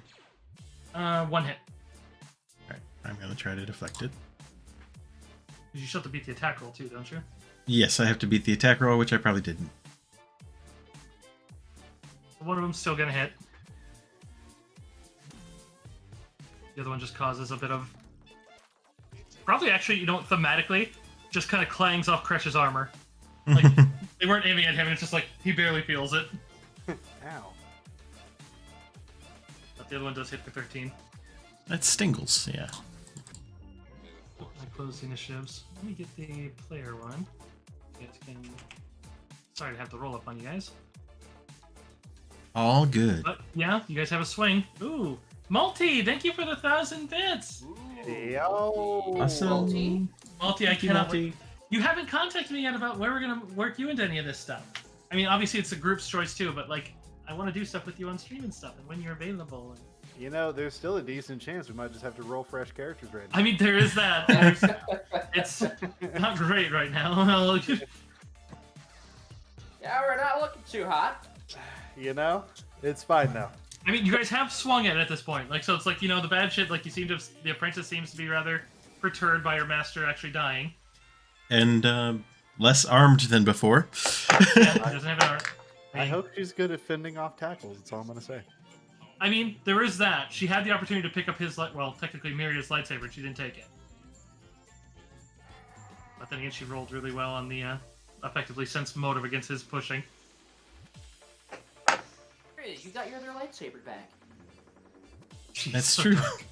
1 hit. Alright, I'm gonna try to deflect it. You still have to beat the attack roll too, don't you? Yes, I have to beat the attack roll, which I probably didn't. One of them's still gonna hit. The other one just causes a bit of... probably actually, you know, thematically, just kind of clangs off Kresh's armor. Like, they weren't aiming at him, and it's just like, he barely feels it. Ow. But the other one does hit for 13. That's Stingles, yeah. I close the initiatives. Let me get the player one. You guys can... sorry to have to roll up on you guys. All good. But yeah, you guys have a swing. Ooh, Multi, thank you for the 1,000 bits. Yo. Awesome. Multi, I Thank you, cannot. Multi. You haven't contacted me yet about where we're gonna work you into any of this stuff. I mean, obviously it's a group's choice too, but like, I want to do stuff with you on stream and stuff, and when you're available. And... You know, there's still a decent chance we might just have to roll fresh characters right now. I mean, there is that. It's not great right now. Yeah, we're not looking too hot. You know, it's fine now. I mean, you guys have swung it at this point. Like, so it's like, you know, the bad shit, like, you seem to have, the apprentice seems to be rather perturbed by your master actually dying. And less armed than before. Yeah, he doesn't have an arm. I hope she's good at fending off tackles. That's all I'm gonna say. I mean, there is that. She had the opportunity to pick up his, well, technically Myria's lightsaber, and she didn't take it. But then again, she rolled really well on the, effectively sense motive against his pushing. Hey, you got your other lightsaber back. Jeez, That's so true. dark.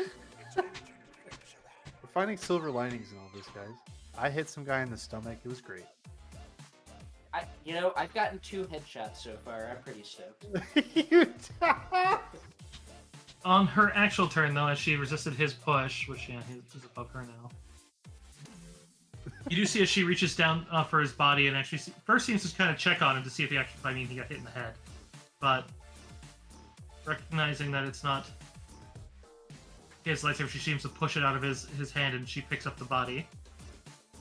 We're finding silver linings in all this, guys. I hit some guy in the stomach. It was great. I've gotten 2 headshots so far. I'm pretty stoked. On her actual turn, though, as she resisted his push, which, yeah, he's above her now. You do see as she reaches down for his body and actually first seems to kind of check on him to see if he actually, he got hit in the head. But recognizing that it's not his lightsaber, she seems to push it out of his hand and she picks up the body.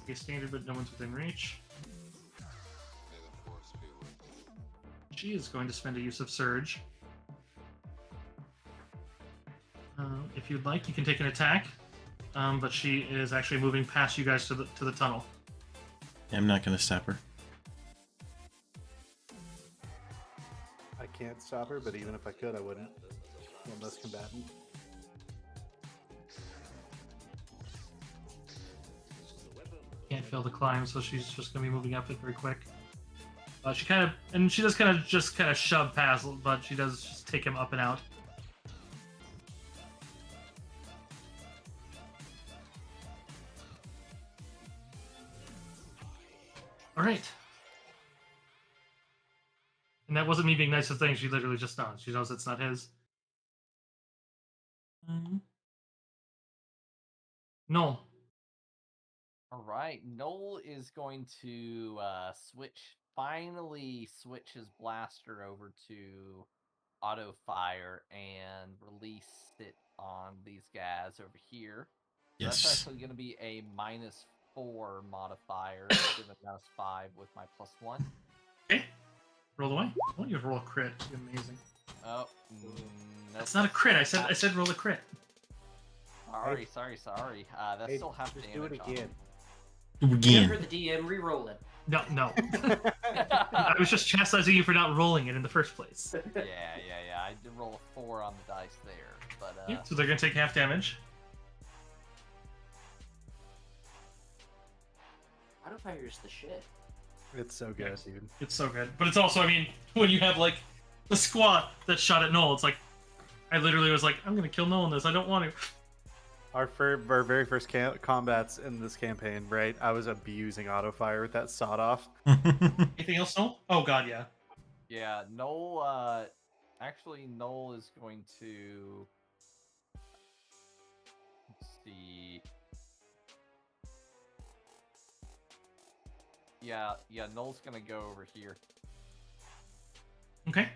Okay, standard, but no one's within reach. She is going to spend a use of Surge. If you'd like, you can take an attack. But she is actually moving past you guys to the tunnel. I'm not going to stop her. I can't stop her, but even if I could, I wouldn't. One less combatant. Can't fail the climb, so she's just going to be moving up it very quick. She kind of, and she does kind of shove past, but she does just take him up and out. All right. And that wasn't me being nice to things. She literally just knows. She knows it's not his. No. All right, Noel is going to finally switch his blaster over to auto fire and release it on these guys over here. So Yes. that's actually going to be a -4 modifier instead of -5 with my +1. Okay. Roll away. I want you to roll a crit. It'd be amazing. Oh, That's not a crit. I said roll a crit. Sorry. That's still half Just damage. do it on him. again. Again. For the DM, re-roll it. No. I was just chastising you for not rolling it in the first place. Yeah. I did roll a 4 on the dice there, but Yeah, so they're gonna take half damage. Autofire is the shit. It's so good, Yes. dude. It's so good, but it's also, I mean, when you have like the squad that shot at Noel, it's like I literally was like, I'm gonna kill Noel in this. I don't want to. Our very first combats in this campaign, right? I was abusing autofire with that sawed off. Anything else, Noel? Oh god, yeah. yeah, Noel. Actually, Noel is going to. Let's see. Yeah. Noel's gonna go over here. Okay.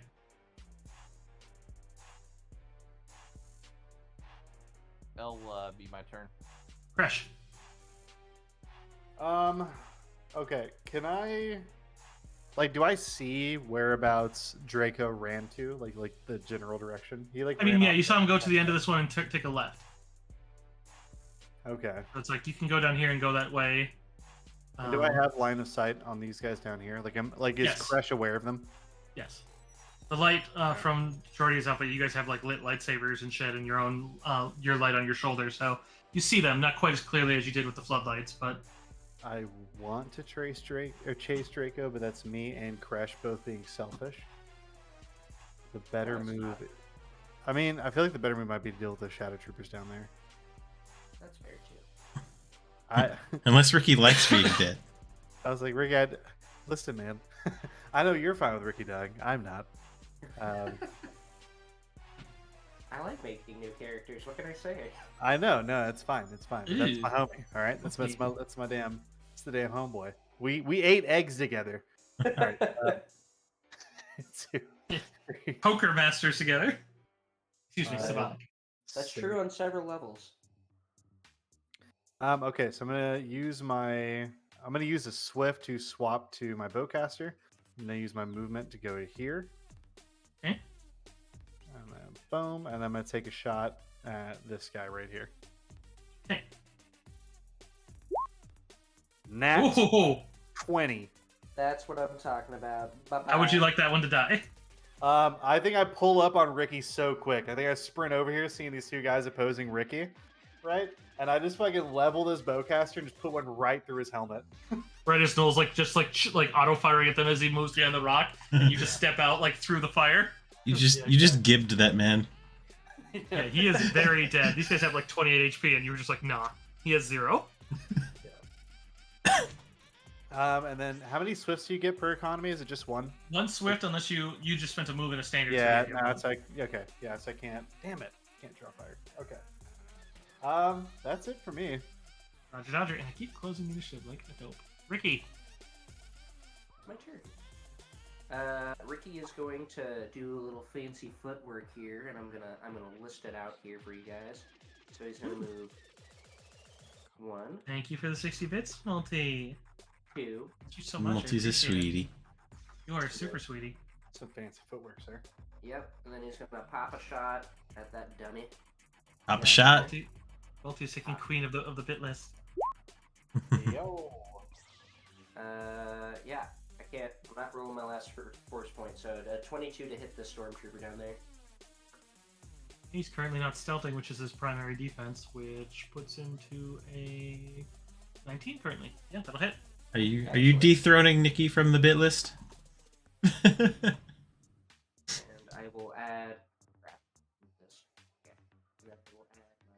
That'll be my turn. Crash. Okay. Can I, do I see whereabouts Draco ran to? Like the general direction? He I ran mean, yeah, off you saw him go to the end of that- this one and take a left. Okay. So it's like you can go down here and go that way. And do I have line of sight on these guys down here? Is Yes. Crash aware of them? Yes. The light from Jordy is up, but you guys have like lit lightsabers and shit, and your own your light on your shoulder, so you see them not quite as clearly as you did with the floodlights, but I want to chase Draco, but that's me and Crash both being selfish. The better No, it's move. not. I mean, I feel like the better move might be to deal with the Shadow Troopers down there. That's fair too. I Unless Ricky likes being dead. was like, Rick, Listen, man. I know you're fine with Ricky Dog. I'm not. I like making new characters. What can I say? I know. No, it's fine. It's fine. But that's my Ew. homie. All right. That's my damn. It's the damn homeboy. We ate eggs together. All right. Poker masters together. Excuse me, Uh, Savant. That's true on several levels. Okay, so I'm gonna use a swift to swap to my bowcaster. I'm gonna use my movement to go to here. Okay. And then boom, and I'm gonna take a shot at this guy right here. Okay. Nat Ooh, 20. That's what I'm talking about. how would you like that one to die? I think I pull up on Ricky so quick. I think I sprint over here, seeing these two guys opposing Ricky, right? And I just fucking level this bowcaster and just put one right through his helmet. Right as Noel's like auto firing at them as he moves behind the rock, and you just step out like through the fire. You just gibbed that man. Yeah, he is very dead. These guys have like 28 HP, and you were just like, nah, he has 0. And then how many swifts do you get per economy? Is it just one? One swift, unless you just spent a move in a standard. Yeah, so no, it's like okay, yeah, so I can't. Damn it, can't draw fire. Okay. That's it for me. Roger, Dodger, and I keep closing the initiative like a dope. Ricky. My turn. Ricky is going to do a little fancy footwork here, and I'm gonna list it out here for you guys. So he's gonna move 1, Thank you for the 60 bits, Multi. 2, Thank you so much. I Multi's a appreciate it. sweetie. You are a super sweetie. Some fancy footwork, sir. yep, and then he's gonna pop a shot at that dummy. Pop a shot. Multi is taking queen of the bit list. Yo. Yeah, I can't. I'm not rolling my last force point, so 22 to hit the stormtrooper down there. He's currently not stealthing, which is his primary defense, which puts him to a 19 currently. Yeah, that'll hit. Are you dethroning Nikki from the bit list? And I will add. Crap. This. Yeah. I will add my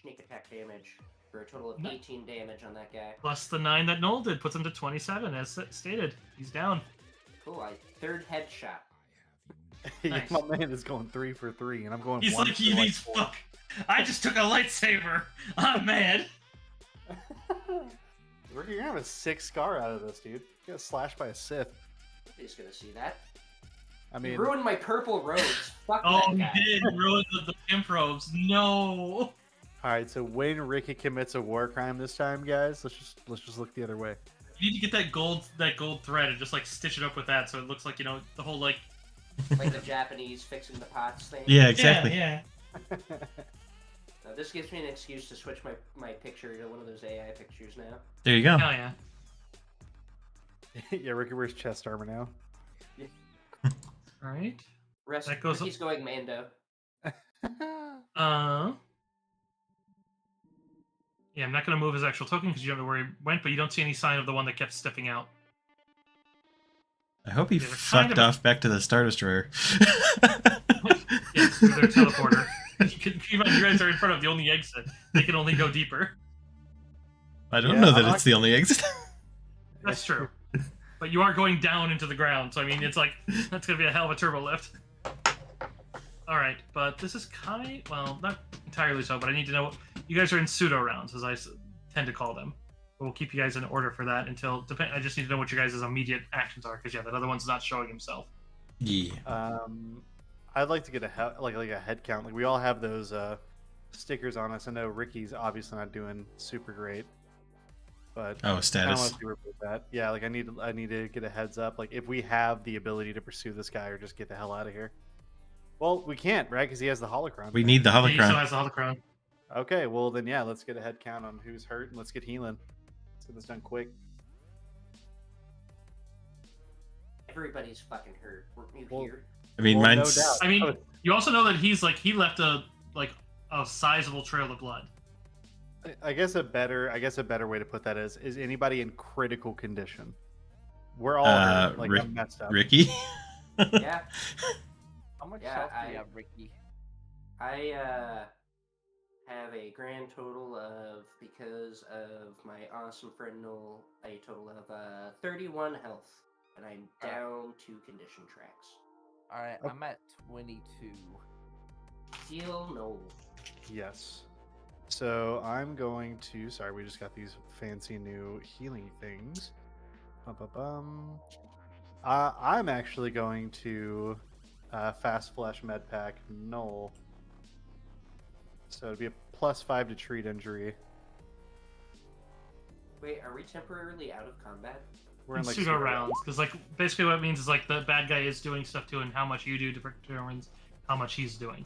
sneak attack damage for a total of 18 damage on that guy. Plus the 9 that Noel did puts him to 27, as stated. He's down. Cool. Third headshot. Nice. My man is going 3 for 3, and I'm going. He's 1 like, for you like these 4. fuck. I just took a lightsaber. I'm mad. Ricky, you're gonna have a 6 scar out of this, dude. You got slashed by a Sith. He's gonna see that. I He mean, ruined my purple robes. Fuck Oh, that he guy. did. He ruined the pimp robes. No. all right. So when Ricky commits a war crime this time, guys, let's just look the other way. You need to get that gold thread and just like stitch it up with that, so it looks like, you know, the whole like. Like the Japanese fixing the pots thing. Yeah, exactly. Yeah. Now, this gives me an excuse to switch my picture to one of those AI pictures now. There you go. Oh yeah. Yeah, Ricky wears chest armor now. All right. That goes Ricky's going Mando. Yeah, I'm not gonna move his actual token because you don't know where he went, but you don't see any sign of the one that kept stepping out. I hope he They're kind fucked of a- off back to the Star Destroyer. Yes, through their teleporter. Keep in mind, you guys are in front of the only exit. They can only go deeper. I don't Yeah, know that I'm it's the only exit. That's true. But you are going down into the ground, so I mean, it's like, that's gonna be a hell of a turbo lift. Alright, but this is well, not entirely so, but I need to know, you guys are in pseudo rounds, as I tend to call them. We'll keep you guys in order for that until, I just need to know what your guys' immediate actions are, because yeah, that other one's not showing himself. Yeah. I'd like to get a head count. Like we all have those stickers on us. I know Ricky's obviously not doing super great, but Oh, status. want to see where we're at. Yeah, like I need to get a heads up. Like if we have the ability to pursue this guy or just get the hell out of here. Well, we can't, right? Because he has the holocron. We need the Yeah, he still holocron. has the holocron. Okay, well then yeah, let's get a head count on who's hurt and let's get healing. Let's get this done quick. Everybody's fucking hurt. Weren't you Well, here? I mean, Well, no mine's. doubt. I mean, you also know that he's like, he left a sizable trail of blood. I guess a better way to put that is anybody in critical condition? We're all hurt, like I'm messed up. Ricky? Yeah. How much Yeah, health do I- you have, Ricky? I have a grand total of, because of my awesome friend Noel, a total of 31 health, and I'm down 2 condition tracks. All right, Oh. I'm at 22. Heal Noel. Yes. So I'm going to. Sorry, we just got these fancy new healing things. I'm actually going to fast flesh med pack Null. So it'd be a +5 to treat injury. Wait, are we temporarily out of combat? We're In in like pseudo rounds, because like basically what it means is like the bad guy is doing stuff too, and how much you do determines how much he's doing.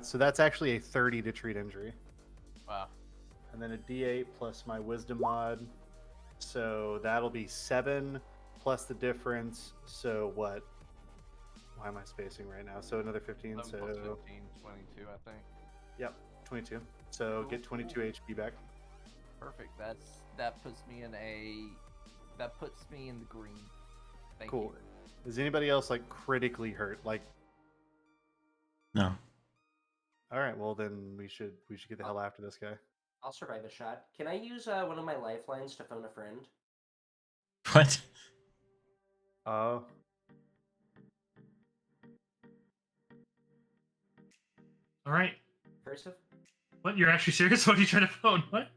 So that's actually a 30 to treat injury, Wow. and then a D8 plus my Wisdom mod. So that'll be 7 plus the difference. So what? Why am I spacing right now? So another 15. 7 So plus 15, 22, I think. yep, 22. So get 22 HP back. Perfect. That puts me in the green. Thank Cool. you. Is anybody else like critically hurt? Like, No. all right, well then we should get the hell after this guy. I'll survive a shot. Can I use one of my lifelines to phone a friend? What? Oh, All right. Cursive? What? You're actually serious? What are you trying to phone? What?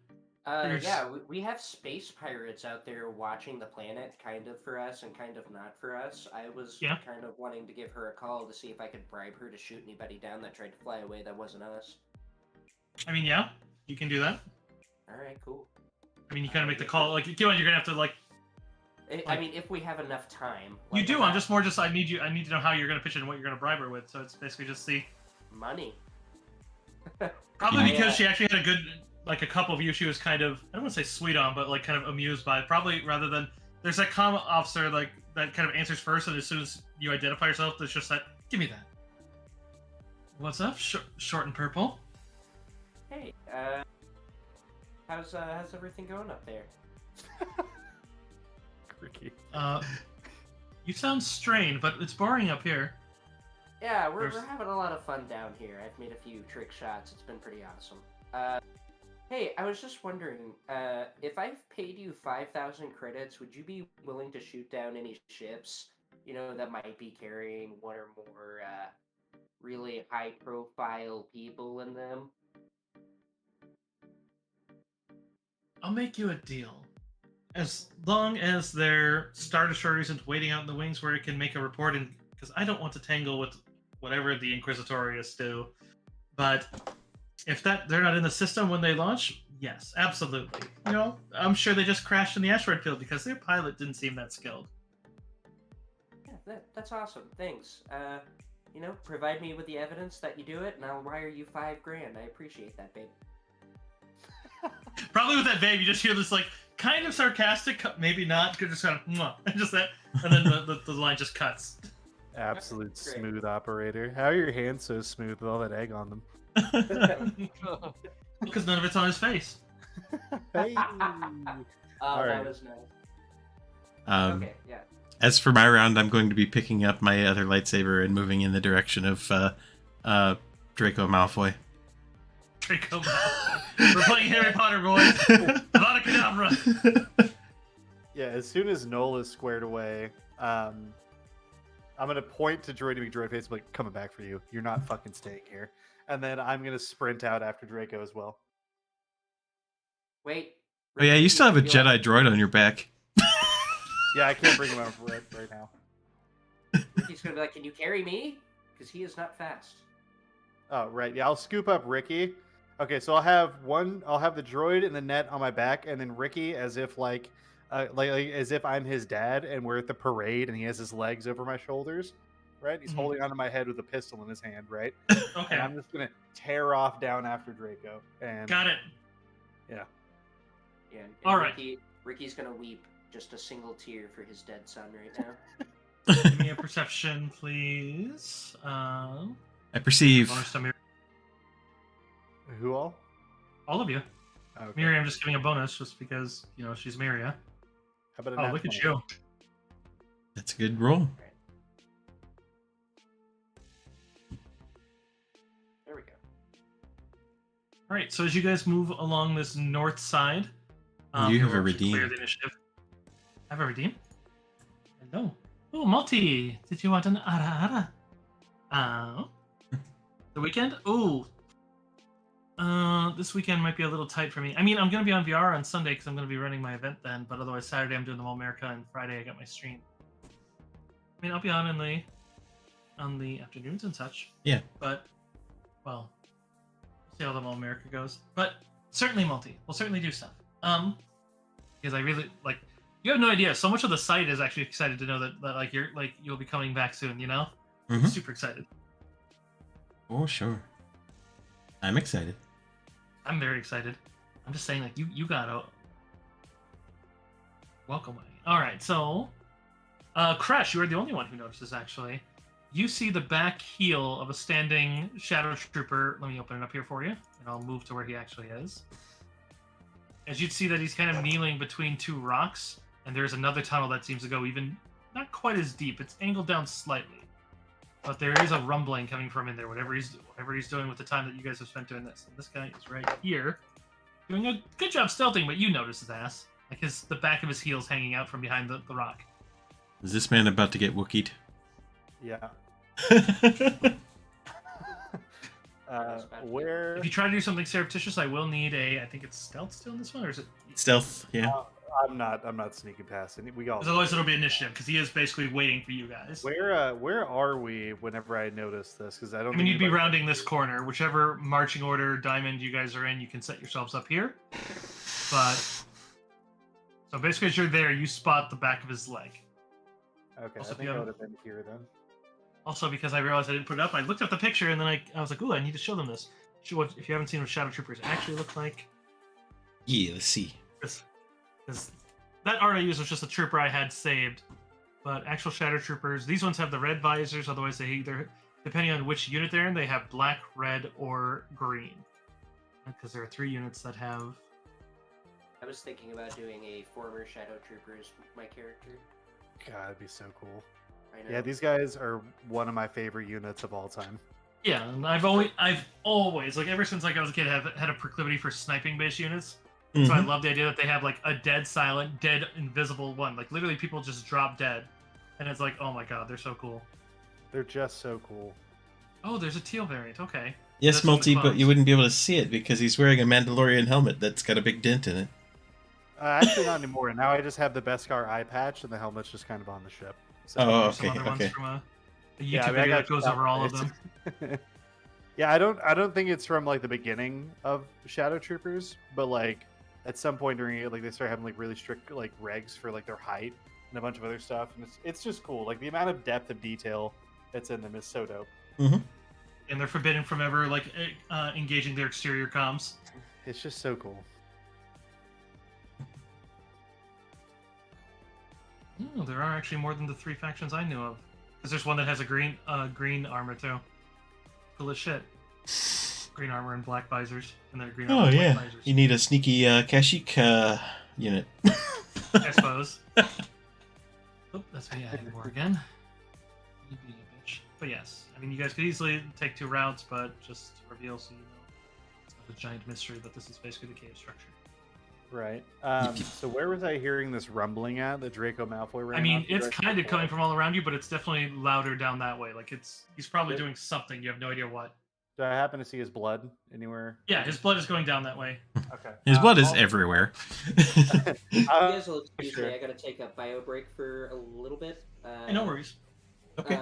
There's- Yeah, we have space pirates out there watching the planet, kind of for us and kind of not for us. I was kind of wanting to give her a call to see if I could bribe her to shoot anybody down that tried to fly away that wasn't us. I mean, yeah, you can do that. Alright, cool. I mean, you kind of make the call. Like, you're gonna have to like. I mean, if we have enough time. You like, do. I'm I'm not- just more just. I need to know how you're gonna pitch it and what you're gonna bribe her with. So it's basically just see. Money. Probably I, because she actually had a good, like a couple of you, she was kind of, I don't want to say sweet on, but like kind of amused by it. Probably rather than, there's that comm officer like that kind of answers first, and as soon as you identify yourself, there's just that, give me that. What's up, short and purple? Hey, how's everything going up there? Ricky. You sound strained, but it's boring up here. Yeah, we're having a lot of fun down here. I've made a few trick shots. It's been pretty awesome. Hey, I was just wondering, if I've paid you 5,000 credits, would you be willing to shoot down any ships, that might be carrying one or more, really high-profile people in them? I'll make you a deal. As long as their Star Destroyer isn't waiting out in the wings where it can make a report, and because I don't want to tangle with whatever the Inquisitorius do. But if they're not in the system when they launch, yes, absolutely. I'm sure they just crashed in the asteroid field because their pilot didn't seem that skilled. Yeah, that's awesome. Thanks. Provide me with the evidence that you do it, and I'll wire you $5,000. I appreciate that, babe. Probably with that babe, you just hear this like kind of sarcastic, maybe not, just kind of mwah, just that, and then the line just cuts. Absolute Great. smooth operator. How are your hands so smooth with all that egg on them? Because none of it's on his face. Hey. Oh, All that right. was nice. Okay, yeah. As for my round, I'm going to be picking up my other lightsaber and moving in the direction of Draco Malfoy. Draco Malfoy. We're playing Harry Potter, boys. Avada Kedavra. Yeah, as soon as Noel is squared away, I'm gonna point to Droid McDroid face, like, coming back for you. You're not fucking staying here. And then I'm gonna sprint out after Draco as well. Wait. Oh yeah, you still have a Ricky, Jedi droid on your back. Yeah, I can't bring him out right now. Ricky's gonna be like, "Can you carry me?" Because he is not fast. Oh right, yeah, I'll scoop up Ricky. Okay, so I'll have the droid and the net on my back, and then Ricky as if like as if I'm his dad and we're at the parade and he has his legs over my shoulders, right? He's Mhm. holding onto my head with a pistol in his hand, right? Okay, And I'm just gonna tear off down after Draco. And got it. yeah. Yeah. And All right. Ricky's gonna weep just a single tear for his dead son right now. Give me a perception, please. I perceive. Bonus to Miriam. Who all? All of you. Okay. Miriam just giving a bonus just because, she's Miria. How about a Oh, nat look at 20? you. That's a good roll. There we go. All right. So as you guys move along this north side, You here have a we'll actually clear redeem. the initiative. I have a redeem. Hello. Oh, Multi. Did you want an ara ara? The weekend? Ooh. This weekend might be a little tight for me. I mean, I'm gonna be on VR on Sunday because I'm gonna be running my event then. But otherwise, Saturday I'm doing the Mall America, and Friday I got my stream. I mean, I'll be on in the afternoons and such. Yeah. But well, we'll see how the Mall America goes. But certainly multi. We'll certainly do stuff. Because I really like. You have no idea. So much of the site is actually excited to know that like you'll be coming back soon. You know, Mhm. super excited. Oh, sure. I'm excited. I'm very excited. I'm just saying, like, you gotta welcome me. All right, so Crash, you are the only one who notices. Actually, you see the back heel of a standing shadow trooper. Let me open it up here for you, and I'll move to where he actually is. As you'd see that he's kind of kneeling between two rocks, and there's another tunnel that seems to go even not quite as deep. It's angled down slightly. But there is a rumbling coming from in there, whatever he's doing with the time that you guys have spent doing this. And this guy is right here, doing a good job stealthing, but you notice his ass. Like the back of his heels hanging out from behind the rock. Is this man about to get Wookieed? Yeah. If Where? you try to do something surreptitious, I will need I think it's stealth still in this one, or is it? Stealth, yeah. I'm not sneaking past it. We all. Because otherwise it'll be initiative, because he is basically waiting for you guys. Where are we whenever I notice this? Because I don't. I mean, you'd be rounding this corner. Whichever marching order diamond you guys are in, you can set yourselves up here. But so basically, as you're there, you spot the back of his leg. Okay, Also, I if think you I have- would have been here then. Also, because I realized I didn't put it up, I looked up the picture and then I was like, "Ooh, I need to show them this." If you haven't seen what Shadow Troopers actually look like, Yeah, let's see. because that art I used was just a trooper I had saved. But actual Shadow Troopers, these ones have the red visors. Otherwise, they either, depending on which unit they're in, they have black, red, or green. Because there are 3 units that have. I was thinking about doing a former Shadow Trooper as my character. God, it'd be so cool. I know. Yeah, these guys are one of my favorite units of all time. Yeah, and I've always like ever since like I was a kid, have had a proclivity for sniping based units. So I Mhm. love the idea that they have like a dead silent, dead invisible one. Like literally, people just drop dead, and it's like, oh my god, they're so cool. They're just so cool. Oh, there's a teal variant. Okay. Yes, That's one of the Multi, but you clones. wouldn't be able to see it because he's wearing a Mandalorian helmet that's got a big dent in it. Actually, not anymore. Now I just have the Beskar eye patch, and the helmet's just kind of on the ship. So, Oh, There's some okay, other ones okay. from a YouTube Yeah, I mean, I video got that goes you over all of that them. yeah, I don't think it's from like the beginning of Shadow Troopers, but like at some point during it, like they start having like really strict like regs for like their height and a bunch of other stuff, and it's just cool. Like the amount of depth of detail that's in them is so dope. And they're forbidden from ever like engaging their exterior comms. It's just so cool. Oh, there are actually more than the 3 factions I knew of. Because there's one that has a green armor too. Cool as shit. Green armor and black visors, and then a green armor Oh, and yeah. black visors. You need a sneaky Kashyyyk unit. I suppose. Oop, that's me adding more again. You being a bitch. But yes, I mean, you guys could easily take 2 routes, but just to reveal so you know, it's not a giant mystery, but this is basically the cave structure. Right. So where was I hearing this rumbling at? The Draco Malfoy ran I mean, off the it's direction kind of of coming from all around you, but it's definitely louder down that way. Like he's probably Yep. doing something. You have no idea what. Do I happen to see his blood anywhere? Yeah, his blood is going down that way. Okay. His blood is I'll- everywhere. You guys will excuse sure. me. I gotta take a bio break for a little bit. Hey, no worries. Okay.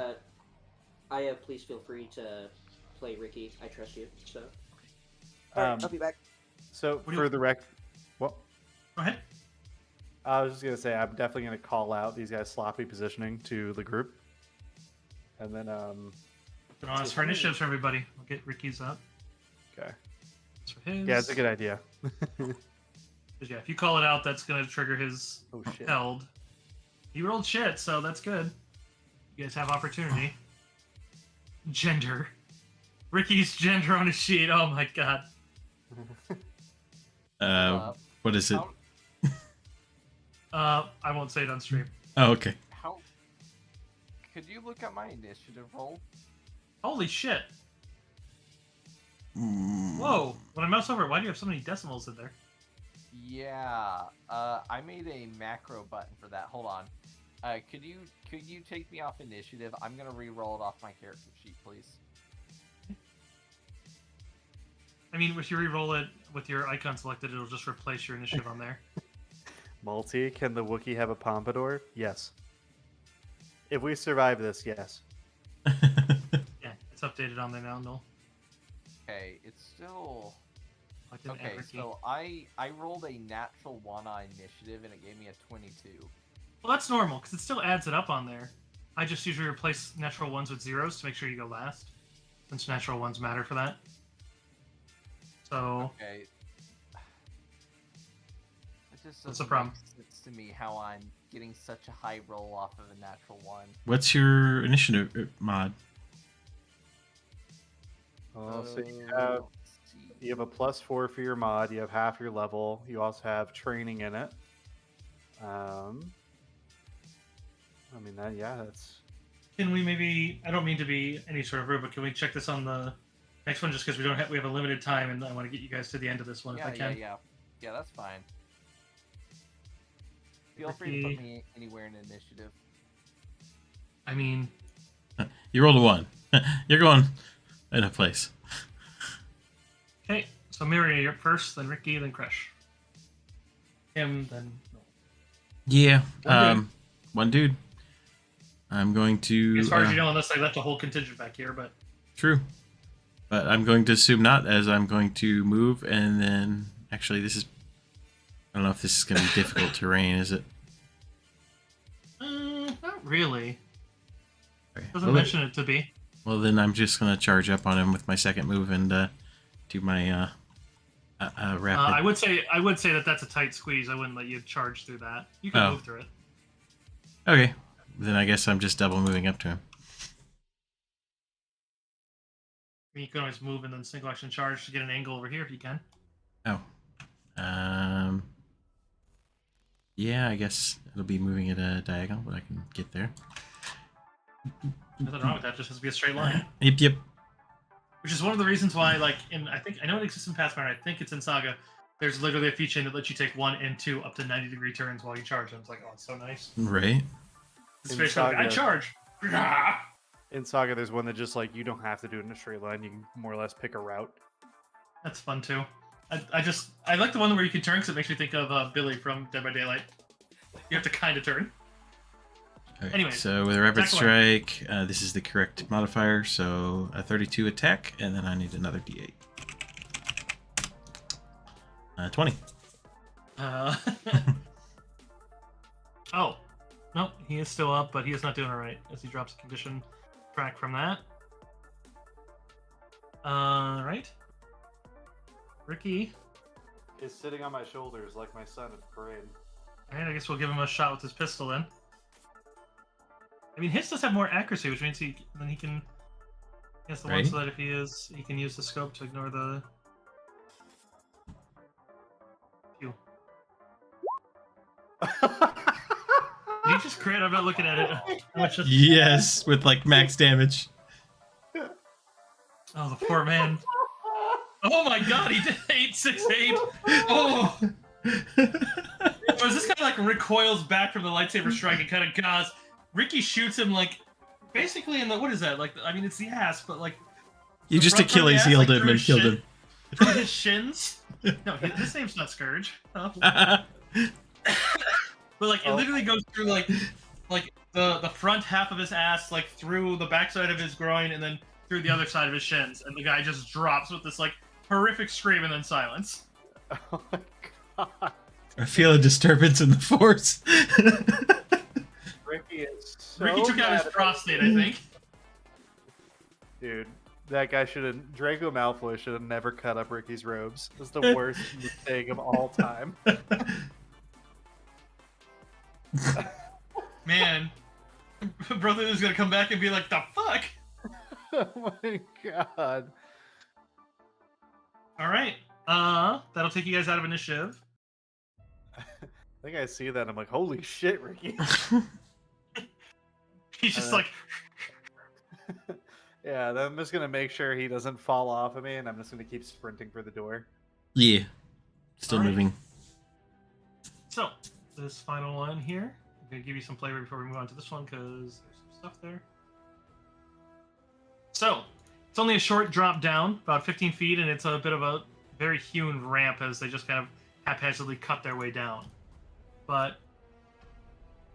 Aya, please feel free to play Ricky. I trust you. So. Um, I'll be back. So What do you- for the rec, what? Go ahead. I was just gonna say I'm definitely gonna call out these guys' sloppy positioning to the group, and then Put on us for initiatives for everybody. We'll get Ricky's up. okay, That's for his. yeah, it's a good idea. 'Cause, yeah, if you call it out, that's gonna trigger his Oh shit! held. He rolled shit, so that's good. You guys have opportunity. Gender. Ricky's gender on his sheet. Oh my god. What is it? I won't say it on stream. Oh, okay. How could you look at my initiative roll? Holy shit. Whoa! When I mouse over it, why do you have so many decimals in there? Yeah, I made a macro button for that. Hold on. Could you take me off initiative? I'm gonna re-roll it off my character sheet, please. I mean, if you re-roll it with your icon selected, it'll just replace your initiative on there. Multi, can the Wookiee have a pompadour? Yes. If we survive this, yes. Yeah, it's updated on there now, Noel. Okay, it's still... Like an Okay, Everkey. so I rolled a natural 1 on initiative, and it gave me a 22. Well, that's normal, because it still adds it up on there. I just usually replace natural ones with zeros to make sure you go last, since natural ones matter for that. So... Okay. It just What's the doesn't problem? make sense to me how I'm getting such a high roll off of a natural 1. What's your initiative mod? Oh, so you have a +4 for your mod. You have half your level. You also have training in it. I mean that. Yeah, that's. Can we maybe? I don't mean to be any sort of rude, but can we check this on the next one? Just because we have a limited time, and I want to get you guys to the end of this one if I can. Yeah, that's fine. Feel free to put me anywhere in initiative. I mean, You rolled a 1. You're going in a place. okay. So Miri, you're first, then Ricky, then Crush. Him, then. Yeah. One dude. One dude. I'm going to. As far as you know, unless I left a whole contingent back here, but. True. But I'm going to assume not, as I'm going to move, and then actually this is. I don't know if this is going to be difficult terrain, is it? Not really. Okay. Doesn't mention it to be. Well, then I'm just going to charge up on him with my second move and do my rapid. I would say that that's a tight squeeze. I wouldn't let you charge through that. You can move through it. Okay. Then I guess I'm just double moving up to him. You can always move and then single action charge to get an angle over here if you can. Oh. Yeah, I guess it'll be moving at a diagonal, but I can get there. Nothing wrong with that. Just has to be a straight line. Yep. Which is one of the reasons why, like, I know it exists in Pathfinder. I think it's in Saga. There's literally a feature that lets you take 1 and 2 up to 90-degree turns while you charge. And it's like, oh, it's so nice. Right. It's basically like, I charge. In Saga, there's one that just like you don't have to do it in a straight line. You can more or less pick a route. That's fun too. I like the one where you can turn because it makes me think of Billy from Dead by Daylight. You have to kind of turn. Okay, Anyway, so with a rapid attack away. strike, this is the correct modifier. So a 32 attack, and then I need another D8. 20. Oh, no, he is still up, but he is not doing it right as he drops a condition track from that. Right. Ricky. Is sitting on my shoulders like my son at the parade. Alright, I guess we'll give him a shot with his pistol then. I mean, his does have more accuracy, which means he can. That's the one so that if he can use the scope to ignore the. Phew. Did he just crit? I'm not looking at it. Yes, with like max damage. Oh, the poor man. Oh my god, he did 868. Oh. As this guy like recoils back from the lightsaber strike and kind of gauze, Ricky shoots him like basically in the, what is that? Like, I mean, it's the ass, but like. You just Achilles healed him and killed him. Through his shins. No, his name's not Scourge. Oh. But like it literally goes through like the front half of his ass, like through the backside of his groin, and then through the other side of his shins, and the guy just drops with this like horrific scream and then silence. Oh my god! I feel a disturbance in the force. Ricky is so Ricky took out his prostate, I think. Dude, that guy should have. Draco Malfoy should have never cut up Ricky's robes. It was the worst mistake of all time. Man, brother is gonna come back and be like, "The fuck." Oh my god. All right. That'll take you guys out of initiative. I think I see that. I'm like, holy shit, Ricky. He's just like. Yeah, then I'm just gonna make sure he doesn't fall off of me, and I'm just gonna keep sprinting for the door. Yeah. Still Alright. moving. So, this final one here, I'm going to give you some flavor before we move on to this one because there's some stuff there. So, it's only a short drop down, about 15 feet, and it's a bit of a very hewn ramp as they just kind of haphazardly cut their way down. But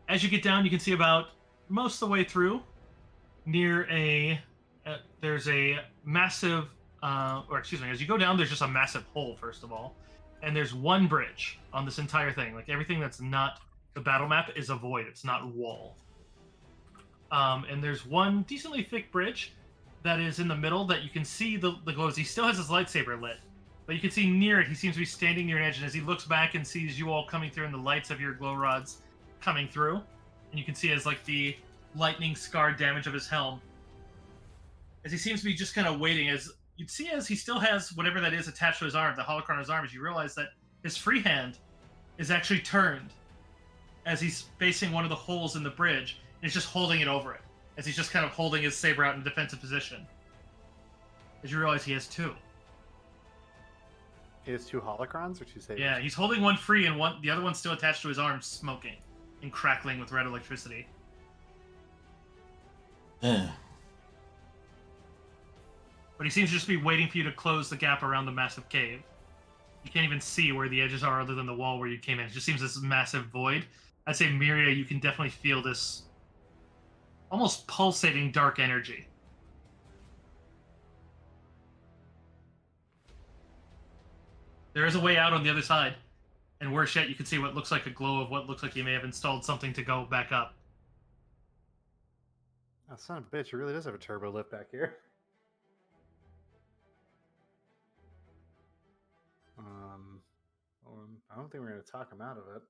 as you get down, you can see about most of the way through, near there's a massive, as you go down, there's just a massive hole, first of all. And there's one bridge on this entire thing. Like, everything that's not the battle map is a void. It's not wall. And there's one decently thick bridge that is in the middle that you can see the glows. He still has his lightsaber lit. But you can see near it, he seems to be standing near an edge. And as he looks back and sees you all coming through and the lights of your glow rods coming through, and you can see as, like, the lightning scarred damage of his helm, as he seems to be just kind of waiting, as you'd see as he still has whatever that is attached to his arm, the holocron on his arm, as you realize that his free hand is actually turned as he's facing one of the holes in the bridge, and he's just holding it over it, as he's just kind of holding his saber out in a defensive position. As you realize he has two. He has two holocrons or two sabers? Yeah, he's holding one free, and the other one's still attached to his arm, smoking and crackling with red electricity. But he seems to just be waiting for you to close the gap around the massive cave. You can't even see where the edges are other than the wall where you came in. It just seems this massive void. I'd say, Miria, you can definitely feel this almost pulsating dark energy. There is a way out on the other side. And worse yet, you can see what looks like a glow of what looks like you may have installed something to go back up. Oh, son of a bitch, it really does have a turbo lift back here. I don't think we're going to talk him out of it.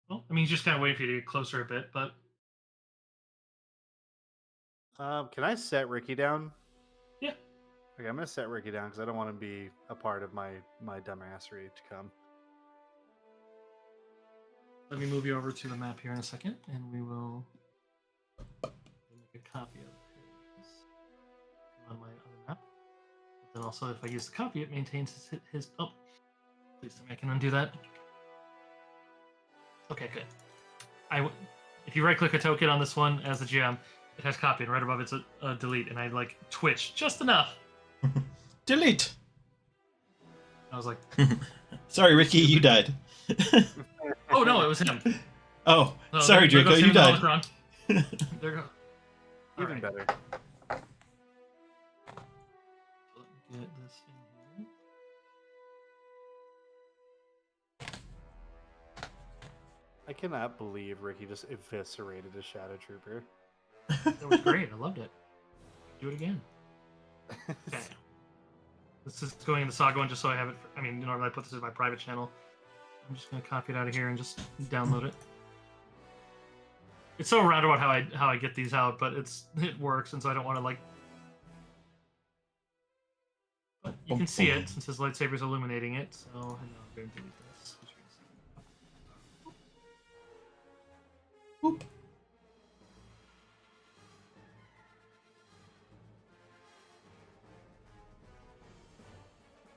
Well, I mean, he's just kind of waiting for you to get closer a bit, but... Can I set Ricky down? Yeah. Okay, I'm going to set Ricky down because I don't want him to be a part of my dumbassery to come. Let me move you over to the map here in a second, and we will make a copy of his on my other map. But then also, if I use the copy, it maintains his oh, please tell me I can undo that. Okay, good. If you right-click a token on this one as the GM, it has copy, and right above it's a delete, and I like twitch just enough. Delete. I was like, sorry, Ricky, you died. oh no, it was him. Oh, So sorry, there Draco, goes him you in the died. holocron. There you go. Even Alright. better. Get this in here. I cannot believe Ricky just eviscerated a Shadow Trooper. That was great. I loved it. Do it again. Okay. This is going in the Saga one just so I have it. Normally I put this in my private channel. I'm just going to copy it out of here and just download it. It's so roundabout how I get these out, but it works, and so I don't want to like. But you can see it since his lightsaber's illuminating it. So I'm going to delete this. Boop.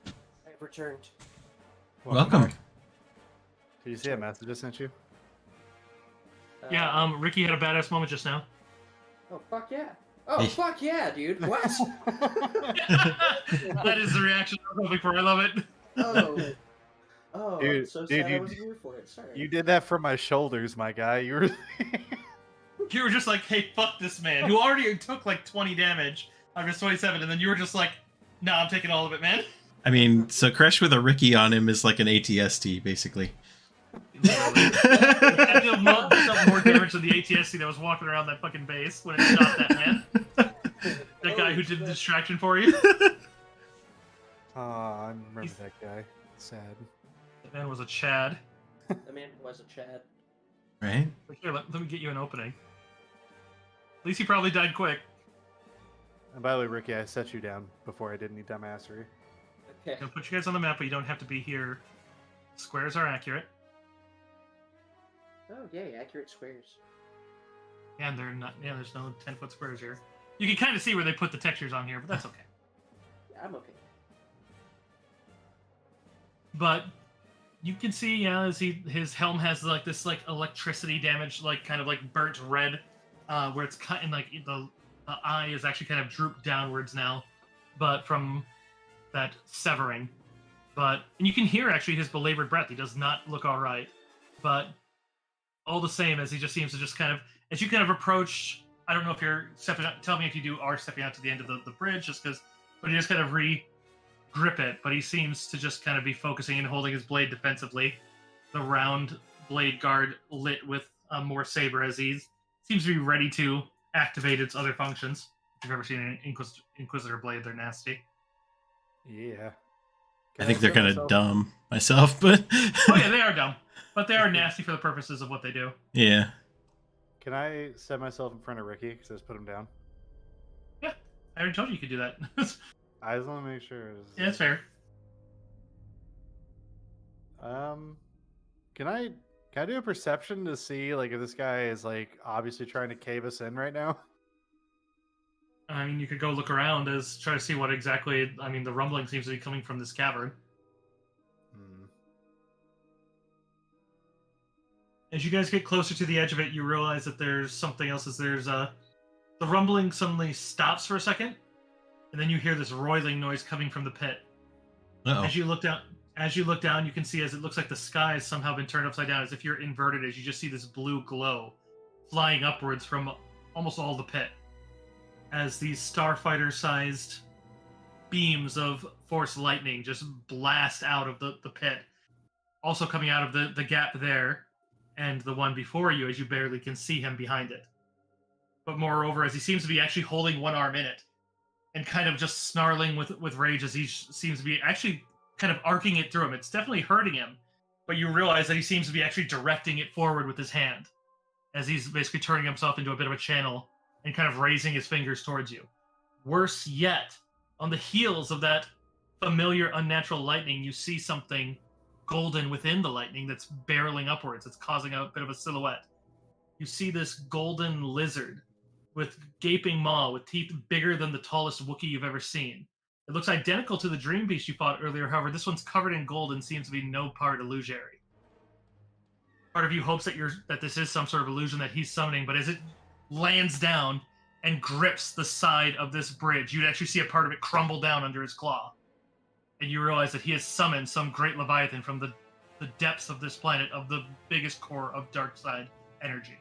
I've returned. Welcome. back. Did you see a message I sent you? Yeah, Ricky had a badass moment just now. Oh, fuck yeah. Oh, Hey. fuck yeah, dude. What? That is the reaction I was hoping for. I love it. Oh. Oh, Dude, I'm so dude, sad I you- wasn't here for it. Sorry. You did that from my shoulders, my guy. You were. You were just like, hey, fuck this man, who already took like 20 damage out of his 27, and then you were just like, no, I'm taking all of it, man. I mean, so Crash with a Ricky on him is like an ATST, basically. I deal more damage than the ATSC that was walking around that fucking base when it shot that man. That guy who did the distraction for you. Oh, I remember that guy. Sad. That man was a Chad. The man was a Chad. Right? But here, let me get you an opening. At least he probably died quick. And by the way, Ricky, I set you down before I did any dumbassery. Okay. I'll put you guys on the map, but you don't have to be here. Squares are accurate. Oh, yay, accurate squares. And they're not. Yeah, there's no 10-foot squares here. You can kind of see where they put the textures on here, but that's okay. Yeah, I'm okay. But you can see, yeah, as his helm has like this like electricity damage, like kind of like burnt red, where it's cut and like the eye is actually kind of drooped downwards now, but from that severing. And you can hear actually his belabored breath. He does not look all right, but all the same, as he just seems to just kind of, as you kind of approach. I don't know if you're stepping out. Tell me if you are stepping out to the end of the bridge, just because. But you just kind of grip it, but he seems to just kind of be focusing and holding his blade defensively. The round blade guard lit with a more saber as he seems to be ready to activate its other functions. If you've ever seen an Inquisitor blade, they're nasty. Yeah. I think they're kind of dumb myself, but... Oh yeah, they are dumb. But they are nasty for the purposes of what they do. Yeah. Can I set myself in front of Ricky? Because I just put him down. Yeah, I already told you could do that. I just want to make sure. Yeah, that's fair. Can I do a perception to see like if this guy is like obviously trying to cave us in right now? I mean, you could go look around as try to see what exactly. I mean, the rumbling seems to be coming from this cavern. As you guys get closer to the edge of it, you realize that there's something else. The rumbling suddenly stops for a second, and then you hear this roiling noise coming from the pit. Uh-oh. As you look down, you can see as it looks like the sky has somehow been turned upside down, as if you're inverted. As you just see this blue glow flying upwards from almost all the pit, as these starfighter-sized beams of force lightning just blast out of the pit. Also coming out of the gap there, and the one before you, as you barely can see him behind it. But moreover, as he seems to be actually holding one arm in it, and kind of just snarling with rage, as he seems to be actually kind of arcing it through him. It's definitely hurting him, but you realize that he seems to be actually directing it forward with his hand, as he's basically turning himself into a bit of a channel and kind of raising his fingers towards you. Worse yet, on the heels of that familiar unnatural lightning, you see something golden within the lightning that's barreling upwards. It's causing a bit of a silhouette. You see this golden lizard with gaping maw, with teeth bigger than the tallest Wookiee you've ever seen. It looks identical to the dream beast you fought earlier, however, this one's covered in gold and seems to be no part illusory. Part of you hopes that this is some sort of illusion that he's summoning, but as it lands down and grips the side of this bridge, you'd actually see a part of it crumble down under his claw. And you realize that he has summoned some great Leviathan from the depths of this planet, of the biggest core of dark side energy.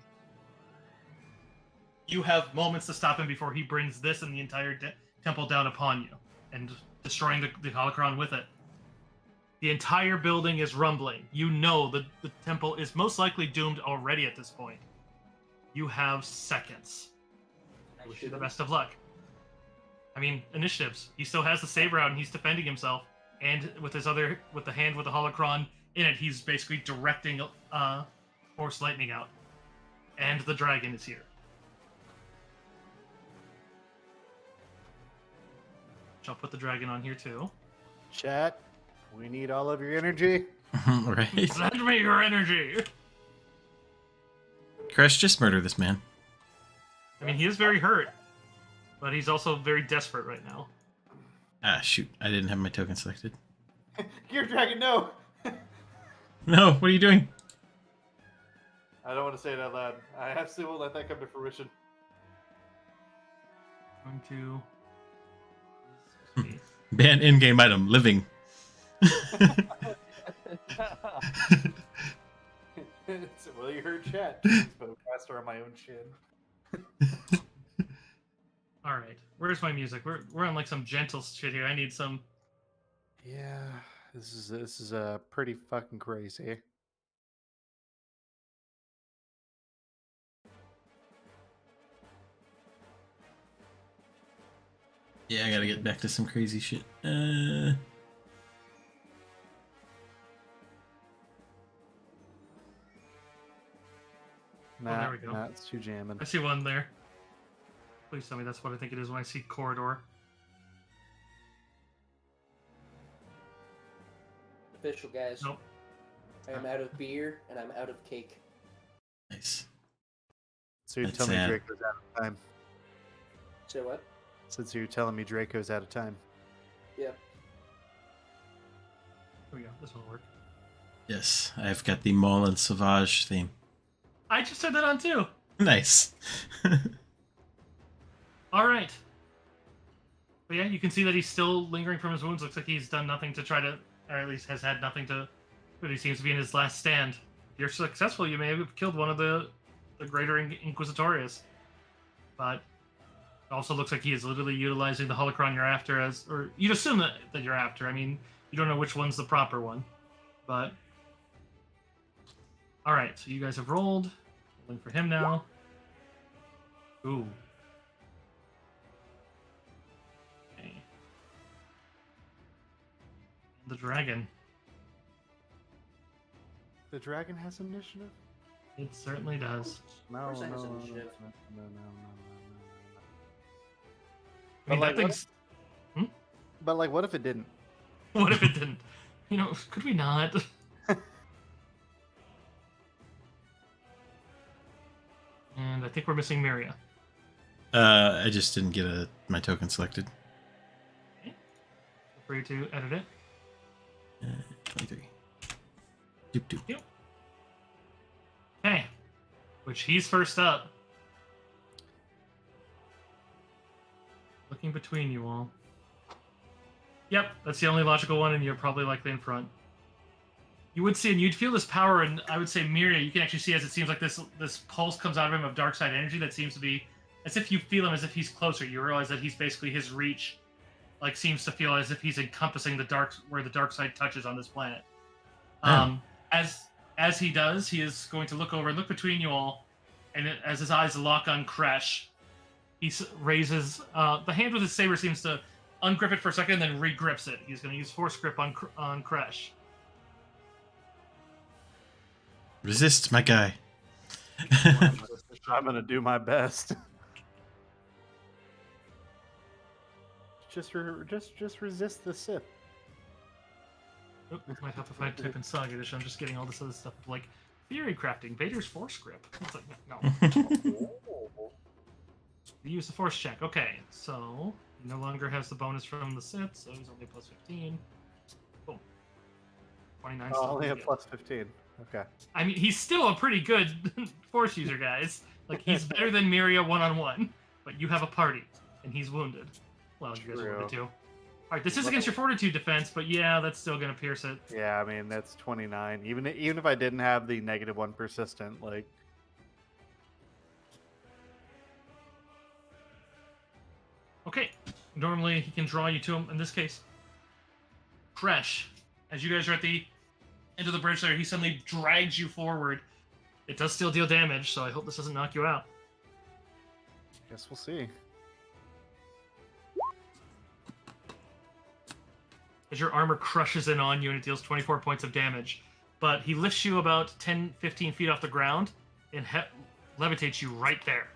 You have moments to stop him before he brings this and the entire temple down upon you, and destroying the holocron with it. The entire building is rumbling. You know that the temple is most likely doomed already at this point. You have seconds. I wish you the best of luck. I mean, initiatives. He still has the saber out and he's defending himself. And with the hand with the holocron in it, he's basically directing force lightning out. And the dragon is here. I'll put the dragon on here too. Chat, we need all of your energy. Right. Send me your energy. Crash, just murder this man. I mean, he is very hurt, but he's also very desperate right now. Ah, shoot. I didn't have my token selected. Gear Dragon, no! No, what are you doing? I don't want to say it out loud. I absolutely won't let that come to fruition. Going to... Ban in-game item, living. Well, you heard chat. Faster on my own chin. All right, where's my music? We're on like some gentle shit here. I need some. Yeah, this is pretty fucking crazy. Yeah, I gotta get back to some crazy shit. Nah, there we go. Nah, it's too jamming. I see one there. Please tell me that's what I think it is when I see corridor. Official, guys. Nope. I am out of beer and I'm out of cake. Nice. So you That's tell me sad. Draco's out of time. Say what? Since you're telling me Draco's out of time. Yeah. Here we go. This will work. Yes, I've got the Maul and Sauvage theme. I just turned that on too. Nice. All right. But yeah, you can see that he's still lingering from his wounds. Looks like he's done nothing to try to, or at least has had nothing to, but he seems to be in his last stand. If you're successful, you may have killed one of the greater Inquisitorias. But it also looks like he is literally utilizing the holocron you're after as, or you'd assume that you're after. I mean, you don't know which one's the proper one. But, all right, so you guys have rolled. Rolling for him now. Ooh. Okay. The dragon. The dragon has initiative? It certainly does. No, Of course no, it has no, no, no, initiative. no, no, I mean, But, that like, thing's. But like, what if it didn't? What if it didn't? You know, could we not? And I think we're missing Miria. I just didn't get my token selected. Feel free to edit it. 23. Doop doop. Okay. Which he's first up. Looking between you all. Yep, that's the only logical one, and you're probably likely in front. You would see, and you'd feel this power, and I would say Miria, you can actually see as it seems like this pulse comes out of him of dark side energy that seems to be, as if you feel him as if he's closer. You realize that he's basically, his reach, like, seems to feel as if he's encompassing where the dark side touches on this planet. As he does, he is going to look over and look between you all, and as his eyes lock on Kresh, he raises the hand with his saber, seems to ungrip it for a second, and then regrips it. He's going to use force grip on Kresh. Resist, my guy. I'm gonna do my best. Just resist the Sith. Oop, might have to find type in Saga Edition. I'm just getting all this other stuff like theory crafting, Vader's force grip. It's like, no. You use the force check. Okay, so he no longer has the bonus from the Sith, so he's only plus 15. Boom. 29. Oh, still only a good. plus 15. Okay. I mean, he's still a pretty good force user, guys. Like, he's better than Miria one-on-one, but you have a party, and he's wounded. Well, you guys are wounded too. Alright, this is against your fortitude defense, but yeah, that's still gonna pierce it. Yeah, I mean that's 29. Even if I didn't have the -1 persistent, like. Okay, normally he can draw you to him. In this case, Kresh, as you guys are at the end of the bridge there, he suddenly drags you forward. It does still deal damage, so I hope this doesn't knock you out. Guess we'll see. As your armor crushes in on you and it deals 24 points of damage. But he lifts you about 10, 15 feet off the ground and levitates you right there.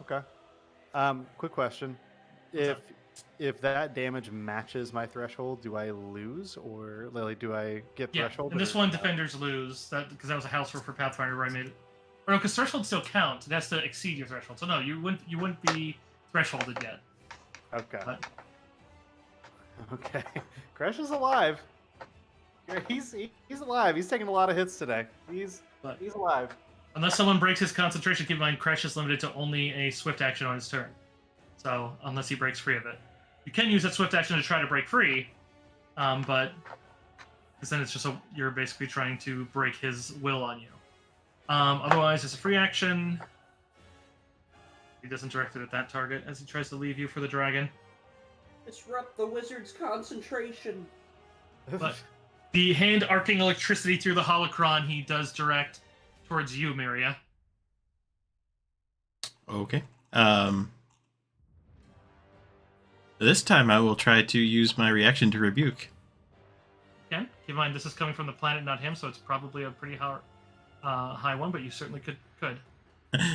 Okay. Quick question. If that damage matches my threshold, do I lose, or Lily, do I get Yeah, threshold? and this one, defenders lose, because that was a house rule for Pathfinder where I made it. Or no, because thresholds still count. It has to exceed your threshold. So no, you wouldn't be thresholded yet. Okay. But Okay. Crash is alive. He's alive. He's taking a lot of hits today. He's alive. unless someone breaks his concentration, keep in mind Kresh is limited to only a swift action on his turn. So unless he breaks free of it, you can use that swift action to try to break free, but because then it's just you're basically trying to break his will on you. Otherwise, it's a free action. He doesn't direct it at that target as he tries to leave you for the dragon. Disrupt the wizard's concentration. But the hand arcing electricity through the holocron he does direct towards you, Miria. Okay. This time I will try to use my reaction to rebuke. Again, keep in mind this is coming from the planet, not him, so it's probably a pretty high one, but you certainly could.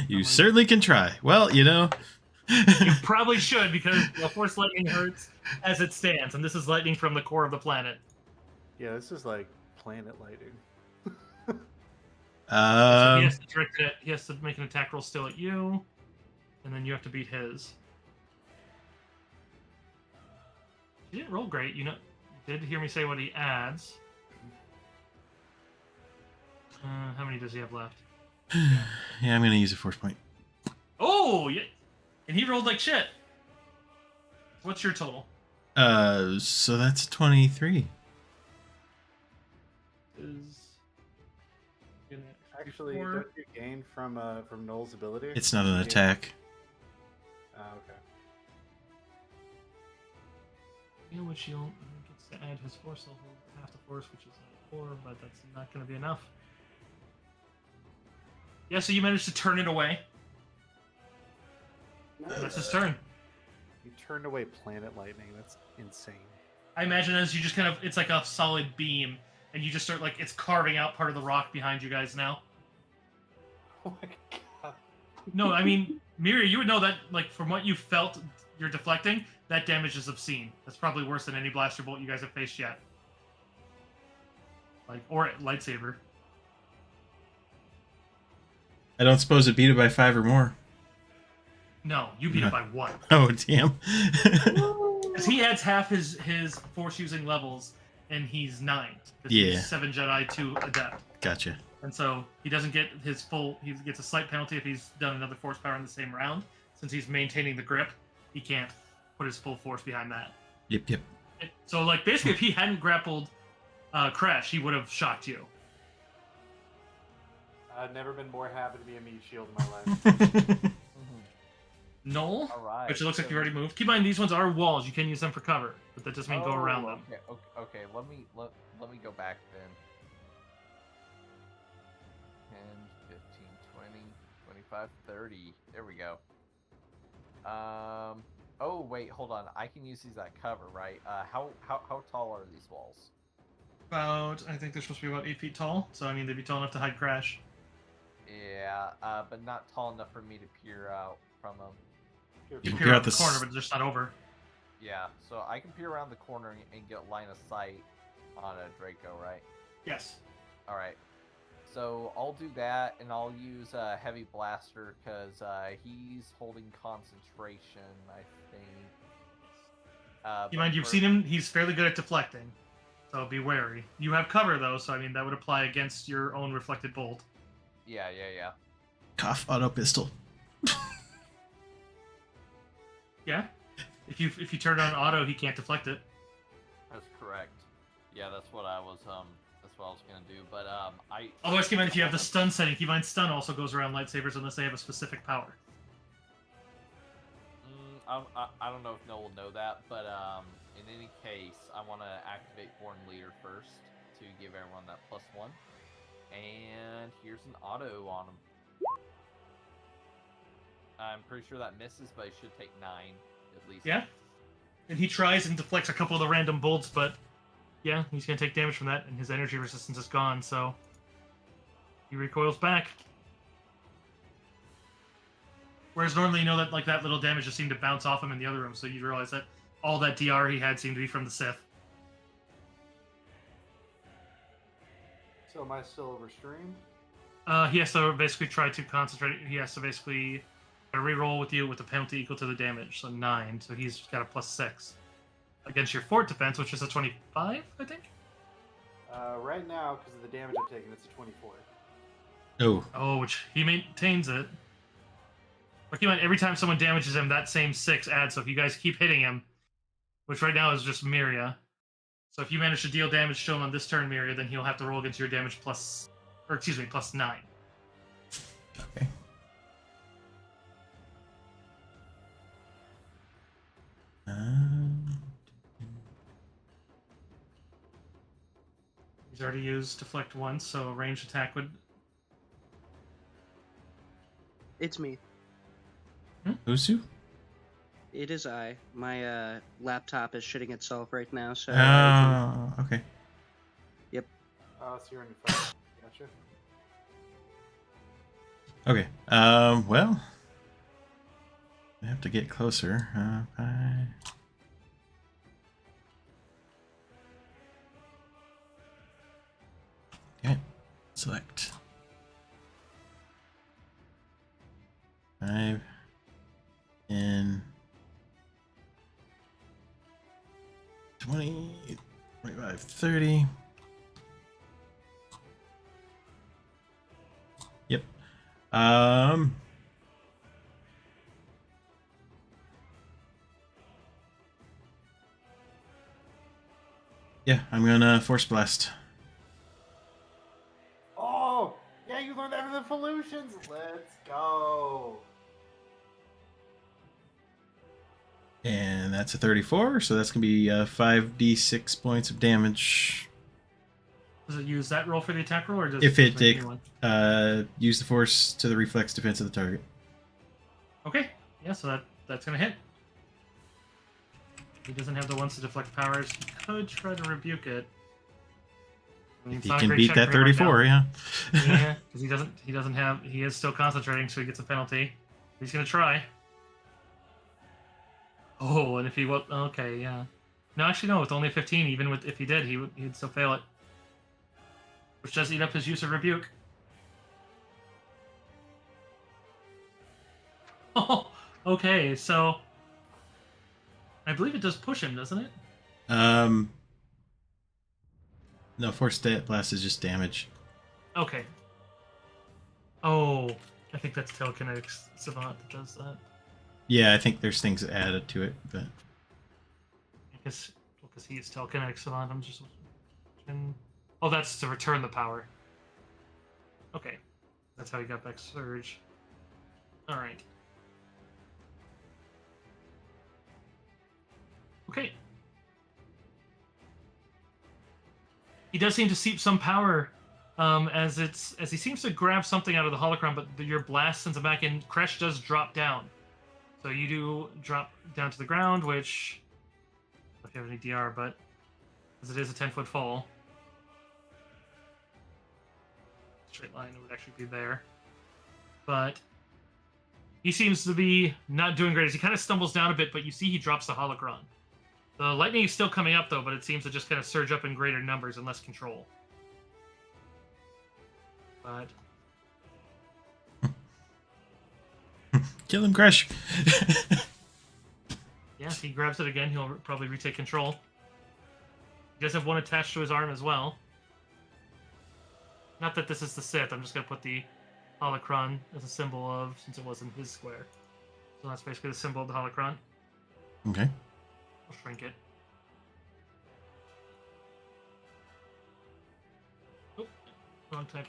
You certainly can try. Well, you know. You probably should, because Force Lightning hurts as it stands, and this is lightning from the core of the planet. Yeah, this is like planet lighting. So he has to direct it. He has to make an attack roll still at you. and then you have to beat his. He didn't roll great. You did hear me say what he adds. How many does he have left? Yeah, I'm gonna use a force point. Oh, yeah. And he rolled like shit. What's your total? So that's 23. Is Actually, don't you gain from Noel's ability? It's not an You gain- attack. Oh, okay. Heal with shield gets to add his force level, half the force, which is 4, but that's not going to be enough. Yeah, so you managed to turn it away. And that's his turn. You turned away planet lightning. That's insane. I imagine as you just kind of, it's like a solid beam, and you just start like, it's carving out part of the rock behind you guys now. Oh my god. No, I mean, Miri, you would know that, like, from what you felt you're deflecting, that damage is obscene. That's probably worse than any blaster bolt you guys have faced yet. Like, or lightsaber. I don't suppose it beat it by 5 or more. No, you beat it by 1. Oh, damn. Because he adds half his force using levels, and he's 9. 'Cause Yeah. He's 7 Jedi, 2 Adept. Gotcha. And so he doesn't get his full. He gets a slight penalty if he's done another force power in the same round. Since he's maintaining the grip, he can't put his full force behind that. Yep. So, like, basically, if he hadn't grappled Crash, he would have shocked you. I've never been more happy to be a meat shield in my life. Noel, All right. which it looks like so- you've already moved. Keep in mind, these ones are walls. You can use them for cover, but that doesn't mean go around them. Okay. Let me go back then. 10, 15, 20, 25, 30. There we go. Oh wait, hold on. I can use these at cover, right? How tall are these walls? About, I think they're supposed to be about 8 feet tall. So I mean, they'd be tall enough to hide Crash. Yeah, but not tall enough for me to peer out from them. You You can peer peer out out the the corner, s- but just not over. Yeah, so I can peer around the corner and get line of sight on a Draco, right? Yes. All right. So I'll do that, and I'll use a heavy blaster because he's holding concentration, I think. You mind, you've seen him. He's fairly good at deflecting, so be wary. You have cover though, so I mean that would apply against your own reflected bolt. Yeah. Cough auto pistol. Yeah. If you turn it on auto, he can't deflect it. That's correct. Yeah, that's what I was gonna do. But I. Otherwise, keep in mind if you have the stun setting, keep in mind stun also goes around lightsabers unless they have a specific power. I don't know if Noel will know that, but in any case, I want to activate Born Leader first to give everyone that +1. And here's an auto on him. I'm pretty sure that misses, but he should take 9 at least. Yeah. And he tries and deflects a couple of the random bolts, but yeah, he's gonna take damage from that, and his energy resistance is gone, so he recoils back. Whereas normally, you know that like that little damage just seemed to bounce off him in the other room, so you realize that all that DR he had seemed to be from the Sith. So am I still overstreamed? He has to basically try to concentrate. He has to basically re-roll with you with a penalty equal to the damage, so 9. So he's got a +6 against your fort defense, which is a 25, I think. Right now, because of the damage I'm taking, it's a 24. Oh. Oh, which he maintains it. But keep in mind, every time someone damages him, that same 6 adds. So if you guys keep hitting him, which right now is just Miria. So if you manage to deal damage to him on this turn, Miria, then he'll have to roll against your damage +9. Okay. He's already used deflect once, so a ranged attack would. It's me. Usu? It is I. My laptop is shitting itself right now, so. Oh, okay. Oh, so you're on your phone. Gotcha. Okay. Well, we have to get closer. Okay. Select. 5, 30. Yep. Yeah, I'm gonna Force Blast. Oh, yeah, you learned that from the Evolutions. Let's go. And that's a 34, so that's gonna be 5d6 points of damage. Does it use that roll for the attack roll, or does If it it make a new one? use the force to the reflex defense of the target. Okay, yeah, so that's gonna hit. He doesn't have the ones to deflect powers. He could try to rebuke it. I mean, If it's he not a can great beat check that for him right 34, now. yeah. Yeah, because he doesn't have, he is still concentrating, so he gets a penalty. He's gonna try. Oh, and if he was okay, yeah. No, actually, no. With only 15, even with if he did, he'd still fail it, which does eat up his use of rebuke. Oh, okay. So I believe it does push him, doesn't it? No, Force Blast is just damage. Okay. Oh, I think that's Telekinetics Savant that does that. Yeah, I think there's things added to it, but Because he is Telekinetic Savant. I'm just. Oh, that's to return the power. Okay, that's how he got back Surge. All right. Okay. He does seem to seep some power, as he seems to grab something out of the holocron, but your blast sends him back in. Kresh does drop down, so you do drop down to the ground, which I don't know if you have any DR, but as it is a 10-foot fall, straight line would actually be there. But he seems to be not doing great as he kind of stumbles down a bit, but you see he drops the holocron. The lightning is still coming up though, but it seems to just kind of surge up in greater numbers and less control. But kill him, Crash. yeah, if he grabs it again, he'll probably retake control. He does have one attached to his arm as well. Not that this is the Sith, I'm just going to put the holocron as a symbol of, since it wasn't his square. So that's basically the symbol of the holocron. Okay. I'll shrink it. Oh, wrong type.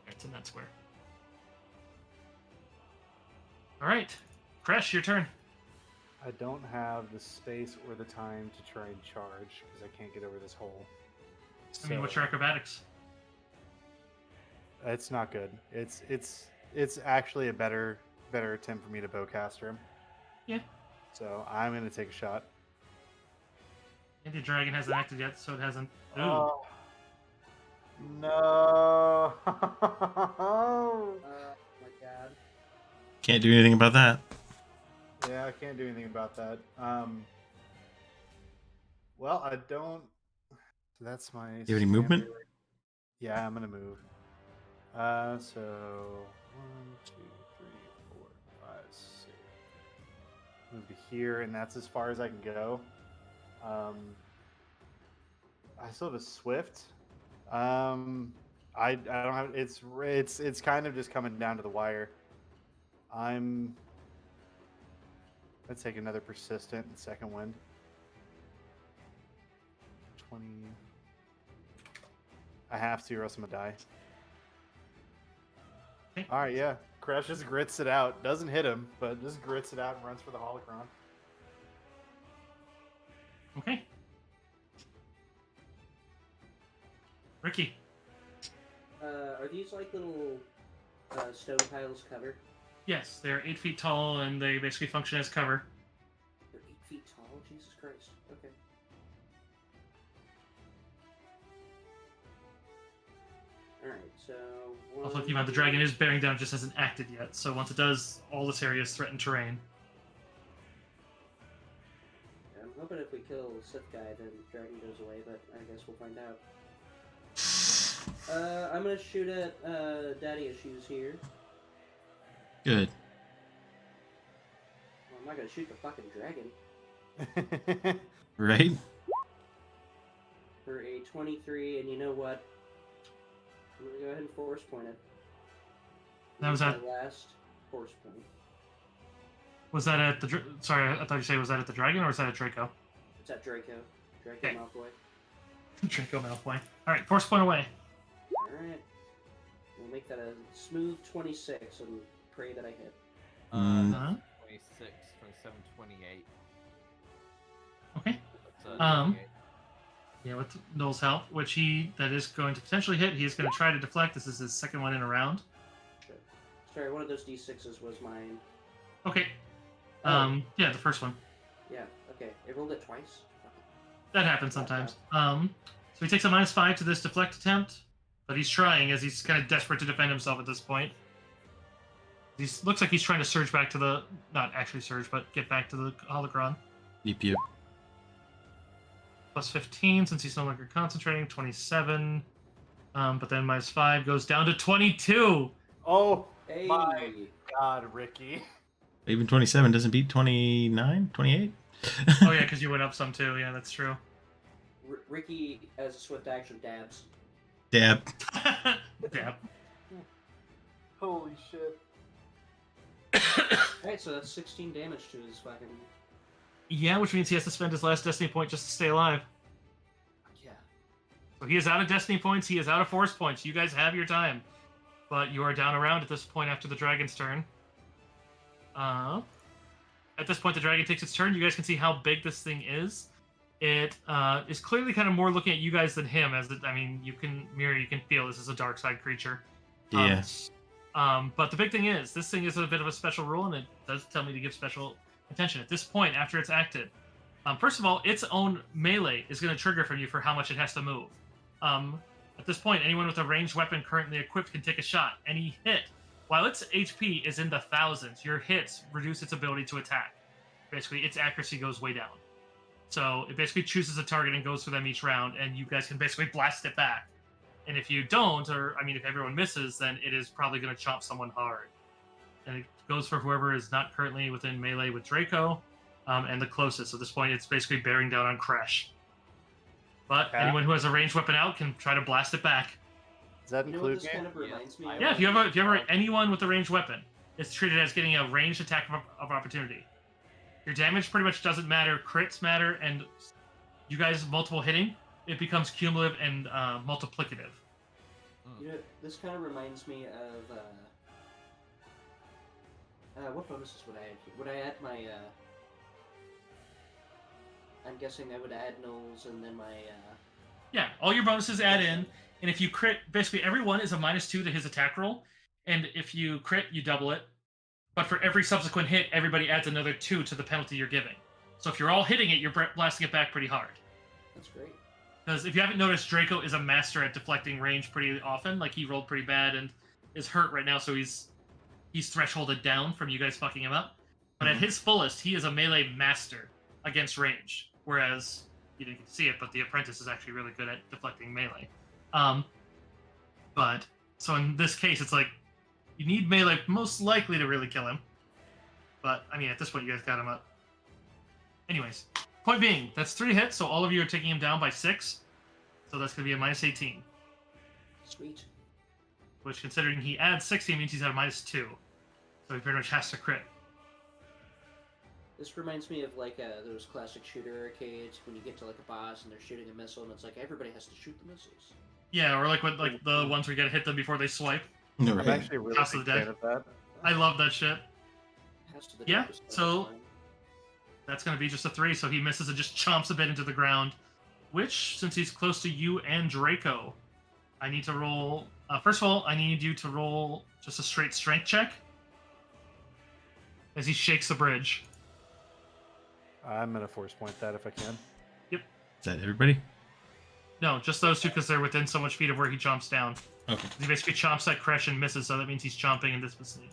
It's in that square. Alright. Crash, your turn. I don't have the space or the time to try and charge because I can't get over this hole. I mean, what's your acrobatics? It's not good. It's actually a better attempt for me to bowcaster him. Yeah. So I'm gonna take a shot. And your dragon hasn't acted yet, so it hasn't. Ooh. Oh. No. Oh my god. Can't do anything about that. Yeah, I can't do anything about that. Well, I don't. So that's my. You have any movement? standard- Yeah, I'm gonna move. So 1, 2, 3, 4, 5, 6. Move to here, and that's as far as I can go. I still have a Swift. I don't have. It's kind of just coming down to the wire. Let's take another persistent and second wind. 20. I have to, or else I'm gonna die. Okay. All right, yeah. Crash just grits it out. Doesn't hit him, but just grits it out and runs for the holocron. Okay. Ricky. Are these like little stone piles cover? Yes, they're 8 feet tall and they basically function as cover. They're 8 feet tall? Jesus Christ. Okay. Alright, so. Also, keep in mind the dragon is bearing down, just hasn't acted yet. So once it does, all this area is threatened terrain. I'm hoping if we kill Sith guy, then dragon goes away, but I guess we'll find out. I'm gonna shoot at Daddy Issues here. Good. Well, I'm not gonna shoot the fucking dragon. Right? 23, and you know what? I'm gonna go ahead and force point it. That was Use at my last force point. was that at the sorry, I thought you said was that at the dragon or was that at Draco? It's at Draco. Draco Okay. Malfoy. Draco Malfoy. All right, force point away. Alright. We'll make that a smooth 26 and pray that I hit. Uh-huh. 26, 27, 28. Okay. That's, 28. Yeah, with Noel's help, which that is going to potentially hit. He is going to try to deflect. This is his second one in a round. Sure. Sorry, one of those d6s was mine. Okay. Yeah, the first one. Yeah, okay. It rolled it twice. That happens sometimes. So he takes a -5 to this deflect attempt, but he's trying as he's kind of desperate to defend himself at this point. He looks like he's trying to surge back to the, not actually surge, but get back to the holocron. Yep. Plus 15 since he's no longer concentrating. 27. But then -5 goes down to 22. Oh Hey! my God, Ricky. Even 27 doesn't beat 29, 28. Oh yeah, because you went up some too. Yeah, that's true. Ricky, as a swift action, dabs. Dab. Dab. Holy shit. Alright, so that's 16 damage to his fucking... Yeah, which means he has to spend his last destiny point just to stay alive. Yeah. So he is out of destiny points. He is out of force points. You guys have your time, but you are down a round at this point after the dragon's turn. At this point, the dragon takes its turn. You guys can see how big this thing is. It is clearly kind of more looking at you guys than him. I mean, you can feel this is a dark side creature. Yes. But the big thing is, this thing is a bit of a special rule, and it does tell me to give special attention. At this point, after it's acted, first of all, its own melee is going to trigger from you for how much it has to move. At this point, anyone with a ranged weapon currently equipped can take a shot. Any hit, while its HP is in the thousands, your hits reduce its ability to attack. Basically, its accuracy goes way down. So it basically chooses a target and goes for them each round, and you guys can basically blast it back. And if you don't, if everyone misses, then it is probably going to chomp someone hard. And it goes for whoever is not currently within melee with Draco, and the closest. So at this point, it's basically bearing down on Crash. But anyone who has a ranged weapon out can try to blast it back. Does that You know what include this me? kind of reminds me of? Yeah, if you ever anyone with a ranged weapon, it's treated as getting a ranged attack of opportunity. Your damage pretty much doesn't matter. Crits matter, and you guys multiple hitting, it becomes cumulative and multiplicative. You know, this kind of reminds me of, what bonuses would I add? Would I add my, I'm guessing I would add Knowles and then my, Yeah, all your bonuses add in, and if you crit, basically everyone is a -2 to his attack roll, and if you crit, you double it. But for every subsequent hit, everybody adds another 2 to the penalty you're giving. So if you're all hitting it, you're blasting it back pretty hard. That's great. Because if you haven't noticed, Draco is a master at deflecting range pretty often. Like, he rolled pretty bad and is hurt right now, so he's thresholded down from you guys fucking him up. But at his fullest, he is a melee master against range. Whereas, you didn't get to see it, but the apprentice is actually really good at deflecting melee. But, so in this case, it's like, you need melee most likely to really kill him. But, I mean, at this point, you guys got him up. Anyways, point being, that's 3 hits, so all of you are taking him down by 6. So that's going to be a -18. Sweet. Which, considering he adds 16, means he's at a -2. So he pretty much has to crit. This reminds me of, like, those classic shooter arcades when you get to, like, a boss and they're shooting a missile and it's like, everybody has to shoot the missiles. Yeah, or like the ones where you gotta hit them before they swipe. No, I'm right. actually a really House of big the fan Dead. of that. I love that shit. Has to the Yeah, darkest so- time. That's going to be just a 3, so he misses and just chomps a bit into the ground. Which, since he's close to you and Draco, I need to roll... first of all, I need you to roll just a straight strength check. As he shakes the bridge. I'm going to force point that if I can. Is that everybody? No, just those two, because they're within so much feet of where he chomps down. Okay. He basically chomps that Crash and misses, so that means he's chomping in this vicinity.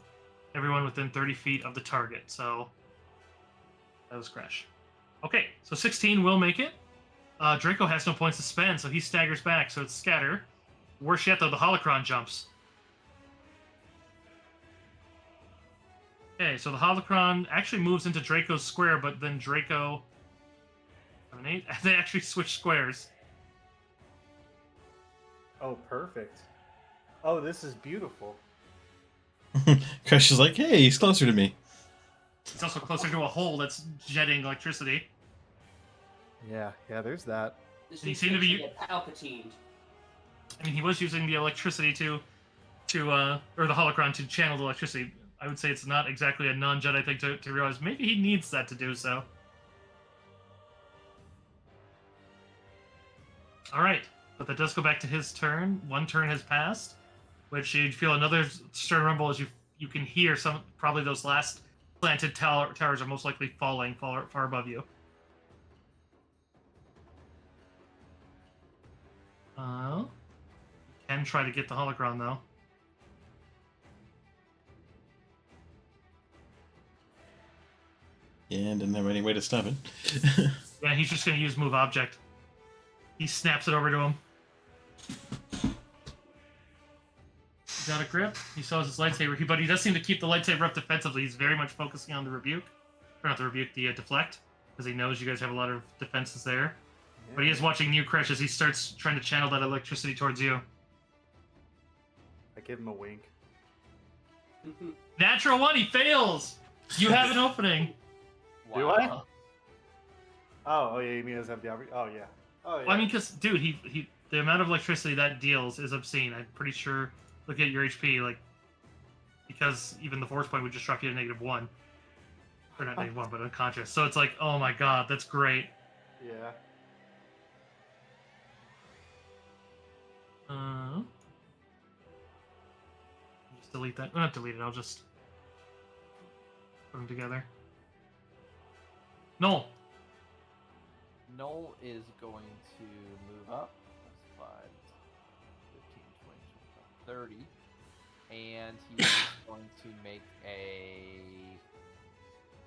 Everyone within 30 feet of the target, so... That was Crash. Okay, so 16 will make it. Draco has no points to spend, so he staggers back, so it's scatter. Worse yet, though, the holocron jumps. Okay, so the holocron actually moves into Draco's square, but then Draco... 7, 8, they actually switch squares. Oh, perfect. Oh, this is beautiful. Crash is like, hey, he's closer to me. It's also closer to a hole that's jetting electricity. Yeah, there's that. This And he dude's seemed to be- fixing to get Palpatined. I mean, he was using the electricity or the holocron to channel the electricity. I would say it's not exactly a non-Jedi thing to realize. Maybe he needs that to do so. All right, but that does go back to his turn. One turn has passed, which you'd feel another stern rumble as you can hear probably those last slanted towers are most likely falling far above you. You can try to get the holocron though. And didn't have any way to stop it. Yeah, he's just going to use move object. He snaps it over to him. Got a grip. He still has his lightsaber, but he does seem to keep the lightsaber up defensively. He's very much focusing on the rebuke. Or not the rebuke, the deflect. Because he knows you guys have a lot of defenses there. Yeah. But he is watching you, Crash, as he starts trying to channel that electricity towards you. I give him a wink. Natural one, he fails! You have an opening. Do I? Oh yeah, you mean he doesn't have the opportunity? Oh yeah. Oh yeah. Well, I mean, because, dude, he the amount of electricity that deals is obscene. I'm pretty sure, look at your HP, like, because even the force point would just drop you to -1. Or not -1, but unconscious. So it's like, oh my god, that's great. Yeah. Just delete that. Not delete it, I'll just put them together. Noel. Noel is going to move up. That's 5, 15, 20, 25, 30. And he's going to make a...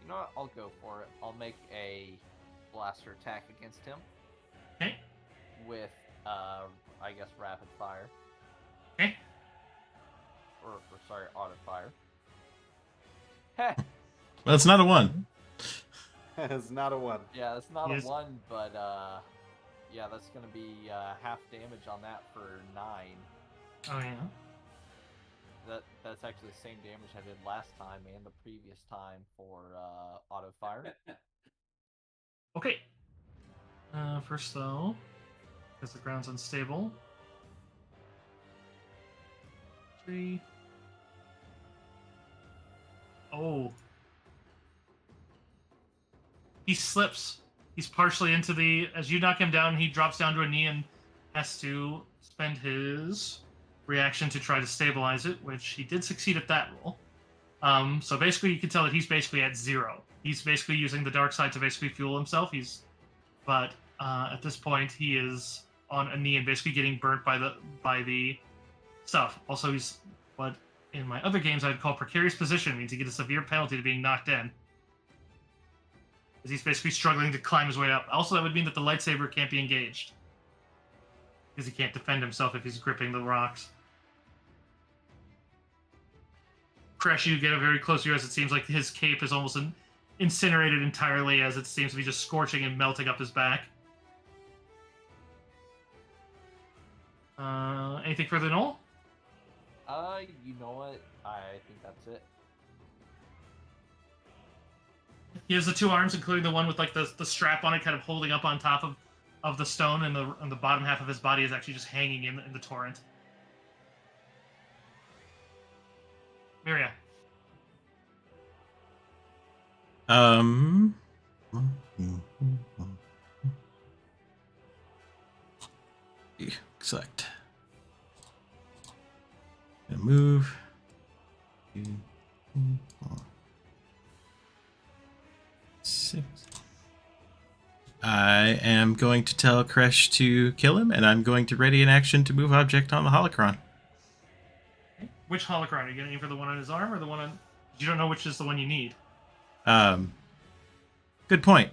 You know what? I'll go for it. I'll make a blaster attack against him. Okay. With, I guess, rapid fire. Okay. Or sorry, auto fire. Heh! Well, it's not a 1. It's not a 1. Yeah, it's not Yes. a 1, but, yeah, that's gonna be, half damage on that for 9. Oh, yeah. That's actually the same damage I did last time and the previous time for auto fire. Okay. First, though, because the ground's unstable. 3. Oh. He slips. He's partially into the... As you knock him down, he drops down to a knee and has to spend his reaction to try to stabilize it, which he did succeed at that roll. So basically, you can tell that he's basically at 0. He's basically using the dark side to basically fuel himself. But at this point, he is on a knee and basically getting burnt by the stuff. Also, he's what in my other games I'd call precarious position. It means he gets a severe penalty to being knocked in. Because he's basically struggling to climb his way up. Also, that would mean that the lightsaber can't be engaged. Because he can't defend himself if he's gripping the rocks. Crash, you get a very close view as it seems like his cape is almost incinerated entirely, as it seems to be just scorching and melting up his back. Anything further, Noel? You know what? I think that's it. He has the 2 arms, including the one with like the strap on it, kind of holding up on top of the stone, and the bottom half of his body is actually just hanging in the torrent. Miria. Select. Gonna move. 2, 4, 6. I am going to tell Kresh to kill him, and I'm going to ready an action to move object on the holocron. Which holocron? Are you going to aim for the one on his arm or the one on... You don't know which is the one you need. Good point.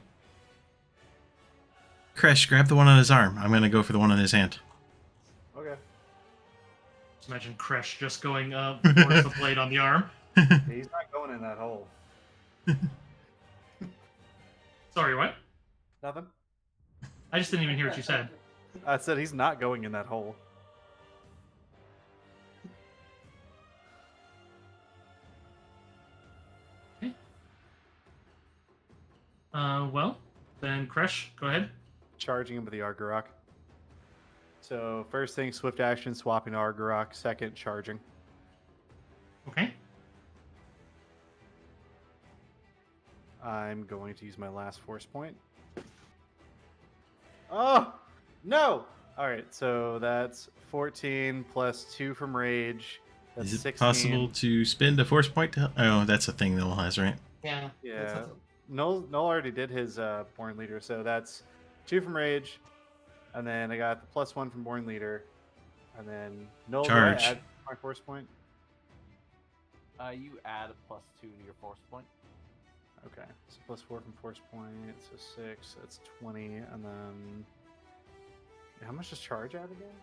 Kresh, grab the one on his arm. I'm going to go for the one on his hand. Okay. Just imagine Kresh just going towards the blade on the arm. Yeah, he's not going in that hole. Sorry, what? Nothing. I just didn't even hear what you said. I said he's not going in that hole. Well, then Kresh, go ahead. Charging him with the Argarok. So first thing, swift action, swapping to Argarok. Second, charging. Okay. I'm going to use my last force point. Oh, no! Alright, so that's 14 plus 2 from rage. That's Is it 16. possible to spend a force point to... Oh, that's a thing Noel has, right? Yeah. Yeah. Noel already did his Born Leader, so that's 2 from rage. And then I got the +1 from Born Leader. And then Noel, do I Charge. add my force point? You add a +2 to your force point. Okay, so +4 from force point, so 6, that's 20, and then... How much does charge add again?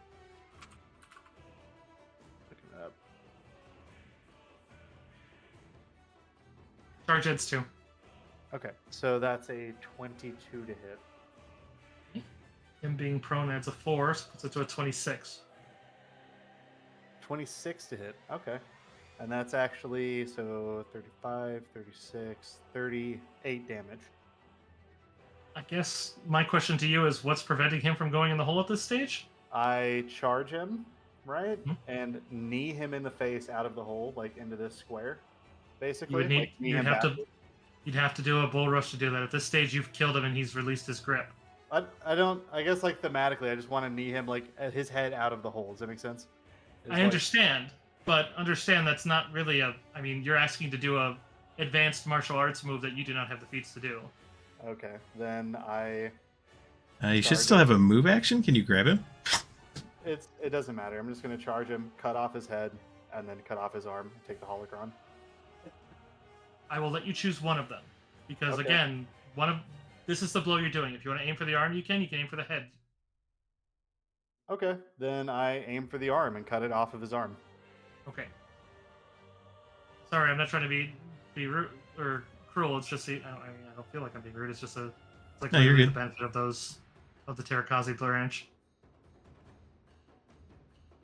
Looking it up. Charge heads 2. Okay, so that's a 22 to hit. Him being prone adds a 4, so puts it to a 26. 26 to hit, okay. And that's actually, so 35, 36, 38 damage. I guess my question to you is, what's preventing him from going in the hole at this stage? I charge him, right? Mhm. And knee him in the face out of the hole, like into this square, You basically. would need, like, knee you'd him have to, backwards. you'd have to do a bull rush to do that. At this stage, you've killed him and he's released his grip. I don't, I guess like thematically, I just want to knee him like at his head out of the hole. Does that make sense? It's I like- understand, but understand that's not really a. I mean, you're asking to do a advanced martial arts move that you do not have the feats to do. Okay, then You should Charge still him. have a move action. Can you grab him? it doesn't matter. I'm just gonna charge him, cut off his head, and then cut off his arm. And take the holocron. I will let you choose one of them, because Okay. again, this is the blow you're doing. If you want to aim for the arm, you can. You can aim for the head. Okay, then I aim for the arm and cut it off of his arm. Okay. Sorry, I'm not trying to be rude or cruel. It's just I don't feel like I'm being rude. It's just it's like No, you're literally good. the benefit of the Terrakazi branch.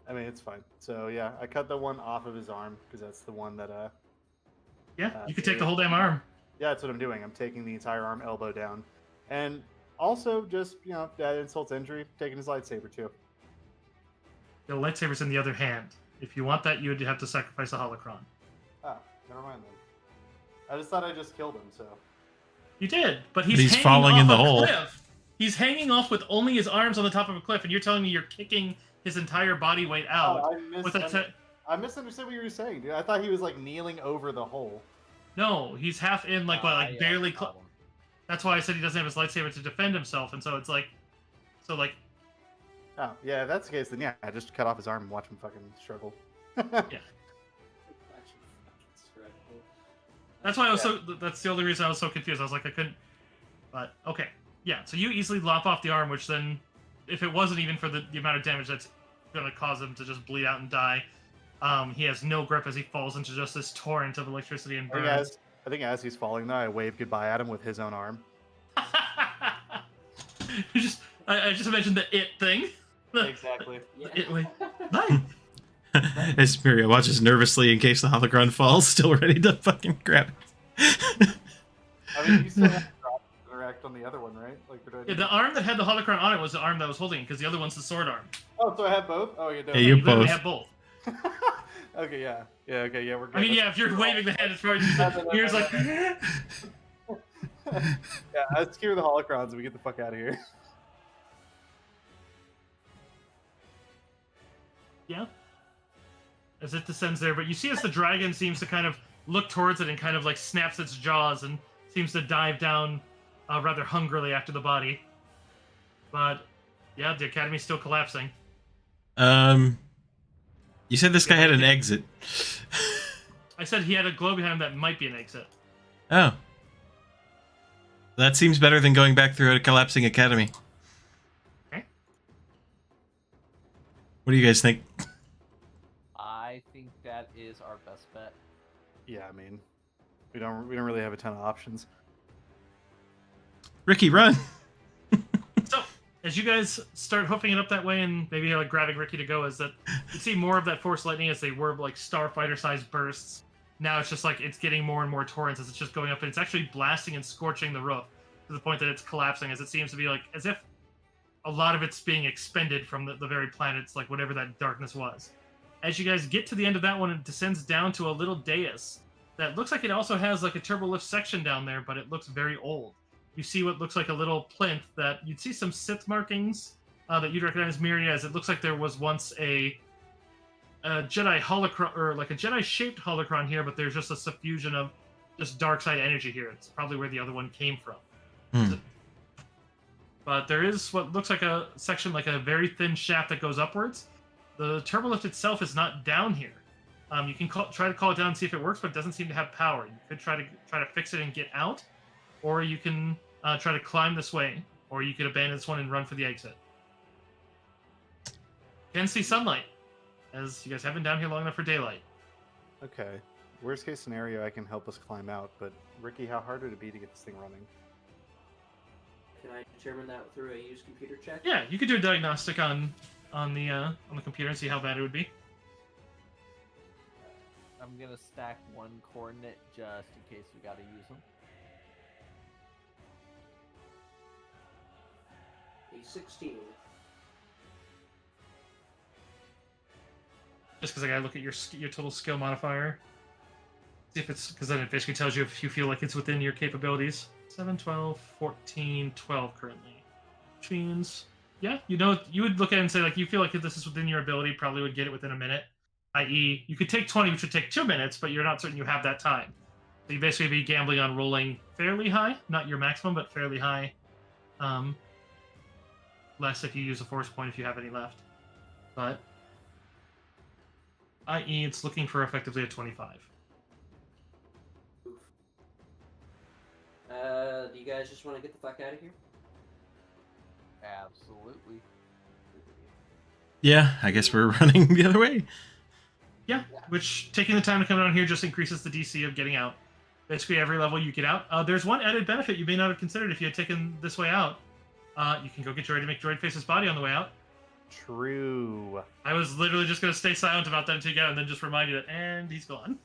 I mean, it's fine. So yeah, I cut the one off of his arm because that's the one that Yeah, you could take the whole damn arm. Yeah, that's what I'm doing. I'm taking the entire arm, elbow down, and also just that insults injury. Taking his lightsaber too. The lightsaber's in the other hand. If you want that, you would have to sacrifice a holocron. Oh, never mind then. I just thought I just killed him. So You did, but he's He's hanging falling off in the a hole. cliff. He's hanging off with only his arms on the top of a cliff, and you're telling me you're kicking his entire body weight out with a. I misunderstood what you were saying, dude. I thought he was like kneeling over the hole. No, he's half in, like what, like yeah, barely. problem. That's why I said he doesn't have his lightsaber to defend himself, and so it's like, Oh, yeah, if that's the case, then yeah, I just cut off his arm and watch him fucking struggle. that's why I was so. That's the only reason I was so confused. I was like, I couldn't. But okay, yeah. So you easily lop off the arm, which then, if it wasn't even for the amount of damage that's gonna cause him to just bleed out and die, he has no grip as he falls into just this torrent of electricity and burns. I think as he's falling, though, I wave goodbye at him with his own arm. I just mentioned the it thing. Exactly. It wait. Bye. As Imperial watches nervously in case the holocron falls, still ready to fucking grab it. I mean, you still have to interact on the other one, right? Like, Yeah, the arm that had the holocron on it was the arm that was holding it, because the other one's the sword arm. Oh, so I have both? Oh, you Yeah, you literally both. have both. Okay, yeah. Yeah, okay, yeah, we're good. I mean, yeah, if you're waving the hand, it's probably just here's like. Yeah, let's cure the holocrons and we get the fuck out of here. Yeah. As it descends there, but you see as the dragon seems to kind of look towards it and kind of like snaps its jaws and seems to dive down rather hungrily after the body. But yeah, the academy's still collapsing. You said this guy had an exit. I said he had a glow behind him that might be an exit. Oh. That seems better than going back through a collapsing academy. Okay. What do you guys think? I think that is our best bet. Yeah, I mean, we don't really have a ton of options. Ricky, run! So, as you guys start hoofing it up that way and maybe like grabbing Ricky to go, is that you see more of that force lightning as they were like starfighter-sized bursts. Now it's just like it's getting more and more torrents as it's just going up, and it's actually blasting and scorching the roof. to the point that it's collapsing, as it seems to be like as if a lot of it's being expended from the very planets, like whatever that darkness was. As you guys get to the end of that one, it descends down to a little dais that looks like it also has like a turbolift section down there, but it looks very old. You see what looks like a little plinth that you'd see some Sith markings that you'd recognize Miri as. It looks like there was once a Jedi holocron, or like a Jedi shaped holocron here, but there's just a suffusion of just dark side energy here. It's probably where the other one came from. Hmm. But there is what looks like a section, like a very thin shaft that goes upwards. The turbolift itself is not down here. You can try to call it down and see if it works, but it doesn't seem to have power. You could try to fix it and get out, or you can try to climb this way, or you could abandon this one and run for the exit. Can see sunlight, as you guys have been down here long enough for daylight. Okay. Worst case scenario, I can help us climb out, but Ricky, how hard would it be to get this thing running? Can I determine that through a use computer check? Yeah, you could do a diagnostic on the computer and see how bad it would be. I'm gonna stack one coordinate just in case we gotta use them. A 16. Just because I gotta look at your total skill modifier. See if it's, because then it basically tells you if you feel like it's within your capabilities. 7, 12, 14, 12 currently. Which means, yeah, you would look at it and say, like, you feel like if this is within your ability, probably would get it within a minute. I.e., you could take 20, which would take 2 minutes, but you're not certain you have that time. So you basically be gambling on rolling fairly high, not your maximum, but fairly high. Less if you use a force point if you have any left. But, i.e., it's looking for effectively a 25. Oof. Do you guys just want to get the fuck out of here? Absolutely. Yeah, I guess we're running the other way. Yeah, which taking the time to come down here just increases the DC of getting out. Basically, every level you get out. There's one added benefit you may not have considered if you had taken this way out. You can go get Droid to make Droid face his body on the way out. True. I was literally just going to stay silent about that until you get out and then just remind you that, and he's gone.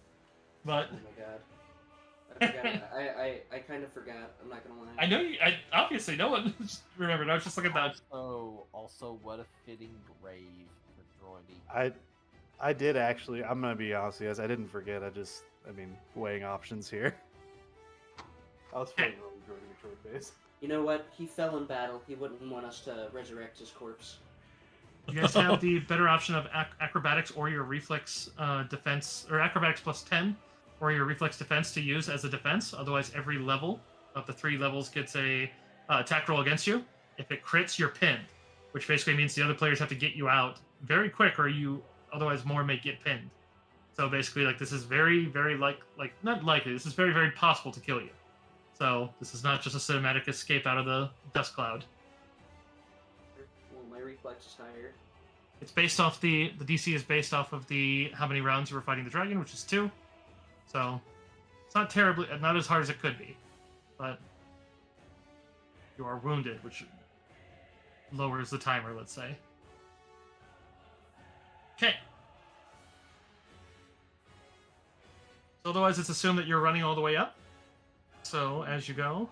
But Oh my god. I forgot. I kind of forgot. I'm not gonna lie. I know obviously no one just remembered. I was just looking at that. Also, what a fitting grave for Droidy. I did actually. I'm gonna be honest with you guys. I didn't forget. I mean, weighing options here. I was feeling really Droid face. You know what? He fell in battle. He wouldn't want us to resurrect his corpse. You guys have the better option of acrobatics or your reflex defense, or acrobatics plus 10, or your reflex defense to use as a defense. Otherwise, every level of the 3 levels gets a attack roll against you. If it crits, you're pinned, which basically means the other players have to get you out very quick, or you otherwise more may get pinned. So basically, like, this is very, very not likely. This is very, very possible to kill you. So this is not just a cinematic escape out of the dust cloud. Well, my reflex is higher. It's based off the DC is based off of how many rounds you were fighting the dragon, which is 2. So it's not not as hard as it could be, but you are wounded, which lowers the timer, let's say. Okay. So otherwise, it's assumed that you're running all the way up. So as you go,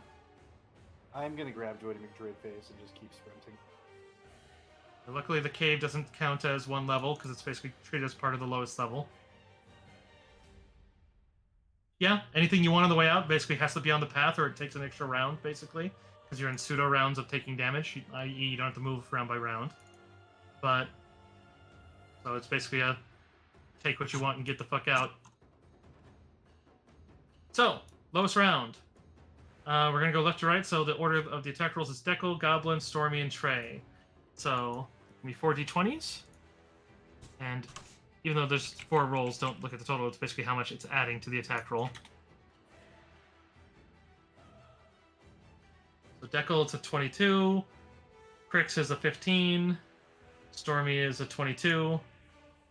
I'm gonna grab Droid McDroid face and just keep sprinting. luckily the cave doesn't count as one level because it's basically treated as part of the lowest level. Yeah, anything you want on the way out basically has to be on the path, or it takes an extra round, basically, because you're in pseudo rounds of taking damage, i.e. you don't have to move round by round. But, so it's basically a take what you want and get the fuck out. So, lowest round. We're going to go left to right, so the order of the attack rolls is Deckle, Goblin, Stormy, and Trey. So, give me 4 d20s. And even though there's 4 rolls, don't look at the total, it's basically how much it's adding to the attack roll. So Deckle, it's a 22. Crix is a 15. Stormy is a 22.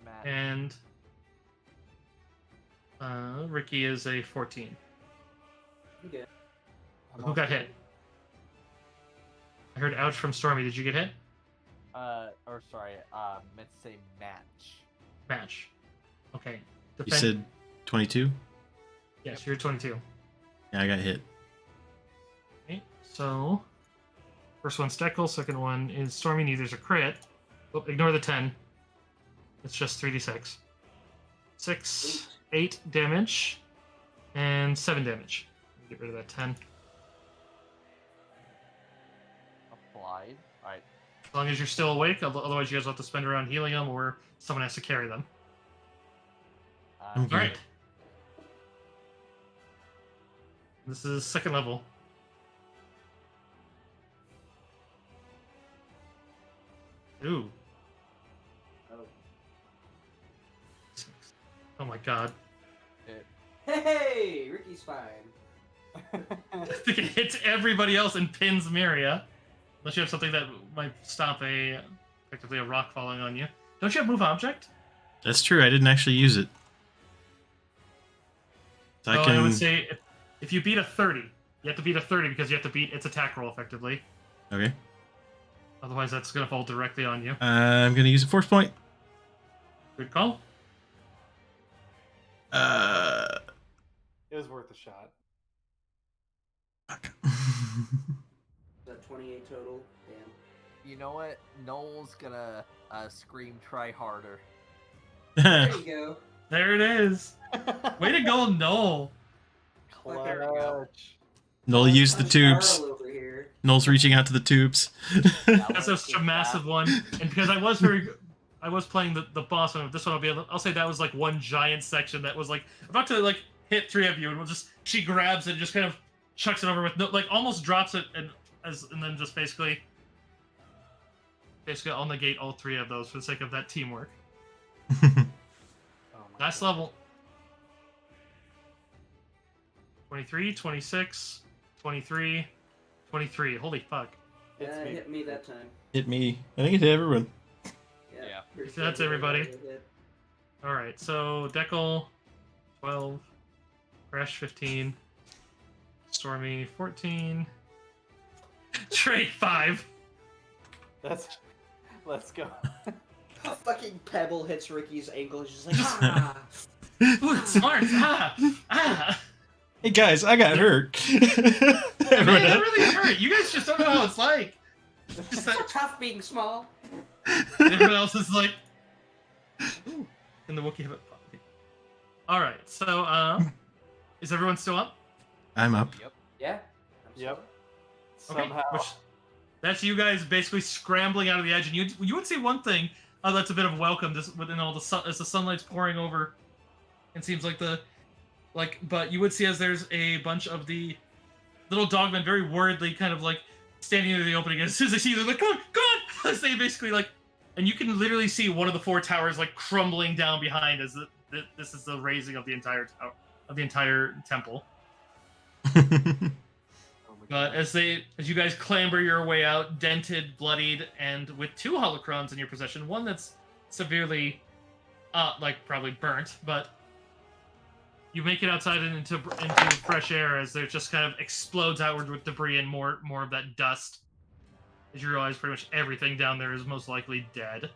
Matt. And Ricky is a 14. Okay. Who got hit? I heard ouch from Stormy. Did you get hit? Meant to say match. Match. Okay. You said 22? Yes, you're 22. Yeah, I got hit. Okay. So, first one's Deckle, second one is Stormy, neither's a crit. Oh, ignore the 10. It's just 3d6. 6, 8 damage, and 7 damage. Get rid of that 10. Applied. Alright. As long as you're still awake, otherwise you guys will have to spend around healing them, or someone has to carry them. I'm good. Alright. This is second level. Ooh. Oh my god. Hey, Ricky's fine. I think it hits everybody else and pins Miria. Unless you have something that might stop effectively a rock falling on you. Don't you have move object? That's true. I didn't actually use it. So I would say if you beat a 30, you have to beat a 30 because you have to beat its attack roll effectively. Okay. Otherwise, that's going to fall directly on you. I'm going to use a force point. Good call. It was worth a shot. Fuck. That 28 total. Damn. You know what? Noel's gonna scream try harder. There you go. There it is. Way to go, Noel. Clutch. Noel used the I'm tubes. Carl over here. Noel's reaching out to the tubes. That's such a massive one. And because I was playing the boss one, this one I'll say that was like one giant section that was like about to like hit 3 of you, and she grabs it and just kind of chucks it over with like almost drops it and then just basically I'll negate all 3 of those for the sake of that teamwork. Last level. 23, 26, 23, 23. Holy fuck. Yeah, it hit me that time. Hit me. I think it hit everyone. Yeah. pretty So that's sure everybody. it hit. Alright, so Deckle, 12. Crash, 15. Stormy, 14. Trey, 5. Let's go. A fucking pebble hits Ricky's ankle. He's just like, ah. Ooh, smart! Ah! Hey guys, I got hurt. Man, that really hurt. You guys just don't know how it's like. Just It's that so tough being small. everyone else is like, ooh, and the Wookiee have it. Alright, so, is everyone still up? I'm up. Yep. Yeah. I'm Yep. Okay, Somehow. that's you guys basically scrambling out of the edge, and you would see one thing that's a bit of welcome within all the sun as the sunlight's pouring over. It seems like but you would see as there's a bunch of the little dogmen very worriedly kind of like standing near the opening, and as soon as they see you, they're like, "Come on, come on!" As they basically like, and you can literally see one of the 4 towers like crumbling down behind as this is the raising of the entire temple. But as you guys clamber your way out, dented, bloodied, and with 2 holocrons in your possession, one that's severely, probably burnt, but you make it outside and into fresh air as there just kind of explodes outward with debris and more of that dust. As you realize pretty much everything down there is most likely dead.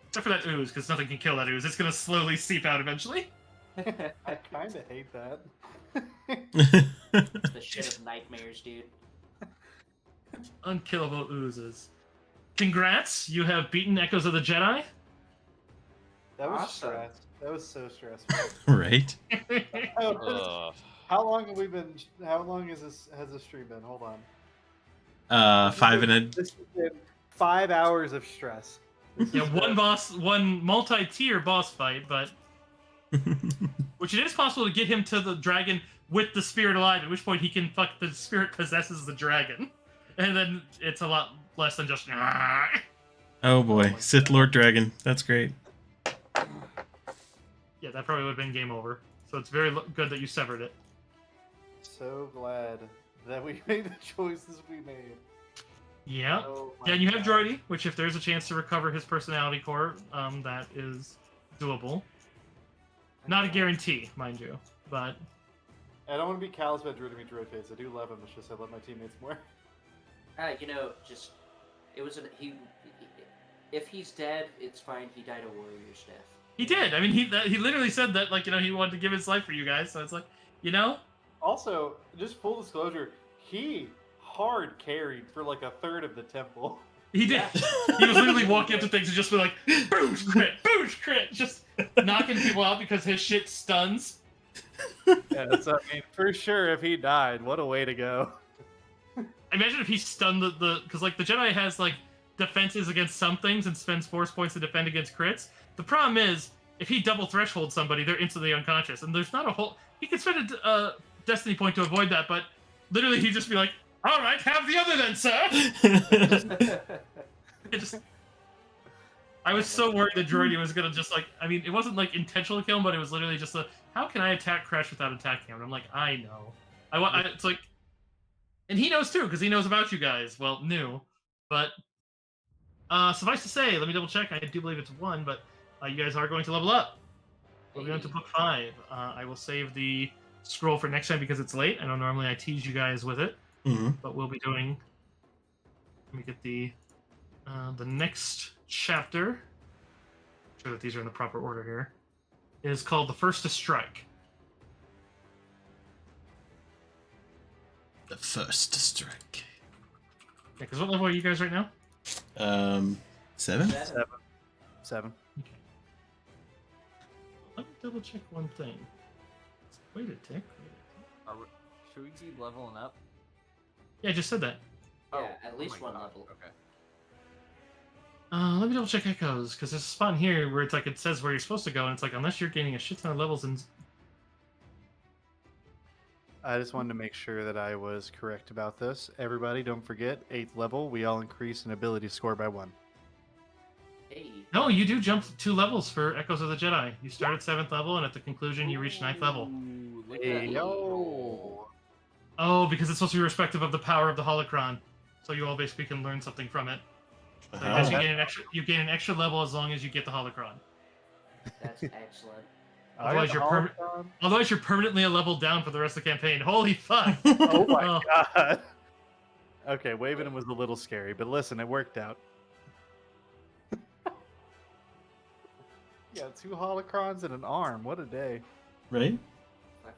Except for that ooze, because nothing can kill that ooze. It's going to slowly seep out eventually. I kind of hate that. It's the shit of nightmares, dude. Unkillable oozes. Congrats, you have beaten Echoes of the Jedi. That was Awesome. stress. That was so stressful. Right? How long have we been? How long has this stream been? Hold on. 5 and a. This has been 5 hours of stress. Yeah, one multi-tier boss fight, but which it is possible to get him to the dragon with the spirit alive, at which point he can the spirit possesses the dragon. And then it's a lot less than just Oh boy, Sith Lord Dragon. That's great. yeah, that probably would have been game over. So it's very good that you severed it. So glad that we made the choices we made. Yeah. Oh my Yeah, and you have God. Droidy, which if there's a chance to recover his personality core, that is doable. Not a guarantee, mind you, but I don't want to be callous about Drew to be droid face. I do love him. It's just I love my teammates more. Just it was if he's dead, it's fine. He died a warrior's death. he did. I mean, he literally said that, like, he wanted to give his life for you guys. So it's like, Also, just full disclosure, he hard carried for like a third of the temple. He did. He was literally walking up to things and just be like, boosh crit, just knocking people out because his shit stuns. Yeah, so I mean, for sure, if he died, what a way to go. Imagine if he stunned the because like the Jedi has like defenses against some things and spends force points to defend against crits. The problem is if he double threshold somebody, they're instantly unconscious, and there's not a whole. He could spend a destiny point to avoid that, but literally he'd just be like, "All right, have the other then, sir." It just. I was so worried that Droidy was gonna just like. I mean, it wasn't like intentional kill him, but it was literally just a. How can I attack Crash without attacking him? And I'm like, I know. It's like. And he knows too, because he knows about you guys. Well, new. But suffice to say, let me double check. I do believe it's 1, but you guys are going to level up. We're going to book 5. I will save the scroll for next time because it's late. I know normally I tease you guys with it, but we'll be doing. Let me get the next chapter. Make sure that these are in the proper order here. It is called The First to Strike. The first to strike. Yeah, because what level are you guys right now? 7? 7. Okay. Let me double check one thing. Wait a tick. Should we be leveling up? Yeah, I just said that. Yeah, at least my one God, level. Okay. Let me double check echoes, because there's a spot here where it's like it says where you're supposed to go, and it's like unless you're gaining a shit ton of levels and. I just wanted to make sure that I was correct about this. Everybody, don't forget, 8th level, we all increase an ability score by 1. Hey. No, you do jump 2 levels for Echoes of the Jedi. You start at 7th level, and at the conclusion, you reach 9th level. Ooh, look Hey, at that yo. roll. Oh, because it's supposed to be respective of the power of the holocron, so you all basically can learn something from it. So as you gain an extra level as long as you get the holocron. That's excellent. Otherwise, you're permanently a level down for the rest of the campaign. Holy fuck! Oh my god. Okay, waving him was a little scary, but listen, it worked out. Yeah, 2 holocrons and an arm. What a day. Right?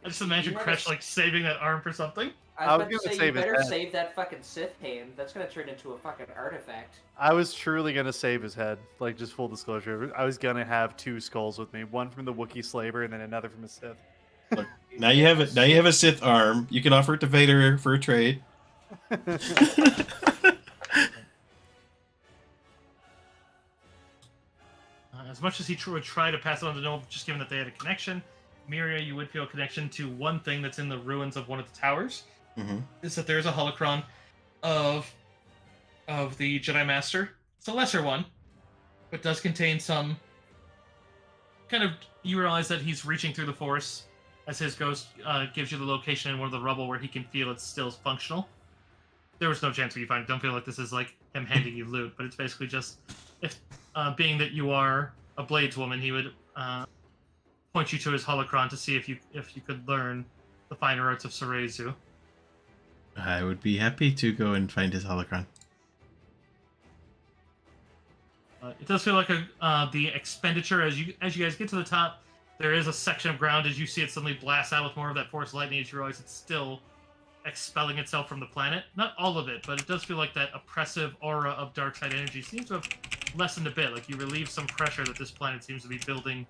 I just imagine Crash like saving that arm for something. I was about to gonna say, save you his better head. save that fucking Sith hand. That's gonna turn into a fucking artifact. I was truly gonna save his head. Like, just full disclosure. I was gonna have 2 skulls with me. One from the Wookiee slaver and then another from a Sith. Look, now you have it. Now you have a Sith arm. You can offer it to Vader for a trade. As much as he would try to pass it on to Noel, just given that they had a connection, Miria, you would feel a connection to one thing that's in the ruins of one of the towers. Is that there's a holocron of the Jedi Master. It's a lesser one, but does contain some kind of. You realize that he's reaching through the Force as his ghost gives you the location in one of the rubble where he can feel it's still functional. There was no chance for you to find it. Don't feel like this is like him handing you loot, but it's basically just if being that you are a Blades woman, he would point you to his holocron to see if you could learn the finer arts of Sorezu. I would be happy to go and find his holocron. It does feel like the expenditure as you guys get to the top. There is a section of ground as you see it suddenly blast out with more of that force lightning. As you realize it's still expelling itself from the planet. Not all of it, but it does feel like that oppressive aura of dark side energy seems to have lessened a bit. Like you relieve some pressure that this planet seems to be building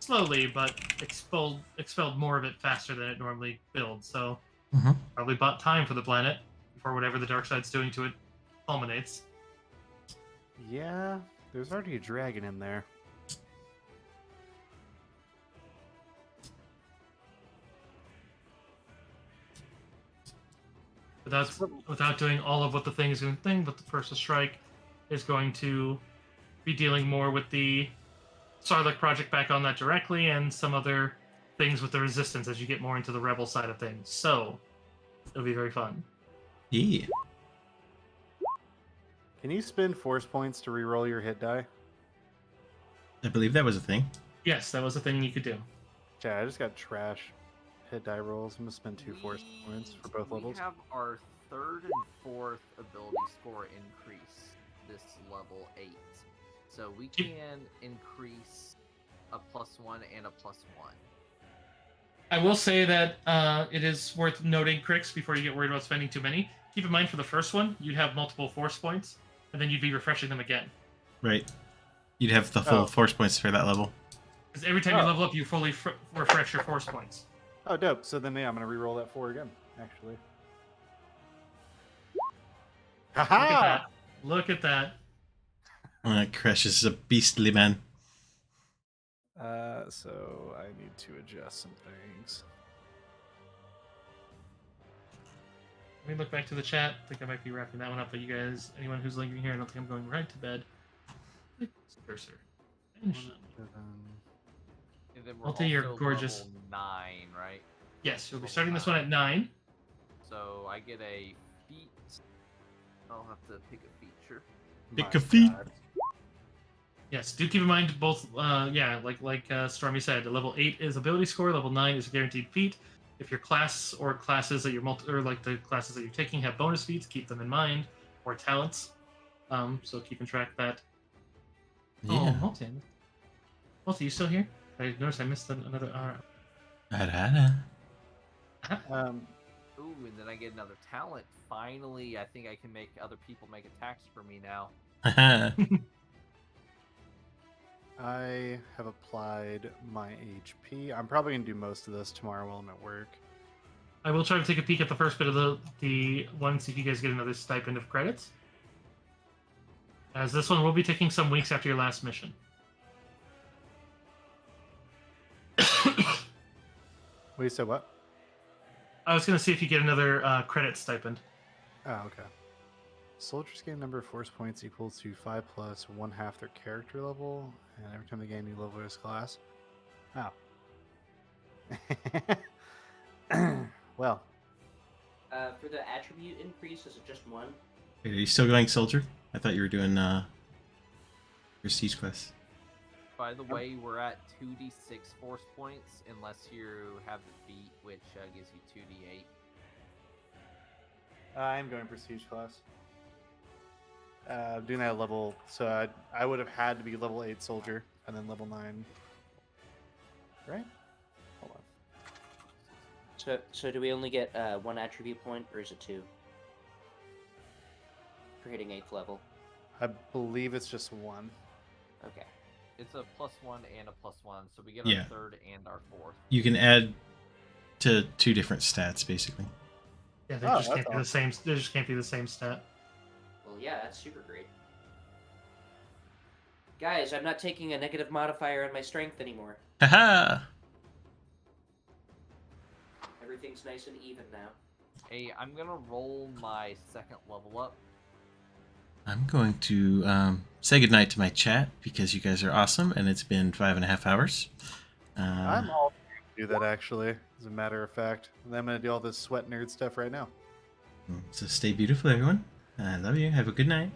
slowly, but expelled more of it faster than it normally builds. So probably bought time for the planet before whatever the dark side's doing to it culminates. Yeah, there's already a dragon in there. But that's without doing all of what the thing is going to think, but the First to Strike is going to be dealing more with the Sarlacc project back on that directly and some other things with the Resistance as you get more into the Rebel side of things. So, it'll be very fun. Yeah. Can you spend force points to reroll your hit die? I believe that was a thing. Yes, that was a thing you could do. Yeah, I just got trash hit die rolls. I'm gonna spend 2 force points for both levels. We have our 3rd and 4th ability score increase this level 8. So we can increase a +1 and a +1. I will say that it is worth noting, Crix, before you get worried about spending too many. Keep in mind for the first one, you'd have multiple force points, and then you'd be refreshing them again. Right. You'd have the full Oh. force points for that level. Because every time you level up, you fully refresh your force points. Oh, dope. So then, yeah, I'm going to re-roll that 4 again, actually. Look at that. Look at that. Crash is a beastly man. So I need to adjust some things. Let me look back to the chat. I think I might be wrapping that one up, but you guys, anyone who's lingering here, I don't think I'm going right to bed. Cursor. And then we're Multi, you're also gorgeous. level 9, right? Yes, you'll be Level starting this one at 9. So I get a feat. I'll have to pick a feature. Pick a feat. Yes, do keep in mind both. Like Stormy said, level 8 is ability score. Level 9 is a guaranteed feat. If your class or classes that you're the classes that you're taking have bonus feats, keep them in mind, or talents. So keeping track of that. Yeah. Oh, Multi, you still here? I noticed I missed another. Ooh, and then I get another talent. Finally, I think I can make other people make attacks for me now. I have applied my HP. I'm probably going to do most of this tomorrow while I'm at work. I will try to take a peek at the first bit of the one, see if you guys get another stipend of credits. As this one will be taking some weeks after your last mission. Wait, you said what? I was going to see if you get another credit stipend. Oh, okay. Soldiers gain number of force points equal to 5 plus 1/2 their character level, and every time they gain a new level of this class. Oh. Well. For the attribute increase, is it just 1? Wait, are you still going soldier? I thought you were doing your siege quest. By the way, we're at 2d6 force points, unless you have the feat, which gives you 2d8. I'm going for siege class. Doing that at level, so I would have had to be level 8 soldier and then level 9. Right? Hold on. So do we only get 1 attribute point, or is it 2? For hitting 8th level. I believe it's just 1. Okay. It's a +1 and a +1, so we get Yeah. our 3rd and our 4th. You can add to 2 different stats, basically. Yeah, they just can't be the same. They just can't be the same stat. Well, yeah, that's super great. Guys, I'm not taking a negative modifier on my strength anymore. Haha! Everything's nice and even now. Hey, I'm gonna roll my 2nd level up. I'm going to say goodnight to my chat because you guys are awesome and it's been 5.5 hours. I'm all to do that, actually, as a matter of fact. And I'm going to do all this sweat nerd stuff right now. So stay beautiful, everyone. I love you. Have a good night.